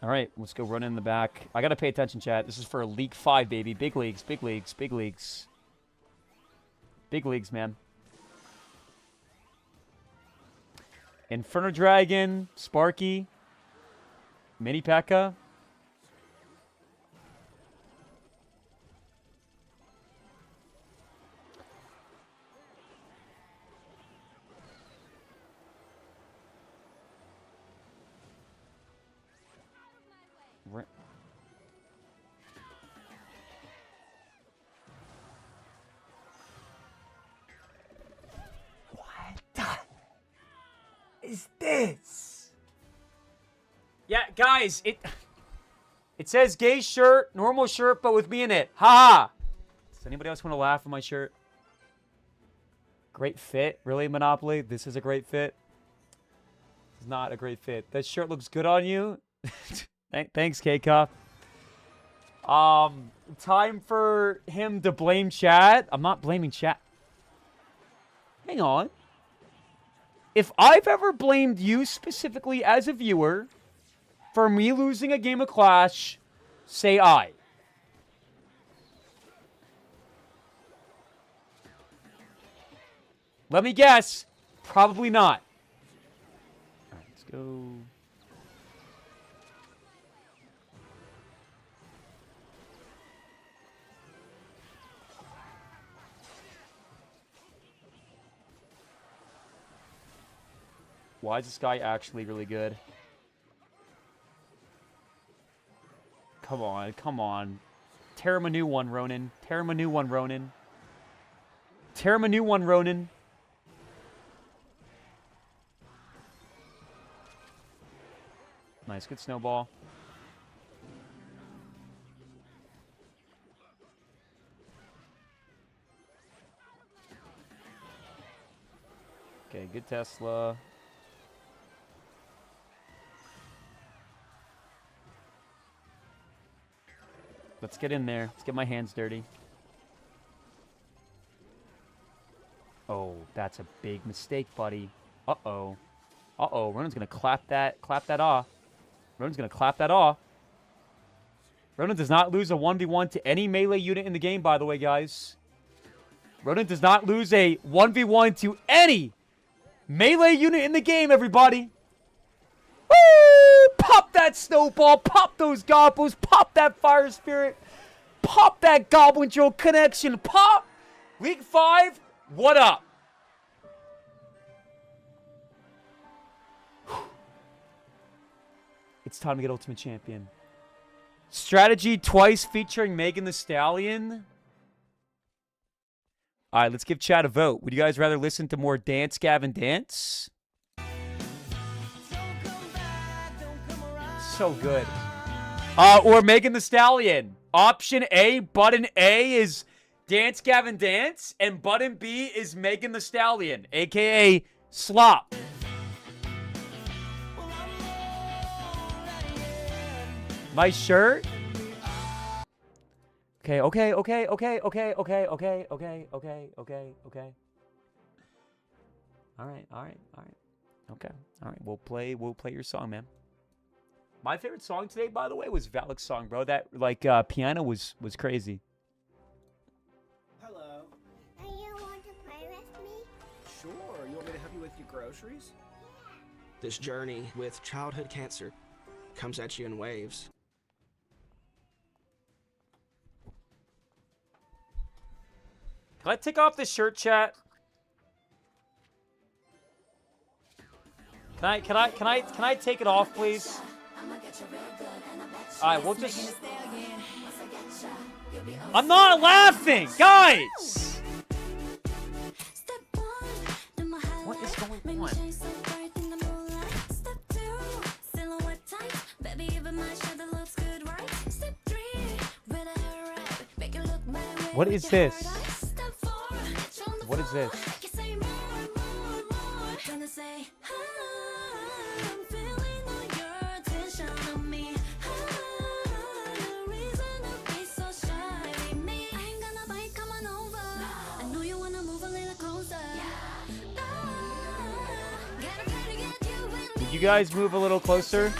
right, let's go run in the back. I got to pay attention, chat. This is for League 5, baby. Big leagues, big leagues, big leagues. Big leagues, man. Inferno Dragon, Sparky, Mini P.E.K.K.A. Is this? Yeah, guys, it says gay shirt, normal shirt, but with me in it. Ha ha! Does anybody else want to laugh at my shirt? Great fit, really, Monopoly? This is a great fit. It's not a great fit. That shirt looks good on you. Thanks, K-Cup. Time for him to blame chat. I'm not blaming chat. Hang on. If I've ever blamed you specifically as a viewer for me losing a game of Clash, say I. Let me guess. Probably not. All right, let's go. Why is this guy actually really good? Come on, come on. Tear him a new one, Ronan. Tear him a new one, Ronan. Tear him a new one, Ronan. Nice, good snowball. Okay, good Tesla. Let's get in there. Let's get my hands dirty. Oh, that's a big mistake, buddy. Uh-oh. Uh-oh. Ronan's going to clap that off. Ronan's going to clap that off. Ronan does not lose a 1v1 to any melee unit in the game, by the way, guys. Ronan does not lose a 1v1 to any melee unit in the game, everybody. Woo! Pop that snowball. Pop those goblins. Pop that fire spirit. Pop that goblin drill connection. Pop. League 5, what up? It's time to get Ultimate Champion. Strategy twice featuring Megan Thee Stallion. All right, let's give chat a vote. Would you guys rather listen to more Dance Gavin Dance? So good. Or Megan Thee Stallion. Option A, button A is Dance Gavin Dance, and button B is Megan Thee Stallion, aka Slop. My shirt? Okay. All right. Okay. All right. We'll play your song, man. My favorite song today, by the way, was Valik's song, bro. That piano was crazy. Hello. Do you want to play with me? Sure. You want me to help you with your groceries? This journey with childhood cancer comes at you in waves. Can I take off this shirt, chat? Can I take it off, please? All right, we'll just. I'm not laughing, guys. What is going on? What is this? What is this? Would you guys move a little closer?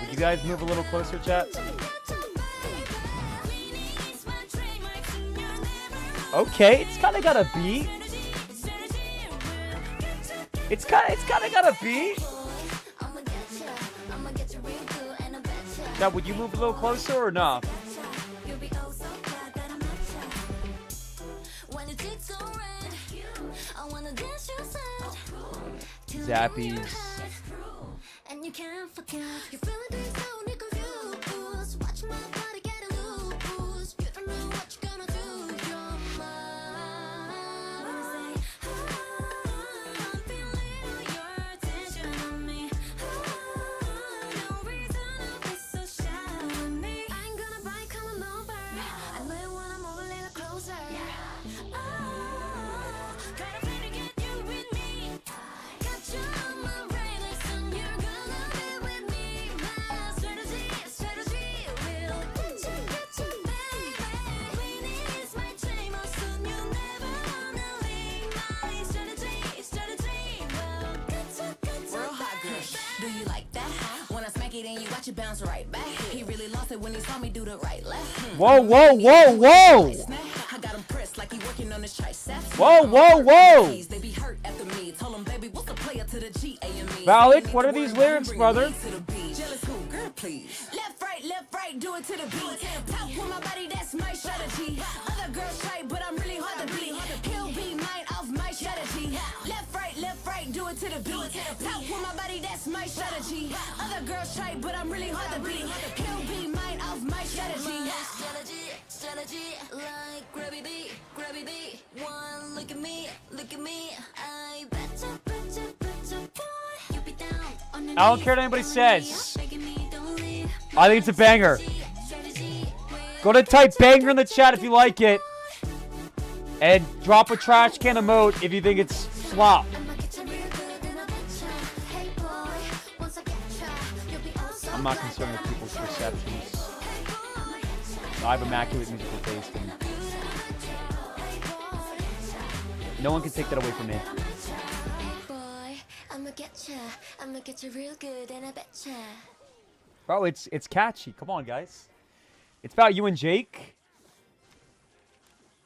Would you guys move a little closer, chat? Okay, it's kind of got a beat. It's kind of got a beat. Now, would you move a little closer or not? Zappies. And you can't forget you feel it deep down, you confused. Watch my body get loose. You don't know what you're gonna do. You're mine. Wanna say, I'm feeling your attention on me. No reason to be so shy with me. I ain't gonna bite coming over. I know you wanna move a little closer. Gotta play to get you with me. Got you on my radar, son. You're gonna be with me. My strategy will get you, baby. Queenie is my dream, oh, soon you'll never wanna leave. My strategy will get you, Real hot girl, do you like that? When I smack it and you watch it bounce right back. He really lost it when he saw me do the right left. Whoa, whoa, whoa, whoa! I got him pressed like he working on his triceps. Whoa, whoa, whoa! They be hurt after me. Told him, baby, what's the player to the G-A-M-E? Valik, what are these lyrics, brother? Jealous who? Girl, please. Left, right, do it to the beat. Top with my body, that's my strategy. Other girls try, but I'm really hard to beat. He'll be mine off my strategy. Left, right, do it to the beat. Top with my body, that's my strategy. Other girls try, but I'm really hard to beat. He'll be mine off my strategy. Strategy, like grabby beat. One, look at me. I betcha, boy. You be down on the I don't care what anybody says. I think it's a banger. Go to type banger in the chat if you like it. And drop a trash can emote if you think it's flop. I'm not concerned with people's perceptions. I have immaculate musical taste, and no one can take that away from me. Boy, I'ma get you real good, and I betcha. Bro, it's catchy. Come on, guys. It's about you and Jake.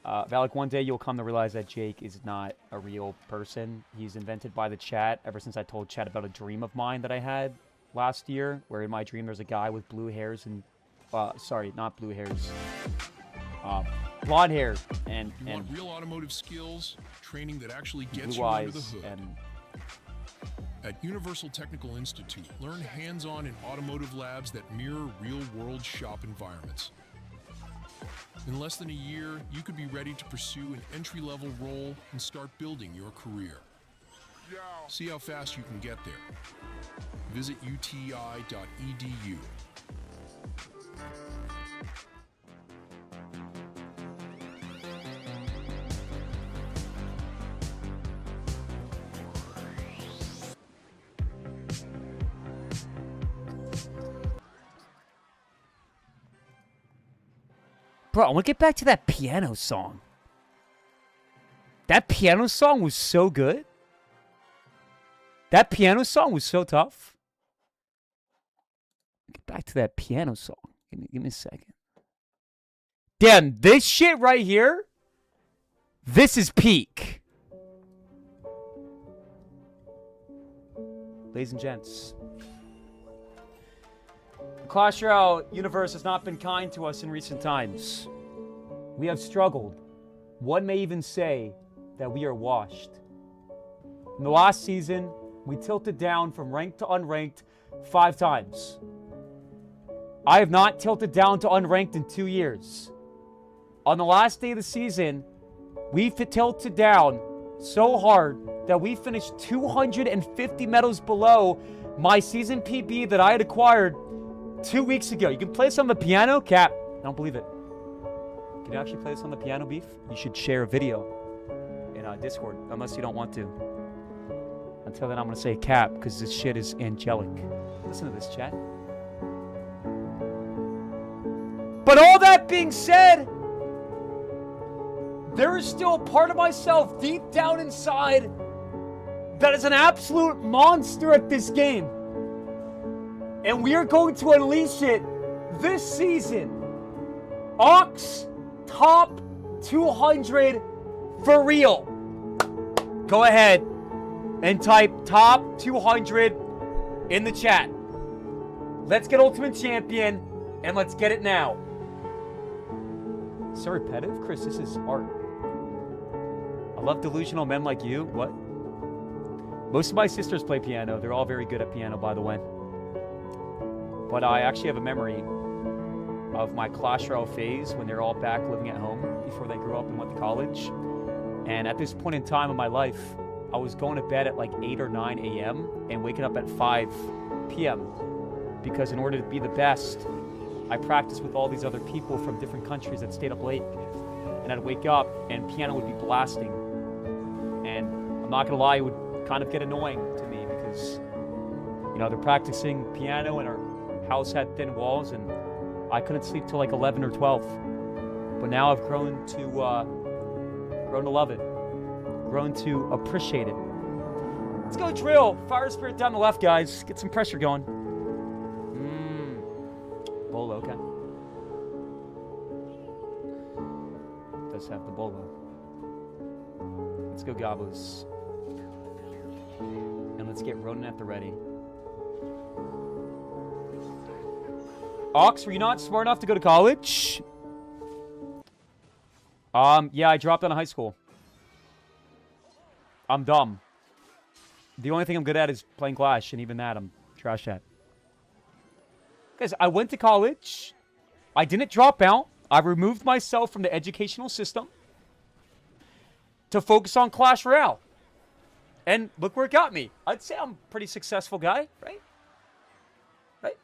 Valik, one day you'll come to realize that Jake is not a real person. He's invented by the chat ever since I told chat about a dream of mine that I had last year, where in my dream there's a guy with blue hairs and sorry, not blue hairs. Blonde hair and want real automotive skills, training that actually gets blue you under the eyes hood. and At Universal Technical Institute, learn hands-on in automotive labs that mirror real-world shop environments. In less than a year, you could be ready to pursue an entry-level role and start building your career. See how fast you can get there. Visit uti.edu. Bro, I want to get back to that piano song. That piano song was so good. That piano song was so tough. Get back to that piano song. Give me a second. Damn, this shit right here, this is peak. Ladies and gents, the Clash Royale universe has not been kind to us in recent times. We have struggled. One may even say that we are washed. In the last season, we tilted down from ranked to unranked 5 times. I have not tilted down to unranked in 2 years. On the last day of the season, we tilted down so hard that we finished 250 medals below my season PB that I had acquired 2 weeks ago. You can play this on the piano? Cap, I don't believe it. Can you actually play this on the piano, Beef? You should share a video in Discord, unless you don't want to. Until then, I'm going to say Cap, because this shit is angelic. Listen to this, chat. But all that being said, there is still a part of myself deep down inside that is an absolute monster at this game. And we are going to unleash it this season. Ox top 200 for real. Go ahead and type top 200 in the chat. Let's get Ultimate Champion and let's get it now. So repetitive? Chris, this is art. I love delusional men like you. What? Most of my sisters play piano. They're all very good at piano, by the way. But I actually have a memory of my Clash Royale phase when they're all back living at home before they grew up and went to college. And at this point in time in my life, I was going to bed at like 8 or 9 a.m. and waking up at 5 p.m. Because in order to be the best, I practiced with all these other people from different countries that stayed up late. And I'd wake up and piano would be blasting. And I'm not gonna lie, it would kind of get annoying to me because, you know, they're practicing piano and our house had thin walls and I couldn't sleep till like 11 or 12. But now I've grown to love it. Grown to appreciate it. Let's go drill. Fire spirit down the left, guys. Get some pressure going. Bolo, okay. Does have the bolo. Let's go Gobos. And let's get Ronan at the ready. Ox, were you not smart enough to go to college? Yeah, I dropped out of high school. I'm dumb. The only thing I'm good at is playing Clash, and even that I'm trash at. Guys, I went to college. I didn't drop out. I removed myself from the educational system to focus on Clash Royale. And look where it got me. I'd say I'm a pretty successful guy, right? Right?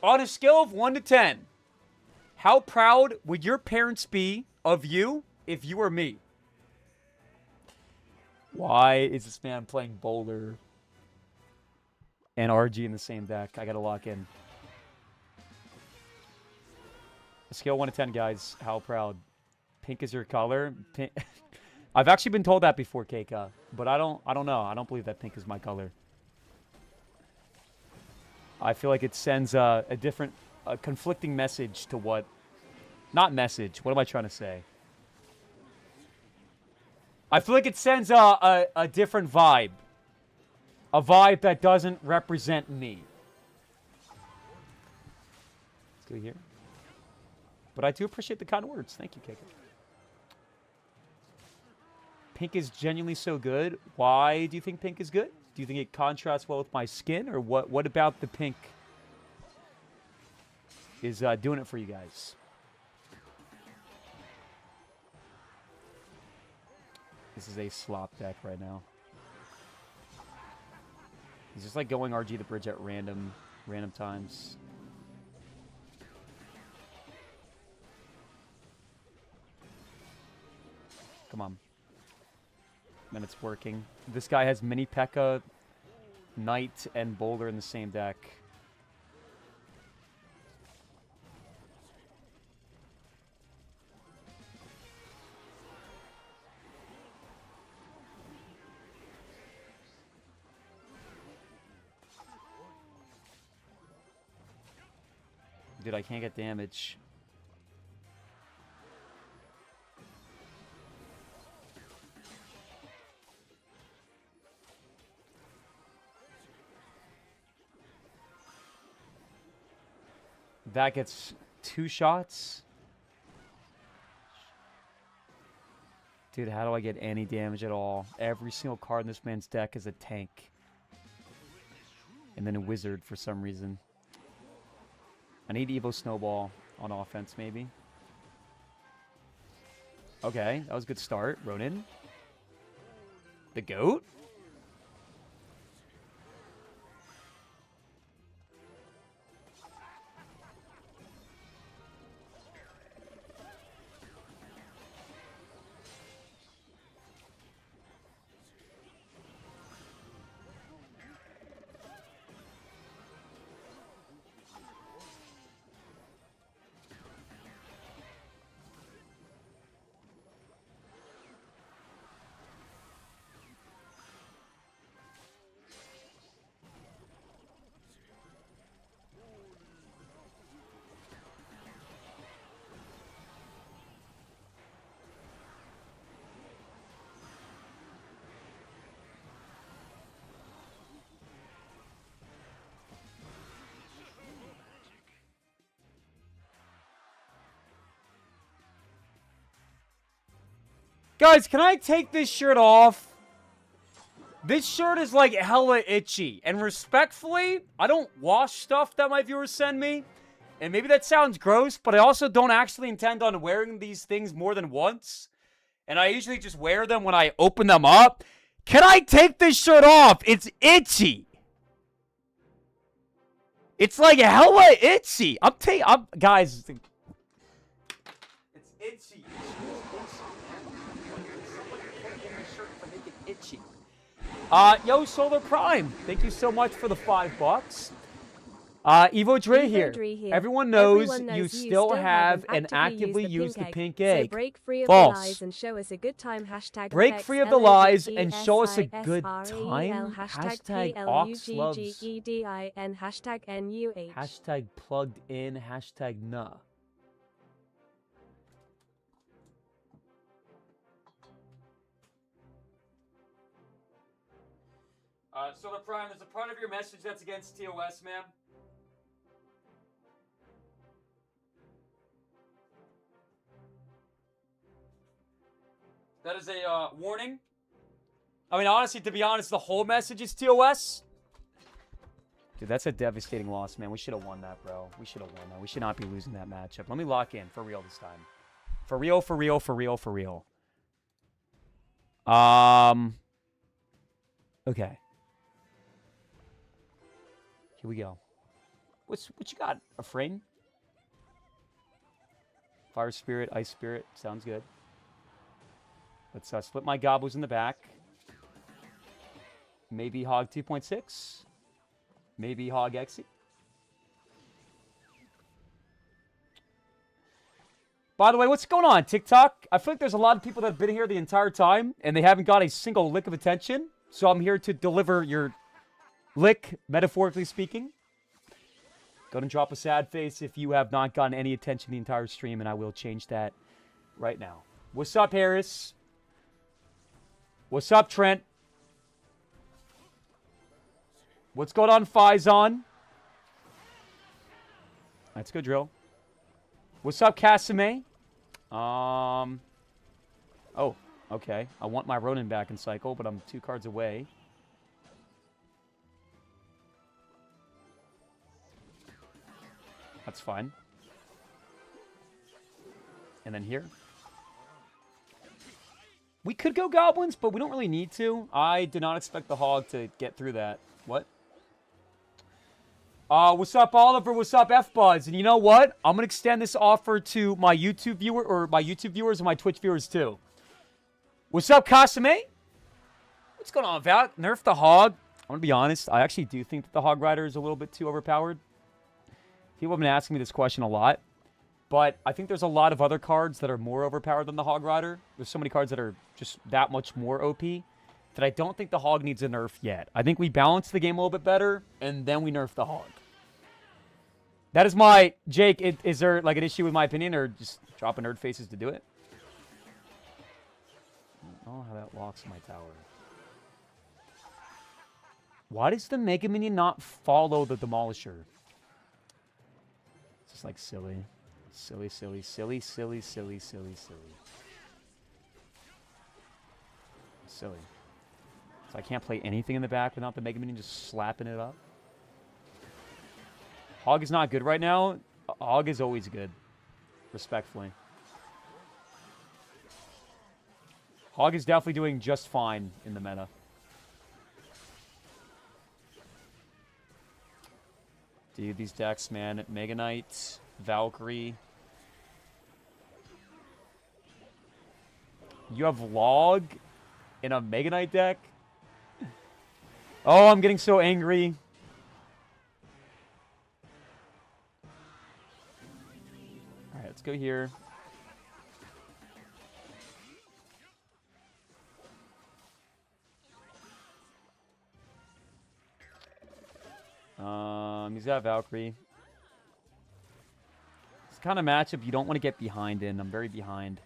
On a scale of 1 to 10, how proud would your parents be of you if you were me? Why is this man playing Bowler and RG in the same deck? I gotta lock in. A scale 1 to 10, guys. How proud? Pink is your color. Pink. I've actually been told that before, Keika, but I don't know. I don't believe that pink is my color. I feel like it sends a conflicting message to what... Not message. What am I trying to say? I feel like it sends a different vibe. A vibe that doesn't represent me. Let's go here. But I do appreciate the kind words. Thank you, Keika. Pink is genuinely so good. Why do you think pink is good? Do you think it contrasts well with my skin? Or what about the pink is doing it for you guys? This is a slop deck right now. He's just like going RG the bridge at random times. Come on. And it's working. This guy has Mini P.E.K.K.A, Knight, and Boulder in the same deck. Dude, I can't get damage. That gets 2 shots. Dude, how do I get any damage at all? Every single card in this man's deck is a tank. And then a wizard for some reason. I need Evo Snowball on offense, maybe. Okay, that was a good start. Ronin. The GOAT? Guys, can I take this shirt off? This shirt is like hella itchy. And respectfully, I don't wash stuff that my viewers send me. And maybe that sounds gross, but I also don't actually intend on wearing these things more than once. And I usually just wear them when I open them up. Can I take this shirt off? It's itchy. It's like hella itchy. Guys. It's itchy. Itchy. Yo, Solar Prime. Thank you so much for the $5. Evo Dre here. Everyone knows you still have and actively use the pink egg. So break free of False. the lies and show us a good time. Hashtag Break free of the lies and show us a good LAGESREL, time. Hashtag OxLoves. PLUGGEDIN, hashtag NUH. Hashtag plugged in. Hashtag nah. Solar Prime, there's a part of your message that's against TOS, ma'am. That is a warning. I mean, honestly, to be honest, the whole message is TOS. Dude, that's a devastating loss, man. We should have won that, bro. We should have won that. We should not be losing that matchup. Let me lock in for real this time. For real, for real, for real, for real. Okay. Here we go. What you got? A frame? Fire Spirit, Ice Spirit. Sounds good. Let's split my gobblers in the back. Maybe Hog 2.6. Maybe Hog Exy. By the way, what's going on, TikTok? I feel like there's a lot of people that have been here the entire time, and they haven't got a single lick of attention. So I'm here to deliver your lick, metaphorically speaking. Go and drop a sad face if you have not gotten any attention the entire stream, and I will change that right now. What's up, Harris? What's up, Trent? What's going on, Faison? Let's go, Drill. What's up, Casimay? Oh, okay. I want my Ronin back in cycle, but I'm 2 cards away. That's fine. And then here. We could go Goblins, but we don't really need to. I did not expect the Hog to get through that. What? What's up, Oliver? What's up, F-Buds? And you know what? I'm going to extend this offer to my YouTube viewer, or my YouTube viewers and my Twitch viewers, too. What's up, Kasame? What's going on, Val? Nerf the Hog. I'm going to be honest. I actually do think that the Hog Rider is a little bit too overpowered. People have been asking me this question a lot. But I think there's a lot of other cards that are more overpowered than the Hog Rider. There's so many cards that are just that much more OP that I don't think the Hog needs a nerf yet. I think we balance the game a little bit better, and then we nerf the Hog. That is my... Jake, is there like an issue with my opinion or just dropping nerd faces to do it? I don't know how that locks my tower. Why does the Mega Minion not follow the Demolisher? It's just like silly. Silly, silly, silly, silly, silly, silly, silly. Silly. So I can't play anything in the back without the Mega Minion just slapping it up. Hog is not good right now. Hog is always good. Respectfully. Hog is definitely doing just fine in the meta. Dude, these decks, man. Mega Knight, Valkyrie. You have Log in a Mega Knight deck? Oh, I'm getting so angry. Alright, let's go here. He's got Valkyrie. It's the kind of matchup you don't want to get behind in. I'm very behind.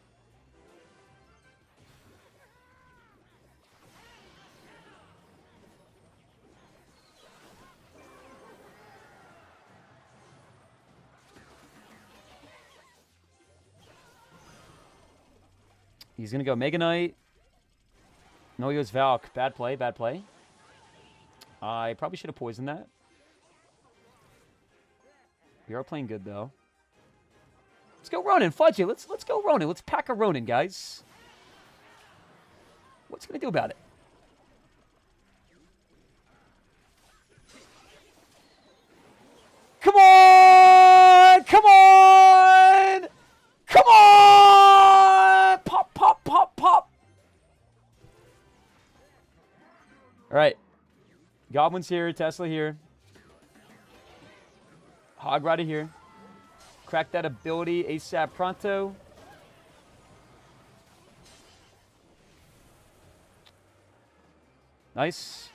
He's going to go Mega Knight. No, he goes Valk. Bad play, bad play. I probably should have poisoned that. We are playing good, though. Let's go Ronin. Fudge it. Let's go Ronin. Let's pack a Ronin, guys. What's he going to do about it? Come on! Come on! Come on! Pop, pop, pop, pop. All right. Goblin's here. Tesla here. Hog Rider here. Crack that ability ASAP pronto. Nice.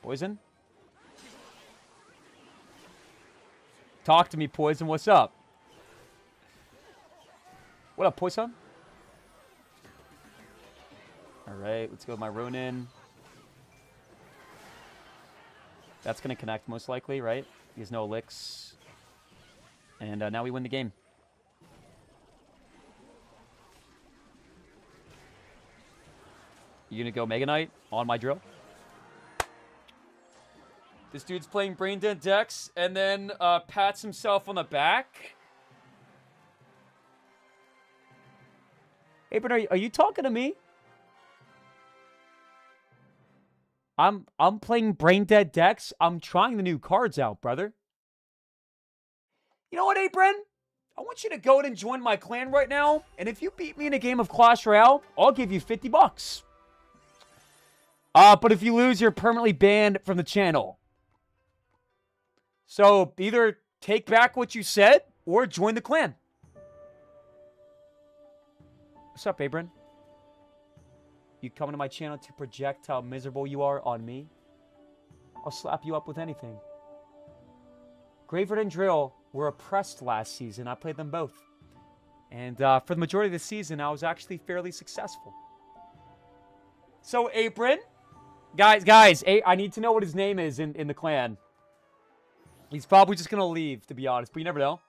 Poison. Talk to me, Poison. What's up? What up, Poison? Alright, let's go with my Ronin. That's going to connect most likely, right? He has no licks. And now we win the game. You going to go Mega Knight on my drill? This dude's playing Brain Dead decks and then pats himself on the back. Hey, but are you talking to me? I'm playing Brain Dead decks. I'm trying the new cards out, brother. You know what, Apron? I want you to go and join my clan right now. And if you beat me in a game of Clash Royale, I'll give you $50. But if you lose, you're permanently banned from the channel. So either take back what you said or join the clan. What's up, Abram? You coming to my channel to project how miserable you are on me? I'll slap you up with anything. Graveyard and Drill were oppressed last season. I played them both. And for the majority of the season, I was actually fairly successful. So, Apron. Guys, I need to know what his name is in the clan. He's probably just going to leave, to be honest. But you never know.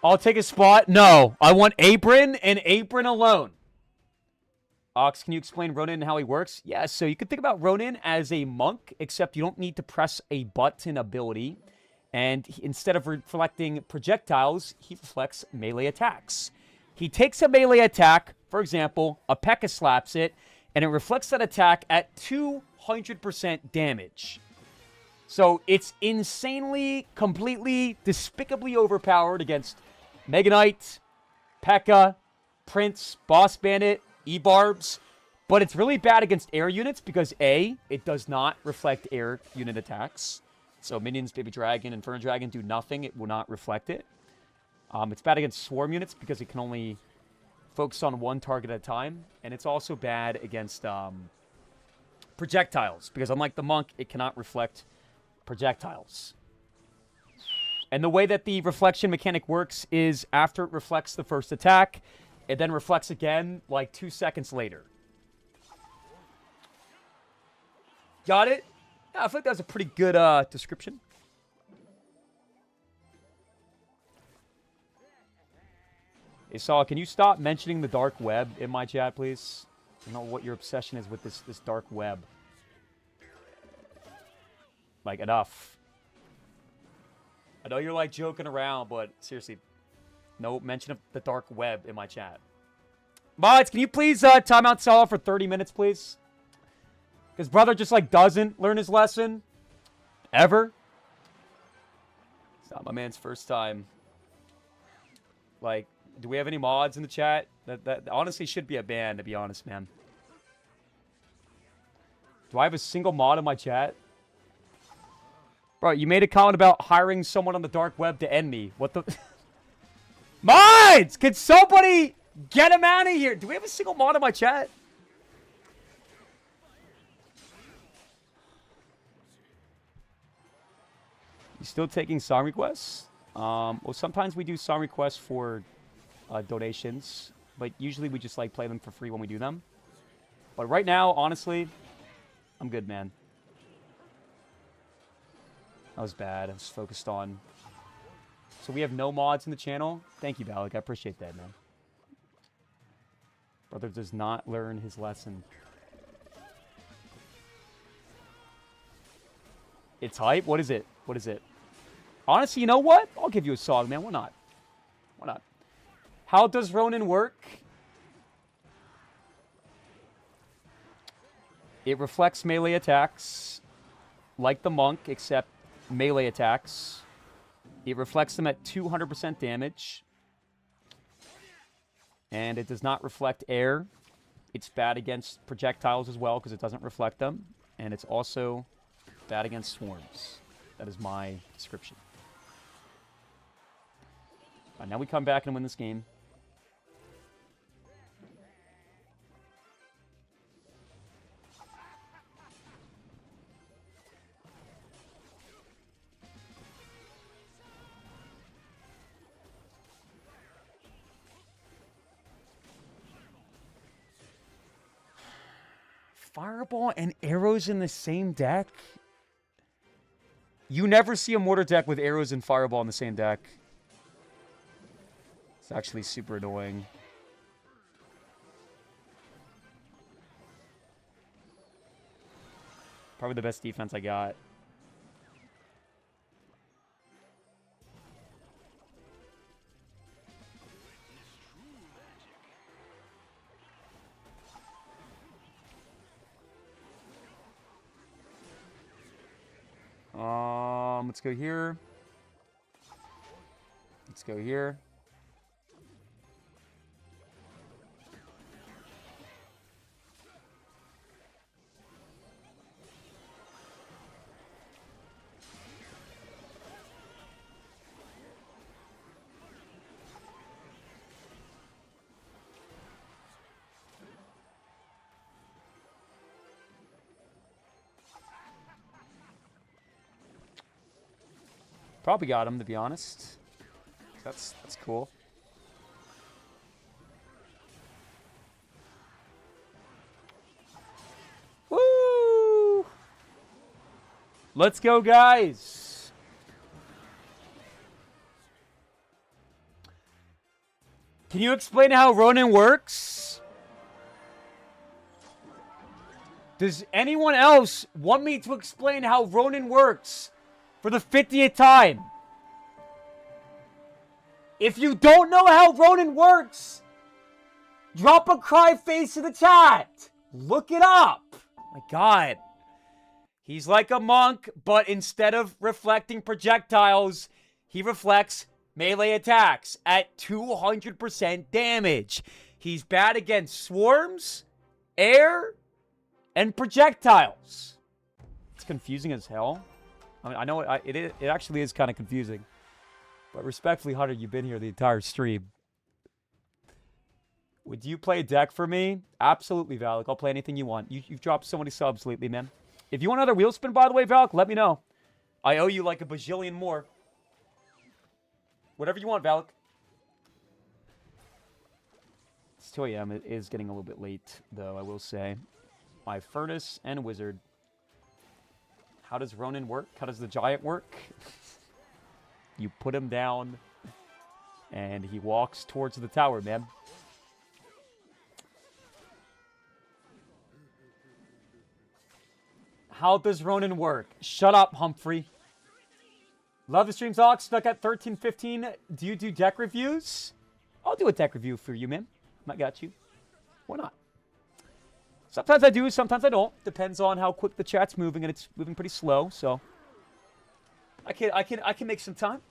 I'll take a spot. No, I want Apron and Apron alone. Ox, can you explain Ronin and how he works? Yes, so you can think about Ronin as a monk, except you don't need to press a button ability. And instead of reflecting projectiles, he reflects melee attacks. He takes a melee attack, for example, a P.E.K.K.A slaps it, and it reflects that attack at 200% damage. So it's insanely, completely, despicably overpowered against Mega Knight, P.E.K.K.A, Prince, Boss Bandit, E-Barbs, but it's really bad against air units because A, it does not reflect air unit attacks. So Minions, Baby Dragon, Inferno Dragon do nothing. It will not reflect it. It's bad against swarm units because it can only focus on one target at a time. And it's also bad against projectiles because unlike the Monk, it cannot reflect projectiles. And the way that the reflection mechanic works is after it reflects the first attack, it then reflects again like 2 seconds later. Got it? Yeah, I feel like that was a pretty good description. Hey, Saul, can you stop mentioning the dark web in my chat, please? I don't know what your obsession is with this dark web. Like, enough. I know you're, like, joking around, but seriously, no mention of the dark web in my chat. Mods, can you please time out Saul for 30 minutes, please? Because brother just, like, doesn't learn his lesson. Ever. It's not my man's first time. Like, do we have any mods in the chat? That honestly should be a ban, to be honest, man. Do I have a single mod in my chat? Bro, you made a comment about hiring someone on the dark web to end me. What the... Mods! Can somebody get him out of here? Do we have a single mod in my chat? You still taking song requests? Well, sometimes we do song requests for donations, but usually we just like play them for free when we do them. But right now, honestly, I'm good, man. That was bad. I was focused on... So we have no mods in the channel? Thank you, Valak. I appreciate that, man. Brother does not learn his lesson. It's hype? What is it? What is it? Honestly, you know what? I'll give you a song, man. Why not? Why not? How does Ronin work? It reflects melee attacks like the monk, except melee attacks. It reflects them at 200% damage. And it does not reflect air. It's bad against projectiles as well because it doesn't reflect them. And it's also bad against swarms. That is my description. All right, now we come back and win this game. Fireball and arrows in the same deck? You never see a mortar deck with arrows and fireball in the same deck. It's actually super annoying. Probably the best defense I got. Let's go here. Let's go here. Probably got him, to be honest. That's cool. Woo! Let's go, guys. Can you explain how Ronin works? Does anyone else want me to explain how Ronin works? For the 50th time. If you don't know how Ronin works, drop a cry face in the chat. Look it up. My God. He's like a monk, but instead of reflecting projectiles, he reflects melee attacks at 200% damage. He's bad against swarms, air, and projectiles. It's confusing as hell. I mean, I know it actually is kind of confusing. But respectfully, Hunter, you've been here the entire stream. Would you play a deck for me? Absolutely, Valak. I'll play anything you want. You've dropped so many subs lately, man. If you want another wheel spin, by the way, Valak, let me know. I owe you like a bajillion more. Whatever you want, Valak. It's 2 a.m. It is getting a little bit late, though, I will say. My furnace and wizard. How does Ronin work? How does the giant work? You put him down, and he walks towards the tower, man. How does Ronin work? Shut up, Humphrey. Love the streams, Ox. Stuck at 13:15. Do you do deck reviews? I'll do a deck review for you, man. I got you. Why not? Sometimes I do, sometimes I don't. Depends on how quick the chat's moving, and it's moving pretty slow, so I can make some time.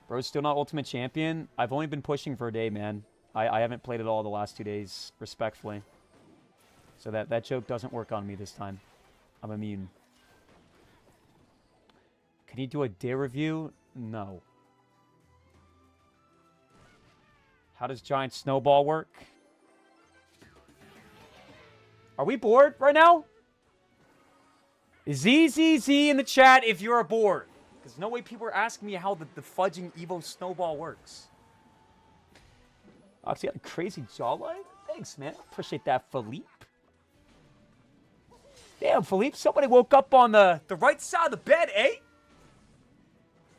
Bro's still not Ultimate Champion. I've only been pushing for a day, man. I haven't played at all the last 2 days, respectfully. So that joke doesn't work on me this time. I'm immune. Can you do a day review? No. How does Giant Snowball work? Are we bored right now? ZZZ in the chat if you're bored. Because no way people are asking me how the fudging Evo Snowball works. Oxy got a crazy jawline? Thanks, man. Appreciate that, Philippe. Damn, Philippe, somebody woke up on the right side of the bed, eh?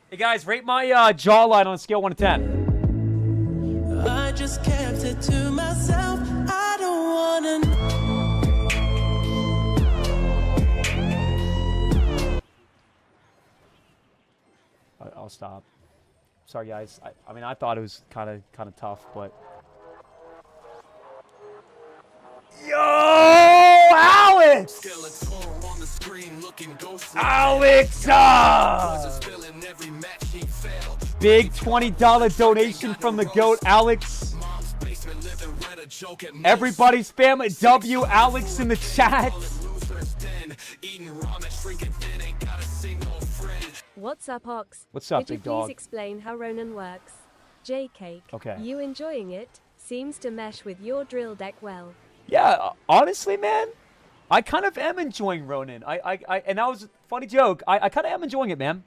Hey, guys, rate my jawline on a scale 1 to 10. I just kept it to myself. I don't wanna know. I'll stop. Sorry, guys. I mean, I thought it was kind of tough, but... Yo, Alex! Alex! Big $20 donation from the GOAT, Alex. Everybody spam a W, Alex, in the chat. What's up, Ox? What's up, Could you big dog? please explain how Ronin works? J-Cake. Okay. You enjoying it? Seems to mesh with your drill deck well. Yeah, honestly, man, I kind of am enjoying Ronin. And that was a funny joke. I kind of am enjoying it, man.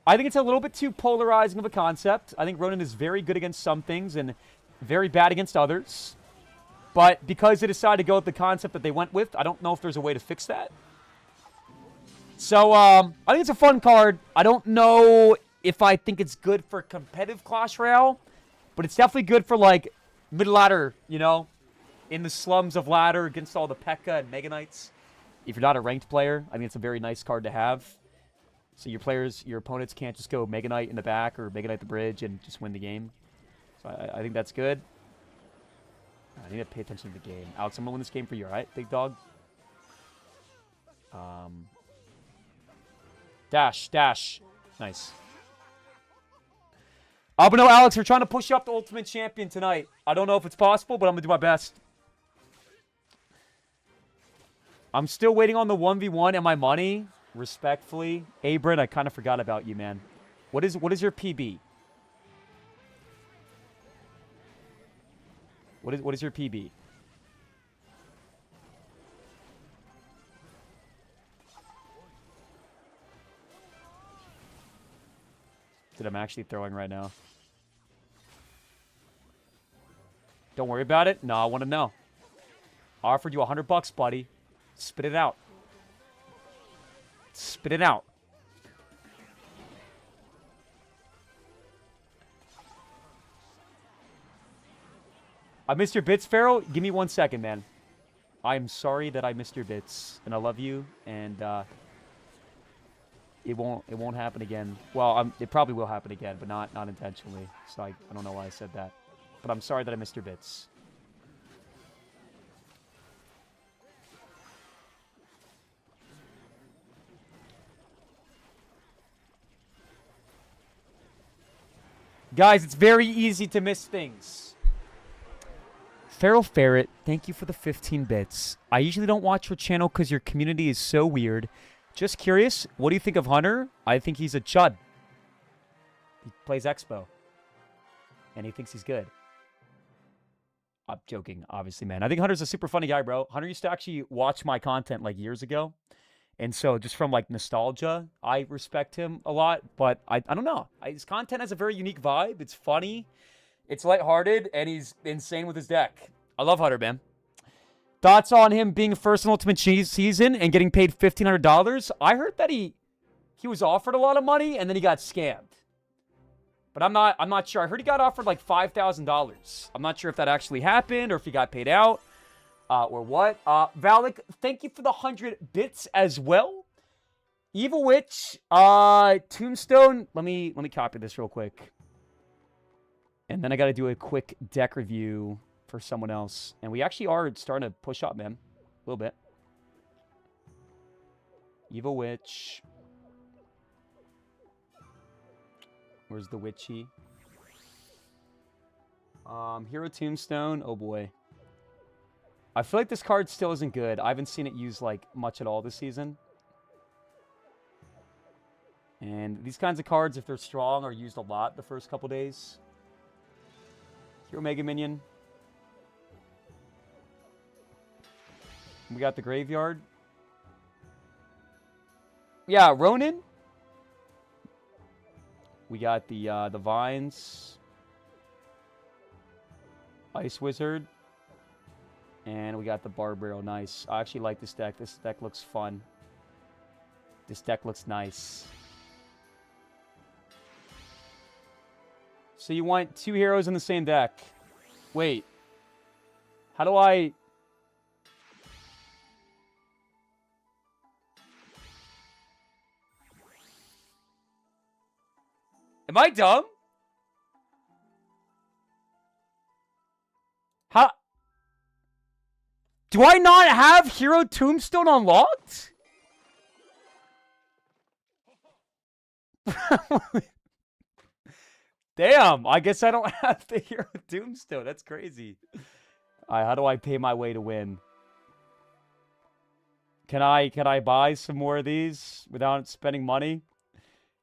I think it's a little bit too polarizing of a concept. I think Ronin is very good against some things and very bad against others. But because they decided to go with the concept that they went with, I don't know if there's a way to fix that. So, I think it's a fun card. I don't know if I think it's good for competitive Clash Royale, but it's definitely good for, like, mid-ladder, you know? In the slums of ladder against all the P.E.K.K.A. and Mega Knights. If you're not a ranked player, I think it's a very nice card to have. So your opponents can't just go Mega Knight in the back or Mega Knight the bridge and just win the game. So I think that's good. I need to pay attention to the game. Alex, I'm going to win this game for you, all right, big dog? Dash. Nice. But no, Alex, we're trying to push you up to Ultimate Champion tonight. I don't know if it's possible, but I'm going to do my best. I'm still waiting on the 1v1 and my money. Respectfully. Abrin, I kind of forgot about you, man. What is your PB? What is your PB? Dude, I'm actually throwing right now. Don't worry about it. No, I want to know. I offered you $100, buddy. Spit it out. Spit it out. I missed your bits, Pharaoh. Give me 1 second, man. I'm sorry that I missed your bits, and I love you, and it won't happen again. Well, it probably will happen again, but not intentionally. So I don't know why I said that, but I'm sorry that I missed your bits. Guys, it's very easy to miss things. Feral Ferret, thank you for the 15 bits. I usually don't watch your channel because your community is so weird. Just curious, what do you think of Hunter? I think he's a chud. He plays Expo. And he thinks he's good. I'm joking, obviously, man. I think Hunter's a super funny guy, bro. Hunter used to actually watch my content like years ago. And so just from like nostalgia, I respect him a lot. But I don't know. His content has a very unique vibe. It's funny. It's lighthearted. And he's insane with his deck. I love Hunter, man. Thoughts on him being first in Ultimate season and getting paid $1,500? I heard that he was offered a lot of money and then he got scammed. But I'm not sure. I heard he got offered like $5,000. I'm not sure if that actually happened or if he got paid out or what. Valak, thank you for the 100 bits as well. Evil Witch, Tombstone. Let me copy this real quick. And then I got to do a quick deck review for someone else. And we actually are starting to push up, man. A little bit. Evil Witch. Where's the Witchy? Hero Tombstone. Oh, boy. I feel like this card still isn't good. I haven't seen it used, like, much at all this season. And these kinds of cards, if they're strong, are used a lot the first couple days. Hero Mega Minion. We got the Graveyard. Yeah, Ronin. We got the Vines. Ice Wizard. And we got the Barbaro. Nice. I actually like this deck. This deck looks fun. This deck looks nice. So you want 2 heroes in the same deck. Wait. How do I... Am I dumb? How... Do I not have Hero Tombstone unlocked? Damn, I guess I don't have the Hero Tombstone. That's crazy. Alright, how do I pay my way to win? Can I buy some more of these without spending money?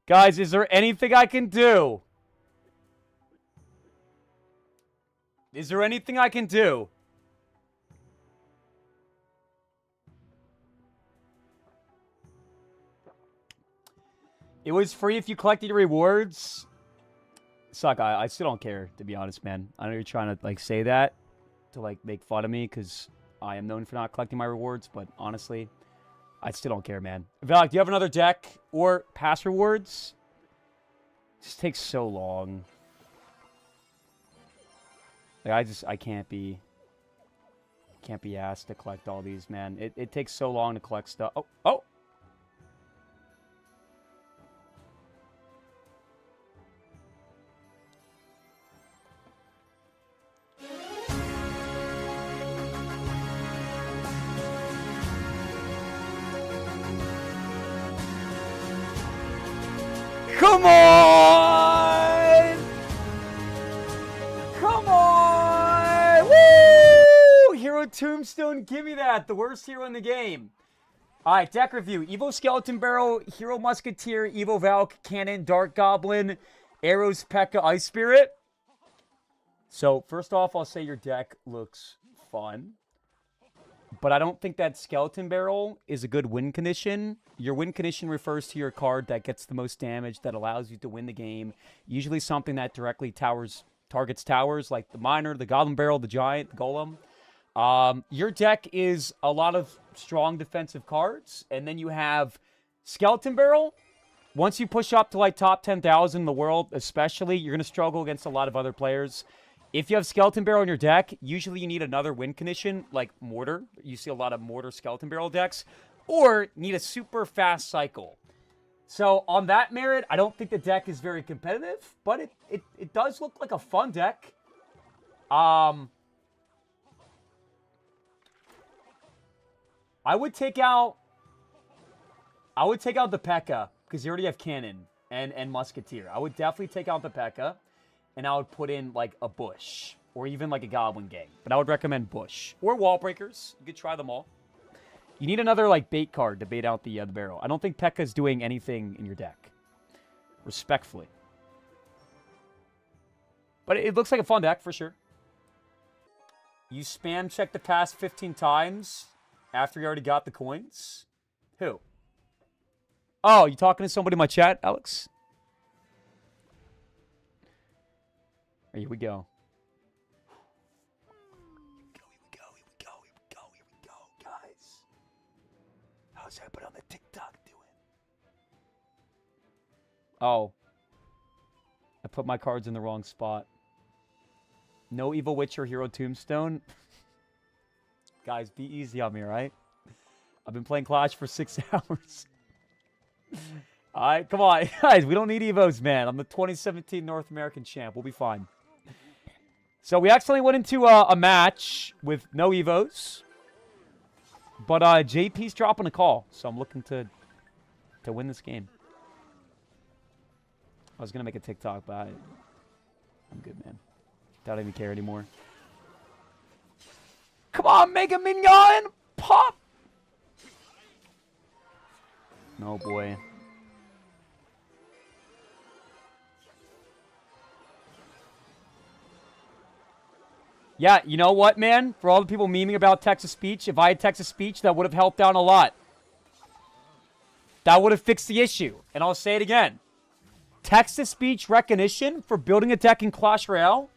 Guys, is there anything I can do? Is there anything I can do? It was free if you collected your rewards. Suck, I still don't care, to be honest, man. I know you're trying to, like, say that to, like, make fun of me, because I am known for not collecting my rewards, but honestly, I still don't care, man. Valak, do you have another deck or pass rewards? This takes so long. Like, I can't be asked to collect all these, man. It takes so long to collect stuff. Oh! Come on! Come on! Woo! Hero Tombstone, give me that. The worst hero in the game. Alright, deck review. Evo Skeleton Barrel, Hero Musketeer, Evo Valk, Cannon, Dark Goblin, Arrows, P.E.K.K.A, Ice Spirit. So, first off, I'll say your deck looks fun. But I don't think that Skeleton Barrel is a good win condition. Your win condition refers to your card that gets the most damage, that allows you to win the game. Usually something that directly targets towers, like the Miner, the Goblin Barrel, the Giant, the Golem. Your deck is a lot of strong defensive cards. And then you have Skeleton Barrel. Once you push up to like top 10,000 in the world, especially, you're going to struggle against a lot of other players. If you have Skeleton Barrel in your deck, usually you need another win condition, like Mortar. You see a lot of Mortar Skeleton Barrel decks. Or need a super fast cycle. So, on that merit, I don't think the deck is very competitive. But it does look like a fun deck. I would take out the P.E.K.K.A, because you already have Cannon and Musketeer. I would definitely take out the P.E.K.K.A. And I would put in, like, a Bush. Or even, like, a Goblin Gang. But I would recommend Bush. Or Wall Breakers. You could try them all. You need another, like, bait card to bait out the barrel. I don't think P.E.K.K.A is doing anything in your deck. Respectfully. But it looks like a fun deck, for sure. You spam check the past 15 times after you already got the coins? Who? Oh, you talking to somebody in my chat, Alex? Here we go. Guys. How's everybody on the TikTok doing? Oh. I put my cards in the wrong spot. No Evil Witcher Hero Tombstone. Guys, be easy on me, alright? I've been playing Clash for 6 hours. Alright, come on. Guys, we don't need Evos, man. I'm the 2017 North American champ. We'll be fine. So we accidentally went into a match with no Evos. But JP's dropping a call. So I'm looking to win this game. I was going to make a TikTok, but I'm good, man. Don't even care anymore. Come on, Mega Minion! Pop! No, boy. Yeah, you know what, man? For all the people memeing about text-to-speech, if I had text-to-speech, that would have helped out a lot. That would have fixed the issue. And I'll say it again. Text-to-speech recognition for building a deck in Clash Royale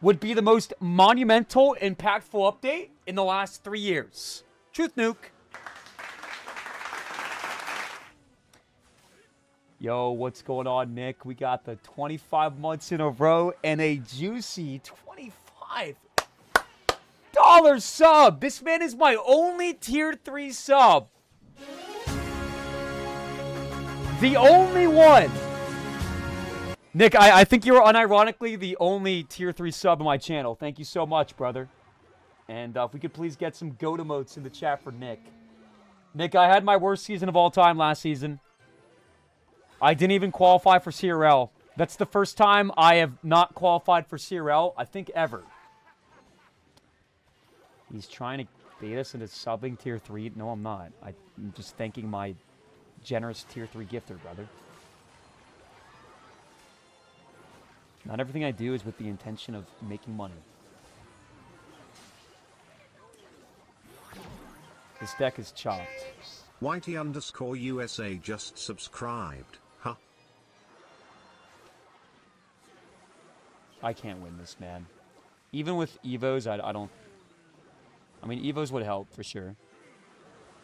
would be the most monumental, impactful update in the last 3 years. Truth nuke. Yo, what's going on, Nick? We got the 25 months in a row and a juicy $25 sub. This man is my only tier 3 sub. The only one. Nick, I think you're unironically the only tier 3 sub on my channel. Thank you so much, brother. And if we could please get some goat emotes in the chat for Nick. Nick, I had my worst season of all time last season. I didn't even qualify for CRL. That's the first time I have not qualified for CRL, I think, ever. He's trying to bait us into subbing tier 3. No, I'm not. I'm just thanking my generous tier 3 gifter, brother. Not everything I do is with the intention of making money. This deck is chopped. Whitey_USA just subscribed, huh? I can't win this, man. Even with Evos, I don't... I mean, Evos would help, for sure.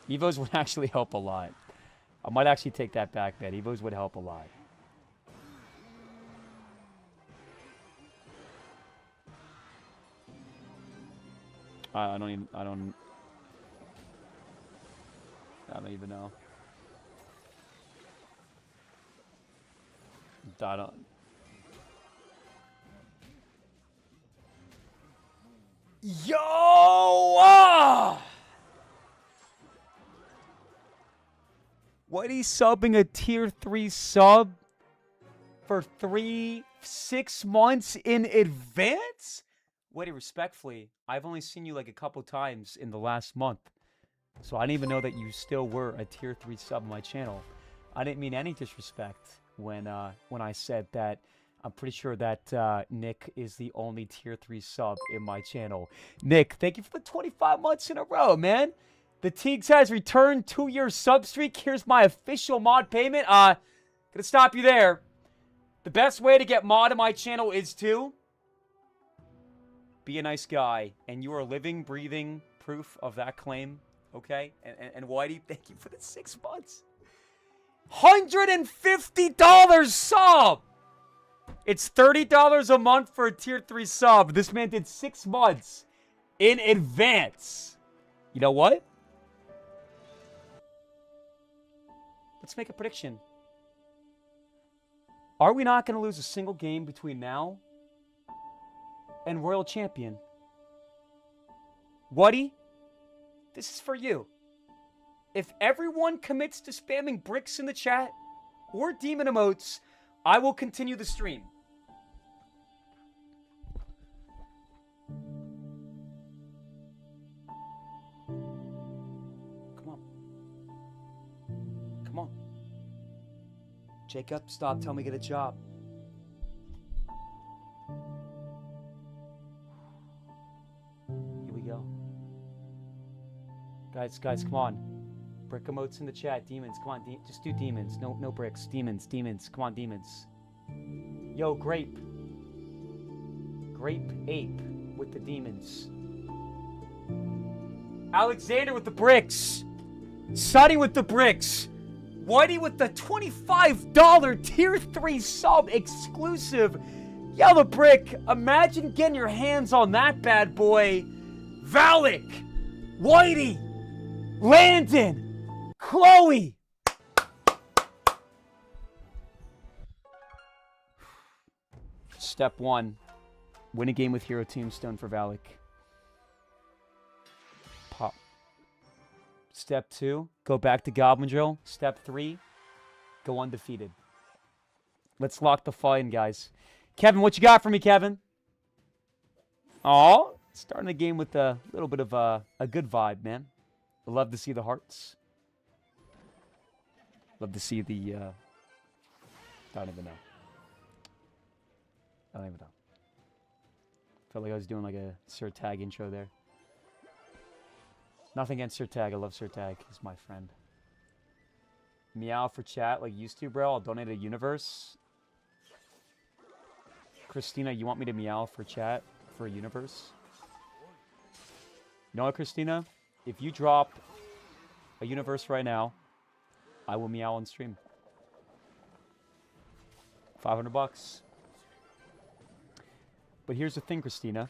Evos would actually help a lot. I might actually take that back, man. Evos would help a lot. I don't even know. I don't. Yo! What, he's subbing a tier 3 sub for 6 months in advance? Woody, respectfully, I've only seen you like a couple times in the last month. So I didn't even know that you still were a tier 3 sub on my channel. I didn't mean any disrespect when I said that I'm pretty sure that Nick is the only tier 3 sub in my channel. Nick, thank you for the 25 months in a row, man. The Teagues has returned 2-year sub streak. Here's my official mod payment. Gonna stop you there. The best way to get mod on my channel is to be a nice guy. And you are living, breathing proof of that claim. Okay? And Whitey, thank you for the 6 months. $150 sub! It's $30 a month for a tier 3 sub. This man did 6 months in advance. You know what? Let's make a prediction. Are we not going to lose a single game between now and Royal Champion? Woody, this is for you. If everyone commits to spamming bricks in the chat or demon emotes, I will continue the stream. Come on. Come on. Jacob, stop. Tell me to get a job. Here we go. Guys, come on. Brick emotes in the chat. Demons, come on. Just do demons. No bricks. Demons. Come on, demons. Yo, Grape. Grape Ape with the demons. Alexander with the bricks. Sonny with the bricks. Whitey with the $25 tier 3 sub exclusive yellow brick. Imagine getting your hands on that bad boy. Valak, Whitey, Landon, Chloe. Step 1. Win a game with Hero Tombstone for Valak. Pop. Step 2. Go back to Goblin Drill. Step 3. Go undefeated. Let's lock the fight in, guys. Kevin, what you got for me, Kevin? Aw. Starting the game with a little bit of a good vibe, man. I love to see the hearts. Love to see the... don't even know. I don't even know. Felt like I was doing like a Sir Tag intro there. Nothing against Sir Tag. I love Sir Tag. He's my friend. Meow for chat like used to, bro. I'll donate a universe. Christina, you want me to meow for chat for a universe? You know what, Christina? If you drop a universe right now, I will meow on stream. $500. But here's the thing, Christina.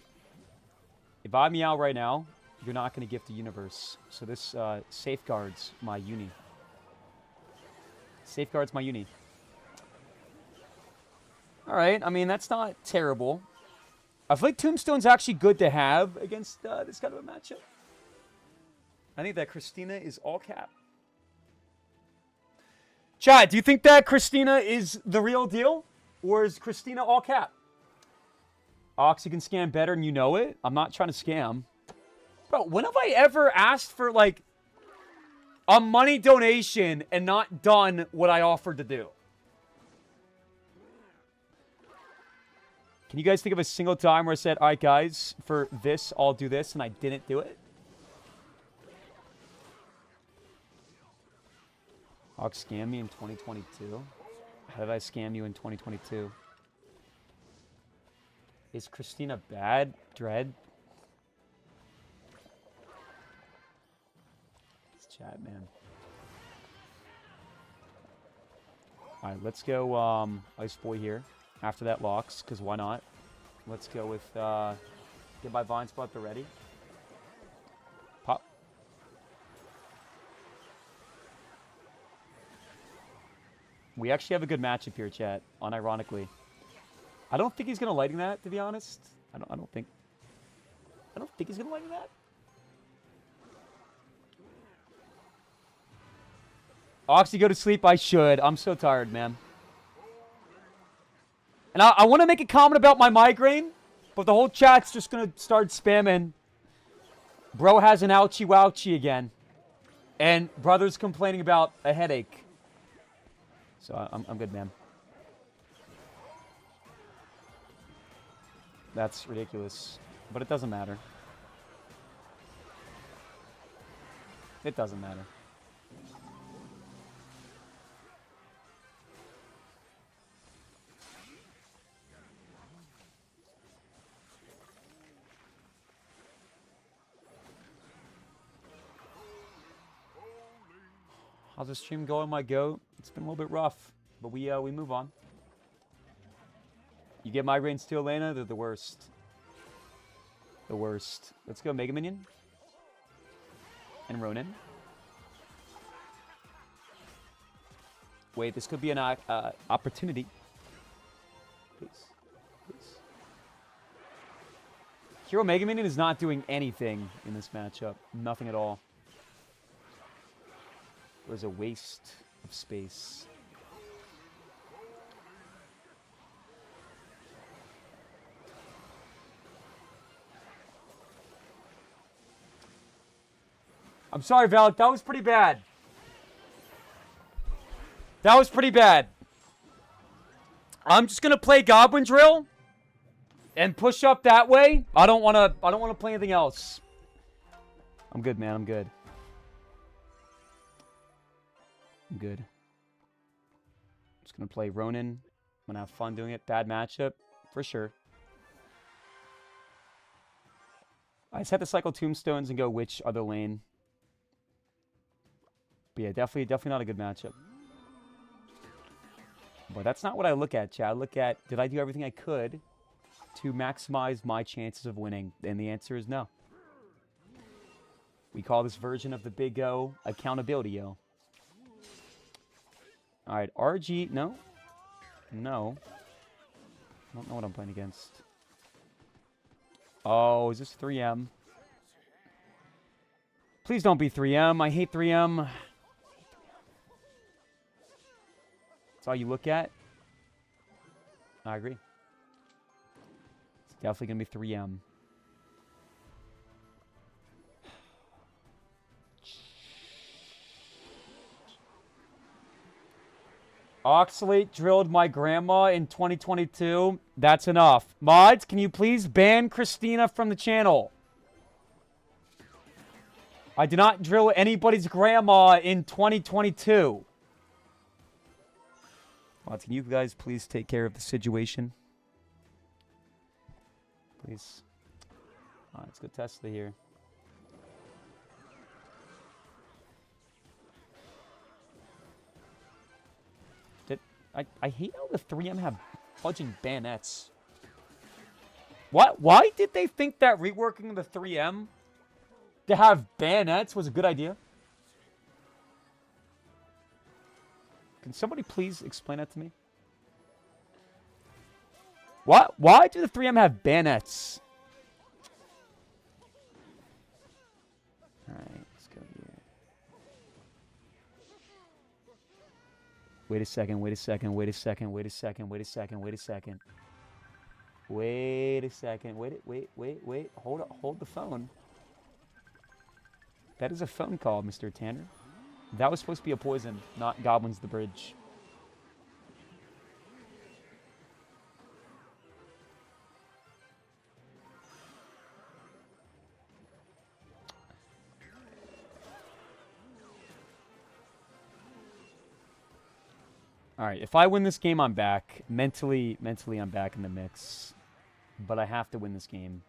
If I meow right now, you're not going to gift the universe. So this safeguards my uni. Safeguards my uni. All right. I mean, that's not terrible. I feel like Tombstone's actually good to have against this kind of a matchup. I think that Christina is all cap. Chad, do you think that Christina is the real deal? Or is Christina all cap? Ox, you can scam better and you know it. I'm not trying to scam. Bro, when have I ever asked for, like, a money donation and not done what I offered to do? Can you guys think of a single time where I said, all right, guys, for this, I'll do this, and I didn't do it? Ox scam me in 2022? How did I scam you in 2022? Is Christina bad? Dread? Let's chat, man. Alright, let's go Ice Boy here. After that locks, because why not? Let's go with get my Vine Spot ready. Pop. We actually have a good matchup here, chat, unironically. I don't think he's gonna lighting that, to be honest. I don't think he's gonna lighting that. Oxy, go to sleep. I should. I'm so tired, man. And I want to make a comment about my migraine, but the whole chat's just gonna start spamming. Bro has an ouchie wouchie again, and brother's complaining about a headache. So I'm good, man. That's ridiculous, but it doesn't matter. It doesn't matter. How's the stream going, my goat? It's been a little bit rough, but we move on. You get migraines too, Elena? They're the worst. The worst. Let's go Mega Minion. And Ronin. Wait, this could be an opportunity. Please. Please. Hero Mega Minion is not doing anything in this matchup. Nothing at all. There's a waste of space. I'm sorry, Valak. That was pretty bad. That was pretty bad. I'm just gonna play Goblin Drill and push up that way. I don't wanna play anything else. I'm good, man. I'm good. I'm good. Just gonna play Ronin. I'm gonna have fun doing it. Bad matchup, for sure. I just had to cycle Tombstones and go which other lane. But yeah, definitely not a good matchup. But that's not what I look at, Chad. I look at, did I do everything I could to maximize my chances of winning? And the answer is no. We call this version of the Big O accountability, yo. All right, RG, no. No. I don't know what I'm playing against. Oh, is this 3M? Please don't be 3M. I hate 3M. That's all you look at? I agree. It's definitely going to be 3M. Oxalate drilled my grandma in 2022. That's enough. Mods, can you please ban Christina from the channel? I did not drill anybody's grandma in 2022. Mods, can you guys please take care of the situation? Please. Alright, let's go Tesla here. I hate how the 3M have fudging bayonets. What? Why did they think that reworking the 3M to have bayonets was a good idea? Can somebody please explain that to me? What? Why do the 3M have bayonets? Alright, let's go here. Wait a second, wait a second, wait a second, wait a second, wait a second, wait a second. Wait a second, wait. Hold the phone. That is a phone call, Mr. Tanner. That was supposed to be a poison, not Goblins the Bridge. All right, if I win this game, I'm back. Mentally, I'm back in the mix. But I have to win this game.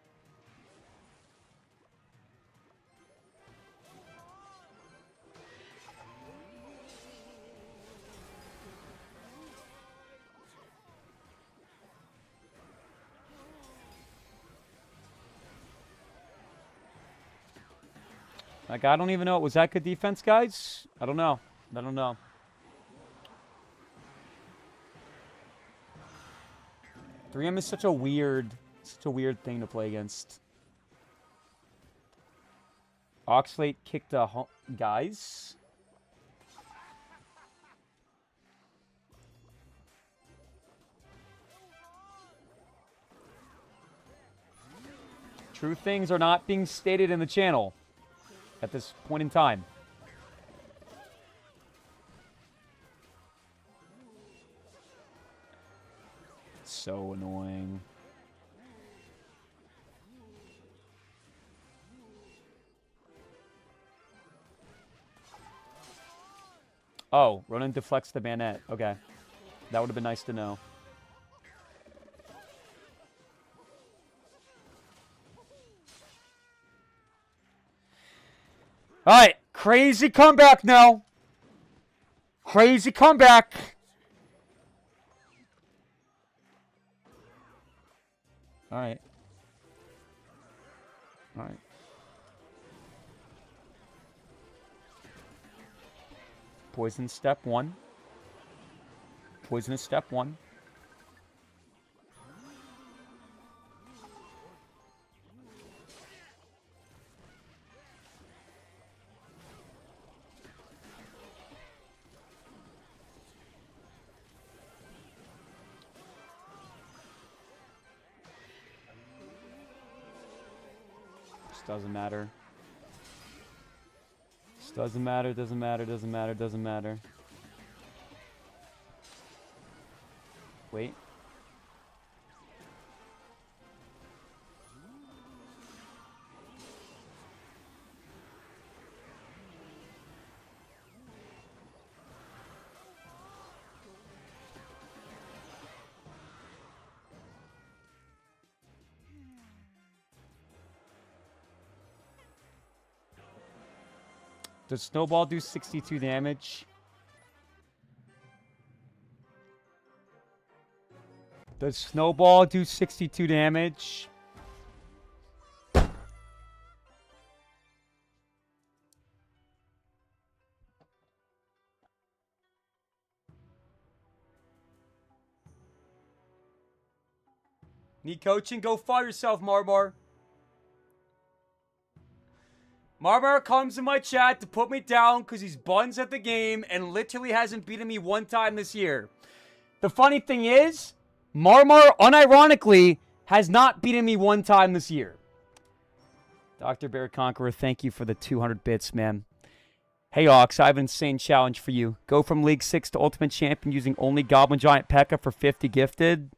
Like, I don't even know. Was that good defense, guys? I don't know. I don't know. .3M is such a weird thing to play against. Oxalate kicked a guys. True things are not being stated in the channel at this point in time. So annoying. Oh, Ronan deflects the bayonet. Okay. That would have been nice to know. All right. Crazy comeback now. Crazy comeback. All right. All right. Poison step 1. Poison is step 1. Doesn't matter. Just doesn't matter, doesn't matter, doesn't matter, doesn't matter. Wait. Does Snowball do 62 damage? Does Snowball do 62 damage? Need coaching? Go fire yourself, Marmar. Marmar comes in my chat to put me down because he's buns at the game and literally hasn't beaten me one time this year. The funny thing is, Marmar, unironically, has not beaten me one time this year. Dr. Bear Conqueror, thank you for the 200 bits, man. Hey, Ox, I have an insane challenge for you. Go from League 6 to Ultimate Champion using only Goblin Giant P.E.K.K.A. for 50 gifted.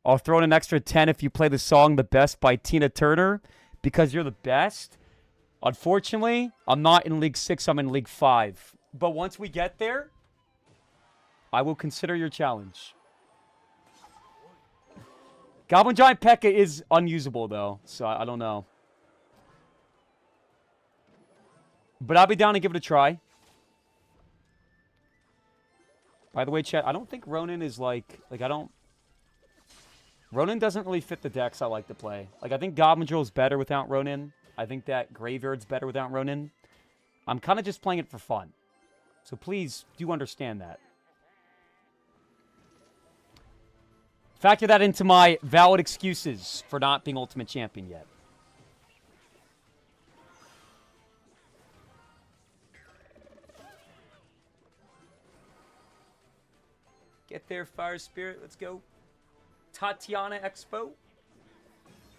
I'll throw in an extra 10 if you play the song The Best by Tina Turner because you're the best. Unfortunately, I'm not in League 6, I'm in League 5. But once we get there, I will consider your challenge. Goblin Giant P.E.K.K.A. is unusable, though, so I don't know. But I'll be down to give it a try. By the way, chat, I don't think Ronin is Ronin doesn't really fit the decks I like to play. I think Goblin Drill is better without Ronin. I think that Graveyard's better without Ronin. I'm kind of just playing it for fun. So please do understand that. Factor that into my valid excuses for not being Ultimate Champion yet. Get there, Fire Spirit. Let's go. Tatiana Expo.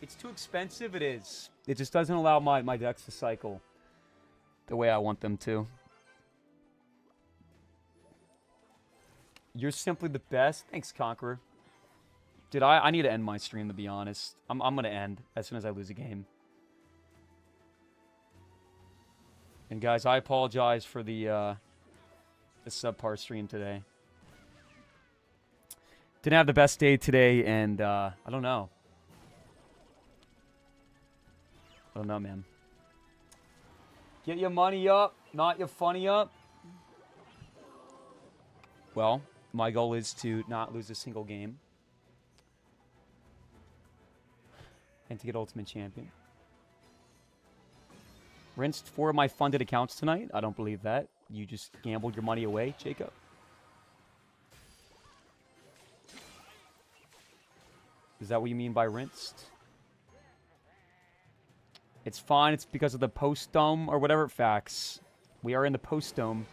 It's too expensive. It is. It just doesn't allow my decks to cycle the way I want them to. You're simply the best. Thanks, Conqueror. Dude, I need to end my stream, to be honest. I'm going to end as soon as I lose a game. And guys, I apologize for the subpar stream today. Didn't have the best day today, and I don't know. I don't know, man. Get your money up, not your funny up. Well, my goal is to not lose a single game. And to get Ultimate Champion. Rinsed 4 of my funded accounts tonight. I don't believe that. You just gambled your money away, Jacob. Is that what you mean by rinsed? It's fine. It's because of the post-dome or whatever facts. We are in the post-dome.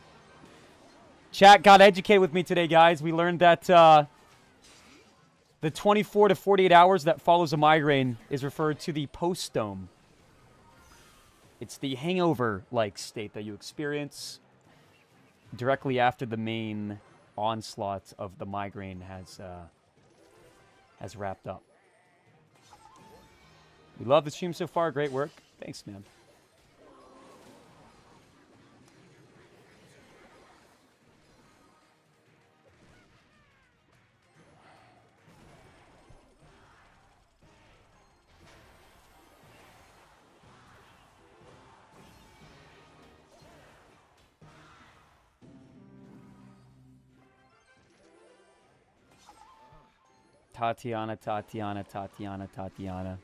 Chat got educated with me today, guys. We learned that the 24 to 48 hours that follows a migraine is referred to the post-dome. It's the hangover-like state that you experience directly after the main onslaught of the migraine has wrapped up. We love the stream so far. Great work. Thanks, man. Tatiana, Tatiana, Tatiana, Tatiana.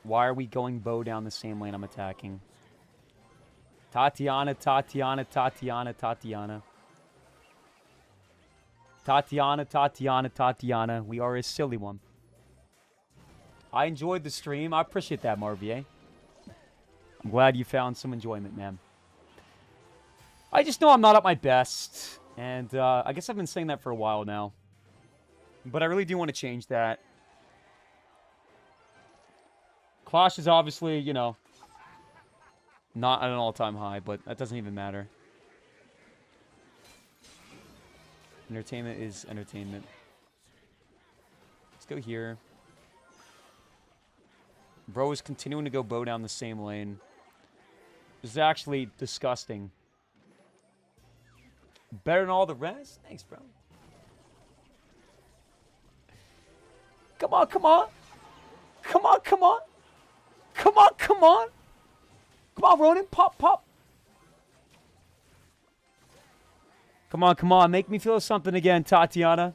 Why are we going bow down the same lane I'm attacking? Tatiana, Tatiana, Tatiana, Tatiana. Tatiana, Tatiana, Tatiana. We are a silly one. I enjoyed the stream. I appreciate that, Marvier. I'm glad you found some enjoyment, man. I just know I'm not at my best. And I guess I've been saying that for a while now. But I really do want to change that. Clash is obviously, you know, not at an all-time high, but that doesn't even matter. Entertainment is entertainment. Let's go here. Bro is continuing to go bow down the same lane. This is actually disgusting. Better than all the rest? Thanks, bro. Come on, come on. Come on, come on. Come on, come on. Come on, Ronin. Pop, pop. Come on, come on. Make me feel something again, Tatiana.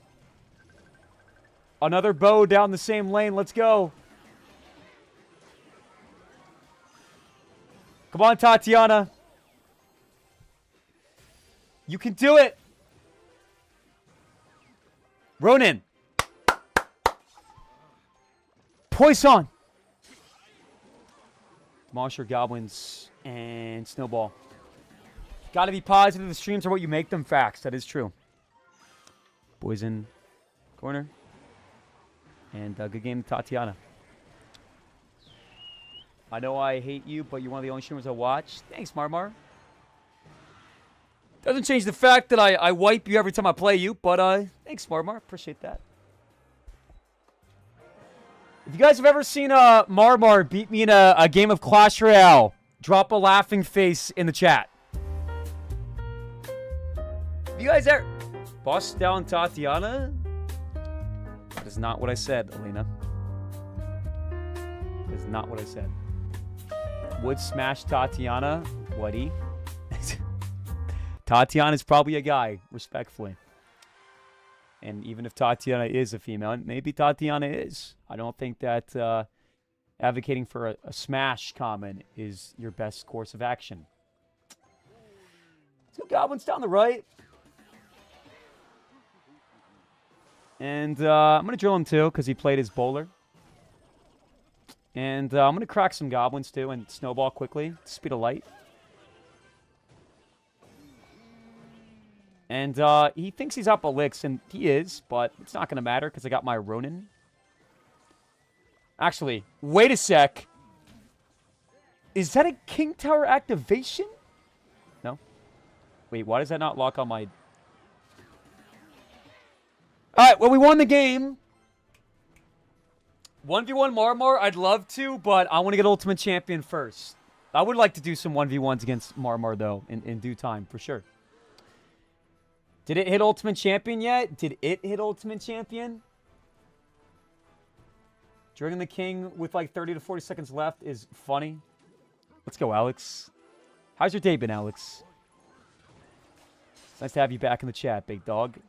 Another bow down the same lane. Let's go. Come on, Tatiana. You can do it. Ronin. Poison. Demolish your goblins and snowball. Gotta be positive. The streams are what you make them. Facts. That is true. Boys in corner. And good game, Tatiana. I know I hate you, but you're one of the only streamers I watch. Thanks, Marmar. Doesn't change the fact that I wipe you every time I play you, but thanks, Marmar. Appreciate that. If you guys have ever seen Marmar beat me in a game of Clash Royale, drop a laughing face in the chat. You guys ever bust down Tatiana? That is not what I said, Alina. That is not what I said. Would smash Tatiana? Whatty? Tatiana is probably a guy, respectfully. And even if Tatiana is a female, maybe Tatiana is. I don't think that advocating for a smash comment is your best course of action. 2 goblins down the right. And I'm going to drill him too, because he played his bowler. And I'm going to crack some goblins too and snowball quickly. Speed of light. And he thinks he's up a licks, and he is, but it's not going to matter because I got my Ronin. Actually, wait a sec. Is that a King Tower activation? No. Wait, why does that not lock on my... Alright, well, we won the game. 1v1 Marmar, I'd love to, but I want to get Ultimate Champion first. I would like to do some 1v1s against Marmar, though, in due time, for sure. Did it hit Ultimate Champion yet? Did it hit Ultimate Champion? Dragging the King with like 30 to 40 seconds left is funny. Let's go, Alex. How's your day been, Alex? It's nice to have you back in the chat, big dog.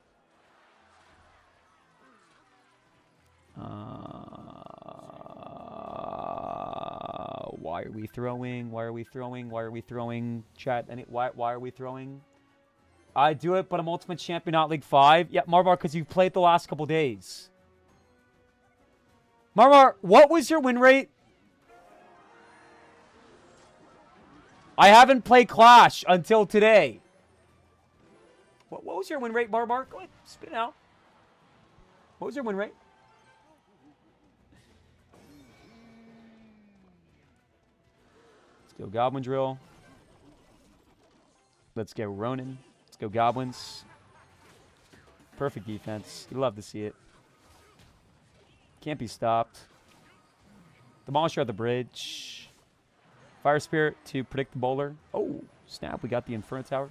Why are we throwing? Why are we throwing? Why are we throwing? Chat, why are we throwing? I do it, but I'm Ultimate Champion, not League 5. Yeah, Marmar, because you've played the last couple days. Marmar, what was your win rate? I haven't played Clash until today. What was your win rate, Marmar? Go ahead, spit it out. What was your win rate? Let's go Goblin Drill. Let's go Ronin. Let's go Goblins. Perfect defense. You love to see it. Can't be stopped. Demolisher at the bridge. Fire Spirit to predict the bowler. Oh, snap. We got the Inferno Tower.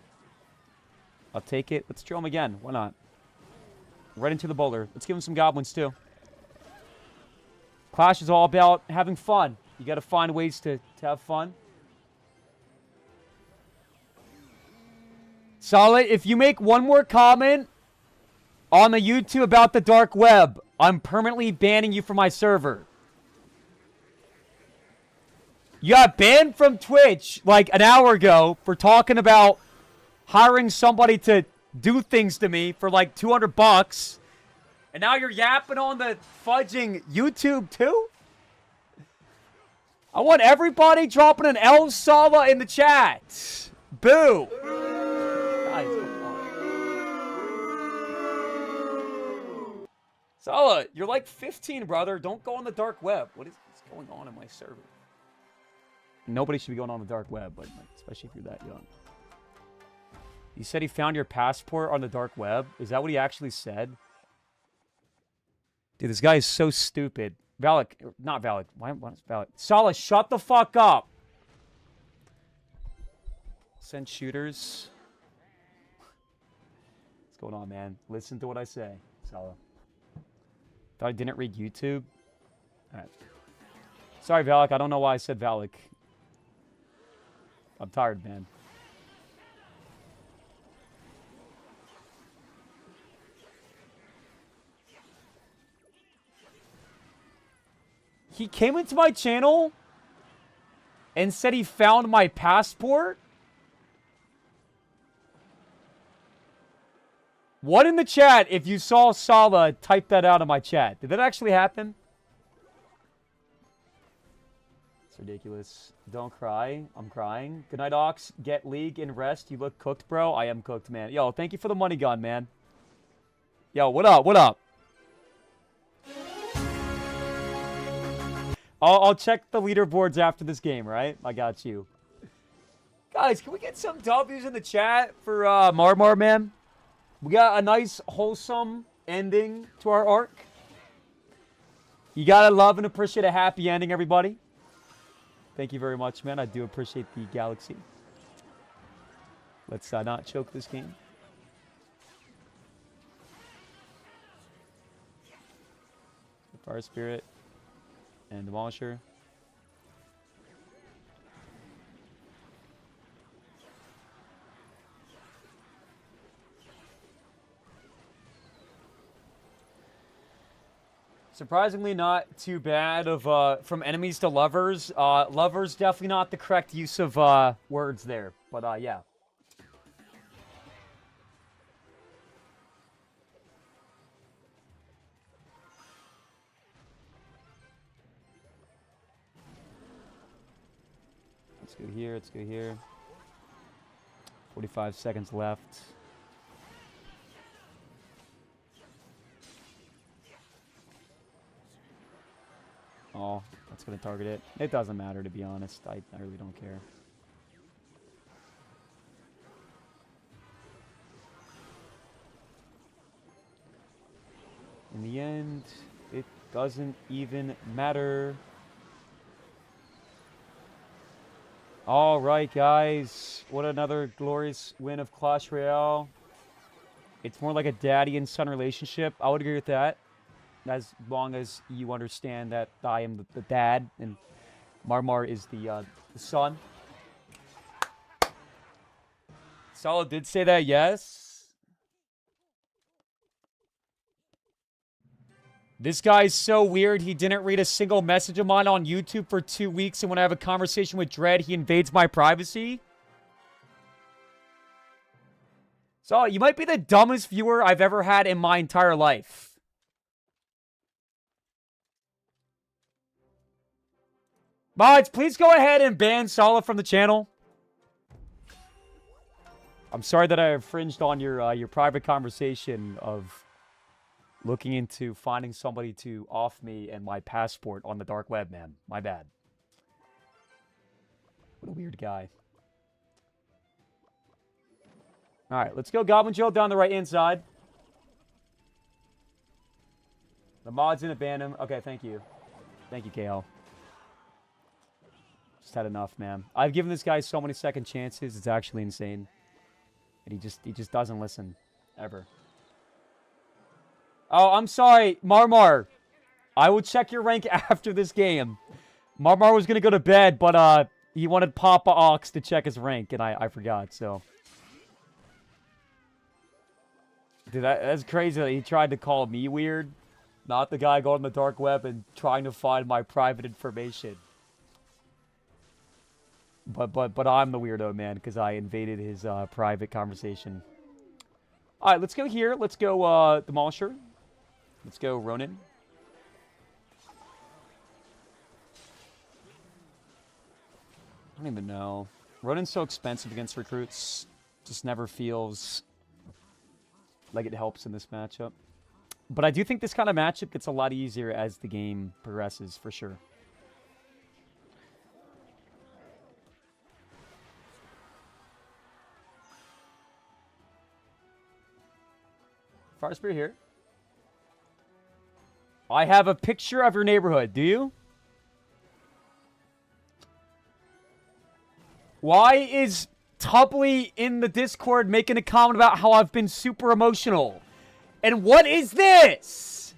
I'll take it. Let's drill him again. Why not? Right into the bowler. Let's give him some goblins, too. Clash is all about having fun. You got to find ways to have fun. Solid. If you make one more comment on the YouTube about the dark web, I'm permanently banning you from my server. You got banned from Twitch like an hour ago for talking about hiring somebody to do things to me for like $200. And now you're yapping on the fudging YouTube too? I want everybody dropping an El Sala in the chat. Boo. Guys, come on. Sala, you're like 15, brother. Don't go on the dark web. What is going on in my server? Nobody should be going on the dark web, but like, especially if you're that young. He said he found your passport on the dark web. Is that what he actually said? Dude, this guy is so stupid. Valak, not Valak. Why is Valak? Sala, shut the fuck up. Send shooters. What's going on, man? Listen to what I say, Sala. Thought I didn't read YouTube? Alright. Sorry, Valak. I don't know why I said Valak. I'm tired, man. He came into my channel and said he found my passport? What in the chat, if you saw Sala, type that out in my chat. Did that actually happen? It's ridiculous. Don't cry. I'm crying. Good night, Ox. Get league and rest. You look cooked, bro. I am cooked, man. Yo, thank you for the money gun, man. Yo, what up? What up? I'll check the leaderboards after this game, right? I got you. Guys, can we get some W's in the chat for Marmar, man? We got a nice, wholesome ending to our arc. You gotta love and appreciate a happy ending, everybody. Thank you very much, man. I do appreciate the galaxy. Let's not choke this game. The Fire Spirit and Demolisher. Surprisingly not too bad of from enemies to lovers. Lovers definitely not the correct use of words there. But yeah. Let's go here, let's go here. 45 seconds left. Oh, that's going to target it. It doesn't matter, to be honest. I really don't care. In the end, it doesn't even matter. All right, guys. What another glorious win of Clash Royale. It's more like a daddy and son relationship. I would agree with that. As long as you understand that I am the dad and Marmar is the son. Sala did say that, yes. This guy's so weird, he didn't read a single message of mine on YouTube for 2 weeks, and when I have a conversation with Dread, he invades my privacy. So, you might be the dumbest viewer I've ever had in my entire life. Mods, please go ahead and ban Sala from the channel. I'm sorry that I infringed on your private conversation of looking into finding somebody to off me and my passport on the dark web, man. My bad. What a weird guy. All right, let's go Goblin Joe down the right-hand side. The mods didn't ban him. Okay, thank you. Thank you, KL. Just had enough, man. I've given this guy so many second chances. It's actually insane. And he just doesn't listen. Ever. Oh, I'm sorry. Marmar. I will check your rank after this game. Marmar was going to go to bed, but he wanted Papa Ox to check his rank, and I forgot, so. Dude, that's crazy that he tried to call me weird. Not the guy going on the dark web and trying to find my private information. But I'm the weirdo, man, because I invaded his private conversation. All right, let's go here. Let's go Demolisher. Let's go Ronin. I don't even know. Ronin's so expensive against recruits. Just never feels like it helps in this matchup. But I do think this kind of matchup gets a lot easier as the game progresses, for sure. Fire Spirit here. I have a picture of your neighborhood. Do you? Why is Tubley in the Discord making a comment about how I've been super emotional? And what is this?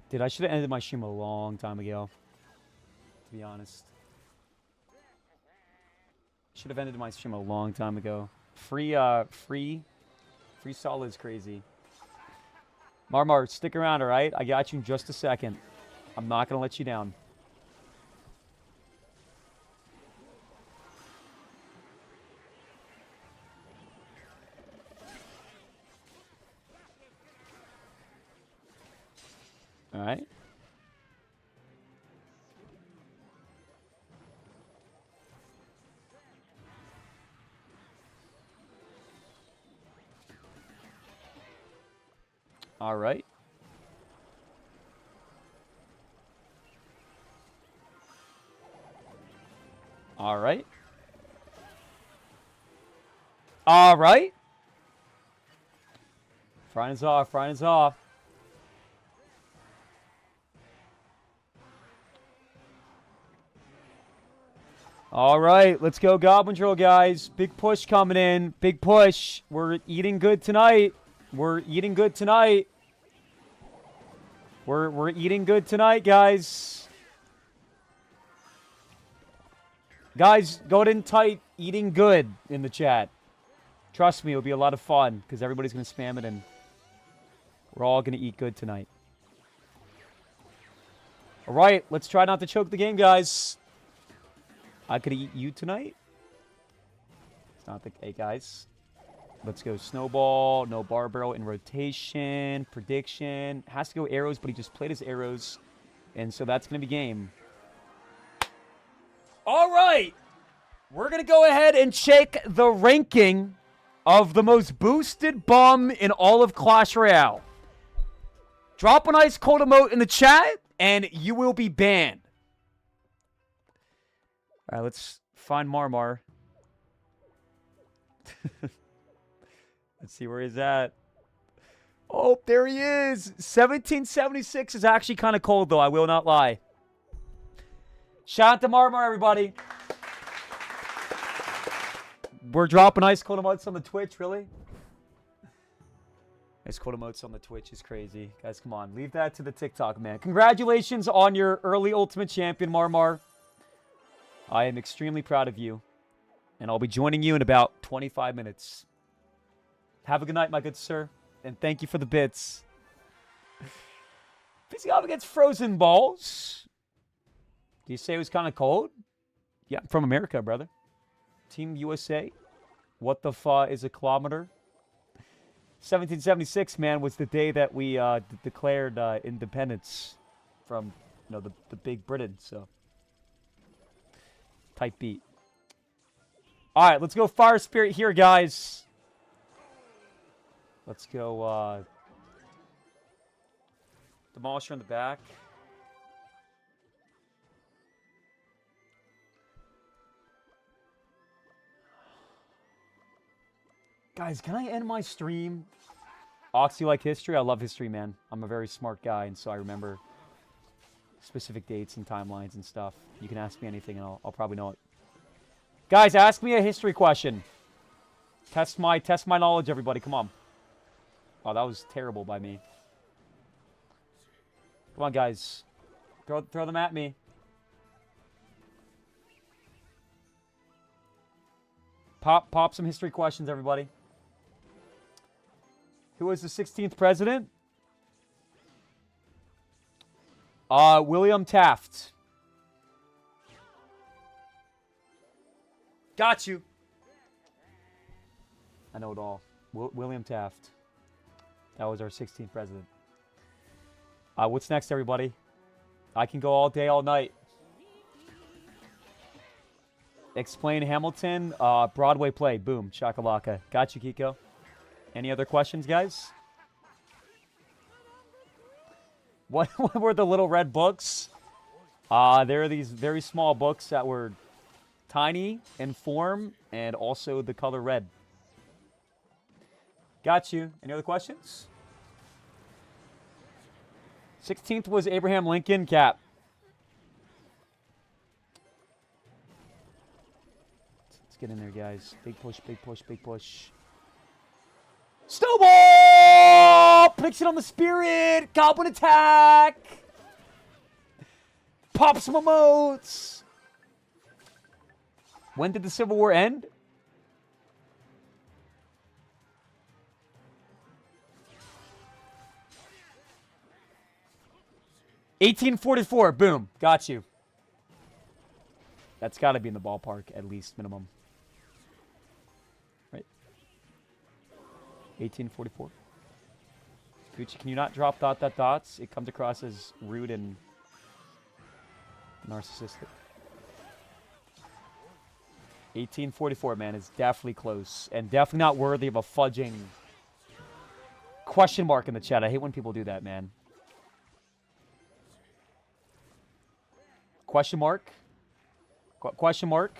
Dude, I should have ended my stream a long time ago. To be honest. Should have ended my stream a long time ago. Free Sala is crazy. Marmar, stick around, all right? I got you in just a second. I'm not going to let you down. All right. All right. All right. All right. Frying is off. Frying is off. All right, let's go Goblin Drill, guys. Big push coming in. Big push. We're eating good tonight. We're eating good tonight. We're eating good tonight, guys. Guys, go ahead and type eating good in the chat. Trust me, it'll be a lot of fun because everybody's going to spam it and we're all going to eat good tonight. All right, let's try not to choke the game, guys. I could eat you tonight. It's not the... Hey, guys. Let's go snowball. No barbell in rotation. Prediction. Has to go arrows, but he just played his arrows. And so that's going to be game. All right. We're going to go ahead and check the ranking of the most boosted bum in all of Clash Royale. Drop an ice cold emote in the chat, and you will be banned. All right, let's find Marmar. Let's see where he's at. Oh, there he is. 1776 is actually kind of cold, though. I will not lie. Shout out to Marmar, everybody. We're dropping ice cold emotes on the Twitch, really? Ice cold emotes on the Twitch is crazy. Guys, come on. Leave that to the TikTok, man. Congratulations on your early Ultimate Champion, Marmar. I am extremely proud of you. And I'll be joining you in about 25 minutes. Have a good night, my good sir. And thank you for the bits. Facing off against Frozen Balls. Do you say it was kind of cold? Yeah, I'm from America, brother. Team USA. What the fuck is a kilometer? 1776, man, was the day that we declared independence from, you know, the big Britain, so. Type beat. All right, let's go Fire Spirit here, guys. Let's go Demolisher in the back. Guys, can I end my stream? Ox, you like history? I love history, man. I'm a very smart guy, and so I remember specific dates and timelines and stuff. You can ask me anything, and I'll probably know it. Guys, ask me a history question. Test my knowledge, everybody. Come on. Oh, that was terrible by me. Come on, guys. Throw them at me. Pop some history questions, everybody. Who was the 16th president? William Taft. Got you. I know it all. William Taft. That was our 16th president. What's next, everybody? I can go all day, all night. Explain Hamilton. Broadway play. Boom. Shakalaka. Got you, Kiko. Any other questions, guys? What were the little red books? There are these very small books that were tiny in form and also the color red. Got you. Any other questions? 16th was Abraham Lincoln. Cap. Let's get in there, guys. Big push, big push, big push. Snowball! Picks it on the spirit. Goblin attack. Pop some emotes. When did the Civil War end? 1844. Boom. Got you. That's got to be in the ballpark, at least, minimum. Right? 1844. Gucci, can you not drop ... dots? It comes across as rude and narcissistic. 1844, man, is definitely close. And definitely not worthy of a fudging question mark in the chat. I hate when people do that, man. Question mark? Question mark?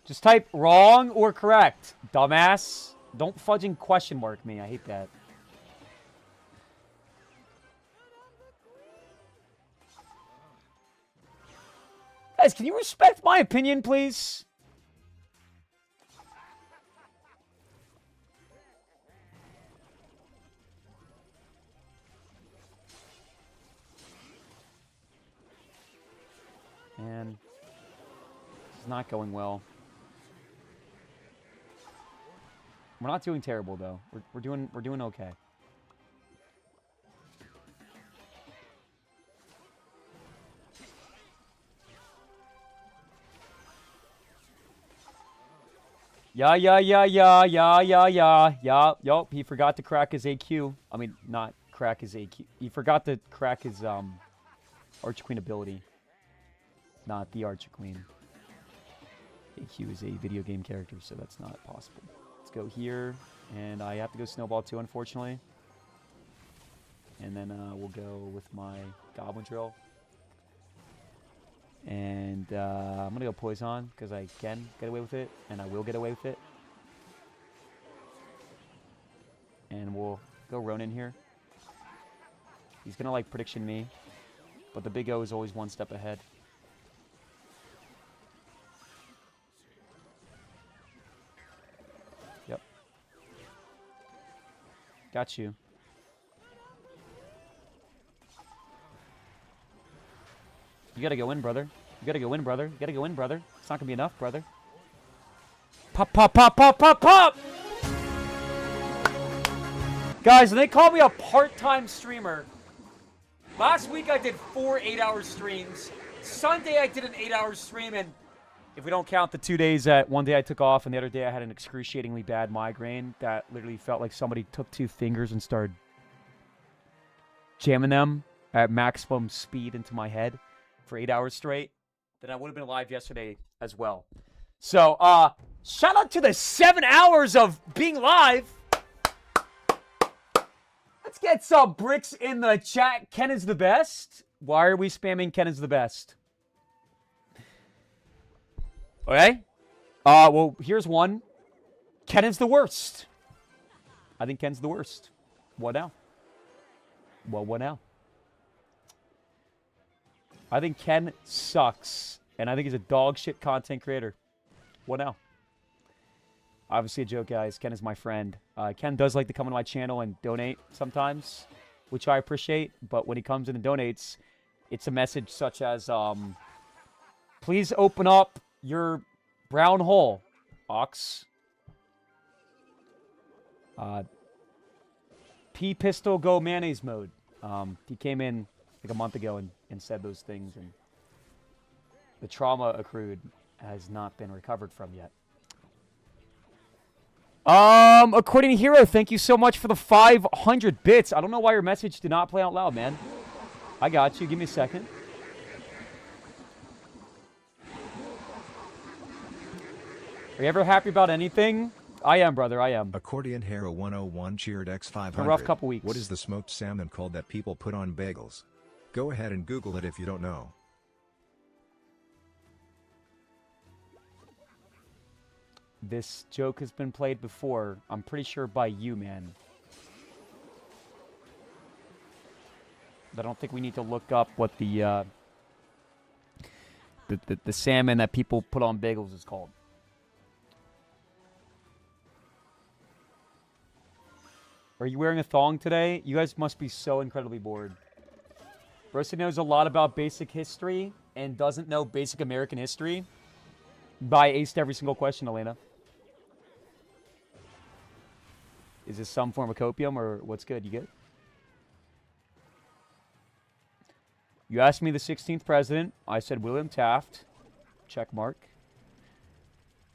Just type wrong or correct, dumbass. Don't fudging question mark me. I hate that. Guys, can you respect my opinion, please? Man, this is not going well. We're not doing terrible though. We're doing okay. Yup, he forgot to crack his AQ. I mean, not crack his AQ. He forgot to crack his Archer Queen ability. Not the Archer Queen. AQ is a video game character, so that's not possible. Let's go here, and I have to go Snowball too, unfortunately. And then we'll go with my Goblin Drill. And I'm going to go Poison, because I can get away with it, and I will get away with it. And we'll go Ronin here. He's going to, like, prediction me, but the Big O is always one step ahead. Yep. Got you. You gotta go in, brother. You gotta go in, brother. You gotta go in, brother. It's not gonna be enough, brother. Pop, pop, pop, pop, pop, pop! Guys, they call me a part-time streamer. Last week I did 4 8-hour streams. Sunday I did an 8-hour stream, and if we don't count the 2 days that one day I took off and the other day I had an excruciatingly bad migraine that literally felt like somebody took 2 fingers and started jamming them at maximum speed into my head for 8 hours straight, then I would have been alive yesterday as well. So, shout out to the 7 hours of being live. Let's get some bricks in the chat. Ken is the best. Why are we spamming Ken is the best? Okay. Well, here's one. Ken is the worst. I think Ken's the worst. What now? Well, what now? I think Ken sucks, and I think he's a dog shit content creator. What now? Obviously a joke, guys. Ken is my friend. Ken does like to come on my channel and donate sometimes, which I appreciate, but when he comes in and donates, it's a message such as, please open up your brown hole, Ox. P-Pistol Go Mayonnaise Mode. He came in like a month ago and said those things, and the trauma accrued has not been recovered from yet. According to Hero, thank you so much for the 500 bits. I don't know why your message did not play out loud, man. I got you. Give me a second. Are you ever happy about anything? I am, brother. I am. Accordion Hero 101 cheered X500. A rough couple weeks. What is the smoked salmon called that people put on bagels? Go ahead and Google it if you don't know. This joke has been played before. I'm pretty sure by you, man. I don't think we need to look up what the salmon that people put on bagels is called. Are you wearing a thong today? You guys must be so incredibly bored. Rosa knows a lot about basic history and doesn't know basic American history. By aced every single question, Elena. Is this some form of copium or what's good? You get it? You asked me the 16th president. I said William Taft. Check mark.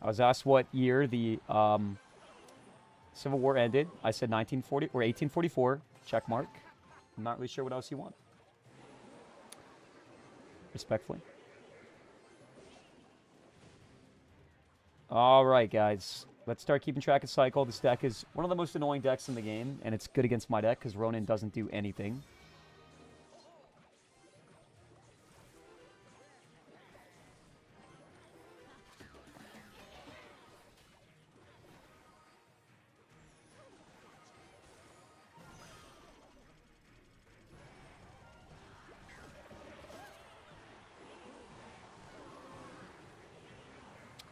I was asked what year the Civil War ended. I said 1940 or 1844. Check mark. I'm not really sure what else you want. Respectfully. All right, guys. Let's start keeping track of cycle. This deck is one of the most annoying decks in the game, and it's good against my deck because Ronin doesn't do anything.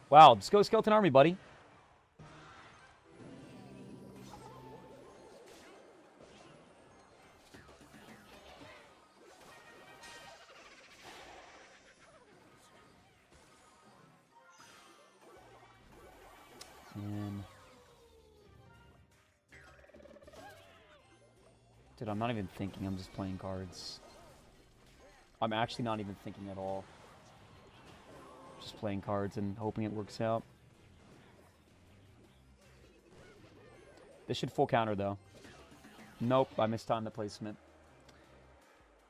Wow, let's go Skeleton Army, buddy. Dude, I'm not even thinking. I'm just playing cards. I'm actually not even thinking at all. Just playing cards and hoping it works out. This should full counter, though. Nope, I mistimed the placement.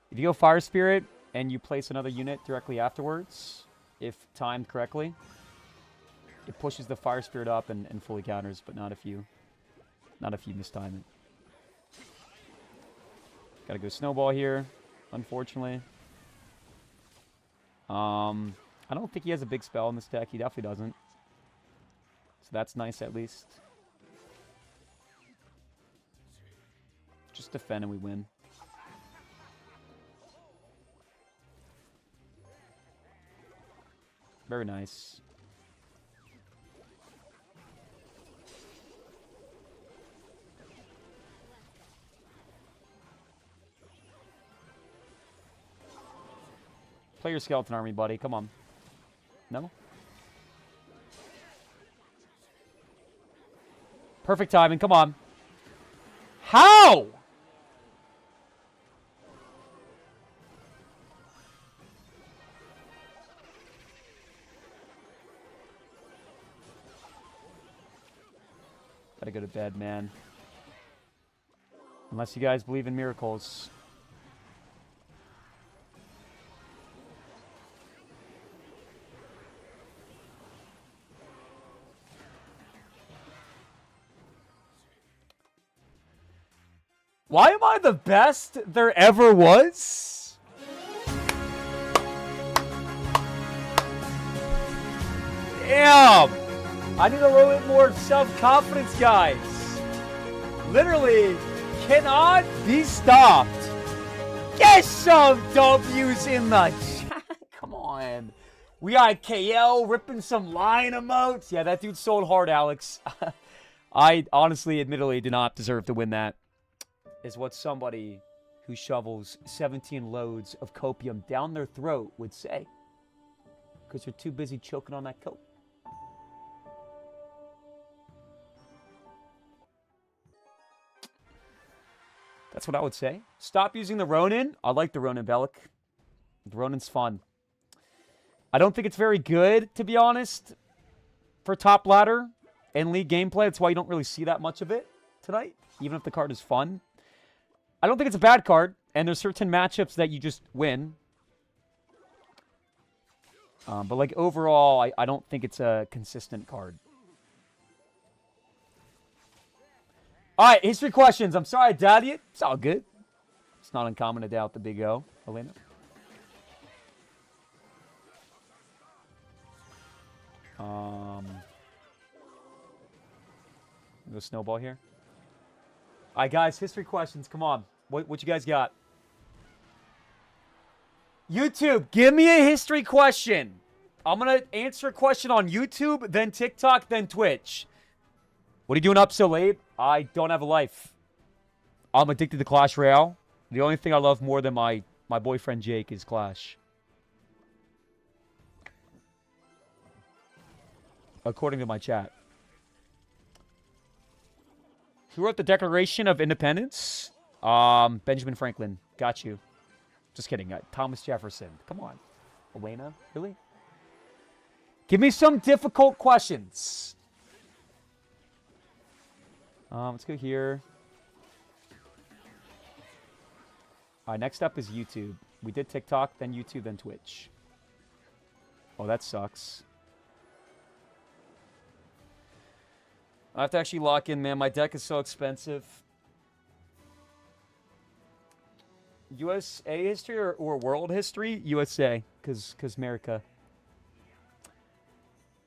If you go Fire Spirit and you place another unit directly afterwards, if timed correctly, it pushes the Fire Spirit up and fully counters, but not if you mistime it. Gotta go Snowball here, unfortunately. I don't think he has a big spell in this deck. He definitely doesn't. So that's nice, at least. Just defend and we win. Very nice. Play your Skeleton Army, buddy. Come on. No? Perfect timing. Come on. How? Gotta go to bed, man. Unless you guys believe in miracles. Why am I the best there ever was? Damn! I need a little bit more self-confidence, guys. Literally cannot be stopped. Get some W's in the chat. Come on. We got KL ripping some lion emotes. Yeah, that dude sold hard, Alex. I honestly, admittedly, did not deserve to win that. Is what somebody who shovels 17 loads of copium down their throat would say. Because they're too busy choking on that coke. That's what I would say. Stop using the Ronin. I like the Ronin Bellic. The Ronin's fun. I don't think it's very good, to be honest, for top ladder and league gameplay. That's why you don't really see that much of it tonight, even if the card is fun. I don't think it's a bad card, and there's certain matchups that you just win. But like overall, I don't think it's a consistent card. All right, history questions. I'm sorry I doubted it. It's all good. It's not uncommon to doubt the big O, Elena. Go Snowball here. All right, guys, history questions. Come on. What you guys got? YouTube, give me a history question. I'm going to answer a question on YouTube, then TikTok, then Twitch. What are you doing up so late? I don't have a life. I'm addicted to Clash Royale. The only thing I love more than my boyfriend Jake is Clash. According to my chat. Who wrote the Declaration of Independence? Benjamin Franklin. Got you. Just kidding. Thomas Jefferson. Come on. Elena? Really? Give me some difficult questions. Let's go here. All right, next up is YouTube. We did TikTok, then YouTube, then Twitch. Oh, that sucks. I have to actually lock in, man. My deck is so expensive. USA history or world history? USA, because America.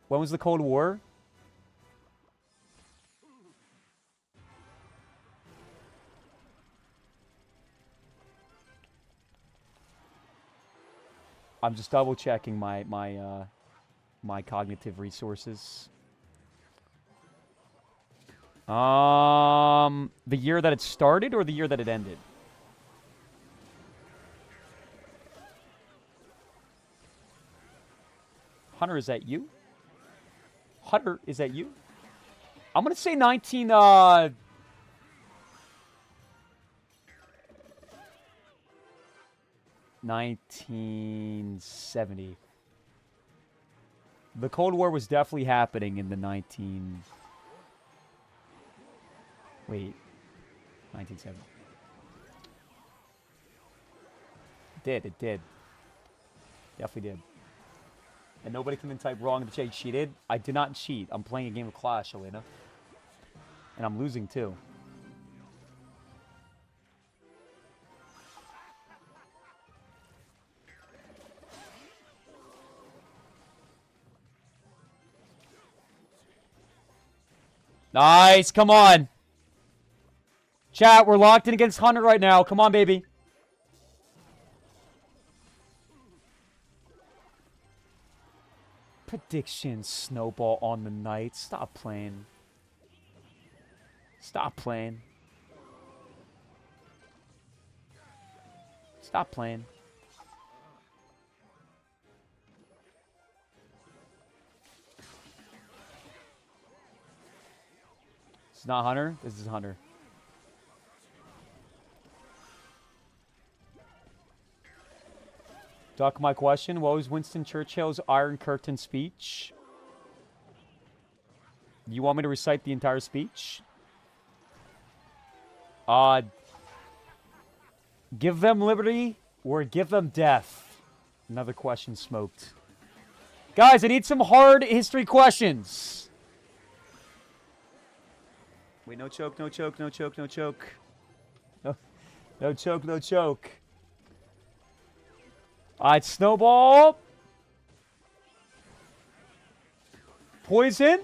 When was the Cold War? I'm just double checking my cognitive resources. The year that it started or the year that it ended? Hunter, is that you? Hunter, is that you? I'm gonna say 1970. The Cold War was definitely happening in the 1970. It did. Definitely did. And nobody can type wrong in the chat. Cheated? I did not cheat. I'm playing a game of Clash, Elena. And I'm losing too. Nice, come on. Chat, we're locked in against Hunter right now. Come on, baby. Prediction snowball on the night. Stop playing. Stop playing. Stop playing. It's not Hunter. This is Hunter. Duck my question. What was Winston Churchill's Iron Curtain speech? You want me to recite the entire speech? Give them liberty or give them death? Another question smoked. Guys, I need some hard history questions. Wait, no choke, no choke, no choke, no choke. No choke, no choke. Alright, snowball. Poison.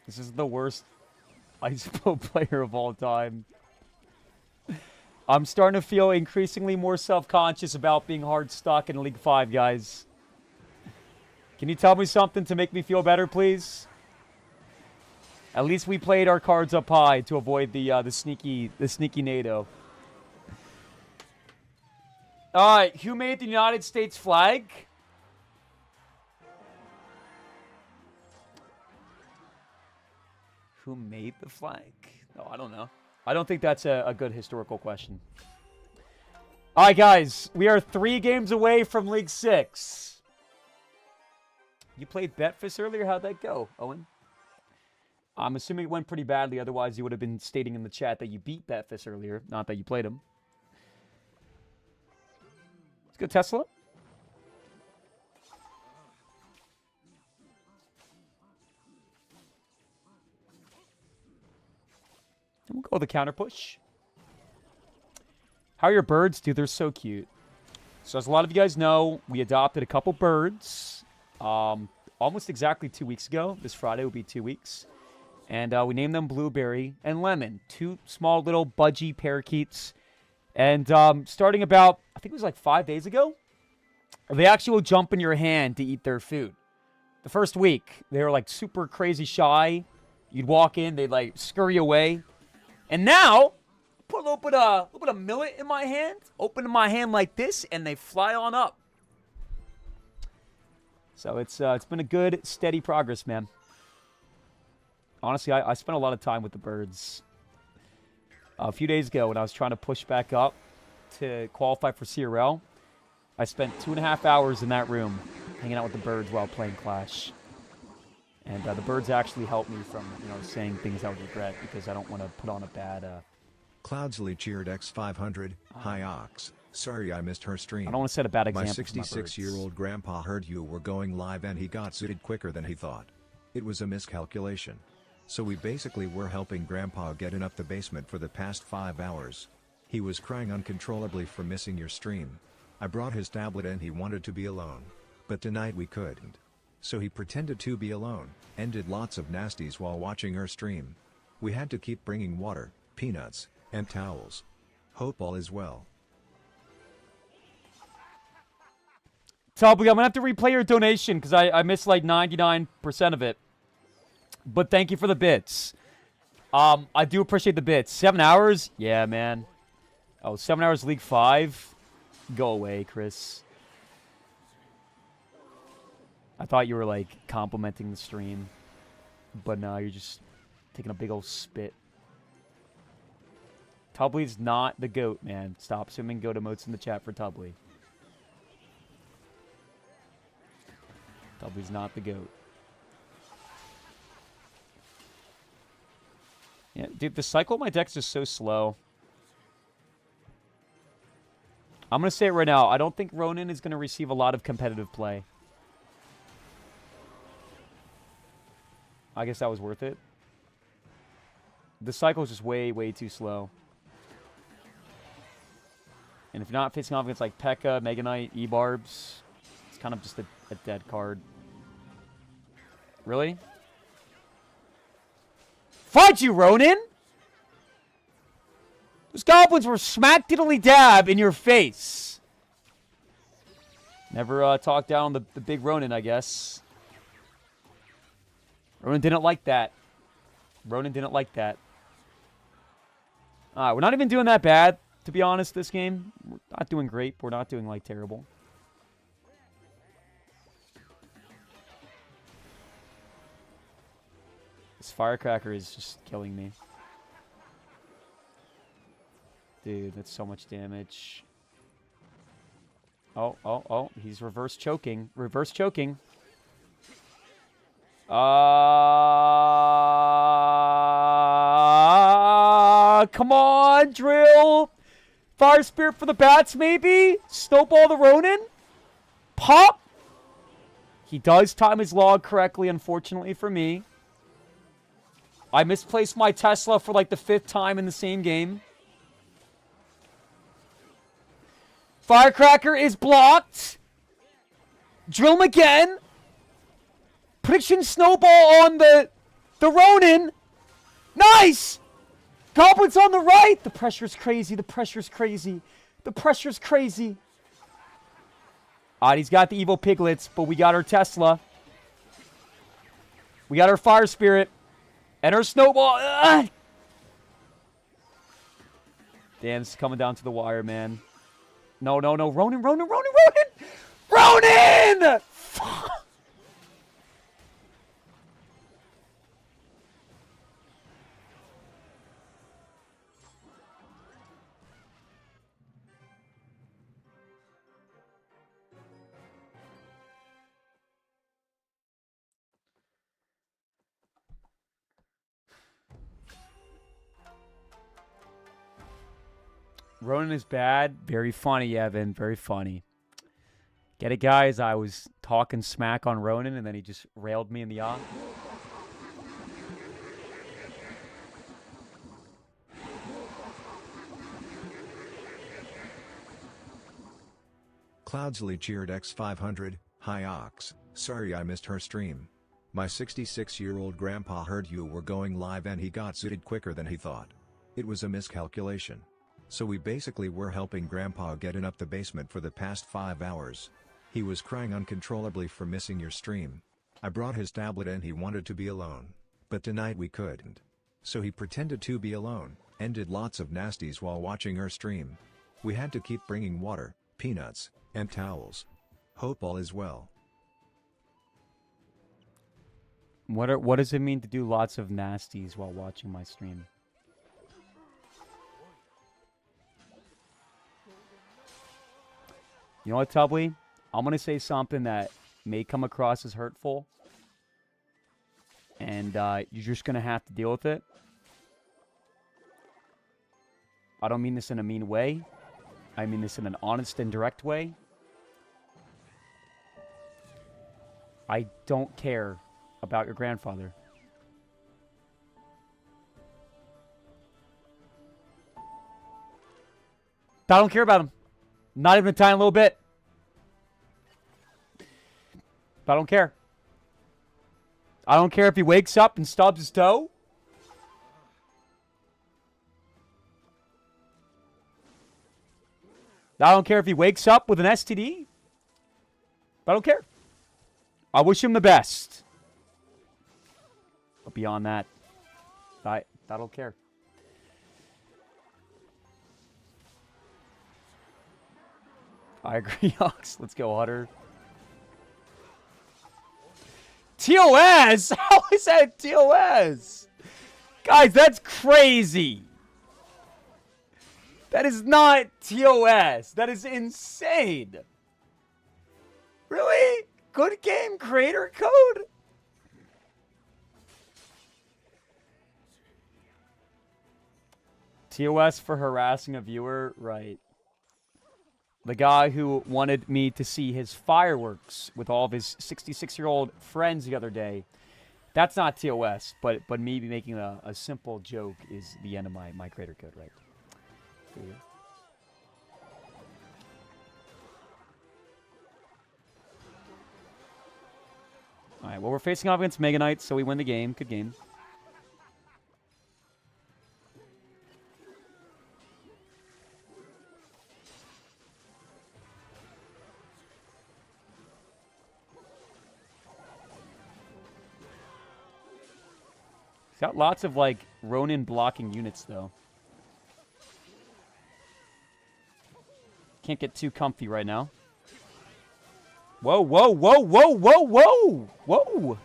This is the worst Ice Bow player of all time. I'm starting to feel increasingly more self-conscious about being hard stuck in League 5, guys. Can you tell me something to make me feel better, please? At least we played our cards up high to avoid the sneaky NATO. All right, who made the United States flag? Who made the flag? No, I don't know. I don't think that's a good historical question. All right, guys. We are 3 games away from League 6. You played Betfist earlier? How'd that go, Owen? I'm assuming it went pretty badly. Otherwise, you would have been stating in the chat that you beat Betfist earlier. Not that you played him. Let's go Tesla. We'll go with the counter push. How are your birds, dude? They're so cute. So as a lot of you guys know, we adopted a couple birds almost exactly 2 weeks ago. This Friday will be 2 weeks. And we named them Blueberry and Lemon. 2 small little budgie parakeets. And starting about, I think it was like 5 days ago, they actually will jump in your hand to eat their food. The first week, they were like super crazy shy. You'd walk in, they'd like scurry away. And now, put a little bit of millet in my hand, open my hand like this, and they fly on up. So it's been a good, steady progress, man. Honestly, I spent a lot of time with the birds. A few days ago when I was trying to push back up to qualify for CRL, I spent 2.5 hours in that room hanging out with the birds while playing Clash. And the birds actually helped me from, saying things I would regret because I don't want to put on a bad... Cloudsley cheered X500, hi Ox. Sorry I missed her stream. I don't want to set a bad example. My 66-year-old grandpa heard you were going live and he got suited quicker than he thought. It was a miscalculation. So we basically were helping grandpa get up the basement for the past 5 hours. He was crying uncontrollably for missing your stream. I brought his tablet and he wanted to be alone. But tonight we couldn't. So he pretended to be alone, and did lots of nasties while watching her stream. We had to keep bringing water, peanuts, and towels. Hope all is well. Tubby, I'm going to have to replay your donation because I missed like 99% of it. But thank you for the bits. I do appreciate the bits. 7 hours? Yeah, man. Oh, 7 hours League 5? Go away, Chris. I thought you were, like, complimenting the stream. But no, you're just taking a big old spit. Tubley's not the GOAT, man. Stop swimming goat emotes in the chat for Tubley. Tubley's not the GOAT. Yeah, dude, the cycle of my deck is just so slow. I'm going to say it right now. I don't think Ronin is going to receive a lot of competitive play. I guess that was worth it. The cycle is just way, way too slow. And if you're not facing off against like P.E.K.K.A, Mega Knight, E-Barbs, it's kind of just a dead card. Really? Fight you, Ronin! Those goblins were smack diddly dab in your face. Never talked down the big Ronin, I guess. Ronin didn't like that. Ronin didn't like that. Alright, we're not even doing that bad, to be honest, this game. We're not doing great, but we're not doing, like, terrible. This firecracker is just killing me. Dude, that's so much damage. Oh, he's reverse choking. Reverse choking. Come on, Drill. Fire Spirit for the bats, maybe? Snowball the Ronin? Pop? He does time his log correctly, unfortunately for me. I misplaced my Tesla for like the 5th time in the same game. Firecracker is blocked. Drill him again. Prediction snowball on the Ronin. Nice! Goblins on the right. The pressure's crazy. The pressure's crazy. The pressure's crazy. Alright, he's got the evil piglets, but we got our Tesla. We got our Fire Spirit. And our snowball. Ugh! Damn, this is coming down to the wire, man. No. Ronin! Ronin! Ronin is bad. Very funny, Evan. Very funny. Get it, guys? I was talking smack on Ronin, and then he just railed me in the eye. Cloudsley cheered X500, hi Ox, sorry I missed her stream. My 66-year-old grandpa heard you were going live and he got suited quicker than he thought. It was a miscalculation. So we basically were helping grandpa get up the basement for the past 5 hours. He was crying uncontrollably for missing your stream. I brought his tablet and he wanted to be alone. But tonight we couldn't. So he pretended to be alone, and did lots of nasties while watching her stream. We had to keep bringing water, peanuts, and towels. Hope all is well. What does it mean to do lots of nasties while watching my stream? You know what, Tubbly? I'm going to say something that may come across as hurtful. And you're just going to have to deal with it. I don't mean this in a mean way. I mean this in an honest and direct way. I don't care about your grandfather. I don't care about him. Not even a tiny little bit. I don't care. I don't care if he wakes up and stubs his toe. I don't care if he wakes up with an STD. I don't care. I wish him the best. But beyond that, I don't care. I agree, Ox. Let's go, Hutter. TOS? How is that TOS? Guys, that's crazy. That is not TOS. That is insane. Really? Good game creator code? TOS for harassing a viewer? Right. The guy who wanted me to see his fireworks with all of his 66-year-old friends the other day. That's not TOS, but me making a simple joke is the end of my creator code, right? Here you go. Alright, well, we're facing off against Mega Knights, so we win the game. Good game. He's got lots of, like, Ronin blocking units, though. Can't get too comfy right now. Whoa, whoa, whoa, whoa, whoa, whoa! Whoa!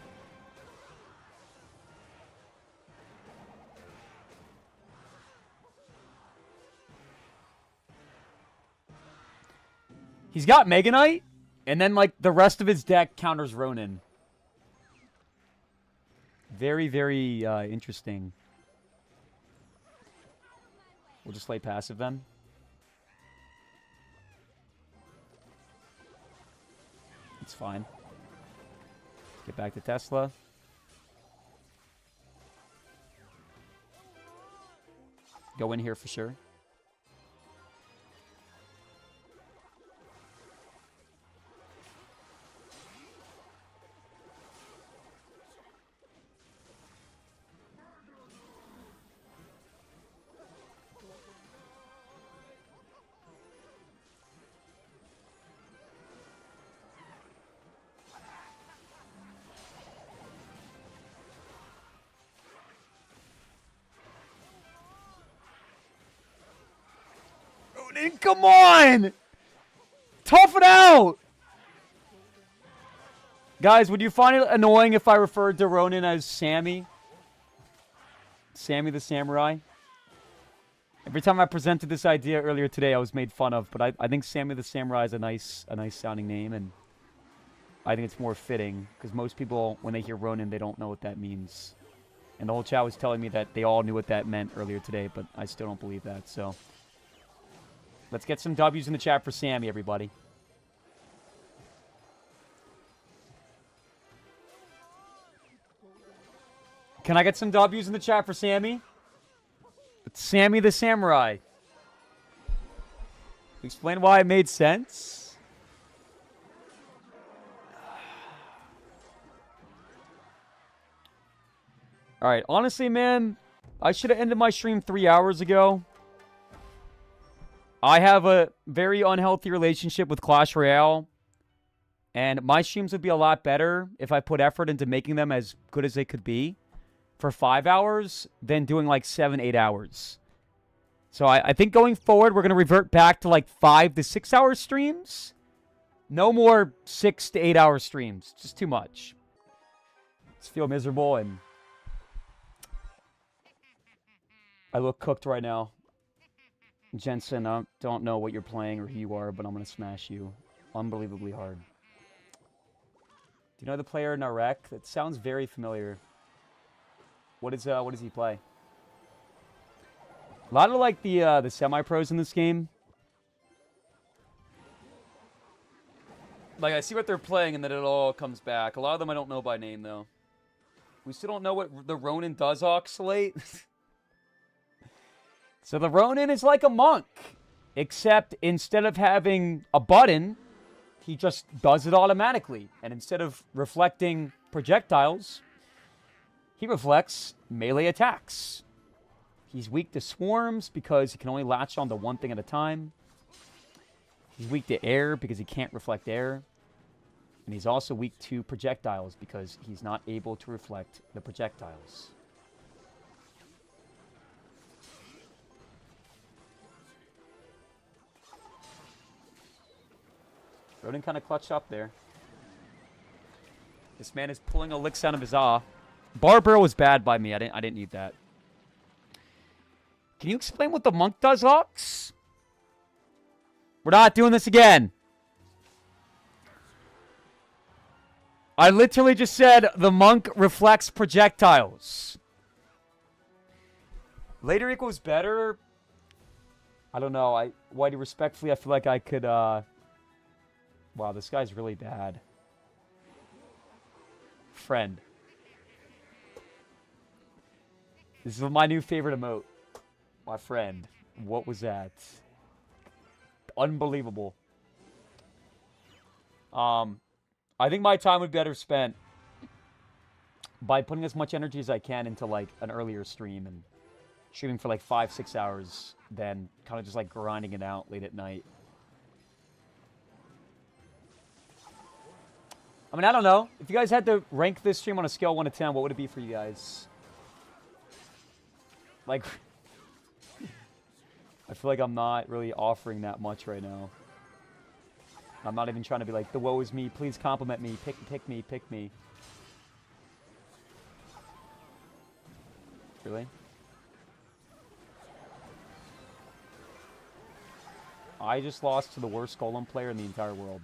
He's got Mega Knight, and then, like, the rest of his deck counters Ronin. Very, very interesting. We'll just play passive then. It's fine. Get back to Tesla. Go in here for sure. Come on! Tough it out! Guys, would you find it annoying if I referred to Ronin as Sammy? Sammy the Samurai? Every time I presented this idea earlier today, I was made fun of, but I think Sammy the Samurai is a nice sounding name, and I think it's more fitting, because most people, when they hear Ronin, they don't know what that means. And the whole chat was telling me that they all knew what that meant earlier today, but I still don't believe that, so... Let's get some W's in the chat for Sammy, everybody. Can I get some W's in the chat for Sammy? It's Sammy the Samurai. Explain why it made sense. Alright, honestly, man, I should have ended my stream 3 hours ago. I have a very unhealthy relationship with Clash Royale, and my streams would be a lot better if I put effort into making them as good as they could be for 5 hours than doing like 7-8 hours. So I think going forward, we're going to revert back to like 5 to 6 hour streams. No more 6 to 8 hour streams. Just too much. Just feel miserable, and I look cooked right now. Jensen, I don't know what you're playing or who you are, but I'm going to smash you unbelievably hard. Do you know the player Narek? That sounds very familiar. What does he play? A lot of like the semi-pros in this game. Like I see what they're playing and then it all comes back. A lot of them I don't know by name though. We still don't know what the Ronin does, Oxalate. So the Ronin is like a monk, except instead of having a button, he just does it automatically. And instead of reflecting projectiles, he reflects melee attacks. He's weak to swarms because he can only latch on to one thing at a time. He's weak to air because he can't reflect air. And he's also weak to projectiles because he's not able to reflect the projectiles. Ronin kind of clutched up there. This man is pulling a licks out of his awe. Barbarrow was bad by me. I didn't need that. Can you explain what the monk does, Ox? We're not doing this again. I literally just said the monk reflects projectiles. Later equals better. I don't know. Whitey, respectfully, I feel like I could, wow, this guy's really bad. Friend. This is my new favorite emote. My friend. What was that? Unbelievable. I think my time would be better spent by putting as much energy as I can into like an earlier stream and streaming for like 5-6 hours than kind of just like grinding it out late at night. I mean, I don't know. If you guys had to rank this stream on a scale of 1 to 10, what would it be for you guys? Like, I feel like I'm not really offering that much right now. I'm not even trying to be like, the woe is me. Please compliment me. Pick me. Pick me. Really? I just lost to the worst Golem player in the entire world.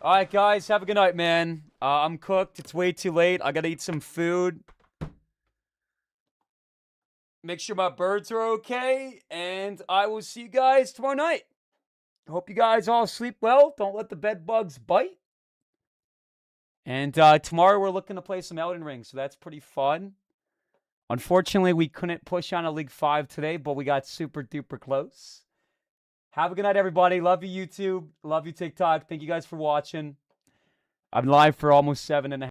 All right, guys, have a good night, man. I'm cooked. It's way too late. I gotta eat some food. Make sure my birds are okay, and I will see you guys tomorrow night. Hope you guys all sleep well. Don't let the bed bugs bite. And tomorrow we're looking to play some Elden Ring, so that's pretty fun. Unfortunately, we couldn't push on a League 5 today, but we got super duper close. Have a good night, everybody. Love you, YouTube. Love you, TikTok. Thank you guys for watching. I'm live for almost 7.5